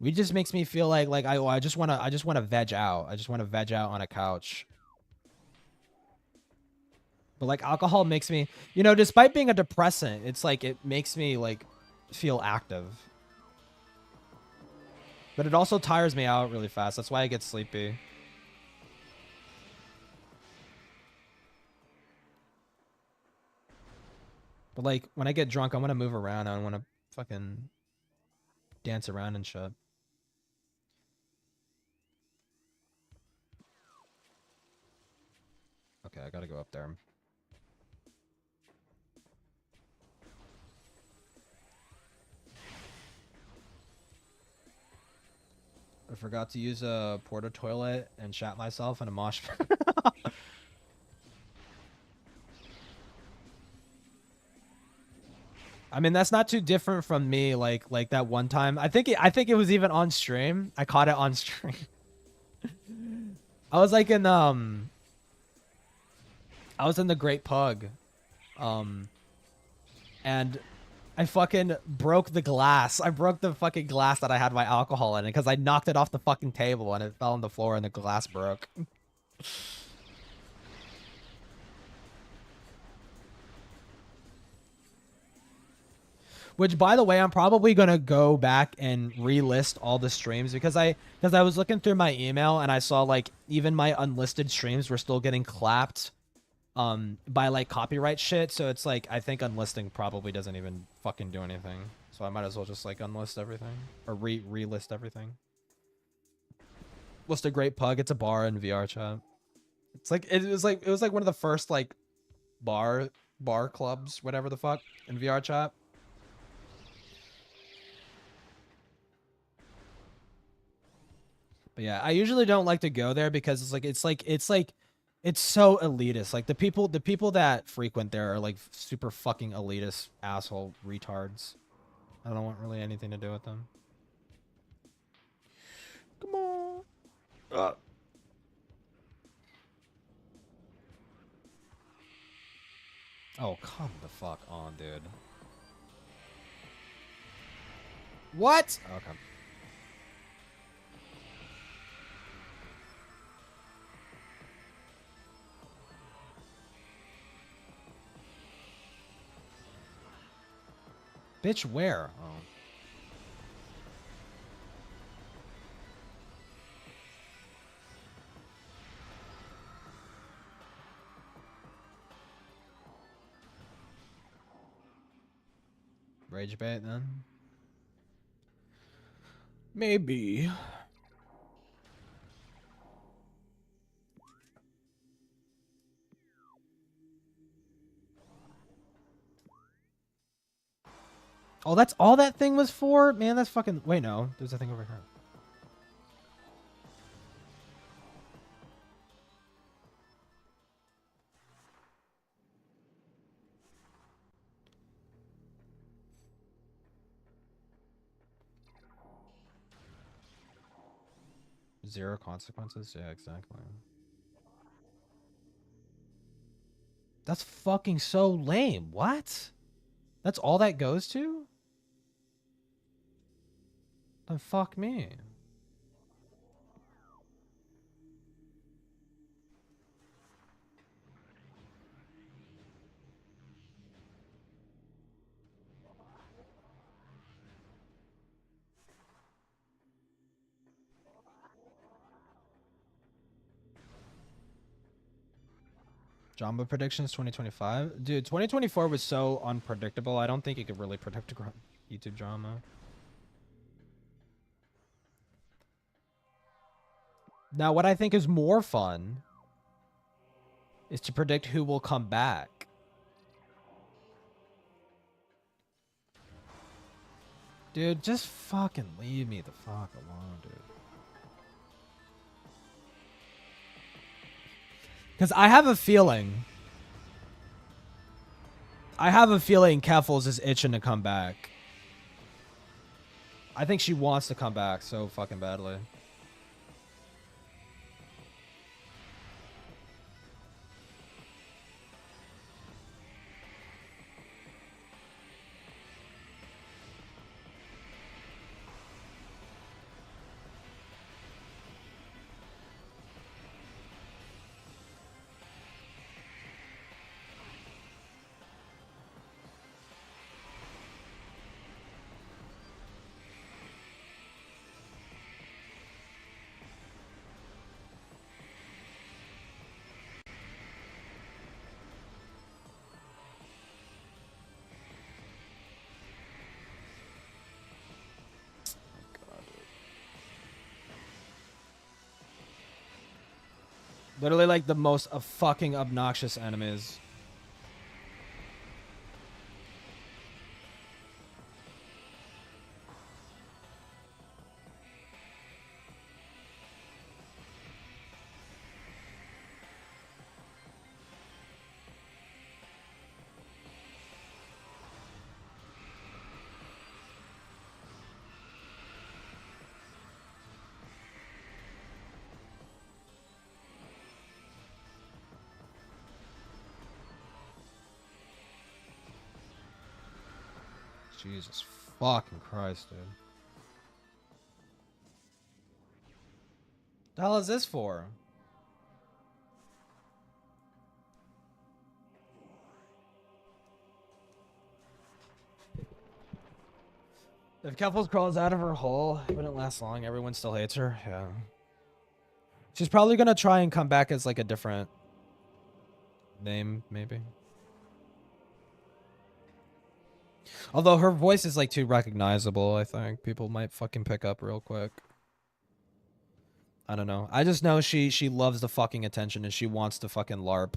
weed just makes me feel like I just wanna veg out. I just wanna veg out on a couch. But like alcohol makes me, you know, despite being a depressant, it's like it makes me like feel active. But it also tires me out really fast. That's why I get sleepy. But like when I get drunk, I want to move around. I want to fucking dance around and shit. Okay, I gotta go up there. I forgot to use a porta toilet and shat myself in a mosh pit. I mean, that's not too different from me. Like that one time. I think it was even on stream. I caught it on stream. I was like in I was in the Great Pug, and I fucking broke the glass. I broke the fucking glass that I had my alcohol in it because I knocked it off the fucking table and it fell on the floor and the glass broke. Which, by the way, I'm probably gonna go back and relist all the streams because I was looking through my email and I saw like even my unlisted streams were still getting clapped by like copyright shit. So it's like I think unlisting probably doesn't even fucking do anything. So I might as well just like unlist everything or relist everything. What's the Great Pug? It's a bar in VR chat. It's like it was like one of the first like bar clubs, whatever the fuck, in VR chat. But yeah, I usually don't like to go there because it's so elitist. Like the people that frequent there are like super fucking elitist asshole retards. I don't want really anything to do with them. Come on. Oh, come the fuck on, dude. What? Okay. Bitch, where? Oh. Rage bait then? Maybe. Oh, that's all that thing was for? Man, that's fucking... Wait, no. There's a thing over here. Zero consequences? Yeah, exactly. That's fucking so lame. What? That's all that goes to? Then fuck me. Jamba predictions 2025? Dude, 2024 was so unpredictable. I don't think you could really predict YouTube drama. Now, what I think is more fun is to predict who will come back. Dude, just fucking leave me the fuck alone, dude. Because I have a feeling Keffels is itching to come back. I think she wants to come back so fucking badly. Literally like the most fucking obnoxious enemies. Jesus fucking Christ, dude. The hell is this for? If Keffels crawls out of her hole, it wouldn't last long. Everyone still hates her. Yeah. She's probably gonna try and come back as like a different name, maybe. Although her voice is like too recognizable, I think people might fucking pick up real quick. I don't know. I just know she loves the fucking attention and she wants to fucking LARP.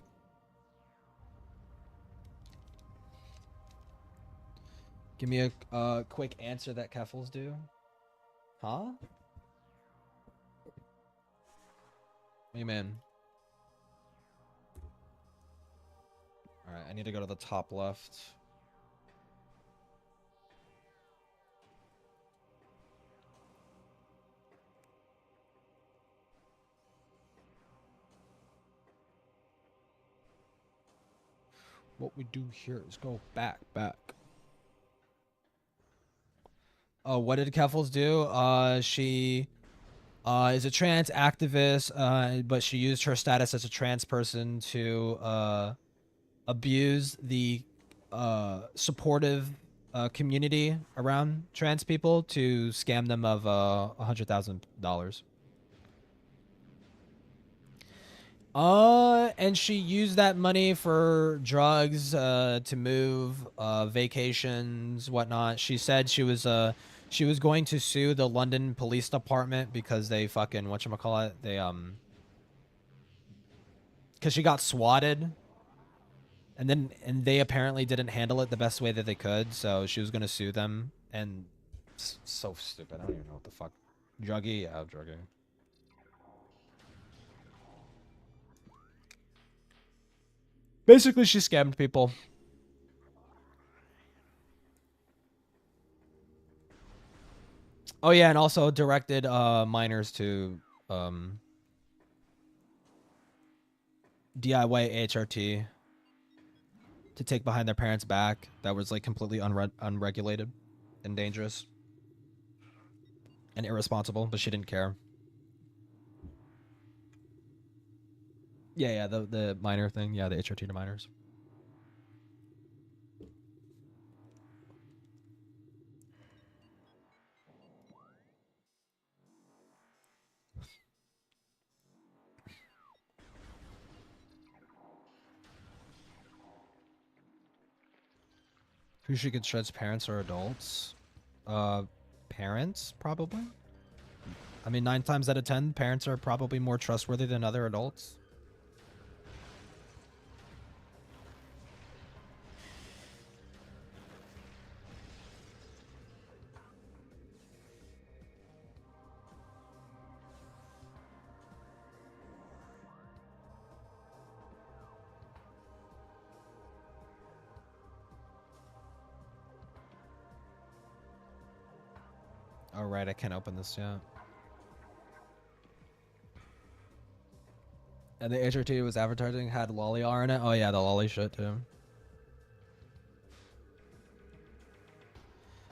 Give me a quick answer that Keffels do. Huh? Amen. Alright, I need to go to the top left. What we do here is go back. Oh, what did Keffels do? She is a trans activist, but she used her status as a trans person to abuse the supportive community around trans people to scam them of $100,000. And she used that money for drugs, to move, vacations, whatnot. She said she was going to sue the London Police Department because they fucking, whatchamacallit, they, because she got swatted. And they apparently didn't handle it the best way that they could, so she was gonna sue them, and so stupid. I don't even know what the fuck. Druggy? Yeah, druggy. Basically, she scammed people. Oh yeah, and also directed minors to DIY HRT to take behind their parents' back. That was like completely unregulated and dangerous and irresponsible, but she didn't care. Yeah, the minor thing. Yeah, the HRT to minors. Who she considers parents or adults? Parents, probably. I mean, 9 times out of 10, parents are probably more trustworthy than other adults. Oh right, I can't open this yet. And the HRT was advertising had lolly R in it. Oh yeah, the lolly shit too.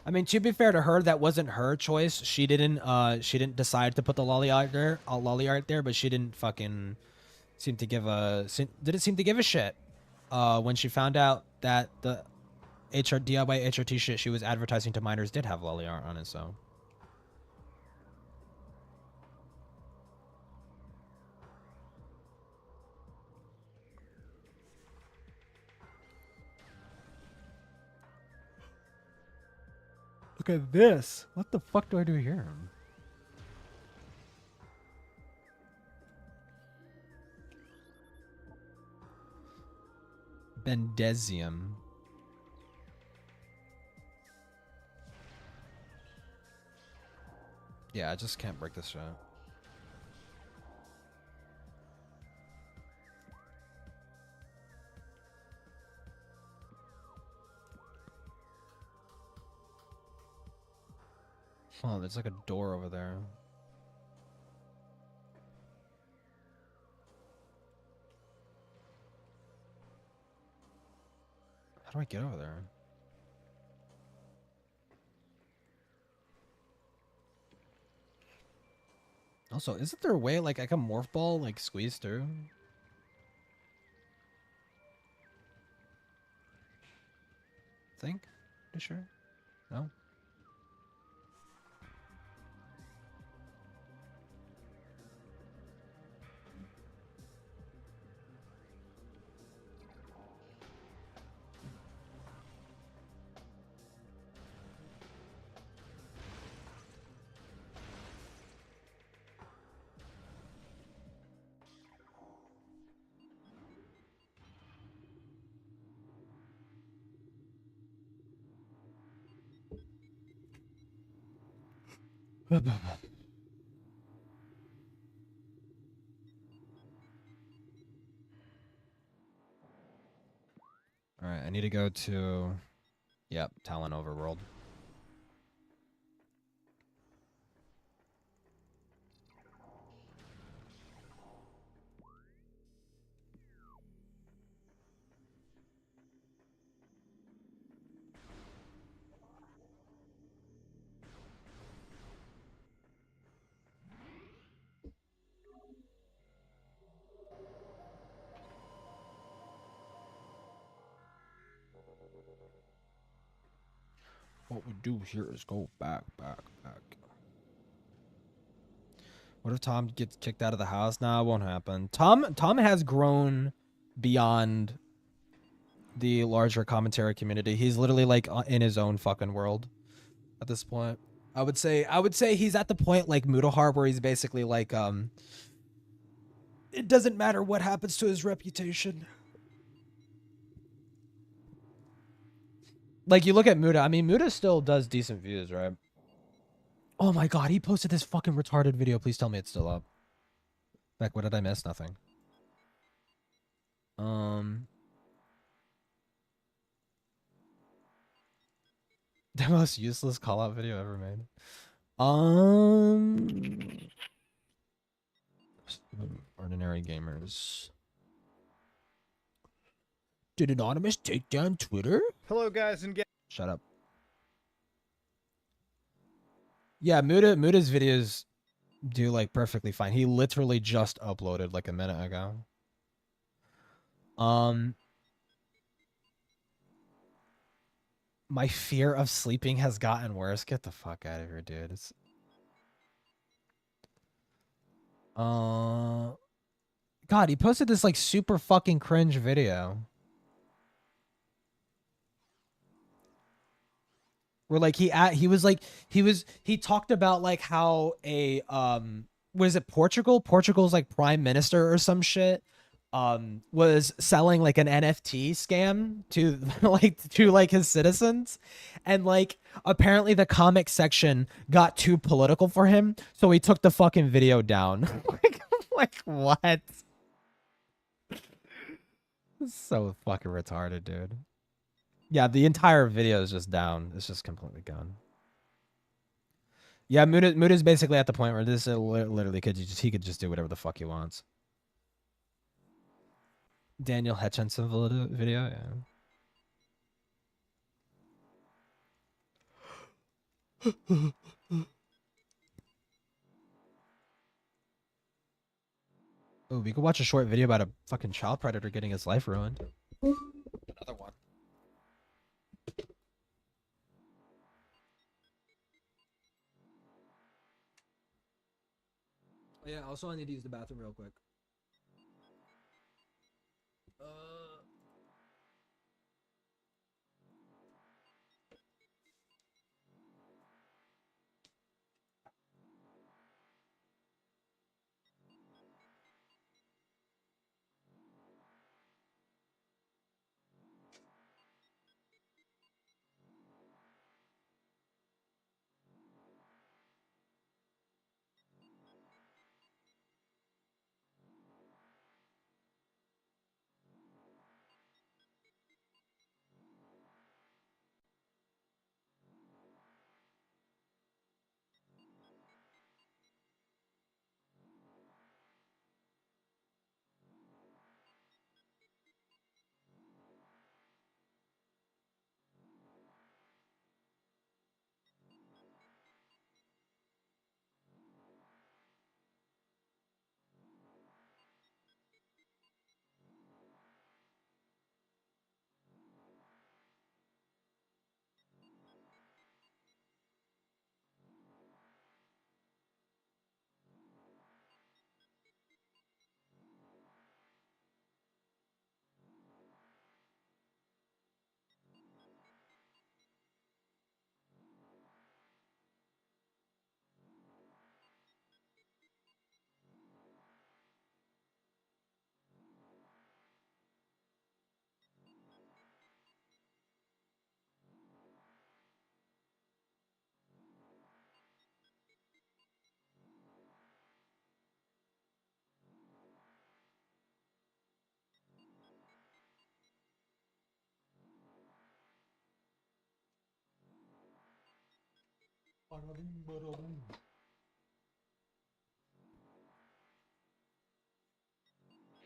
I mean, to be fair to her, that wasn't her choice. She didn't decide to put the lolly art there, but she didn't fucking didn't seem to give a shit. When she found out that the DIY HRT shit she was advertising to minors did have lolly art on it, so. Look at this. What the fuck do I do here? Bendesium. Yeah, I just can't break this shit. Oh, there's like a door over there. How do I get over there? Also, isn't there a way like I can morph ball like squeeze through? Think? You sure? No? Alright, I need to go to... Yep, Talon Overworld. What we do here is go back. What if Tom gets kicked out of the house? Nah, it won't happen. Tom has grown beyond the larger commentary community. He's literally like in his own fucking world at this point. I would say he's at the point like Mutahar where he's basically like it doesn't matter what happens to his reputation. Like, you look at Muda. I mean, Muda still does decent views, right? Oh my god, he posted this fucking retarded video. Please tell me it's still up. Beck, what did I miss? Nothing. The most useless call-out video ever made. Ordinary gamers. Did Anonymous take down Twitter? Hello, guys, and Shut up. Yeah, Muda's videos do like perfectly fine. He literally just uploaded like a minute ago. My fear of sleeping has gotten worse. Get the fuck out of here, dude. It's God, he posted this like super fucking cringe video. Where like he talked about like how a was it Portugal? Portugal's like prime minister or some shit was selling like an NFT scam to like his citizens, and like apparently the comic section got too political for him, so he took the fucking video down. like what? So fucking retarded, dude. Yeah, the entire video is just down. It's just completely gone. Yeah, Mood is basically at the point where this literally he could just do whatever the fuck he wants. Daniel Hutchinson video, yeah. Oh, we could watch a short video about a fucking child predator getting his life ruined. Another one. Oh, yeah, also I need to use the bathroom real quick.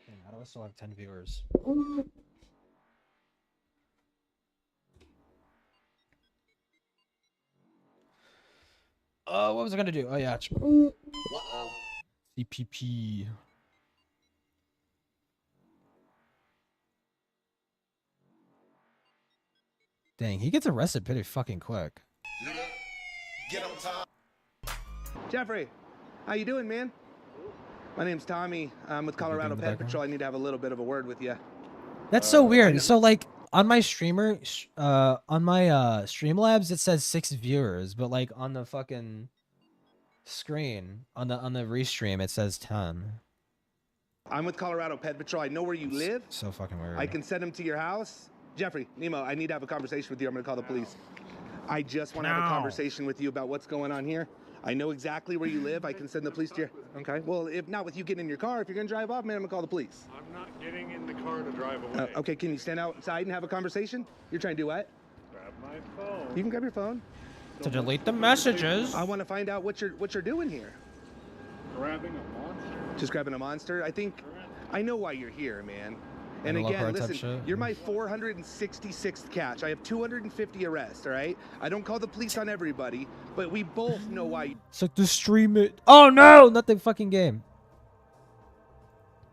Damn, how do I still have 10 viewers? What was I gonna do? Oh yeah, CPP. Dang, he gets arrested pretty fucking quick. Get him, Tom. Jeffrey, how you doing, man? My name's Tommy. I'm with Colorado Pet Patrol. I need to have a little bit of a word with you. That's so weird. So like on my streamer, on my Streamlabs, it says 6 viewers, but like on the fucking screen, on the restream, it says 10. I'm with Colorado Pet Patrol. I know where you live. So fucking weird. I can send him to your house. Jeffrey, Nemo, I need to have a conversation with you. I'm gonna call the police. I just want to have a conversation with you about what's going on here. I know exactly where you live. I can send the police to you. Okay. Well, if not with you getting in your car, if you're gonna drive off, man, I'm gonna call the police. I'm not getting in the car to drive away. Okay, can you stand outside and have a conversation? You're trying to do what? Grab my phone. You can grab your phone. To delete the messages. I want to find out what you're doing here. Grabbing a monster. Just grabbing a monster? I think I know why you're here, man. And Like again, listen, you're my 466th catch. I have 250 arrests, all right? I don't call the police on everybody, but we both know why. It's like the stream it. Oh no, not the fucking game.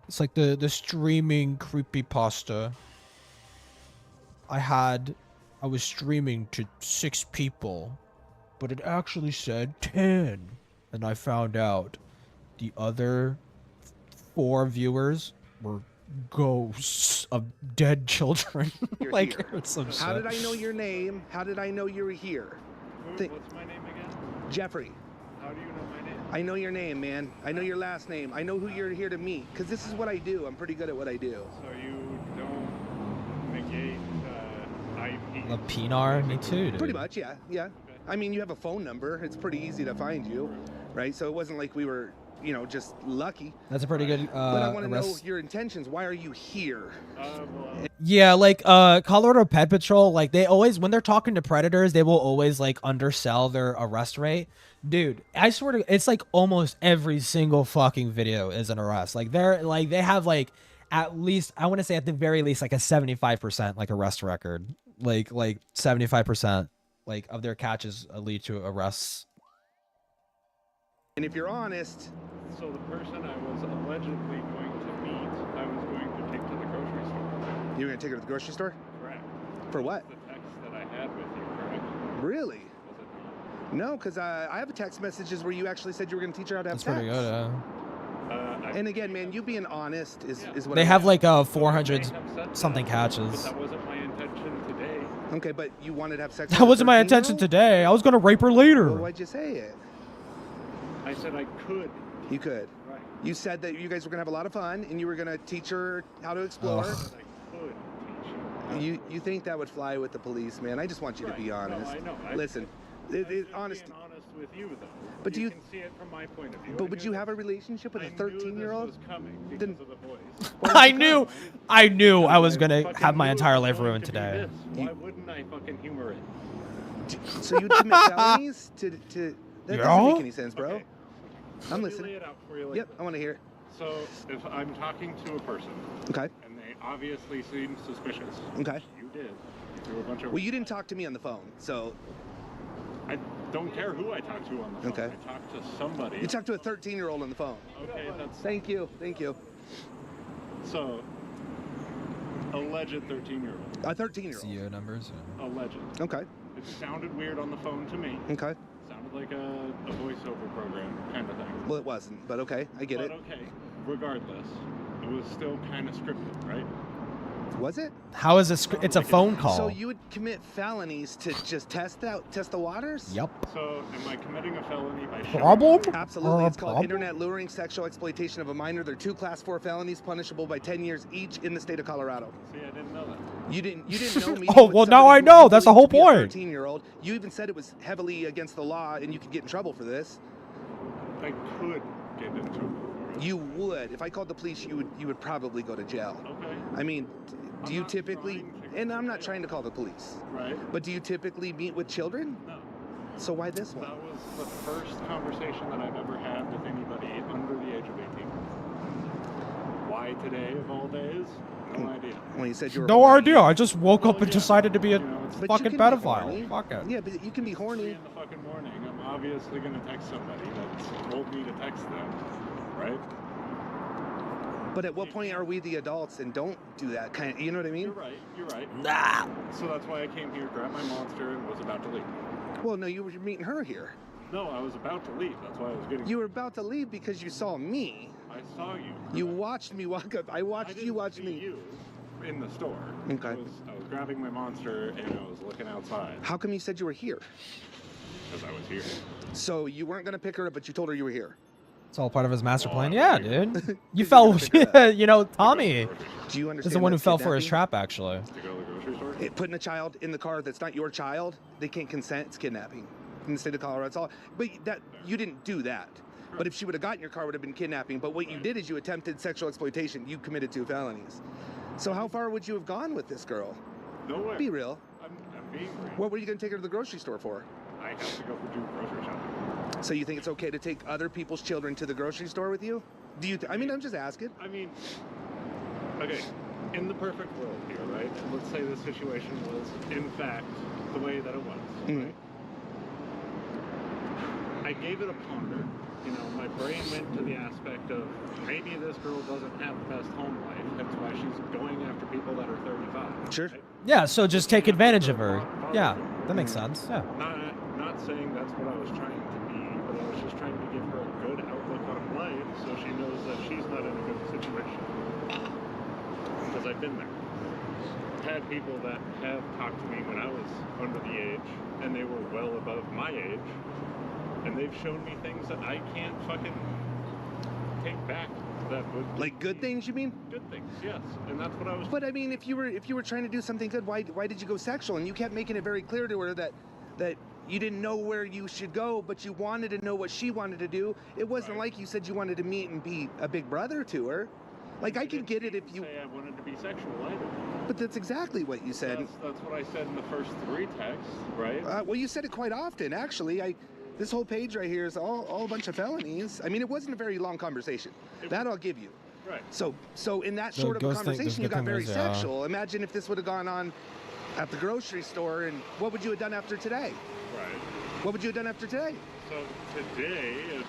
It's like the streaming creepypasta. I was streaming to 6 people, but it actually said 10. And I found out the other 4 viewers were ghosts of dead children. Like some shit. How did I know your name? How did I know you were here? What's my name again? Jeffrey. How do you know my name? I know your name, man. I know your last name. I know who you're here to meet, because this is what I do. I'm pretty good at what I do. So you don't negate IP? A Pinar? Me too, dude. Pretty much, yeah. Yeah. I mean, you have a phone number. It's pretty easy to find you, right? So it wasn't like we were you know, just lucky. That's a pretty good But I want to know arrest. your intentions. Why are you here? Yeah, like Colorado Pet Patrol, like they always, when they're talking to predators, they will always like undersell their arrest rate. Dude, I swear to, it's like almost every single fucking video is an arrest. Like they're like, they have like at least, I want to say at the very least like a 75% like arrest record. Like 75% like of their catches lead to arrests. And if you're honest, So the person I was allegedly going to meet, I was going to take to the grocery store. you're gonna take her to the grocery store? Correct. For what? The text that I had with you, correct? Really? No, because I have text messages where you actually said you were gonna teach her how to have That's sex. pretty good. And again, man, you being honest is what They I have want. like 400 something catches. That wasn't my intention today. Okay, but you wanted to have sex. That with a wasn't my intention 13-year-old? today. I was gonna rape her later. Well, why'd you say it? I said I could. You could. Right. You said that you guys were gonna have a lot of fun and you were gonna teach her how to explore. I could teach you. You think that would fly with the police, man? I just want you to be honest. No, I know. Listen, honest. Being honest with you, though. But you you can see it from my point of view. But would you have a relationship with a 13-year-old? This was coming because of the voice. I knew I was gonna have my entire life ruined today. Why wouldn't I fucking humor it? So you'd commit felonies to that doesn't make any sense, bro. Okay. I'm Let me listening. lay it out for you like Yep, this. I want to hear it. So if I'm talking to a person, Okay. and they obviously seem suspicious, Okay. you did. Through a bunch of. Well, you didn't talk to me on the phone, so. I don't care who I talk to on the phone. Okay. I talk to somebody. You talked to a 13-year-old on the phone. Okay, that's. Thank you. Thank you. So, alleged 13-year-old. A 13-year-old. CEO numbers. Alleged. Okay. It sounded weird on the phone to me. Okay. Sounded like a voiceover program kind of thing. Well, it wasn't, but okay, I get But it. okay, regardless, it was still kind of scripted, right? Was it? How is this? It's a phone call. So you would commit felonies to just test the waters? Yep. So, am I committing a felony by showing- Problem? Absolutely. It's called Problem? internet luring, sexual exploitation of a minor. They're 2 Class 4 felonies, punishable by 10 years each in the state of Colorado. See, I didn't know that. You didn't know me. Oh, well, now I know. That's the whole point. 13-year-old. You even said it was heavily against the law, and you could get in trouble for this. I could get into it. for it. You would. If I called the police, you would probably go to jail. Okay. I mean, do you typically? And I'm not trying to call the police. Right. But do you typically meet with children? No. So why this one? That was the first conversation that I've ever had with anybody under the age of 18. Why today of all days? No idea. When you said you were No horny. idea. I just woke up and yeah. decided to be a But you fucking can be pedophile. horny. Fuck it. Yeah, but you can be 3 horny. in the fucking morning. I'm obviously gonna text somebody that's told me to text them, right? But at what point are we the adults and don't do that kind of? You know what I mean? You're right. You're right. Nah. So that's why I came here, grabbed my monster, and was about to leave. Well, no, you were meeting her here. No, I was about to leave. That's why I was getting. You were about to leave because you saw me. I saw you. You watched me walk up. I watched you watch see me. you in the store. Okay. I was grabbing my monster and I was looking outside How come you said you were here? because I was here. So you weren't gonna pick her up, but you told her you were here. It's all part of his master Oh, plan. I Yeah, see. dude. You fell. You know, Tommy Do you is understand? the one who that's fell for his kidnapping? trap. Actually. To go to the grocery store. Putting a child in the car that's not your child, they can't consent. It's kidnapping in the state of Colorado. It's all. But that you didn't do that. But if she would have gotten your car, it would have been kidnapping. But what you did is you attempted sexual exploitation. You committed 2 felonies. So how far would you have gone with this girl? Nowhere. Be real. I'm being real. What were you going to take her to the grocery store for? I have to go do grocery shopping. So you think it's okay to take other people's children to the grocery store with you? Do you? I mean, I'm just asking. I mean, okay, in the perfect world here, right? Let's say this situation was, in fact, the way that it was, right? I gave it a ponder. You know, my brain went to the aspect of maybe this girl doesn't have the best home life. That's why she's going after people that are 35. Sure. Right? Yeah. So just take advantage of her. Yeah, that makes sense. Yeah. Not saying that's what I was trying to be, but I was just trying to give her a good outlook on life so she knows that she's not in a good situation. Because I've been there. Had people that have talked to me when I was under the age, and they were well above my age, and they've shown me things that I can't fucking take back. That would Like good things, you mean? good things, yes, and that's what I was. But I mean, if you were trying to do something good, why did you go sexual? And you kept making it very clear to her that You didn't know where you should go, but you wanted to know what she wanted to do. It wasn't like you said you wanted to meet and be a big brother to her. Like, I can get it if you... say I wanted to be sexual either. But that's exactly what you said. That's what I said in the first 3 texts, right? Well, you said it quite often, actually. This whole page right here is all a bunch of felonies. I mean, it wasn't a very long conversation. That I'll give you. Right. So in that short of a conversation, you got very sexual. Imagine if this would have gone on at the grocery store, and what would you have done after today? Right. What would you have done after today? So today, if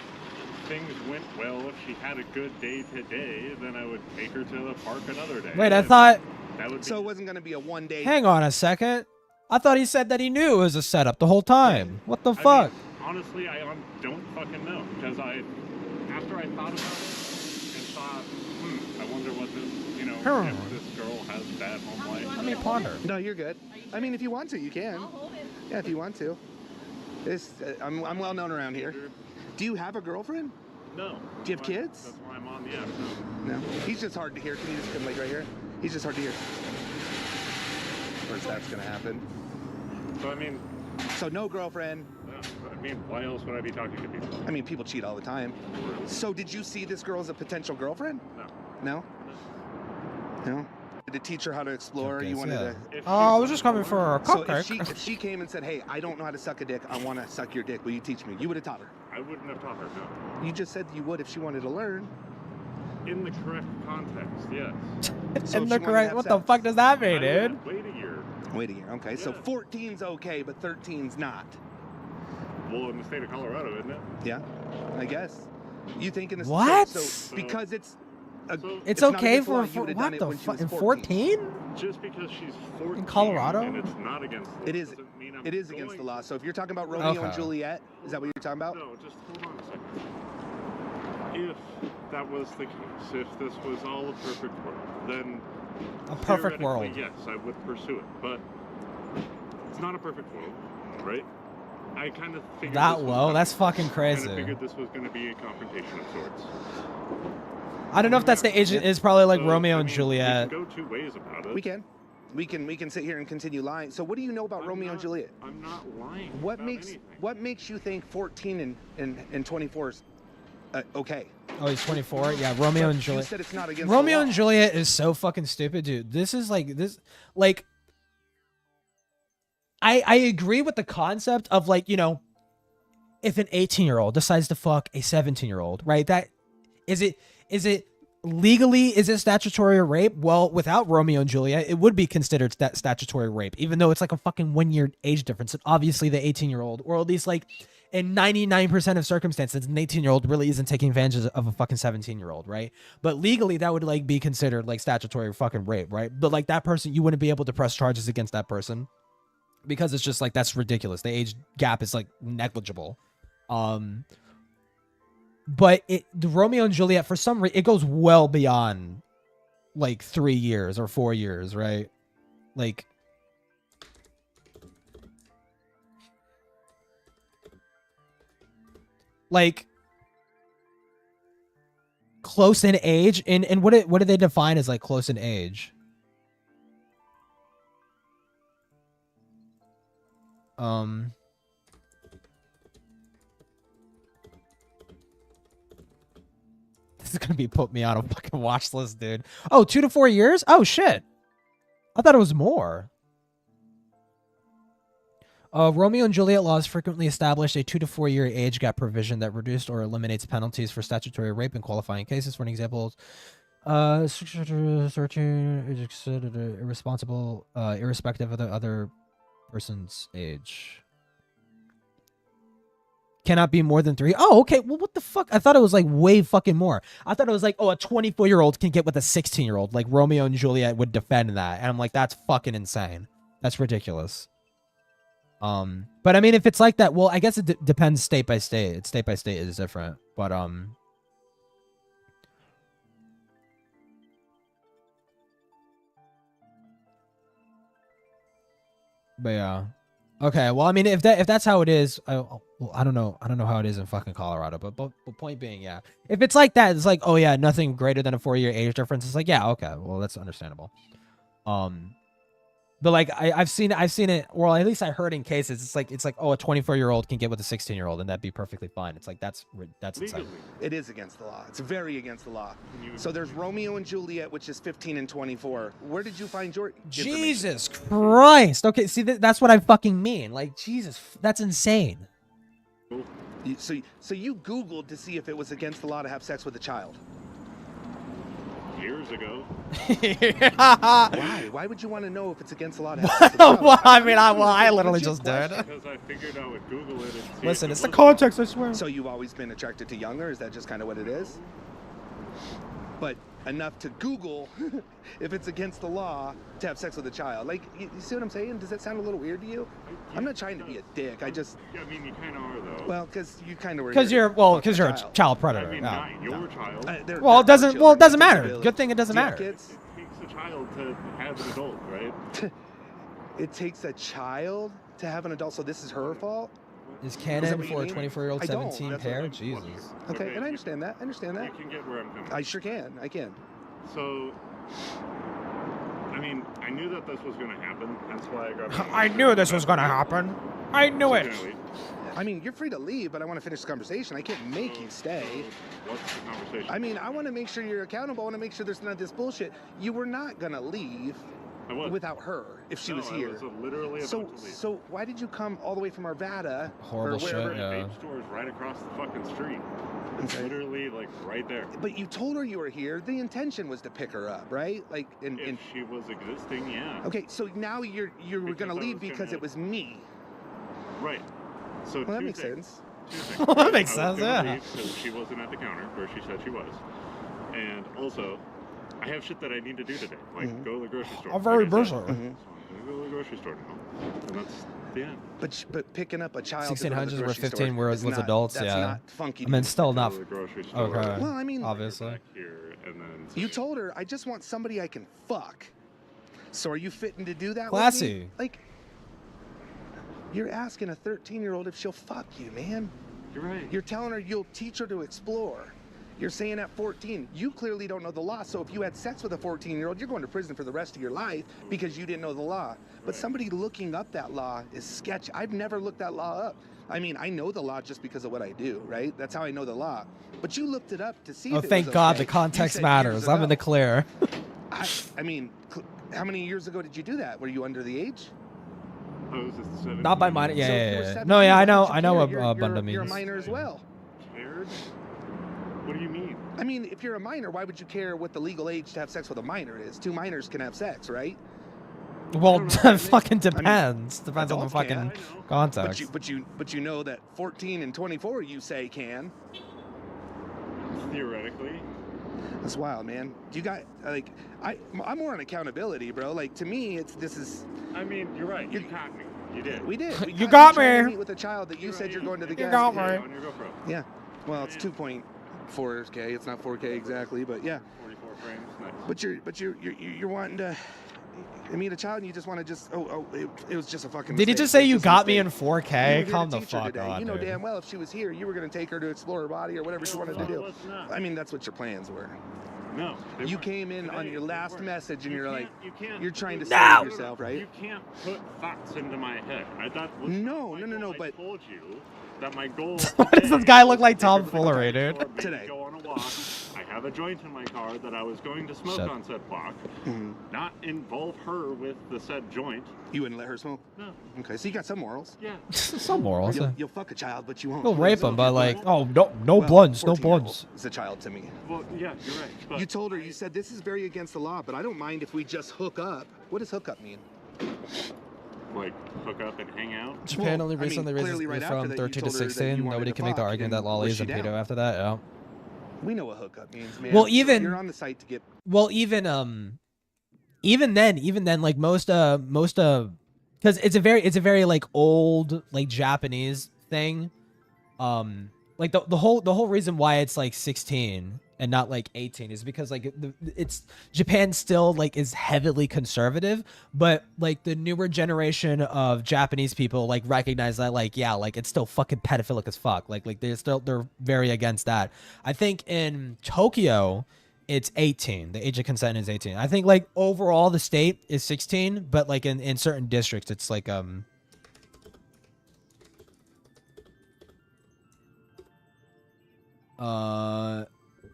things went well, if she had a good day today, then I would take her to the park another day. Wait, I thought... That would be... So it wasn't going to be a one-day... Hang on a second. I thought he said that he knew it was a setup the whole time. What the fuck? Mean, honestly, I don't fucking know. Because after I thought about it and thought, I wonder what this, if this girl has bad home life. Let me ponder. No, you're good. I mean, if you want to, you can. I'll hold it. Yeah, if you want to. I'm well known around here. Do you have a girlfriend? No. Do you have kids? That's why I'm on the app. No. He's just hard to hear. Can you just come like right here? He's just hard to hear. Of course, that's gonna happen. So I mean. So no girlfriend. I mean, why else would I be talking to people? I mean, people cheat all the time. Really? So did you see this girl as a potential girlfriend? No. No? No? To teach her how to explore, you wanted to... Oh, I was just coming for a So cupcake. if she came and said, hey, I don't know how to suck a dick, I want to suck your dick, will you teach me? You would have taught her. I wouldn't have taught her, no. You just said you would if she wanted to learn. In the correct context, yes. So In if the she wanted to correct... have What the sex. fuck does that mean, dude? Wait a year. Wait a year, okay. So 14's okay, but 13's not. Well, in the state of Colorado, isn't it? Yeah, I guess. You think in the What? So because it's... It's not okay against the law, for you would have what done it the when she fuck? was In 14? 14? Just because she's 14 In Colorado? and it's not against the law. It is. Doesn't mean I'm It is against the law. So if you're talking about Romeo and Juliet, is that what you're talking about? No, just hold on a second. If that was the case, if this was all a perfect world, then A perfect world. theoretically, yes, I would pursue it. But it's not a perfect world, right? I kind of figured That this was low? That's fucking Kind crazy. of figured this was going to be a confrontation of sorts. I don't know if that's the agent. It's probably like So, Romeo I and mean, Juliet. We can go 2 ways about it. We can. We can sit here and continue lying. So what do you know about Romeo and Juliet? I'm not lying. What about makes anything. what makes you think 14 and 24 is okay? Oh, he's 24. Yeah, Romeo and You Juliet. said it's not against Romeo the law. and Juliet is so fucking stupid, dude. This is like I agree with the concept of like, if an 18-year-old decides to fuck a 17-year-old, right? That is it legally, is it statutory rape? Well, without Romeo and Juliet, it would be considered statutory rape, even though it's like a fucking 1-year age difference. And obviously the 18-year-old, or at least like in 99% of circumstances, an 18-year-old really isn't taking advantage of a fucking 17-year-old, right? But legally, that would like be considered like statutory fucking rape, right? But like that person, you wouldn't be able to press charges against that person because it's just like, that's ridiculous. The age gap is like negligible. But the Romeo and Juliet, for some reason, it goes well beyond like 3 years or 4 years, right? Like close in age, and what do they define as like close in age? This is gonna be put me on a fucking watch list, dude. Oh, 2 to 4 years? Oh shit. I thought it was more. Romeo and Juliet laws frequently established a 2 to 4 year age gap provision that reduced or eliminates penalties for statutory rape in qualifying cases. For an example, irresponsible, irrespective of the other person's age. Cannot be more than 3. Oh, okay. Well, what the fuck? I thought it was like way fucking more. I thought it was like, oh, a 24-year-old can get with a 16-year-old. Like Romeo and Juliet would defend that. And I'm like, that's fucking insane. That's ridiculous. But I mean, if it's like that, well, I guess it depends state by state. It's state by state is different. But yeah. Okay, well, I mean, if that's how it is, I don't know how it is in fucking Colorado, but point being, yeah, if it's like that, it's like, oh yeah, nothing greater than a 4-year age difference. It's like, yeah, okay, well, that's understandable. But like I've seen it, or at least I heard in cases, it's like oh, a 24-year-old can get with a 16-year-old and that'd be perfectly fine. It's like that's insane. It is against the law. It's very against the law. So there's Romeo and Juliet, which is 15 and 24. Where did you find your Jesus Christ? Okay, see that's what I fucking mean. Like Jesus, that's insane. So you Googled to see if it was against the law to have sex with a child? Years ago. Why? Why would you want to know if it's against the law to have sex with a child? Well, I mean, I literally just did. Because I figured I would Google it and see. Listen, it's the context, I swear. So you've always been attracted to younger? Is that just kind of what it is? But enough to Google if it's against the law to have sex with a child. Like, you see what I'm saying? Does that sound a little weird to you? I'm not trying to be a dick. I just... Yeah, I mean, you kind of are, though. Well, because you kind of were... Because you're a child predator. I mean, yeah. not your child. Well, it doesn't matter. Good thing it doesn't matter. Kids? It takes a child to have an adult, right? It takes a child to have an adult, so this is her fault? Is canon for a 24-year-old 17 pair? Jesus. Okay, and I understand that. I understand that. You can get where I'm coming from. I sure can. I can. So, I mean, I knew that this was going to happen. That's why I got... I knew this was going to happen. I knew it. I mean, you're free to leave, but I want to finish the conversation. I can't make you stay. What's the conversation? I mean, I want to make sure you're accountable. I want to make sure there's none of this bullshit. You were not going to leave without her if she was here. I was literally about to leave. So why did you come all the way from Arvada? Horrible shit, yeah. The vape store is right across the fucking street. It's literally, like, right there. But you told her you were here. The intention was to pick her up, right? Like, if she was existing, yeah. Okay, so now you were going to leave because it was me. Right. So well, that makes sense. Well, that makes sense, yeah. Because she wasn't at the counter where she said she was. And also, I have shit that I need to do today. Like, go to the grocery store. I'm very busy. So I'm going to go to the grocery store now. And that's the end. But picking up a child 1600s were 15 whereas with adults, that's yeah. not funky. I mean, still not. Grocery store. Okay. Well, I mean, obviously. Here, and then you told her, I just want somebody I can fuck. So are you fitting to do that? Classy. With me? Like, you're asking a 13-year-old if she'll fuck you, man. You're right. You're telling her you'll teach her to explore. You're saying at 14, you clearly don't know the law. So if you had sex with a 14-year-old, you're going to prison for the rest of your life because you didn't know the law. But somebody looking up that law is sketchy. I've never looked that law up. I mean, I know the law just because of what I do, right? That's how I know the law. But you looked it up to see. Oh, if it thank was God, okay. the context You said matters. years I'm ago. in the clear. I mean, how many years ago did you do that? Were you under the age? I was just 17. Not by minor. Yeah, So if you yeah, were yeah. 17, No, yeah, I why know. don't you I know care? what Bunda means. You're a minor as well. Cared? What do you mean? I mean, if you're a minor, why would you care what the legal age to have sex with a minor is? 2 minors can have sex, right? Well, it fucking depends. Depends on the adults fucking can. context. But you know that 14 and 24 you say can. Theoretically. That's wild, man. You got like I'm more on accountability, bro. Like to me, this is. I mean, you're right. You caught me. You did. We did. We You caught got you trying to me. meet with a child that you said you're going to the You gas got station. me. On your GoPro. Yeah. Well, it's 2.4K. It's not 4K exactly, but yeah. 44 frames. Nice. But you're wanting to meet a child and you just want to it was just a fucking Did he mistake. just say It you was just a got me in mistake. 4K? You were here Calm to the teach her fuck today. on, You know dude. damn well if she was here, you were going to take her to explore her body or whatever she wanted to do. I mean, that's what your plans were. No. You came in on your last message and you're trying to No. save yourself, right? You can't put thoughts into my head. No, I told you that my goal. Why does this guy look like Tom Foolery, dude? Today. Go on a walk. I have a joint in my car that I was going to smoke Shit. on said walk. Not involve her with the said joint. You wouldn't let her smoke? No. Okay, so you got some morals. Yeah. Some morals. You'll fuck a child, but you won't. You'll rape him, but like, oh, no Well, blunts, no 14-year-old blunts. is a child to me. Well, yeah, you're right. But You told her, you said, this is very against the law, but I don't mind if we just hook up. What does hook up mean? like hook up and hang out. Japan only recently raises clearly right after from that, you 13 to told her that you 16. wanted Nobody to can make the fuck, argument and that Lolly was is she a pedo down? after that. Yeah. We know what hookup means, man. Well, even you're on the site to get. Well, even then, like most because it's a very like old like Japanese thing. Like the whole reason why it's like 16 and not like 18 is because like it's Japan still like is heavily conservative, but like the newer generation of Japanese people like recognize that like yeah, like it's still fucking pedophilic as fuck. Like they're very against that. I think in Tokyo it's 18. The age of consent is 18. I think like overall the state is 16, but like in certain districts it's like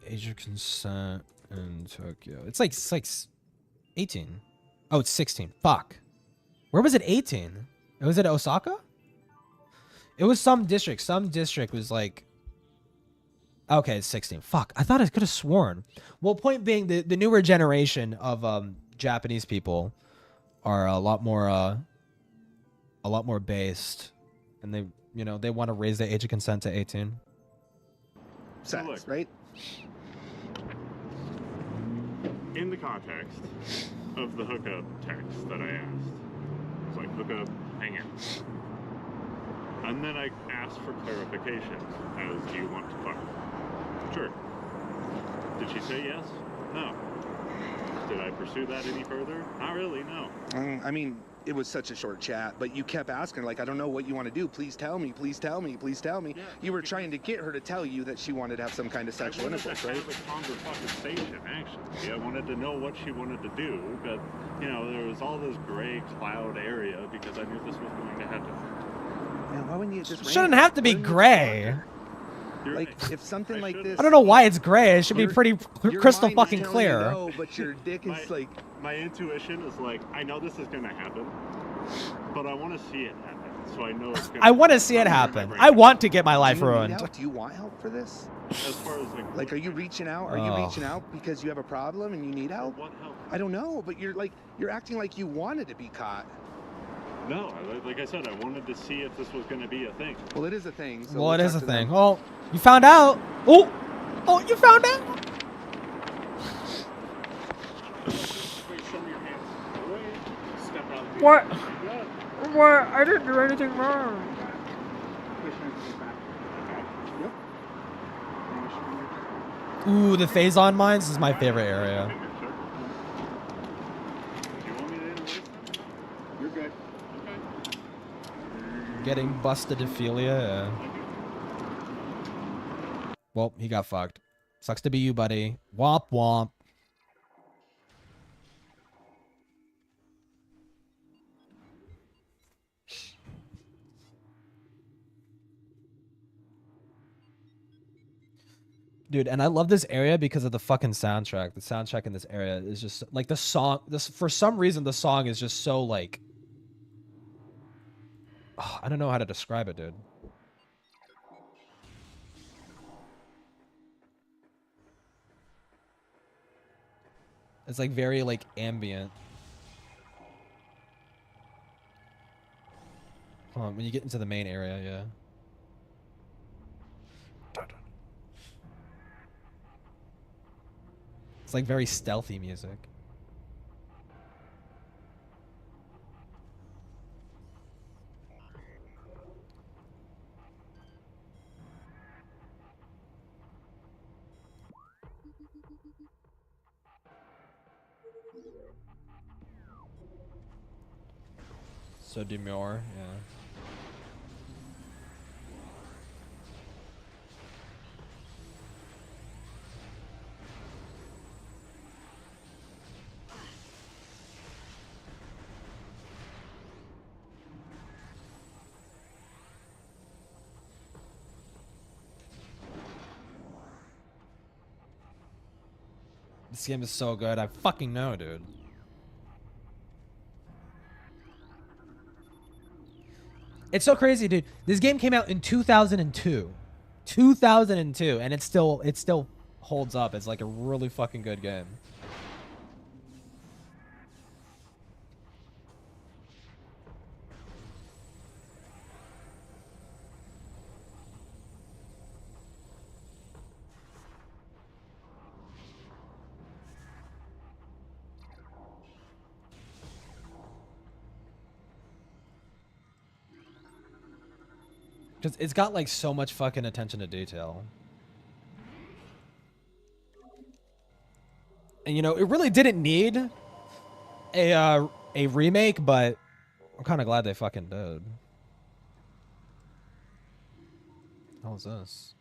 age of consent in Tokyo. It's like 18. Oh, it's 16. Fuck. Where was it 18? Was it Osaka? It was some district. Some district was like, okay, it's 16. Fuck. I thought I could have sworn. Well, point being, the newer generation of Japanese people are a lot more based, and they they want to raise the age of consent to 18. Sex, right? In the context of the hookup text that I asked, it's like hookup, hang out. And then I asked for clarification as, do you want to fuck? Sure. Did she say yes? No. Did I pursue that any further? Not really, no. I mean, it was such a short chat, but you kept asking, like, I don't know what you want to do. Please tell me, please tell me, please tell me. Yeah, you were trying to get her to tell you that she wanted to have some kind of sexual intercourse, right? I wanted to have a conversation, actually. I wanted to know what she wanted to do, but, there was all this gray cloud area because I knew this was going to happen. Yeah, why wouldn't you just Shouldn't have to be gray. Like, if something like this... I don't know why it's gray. It should be pretty crystal fucking clear. No, but your dick is like... My intuition is like, I know this is going to happen, but I want to see it happen, so I know it's going to I want to see it happen. I want to get my life ruined. Do you want help for this? As far as like, are you reaching out? Are you reaching out because you have a problem and you need help? What help? I don't know, but you're acting like you wanted to be caught. No, like I said, I wanted to see if this was going to be a thing. Well, it is a thing. So well, it is a thing. Well, you found out. Oh, you found out. What? What? I didn't do anything wrong. Ooh, the phase-on mines is my favorite area. You're good. Getting busted Ophelia. Yeah. Well, he got fucked. Sucks to be you, buddy. Womp womp. Dude, and I love this area because of the fucking soundtrack. The soundtrack in this area is just like the song. For some reason, the song is just so like. Oh, I don't know how to describe it, dude. It's like very like ambient. Hold on, when you get into the main area, yeah. It's like very stealthy music. So demure, yeah. This game is so good. I fucking know, dude. It's so crazy, dude. This game came out in 2002. 2002, and it still holds up. It's like a really fucking good game. Because it's got like so much fucking attention to detail. And you know, it really didn't need a remake, but I'm kind of glad they fucking did. What was this?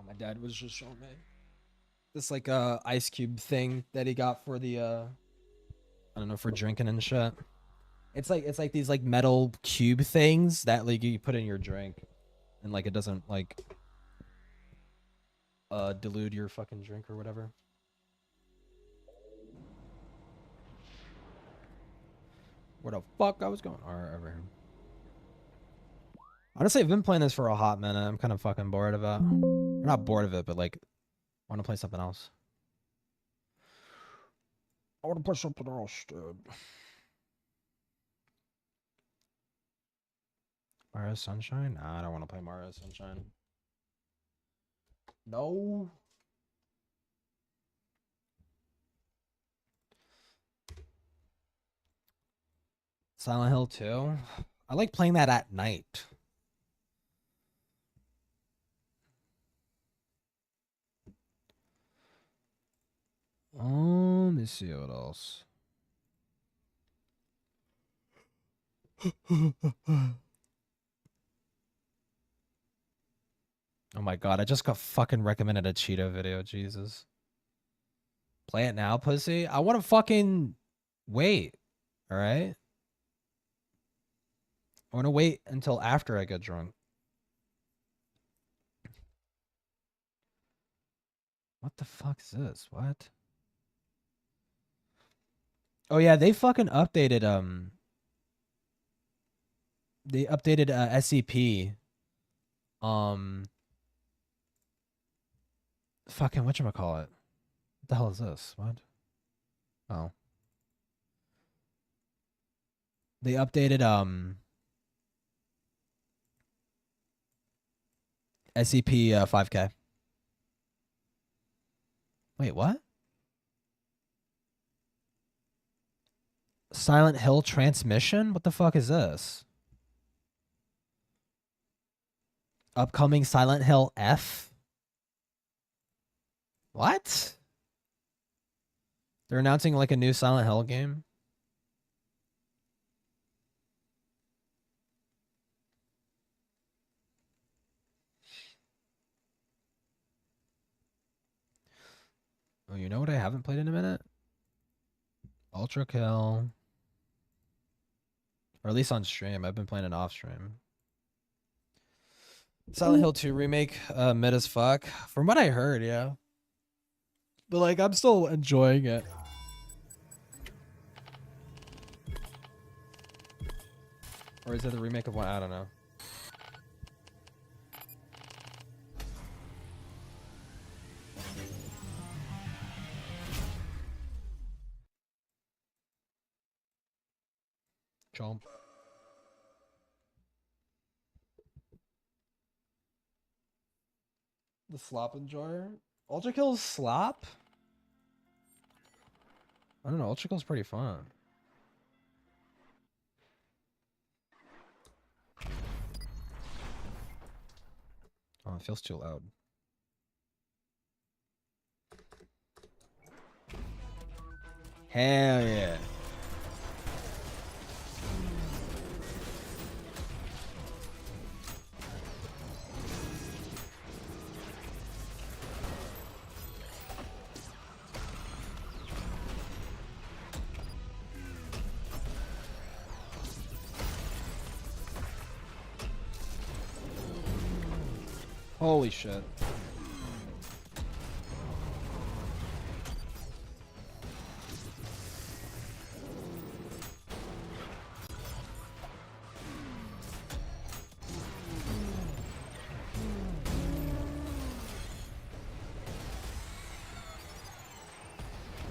Oh, my dad was just showing me this like ice cube thing that he got for the I don't know, for drinking and shit. It's like these like metal cube things that like you put in your drink, and like it doesn't like dilute your fucking drink or whatever. Where the fuck I was going? Alright, over here. Honestly, I've been playing this for a hot minute. I'm kind of fucking bored of it. I'm not bored of it, but like, I want to play something else. I want to play something else, dude. Mario Sunshine? Nah, I don't want to play Mario Sunshine. No. Silent Hill 2? I like playing that at night. Let me see what else. Oh my god, I just got fucking recommended a Cheeto video, Jesus. Play it now, pussy? I want to fucking wait, alright? I want to wait until after I get drunk. What the fuck is this? What? Oh yeah, they fucking updated they updated SCP. Fucking whatchamacallit? What the hell is this? What? Oh. They updated SCP 5K. Wait, what? Silent Hill transmission? What the fuck is this? Upcoming Silent Hill F? What? They're announcing like a new Silent Hill game? Oh, you know what I haven't played in a minute? Ultra Kill. Or at least on stream. I've been playing it off stream. Silent Hill 2 remake, mid as fuck. From what I heard, yeah. But like, I'm still enjoying it. Or is it the remake of one? I don't know. Chomp. The slop enjoyer? Ultra Kill's slop? I don't know, Ultra Kill's pretty fun. Oh, it feels too loud. Hell yeah. Holy shit.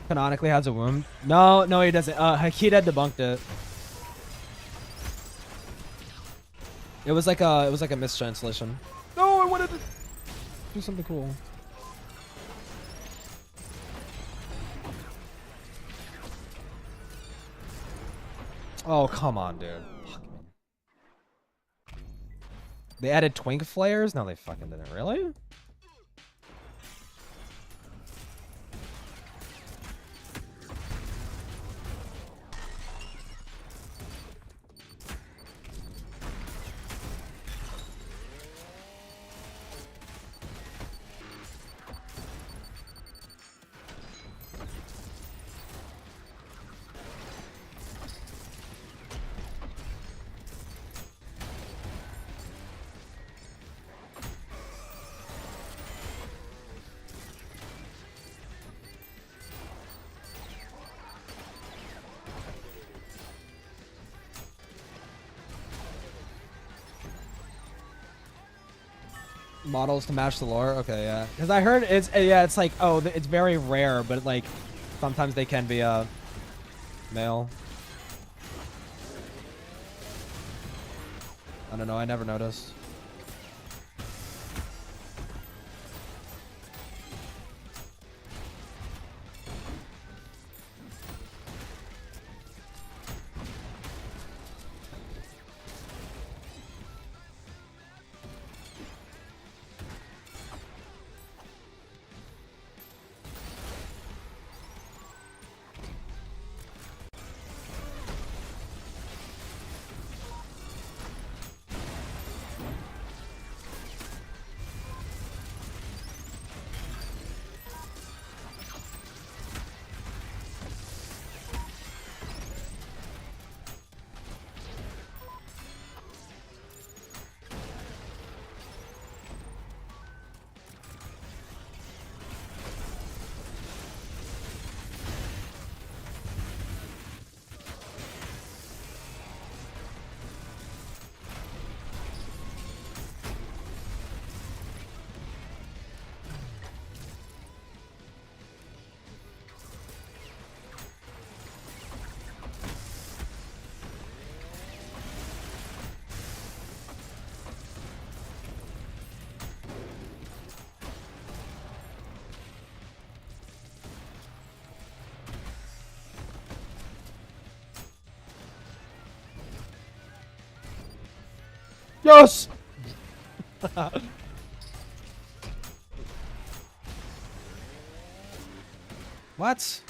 Canonically has a wound. No, he doesn't. Hakita debunked it. It was like a mistranslation. No, I wanted to do something cool. Oh, come on, dude. Fuck me. They added twink flares? No, they fucking didn't. Really? models to match the lore. Okay, yeah. Because I heard it's it's like it's very rare, but like sometimes they can be male. I don't know. I never noticed. Yes! What?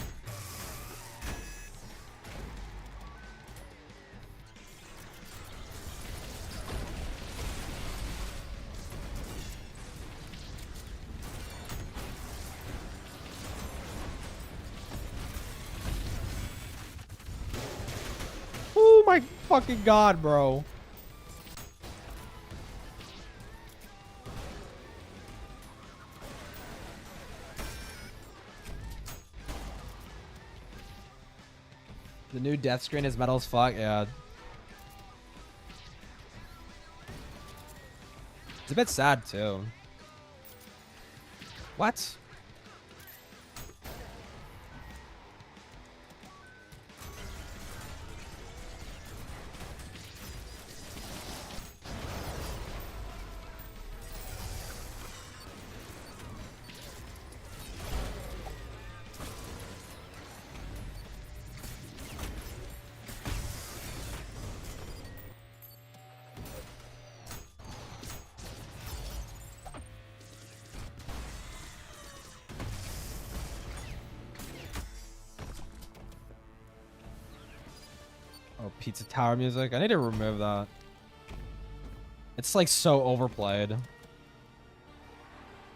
Oh my fucking god, bro. The new death screen is metal as fuck, yeah. It's a bit sad too. What? Oh, Pizza Tower music. I need to remove that. It's like so overplayed.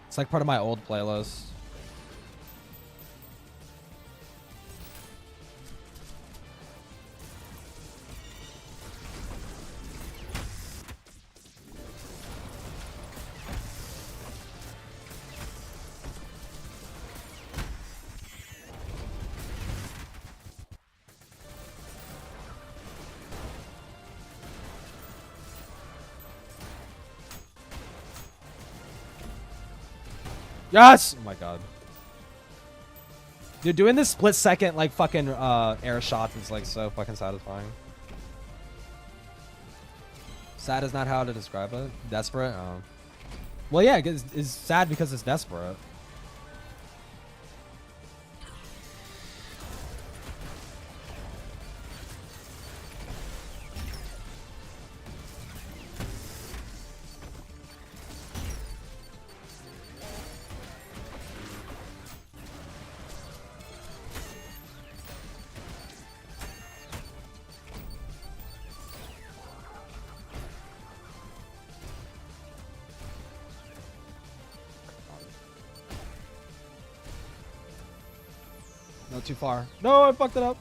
It's like part of my old playlist. Yes! Oh my god. Dude, doing this split second like fucking air shots is like so fucking satisfying. Sad is not how to describe it. Desperate? Oh. Well, yeah, it's sad because it's desperate. No, too far. No, I fucked it up.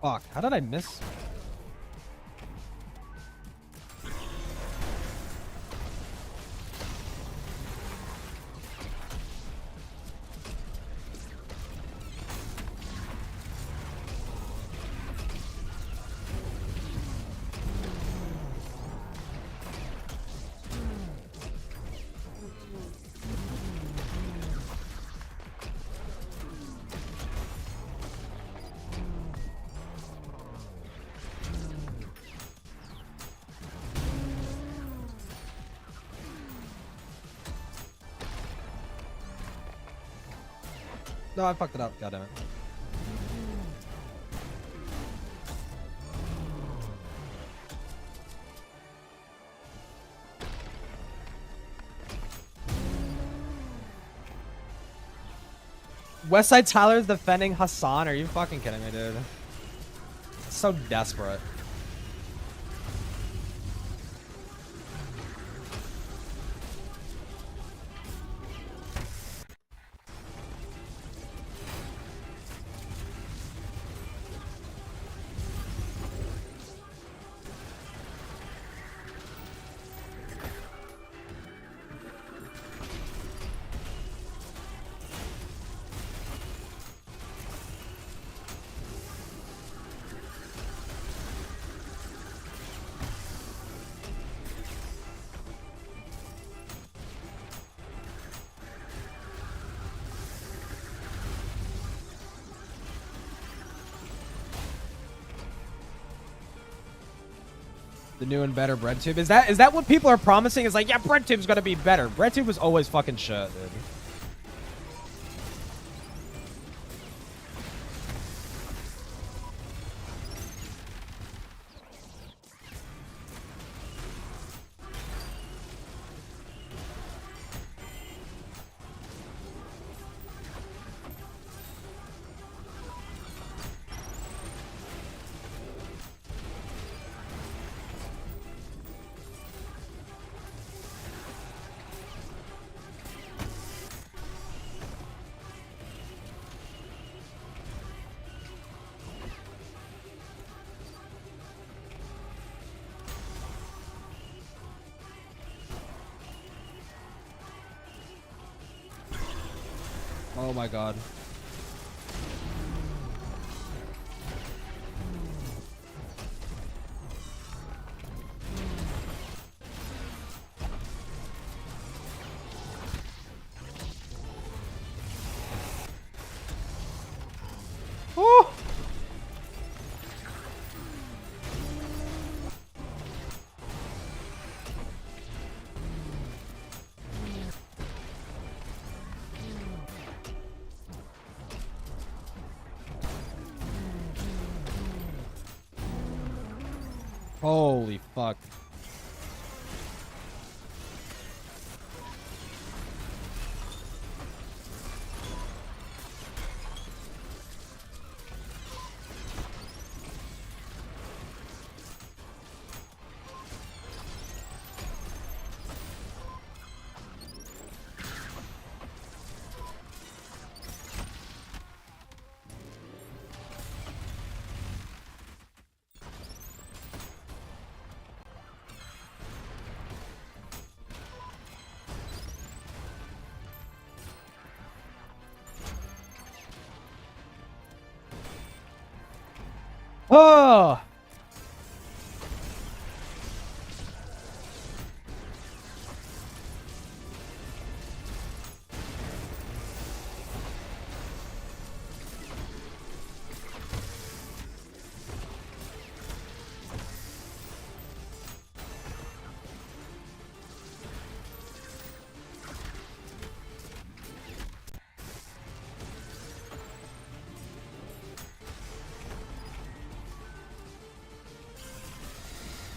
Fuck, how did I miss? No, I fucked it up. God damn it. Westside Tyler's defending Hassan. Are you fucking kidding me, dude? So desperate. The new and better BreadTube. Is that what people are promising? Is like, yeah, BreadTube's gonna be better. BreadTube was always fucking shit, dude. Oh my god. Oh! Holy fuck. Oh!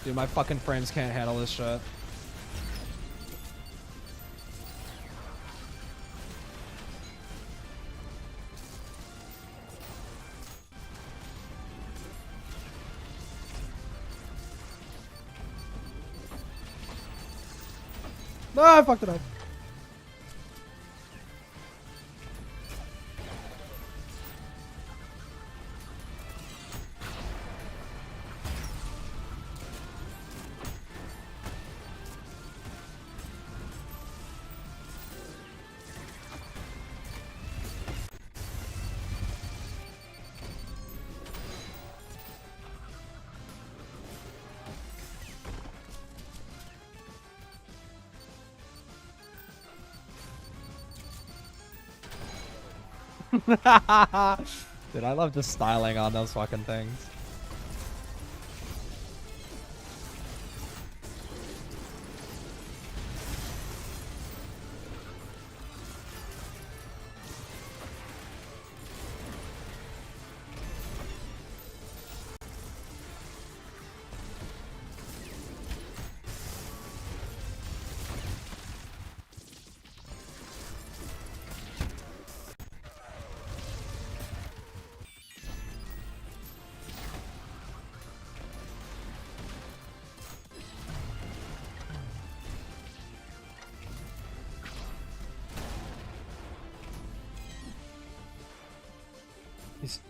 Dude, my fucking frames can't handle this shit. No, I fucked it up. Dude, I love just styling on those fucking things.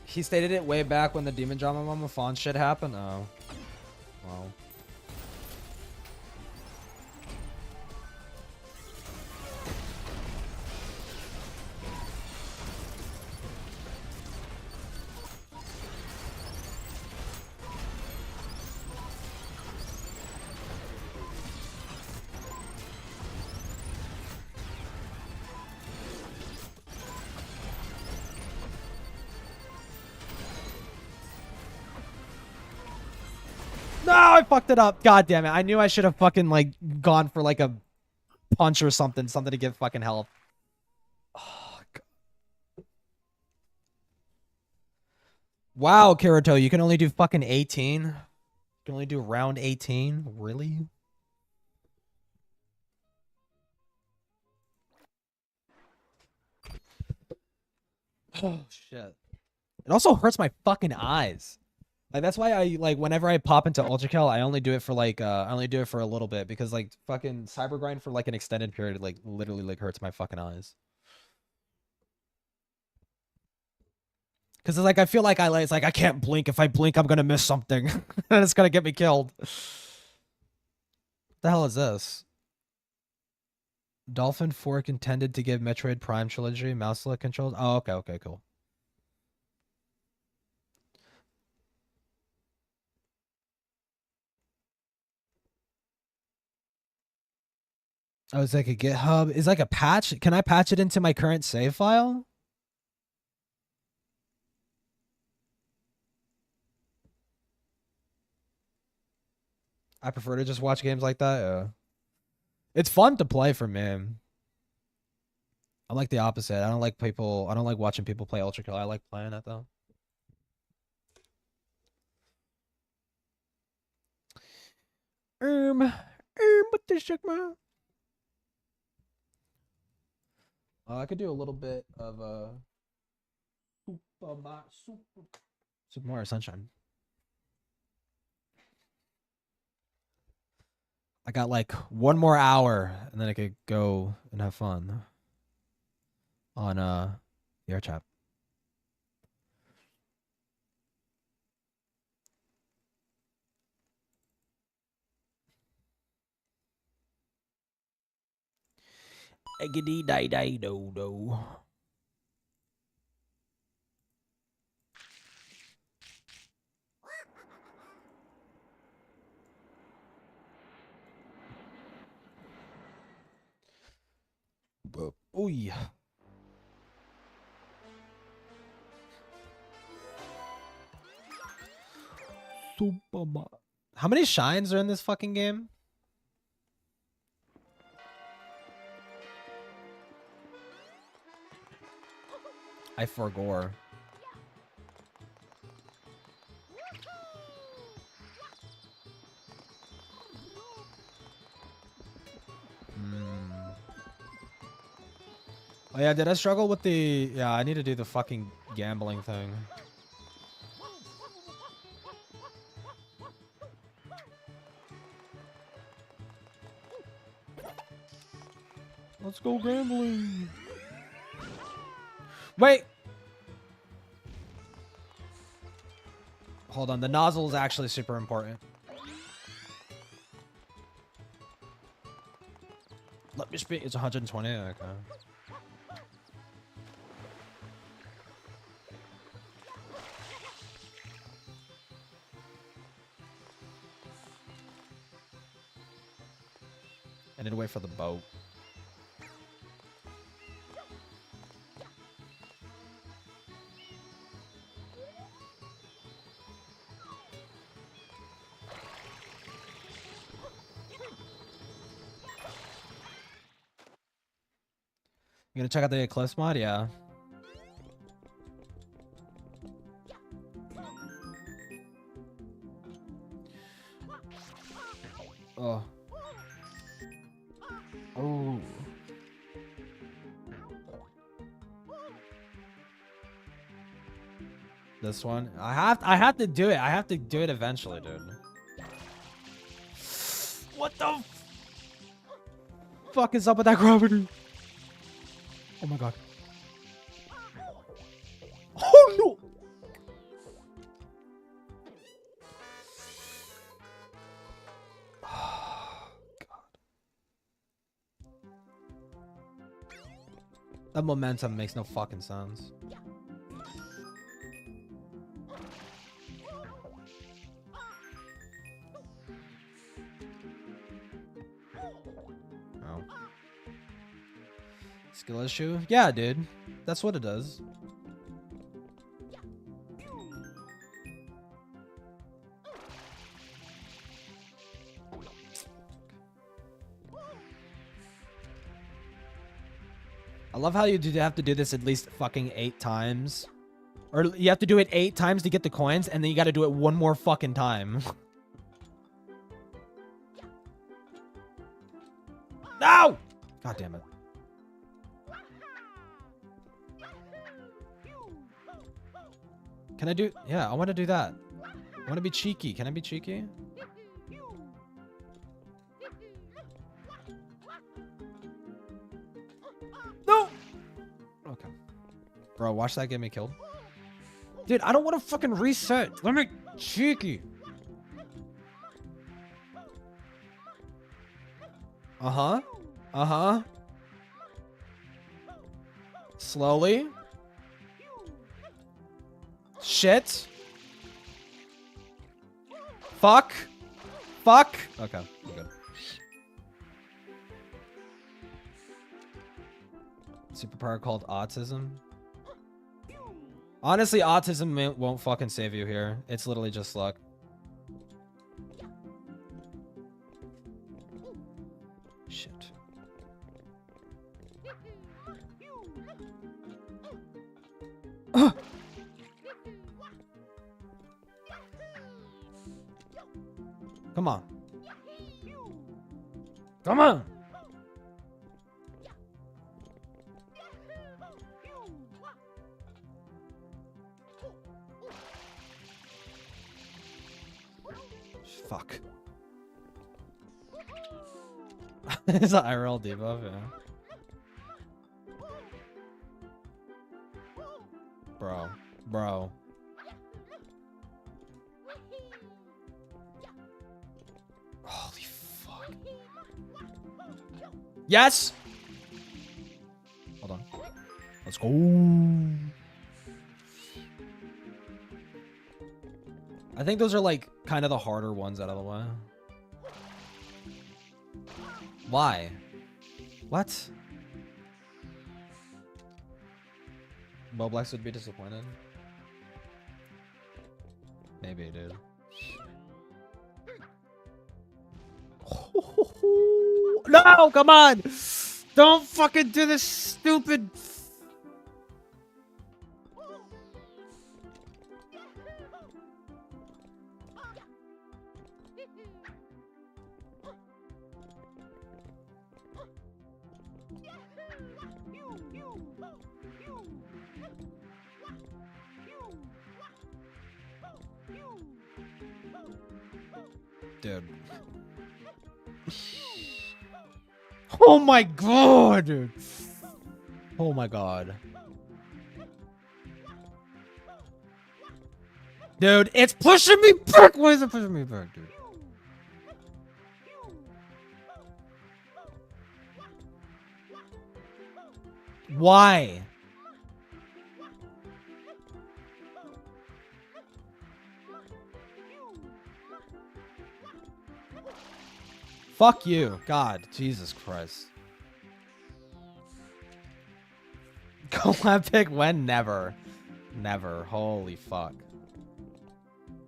He stated it way back when the Demon Drama Mama Fawn shit happened. Oh. Wow. No, I fucked it up. God damn it. I knew I should have fucking, like, gone for, like, a punch or something. Something to give fucking health. Oh, God. Wow, Kirito, you can only do fucking 18? You can only do round 18? Really? Oh, shit. It also hurts my fucking eyes. Like, that's why I, like, whenever I pop into Ultra Kill, I only do it for, like, I only do it for a little bit. Because, like, fucking Cyber Grind for, like, an extended period, like, literally, like, hurts my fucking eyes. Because, like, I feel like it's like, I can't blink. If I blink, I'm gonna miss something. And it's gonna get me killed. What the hell is this? Dolphin Fork intended to give Metroid Prime Trilogy mouse-click controls? Oh, okay, okay, cool. Oh, it's like a GitHub. Is like a patch. Can I patch it into my current save file? I prefer to just watch games like that. Yeah. It's fun to play for me. I'm like the opposite. I don't like watching people play Ultra Kill. I like playing it though. What the shit, man? I could do a little bit of Super Mario Sunshine. I got like one more hour and then I could go and have fun on the air chat. Eggity die die do do. Oh yeah. How many shines are in this fucking game? I forgore. Oh yeah, did I struggle with the... Yeah, I need to do the fucking gambling thing. Let's go gambling. Wait! Hold on, the nozzle is actually super important. Let me speak. It's 120. Okay. I need to wait for the boat. You gonna check out the Eclipse mod? Yeah. Oh. Oh. This one. I have to do it. I have to do it eventually, dude. What the fuck is up with that gravity? Oh my god. Oh no. That momentum makes no fucking sense. Oh. Skill issue? Yeah, dude. That's what it does. I love how you have to do this at least fucking 8 times. Or you have to do it 8 times to get the coins, and then you gotta do it one more fucking time. No! God damn it. Can I do... Yeah, I want to do that. I want to be cheeky. Can I be cheeky? No! Okay. Bro, watch that get me killed. Dude, I don't want to fucking reset. Let me cheeky. Uh-huh. Uh-huh. Slowly. Shit. Fuck. Fuck. Okay, we're good. Superpower called autism. Honestly, autism won't fucking save you here. It's literally just luck. Shit. Come on. Come on. Fuck. It's an IRL debuff, yeah. Bro. Bro. Holy fuck. Yes! Hold on. Let's go. I think those are like kind of the harder ones out of the way. Why? What? Boblex would be disappointed. Maybe, dude. No, come on! Don't fucking do this stupid... Dude. Oh my god, dude. Oh my god. Dude, it's pushing me back. Why is it pushing me back, dude? Why? Fuck you. God. Jesus Christ. Collab pick when? Never. Never. Holy fuck.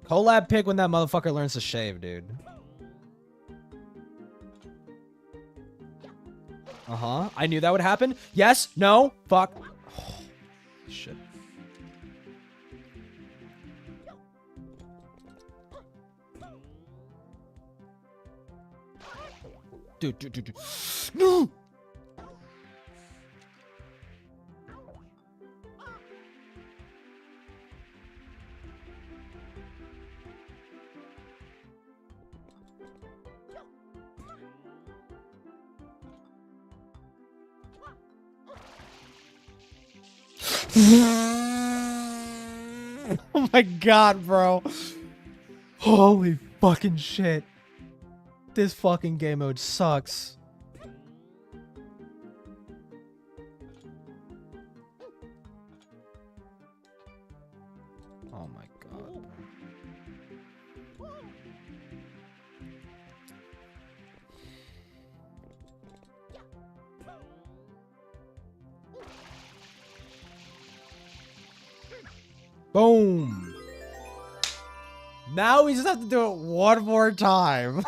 Collab pick when that motherfucker learns to shave, dude. Uh-huh. I knew that would happen. Yes. No. Fuck. Oh, shit. Dude. No! Oh my god, bro. Holy fucking shit. This fucking game mode sucks. Oh my god. Boom. Now we just have to do it one more time.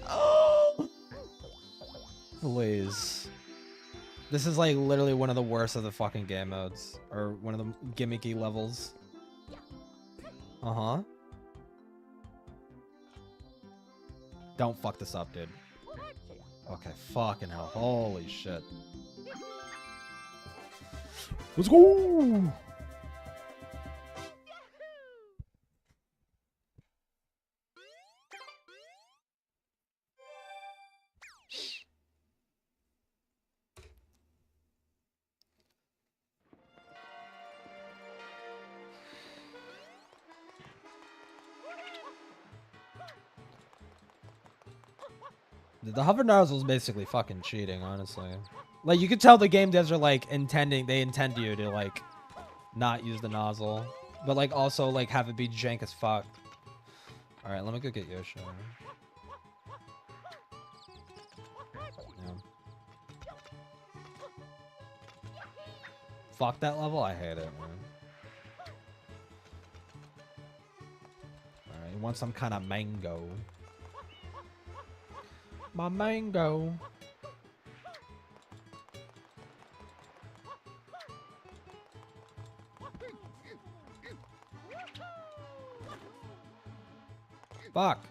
Oh. Please. This is like literally one of the worst of the fucking game modes. Or one of the gimmicky levels. Uh-huh. Don't fuck this up, dude. Okay, fucking hell. Holy shit. Let's go! The hover nozzle is basically fucking cheating, honestly. Like, you could tell the game devs are, like, they intend you to, like, not use the nozzle. But, like, also, like, have it be jank as fuck. Alright, let me go get Yoshi. Yeah. Fuck that level? I hate it, man. Alright, you want some kind of mango. My mango. Fuck.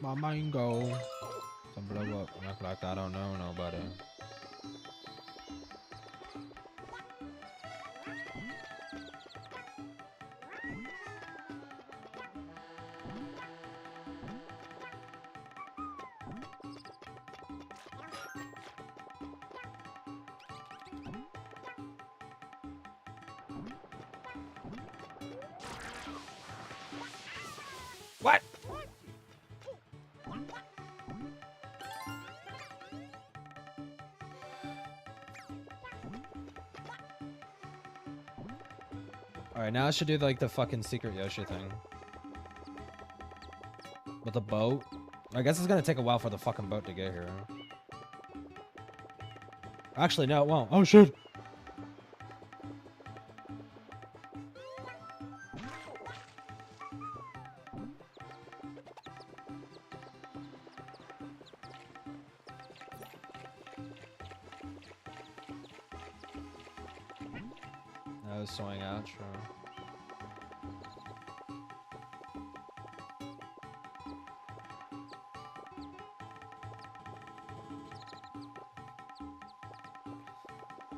My mango. Some blow up. Act like I don't know nobody. What? Alright, now I should do like the fucking secret Yoshi thing. With the boat. I guess it's gonna take a while for the fucking boat to get here. Actually, no, it won't. Oh shit! I was sewing out, sure.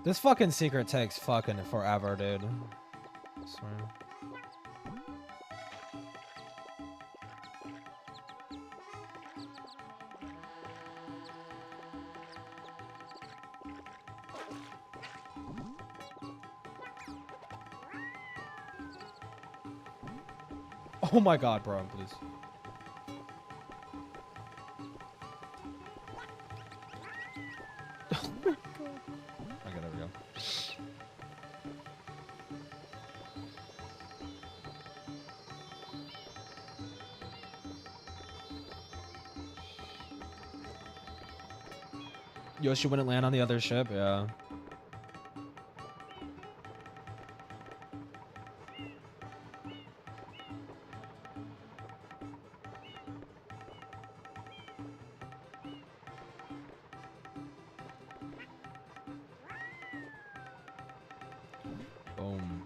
This fucking secret takes fucking forever, dude. I swear. Oh my god, bro, please. Oh my god. Okay, there we go. Yoshi wouldn't land on the other ship, yeah. Boom.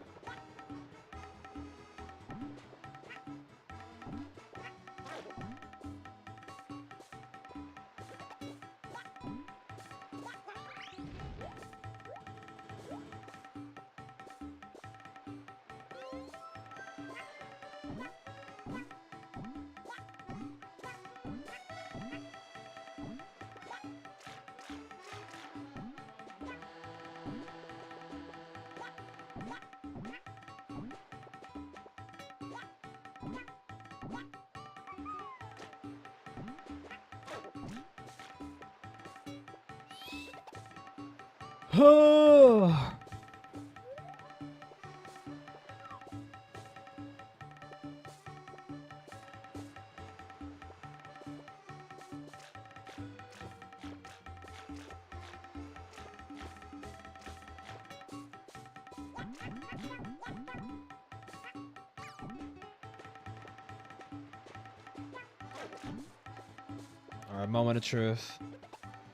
All right, moment of truth.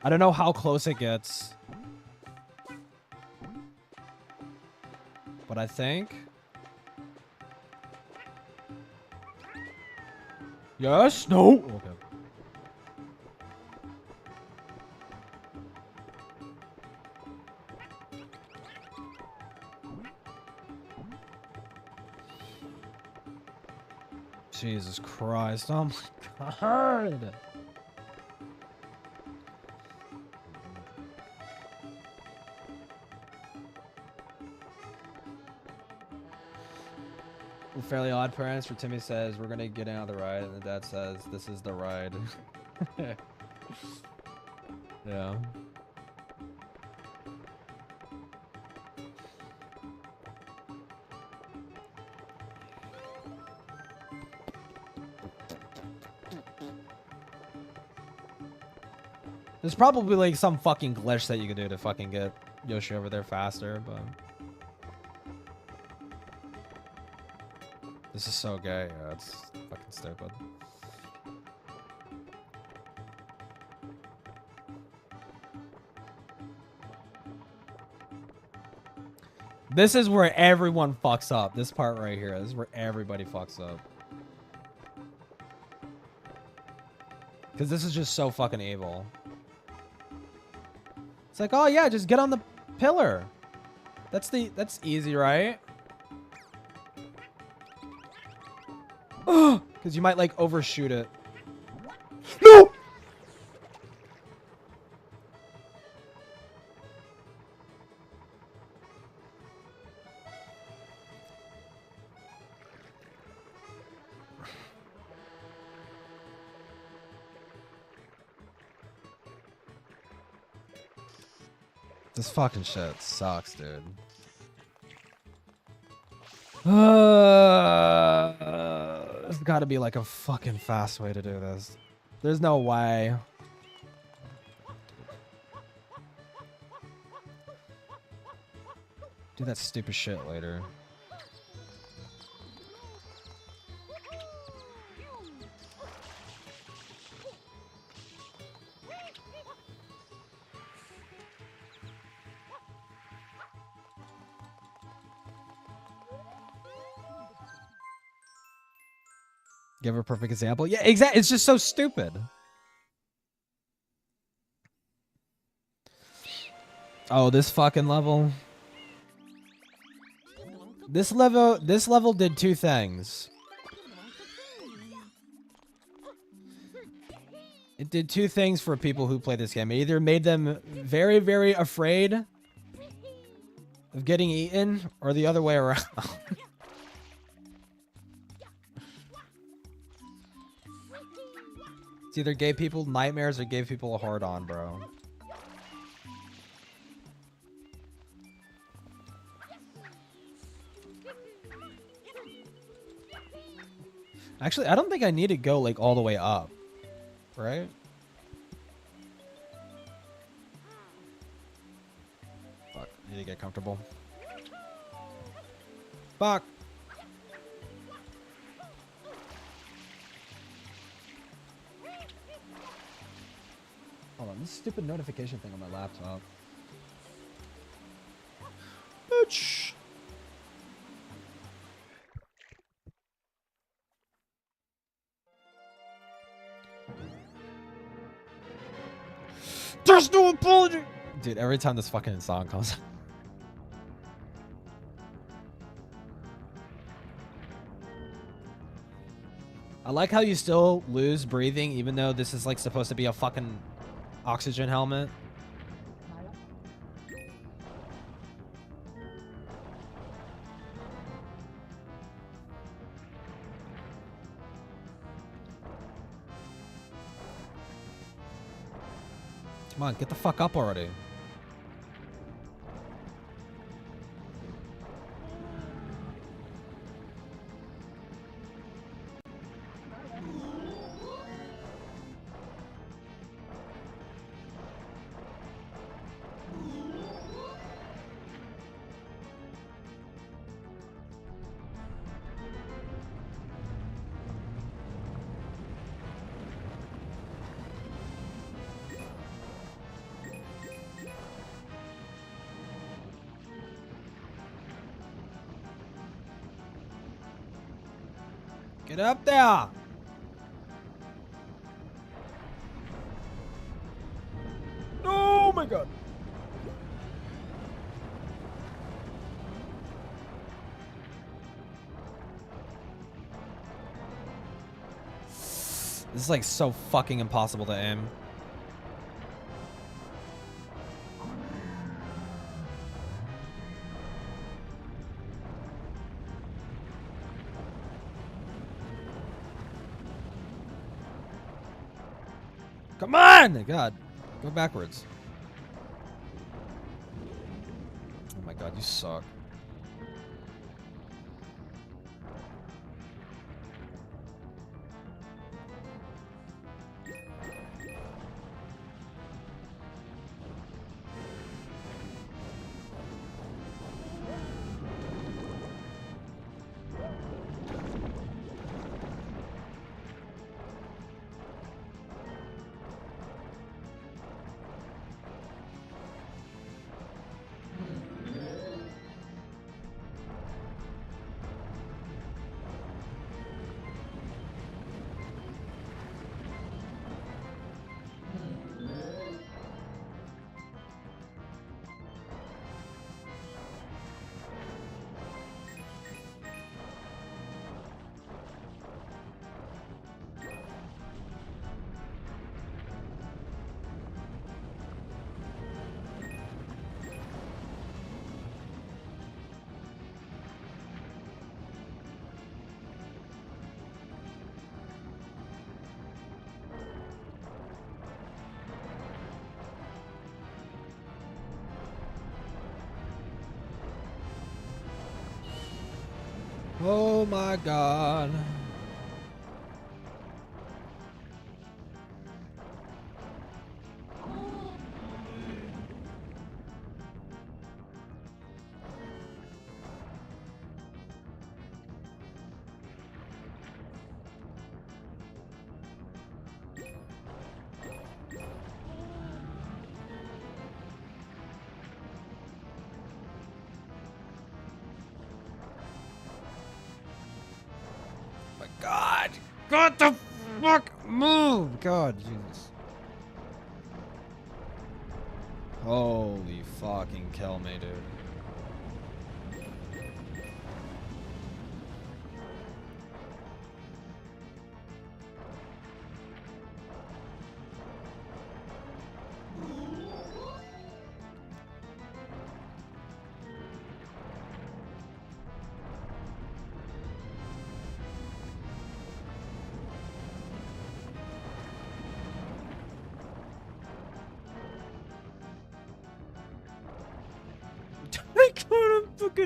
I don't know how close it gets, but I think. Yes? No? Okay. Jesus Christ. Oh my God. We're Fairly Odd Parents, for Timmy says, we're gonna get out of the ride, and the dad says, this is the ride. Yeah. There's probably like some fucking glitch that you could do to fucking get Yoshi over there faster, but this is so gay. Yeah, it's fucking stupid. This is where everyone fucks up. This part right here. This is where everybody fucks up. Because this is just so fucking evil. It's like, oh yeah, just get on the pillar. That's easy, right? Because you might like overshoot it. No! This fucking shit sucks, dude. There's gotta be like a fucking fast way to do this. There's no way. Do that stupid shit later. Give her a perfect example. Yeah, exactly. It's just so stupid. Oh, this fucking level. This level did two things. It did two things for people who play this game. It either made them very, very afraid of getting eaten, or the other way around. It's either gave people nightmares or gave people a hard-on, bro. Actually, I don't think I need to go like all the way up, right? me get comfortable. Fuck. Hold on, this stupid notification thing on my laptop. Bitch. There's no apology. Dude, every time this fucking song comes. I like how you still lose breathing even though this is like supposed to be a fucking oxygen helmet. Come on, get the fuck up already. Get up there! Oh my god! This is like so fucking impossible to aim. Come on! God. Go backwards. Oh my god, you suck. Oh my god. God! God the fuck move! God, Jesus. Holy fucking kill me, dude.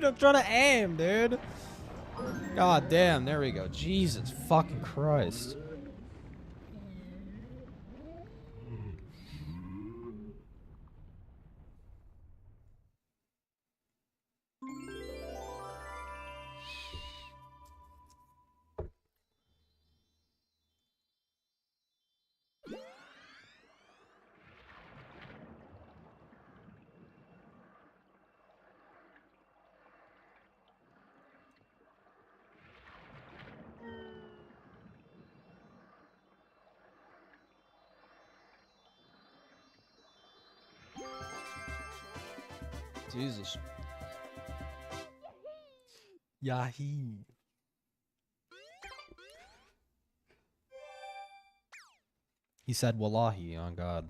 I'm trying to aim, dude. God damn, there we go. Jesus fucking Christ. Jesus. Yahi. He said wallahi on God.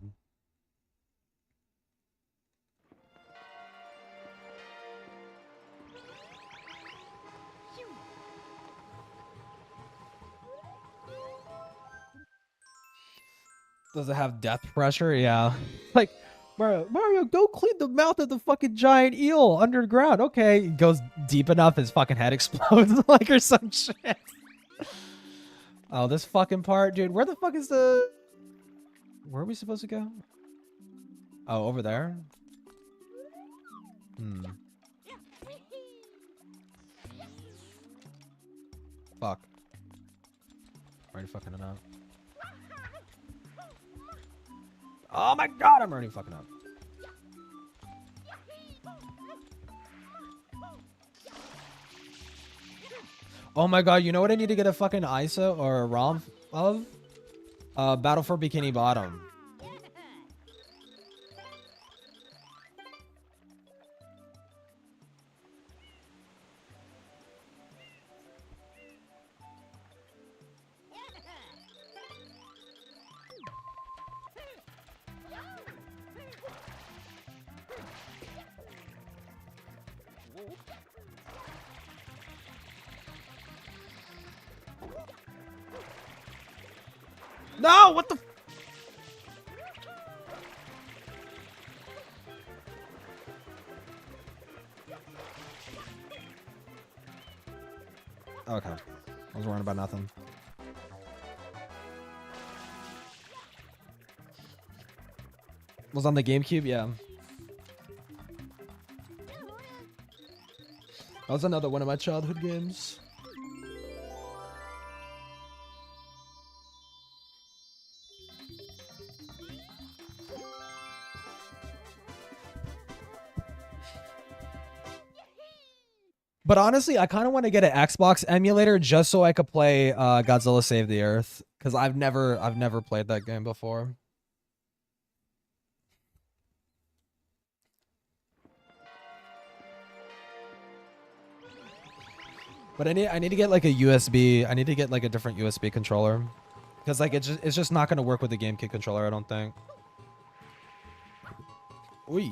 Does it have death pressure? Yeah. Like, Mario, go clean the mouth of the fucking giant eel underground. Okay. He goes deep enough, his fucking head explodes, like, or some shit. Oh, this fucking part, dude. Where the fuck is the... Where are we supposed to go? Oh, over there? Hmm. Fuck. Already fucking it up. Oh my god, I'm already fucking up. Oh my god, you know what I need to get a fucking ISO or a ROM of? Battle for Bikini Bottom. No, what the? Okay, I was worrying about nothing. Was on the GameCube, yeah. That was another one of my childhood games. But honestly, I kind of want to get an Xbox emulator just so I could play Godzilla Save the Earth, because I've never played that game before. But I need to get like a USB. I need to get like a different USB controller, because like it's just not gonna work with the GameCube controller, I don't think. Oy.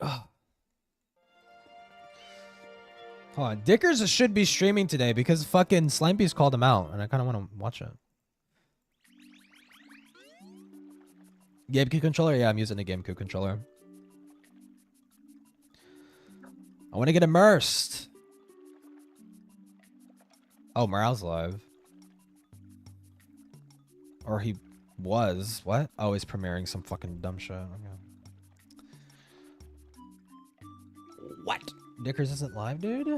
Ugh. Hold on, Dickers should be streaming today because fucking Slimebeast called him out, and I kind of want to watch it. GameCube controller? Yeah, I'm using a GameCube controller. I want to get immersed. Oh, Morale's live. Or he was. What? Oh, he's premiering some fucking dumb shit. Okay. What? Dickers isn't live, dude?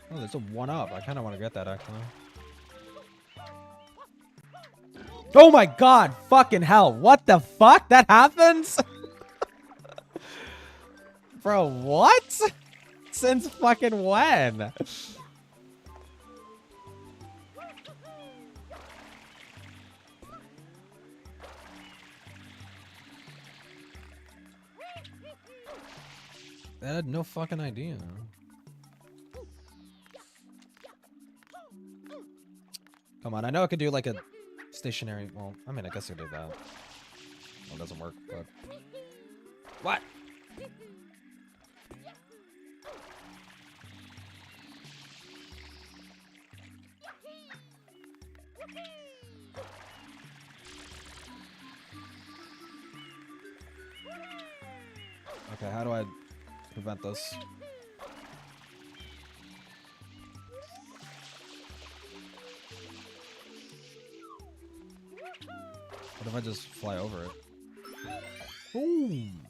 Oh, there's a 1-up. I kind of want to get that, actually. Oh my god! Fucking hell. What the fuck? That happens? Bro, what? Since fucking when? I had no fucking idea. Come on, I know I could do like a stationary. Well, I mean, I guess I could do that. Well, it doesn't work, but. What? Okay, how do I prevent this? What if I just fly over it? Boom!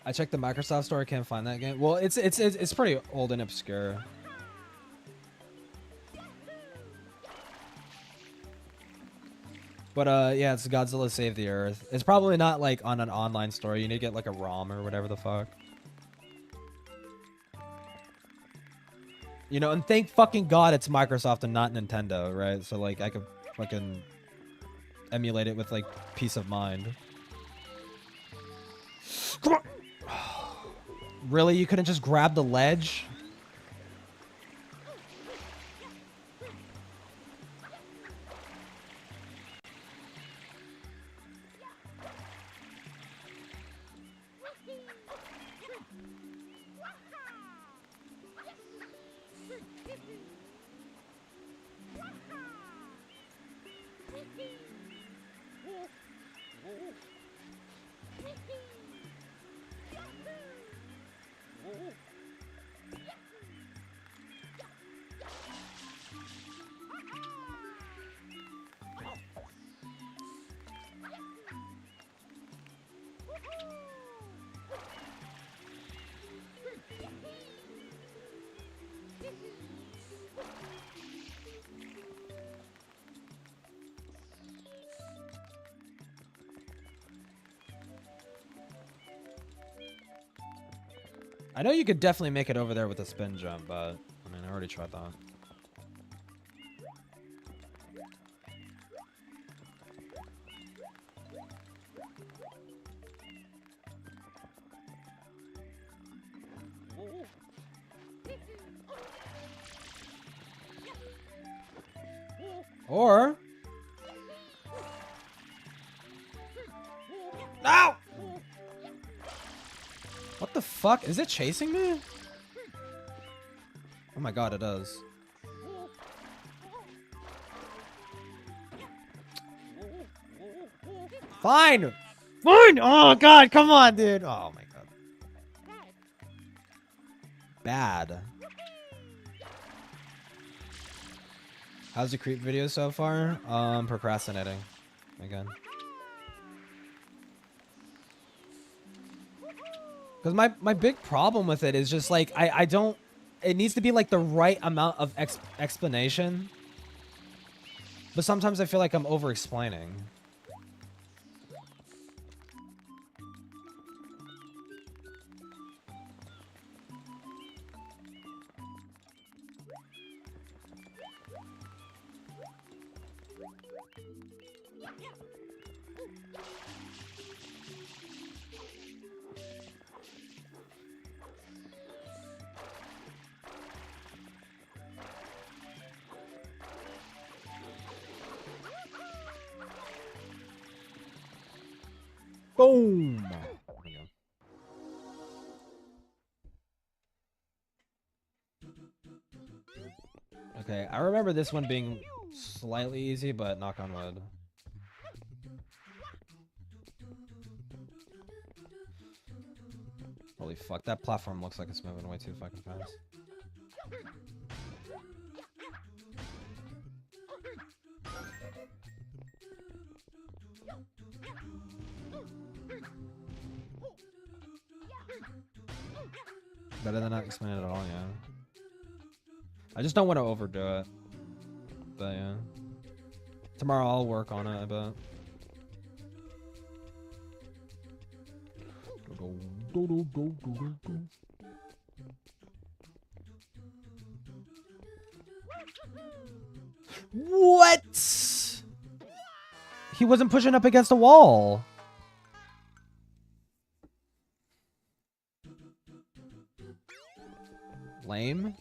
I checked the Microsoft store. I can't find that game. Well, it's pretty old and obscure. But yeah, it's Godzilla Save the Earth. It's probably not like on an online store. You need to get like a ROM or whatever the fuck. You know, and thank fucking God it's Microsoft and not Nintendo, right? So like I could fucking emulate it with like peace of mind. Come on. Really? You couldn't just grab the ledge? I know you could definitely make it over there with a spin jump, but I mean, I already tried that. Or... No! What the fuck? Is it chasing me? Oh my god, it does. Fine! Fine! Oh god, come on, dude! Oh my god. Bad. How's the creep video so far? Procrastinating. Again. Because my big problem with it is just like, I don't... It needs to be like the right amount of explanation. But sometimes I feel like I'm over-explaining. Boom! There we go. Okay, I remember this one being slightly easy, but knock on wood. Holy fuck, that platform looks like it's moving way too fucking fast. Better than not explain it at all, yeah. I just don't want to overdo it. But yeah. Tomorrow I'll work on it, I bet. What? He wasn't pushing up against a wall. Lame.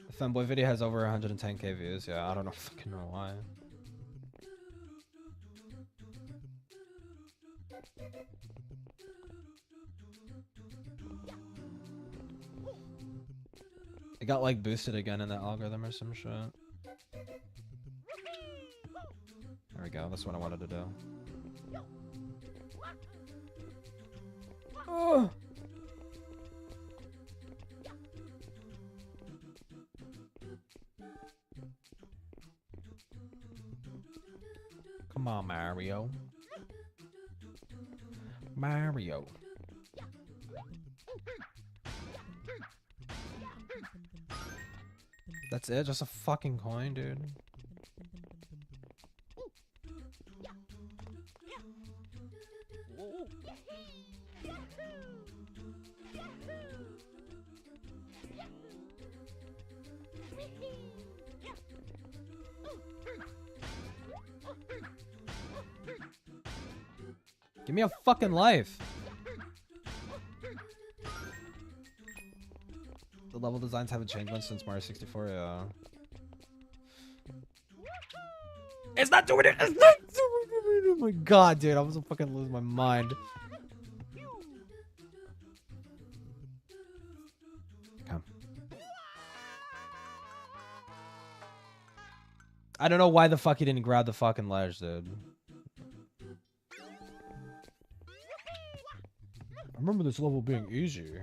The Femboy video has over 110k views. Yeah, I don't know fucking know why. It got like boosted again in the algorithm or some shit. There we go. That's what I wanted to do. Oh. Come on, Mario. Mario. That's it? Just a fucking coin, dude. Give me a fucking life. The level designs haven't changed much since Mario 64, yeah. It's not doing it! It's not doing it! Oh my god, dude, I'm gonna fucking lose my mind. Come. I don't know why the fuck he didn't grab the fucking ledge, dude. I remember this level being easy.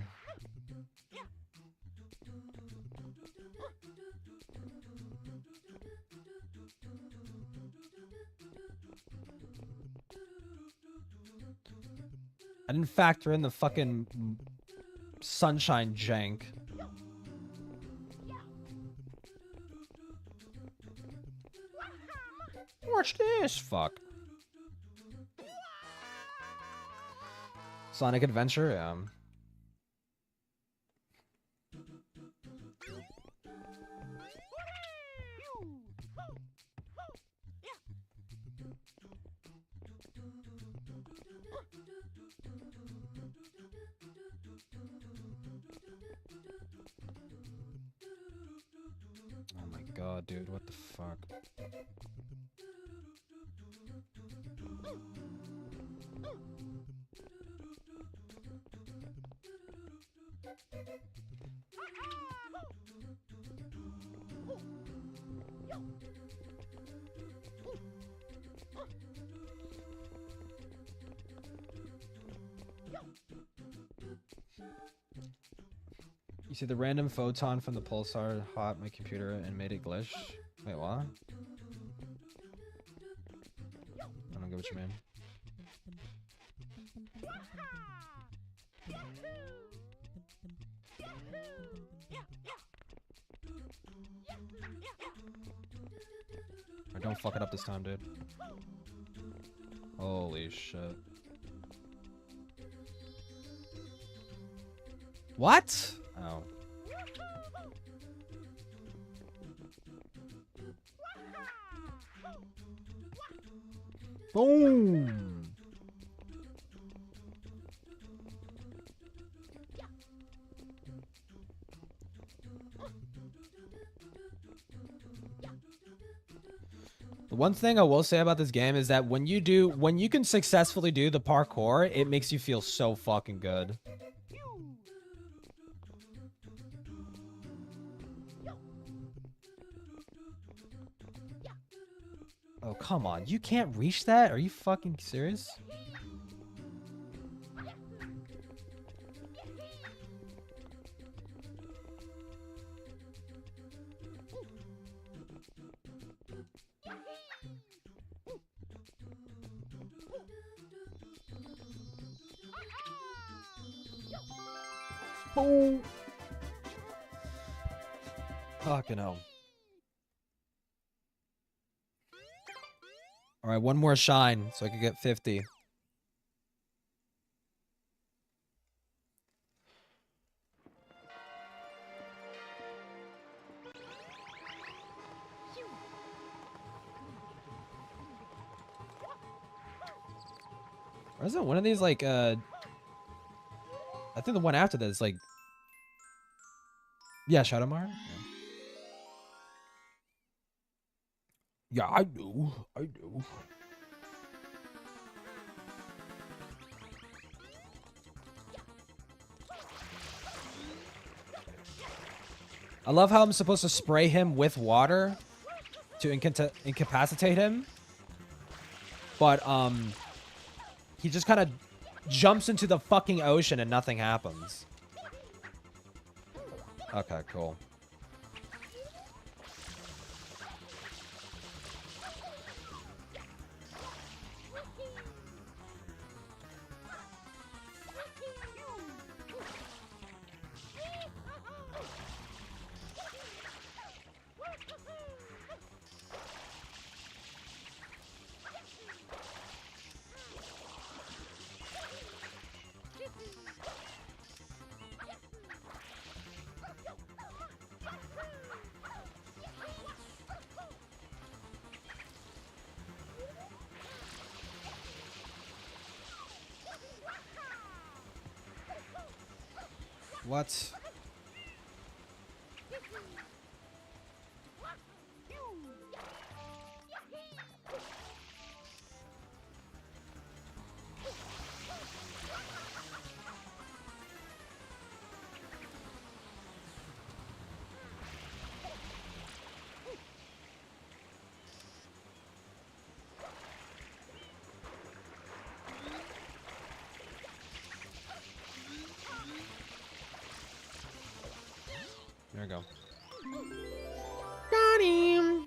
I didn't factor in the fucking sunshine jank. Watch this, fuck. Sonic Adventure, yeah. Oh my god, dude, what the fuck? You see the random photon from the pulsar hot my computer and made it glitch? Wait, what? I don't get what you mean. Or don't fuck it up this time, dude. Holy shit. What? Oh. Boom. The one thing I will say about this game is that when you can successfully do the parkour, it makes you feel so fucking good. Oh, come on. You can't reach that? Are you fucking serious? Boom. Fucking hell. All right, one more shine so I can get 50. Or isn't one of these like I think the one after that is like, yeah, Shadowmar? Yeah, I do. I love how I'm supposed to spray him with water to incapacitate him. But, he just kind of jumps into the fucking ocean and nothing happens. Okay, cool. What? There we go. Got him.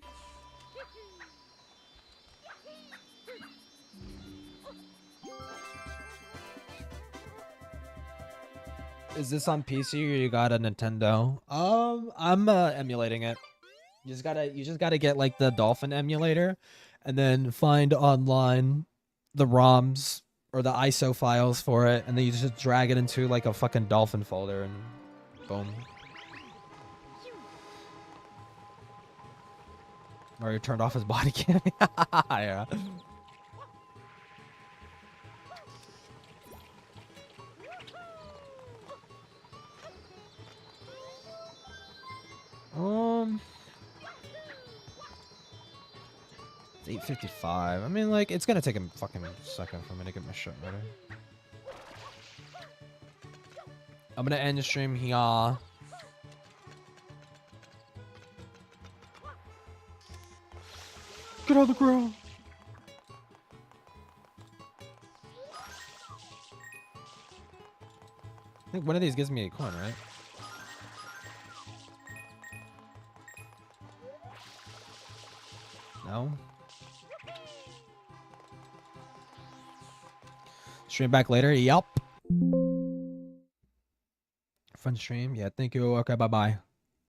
Is this on PC or you got a Nintendo? I'm emulating it. You just gotta get like the Dolphin emulator, and then find online the ROMs or the ISO files for it, and then you just drag it into like a fucking Dolphin folder, and boom. Mario turned off his body cam. Yeah. It's 8:55. I mean, like, it's gonna take a fucking second for me to get my shit ready. I'm gonna end the stream here. Get on the ground. I think one of these gives me a coin, right? No? Stream back later? Yup. Fun stream. Yeah, thank you. Okay, bye-bye.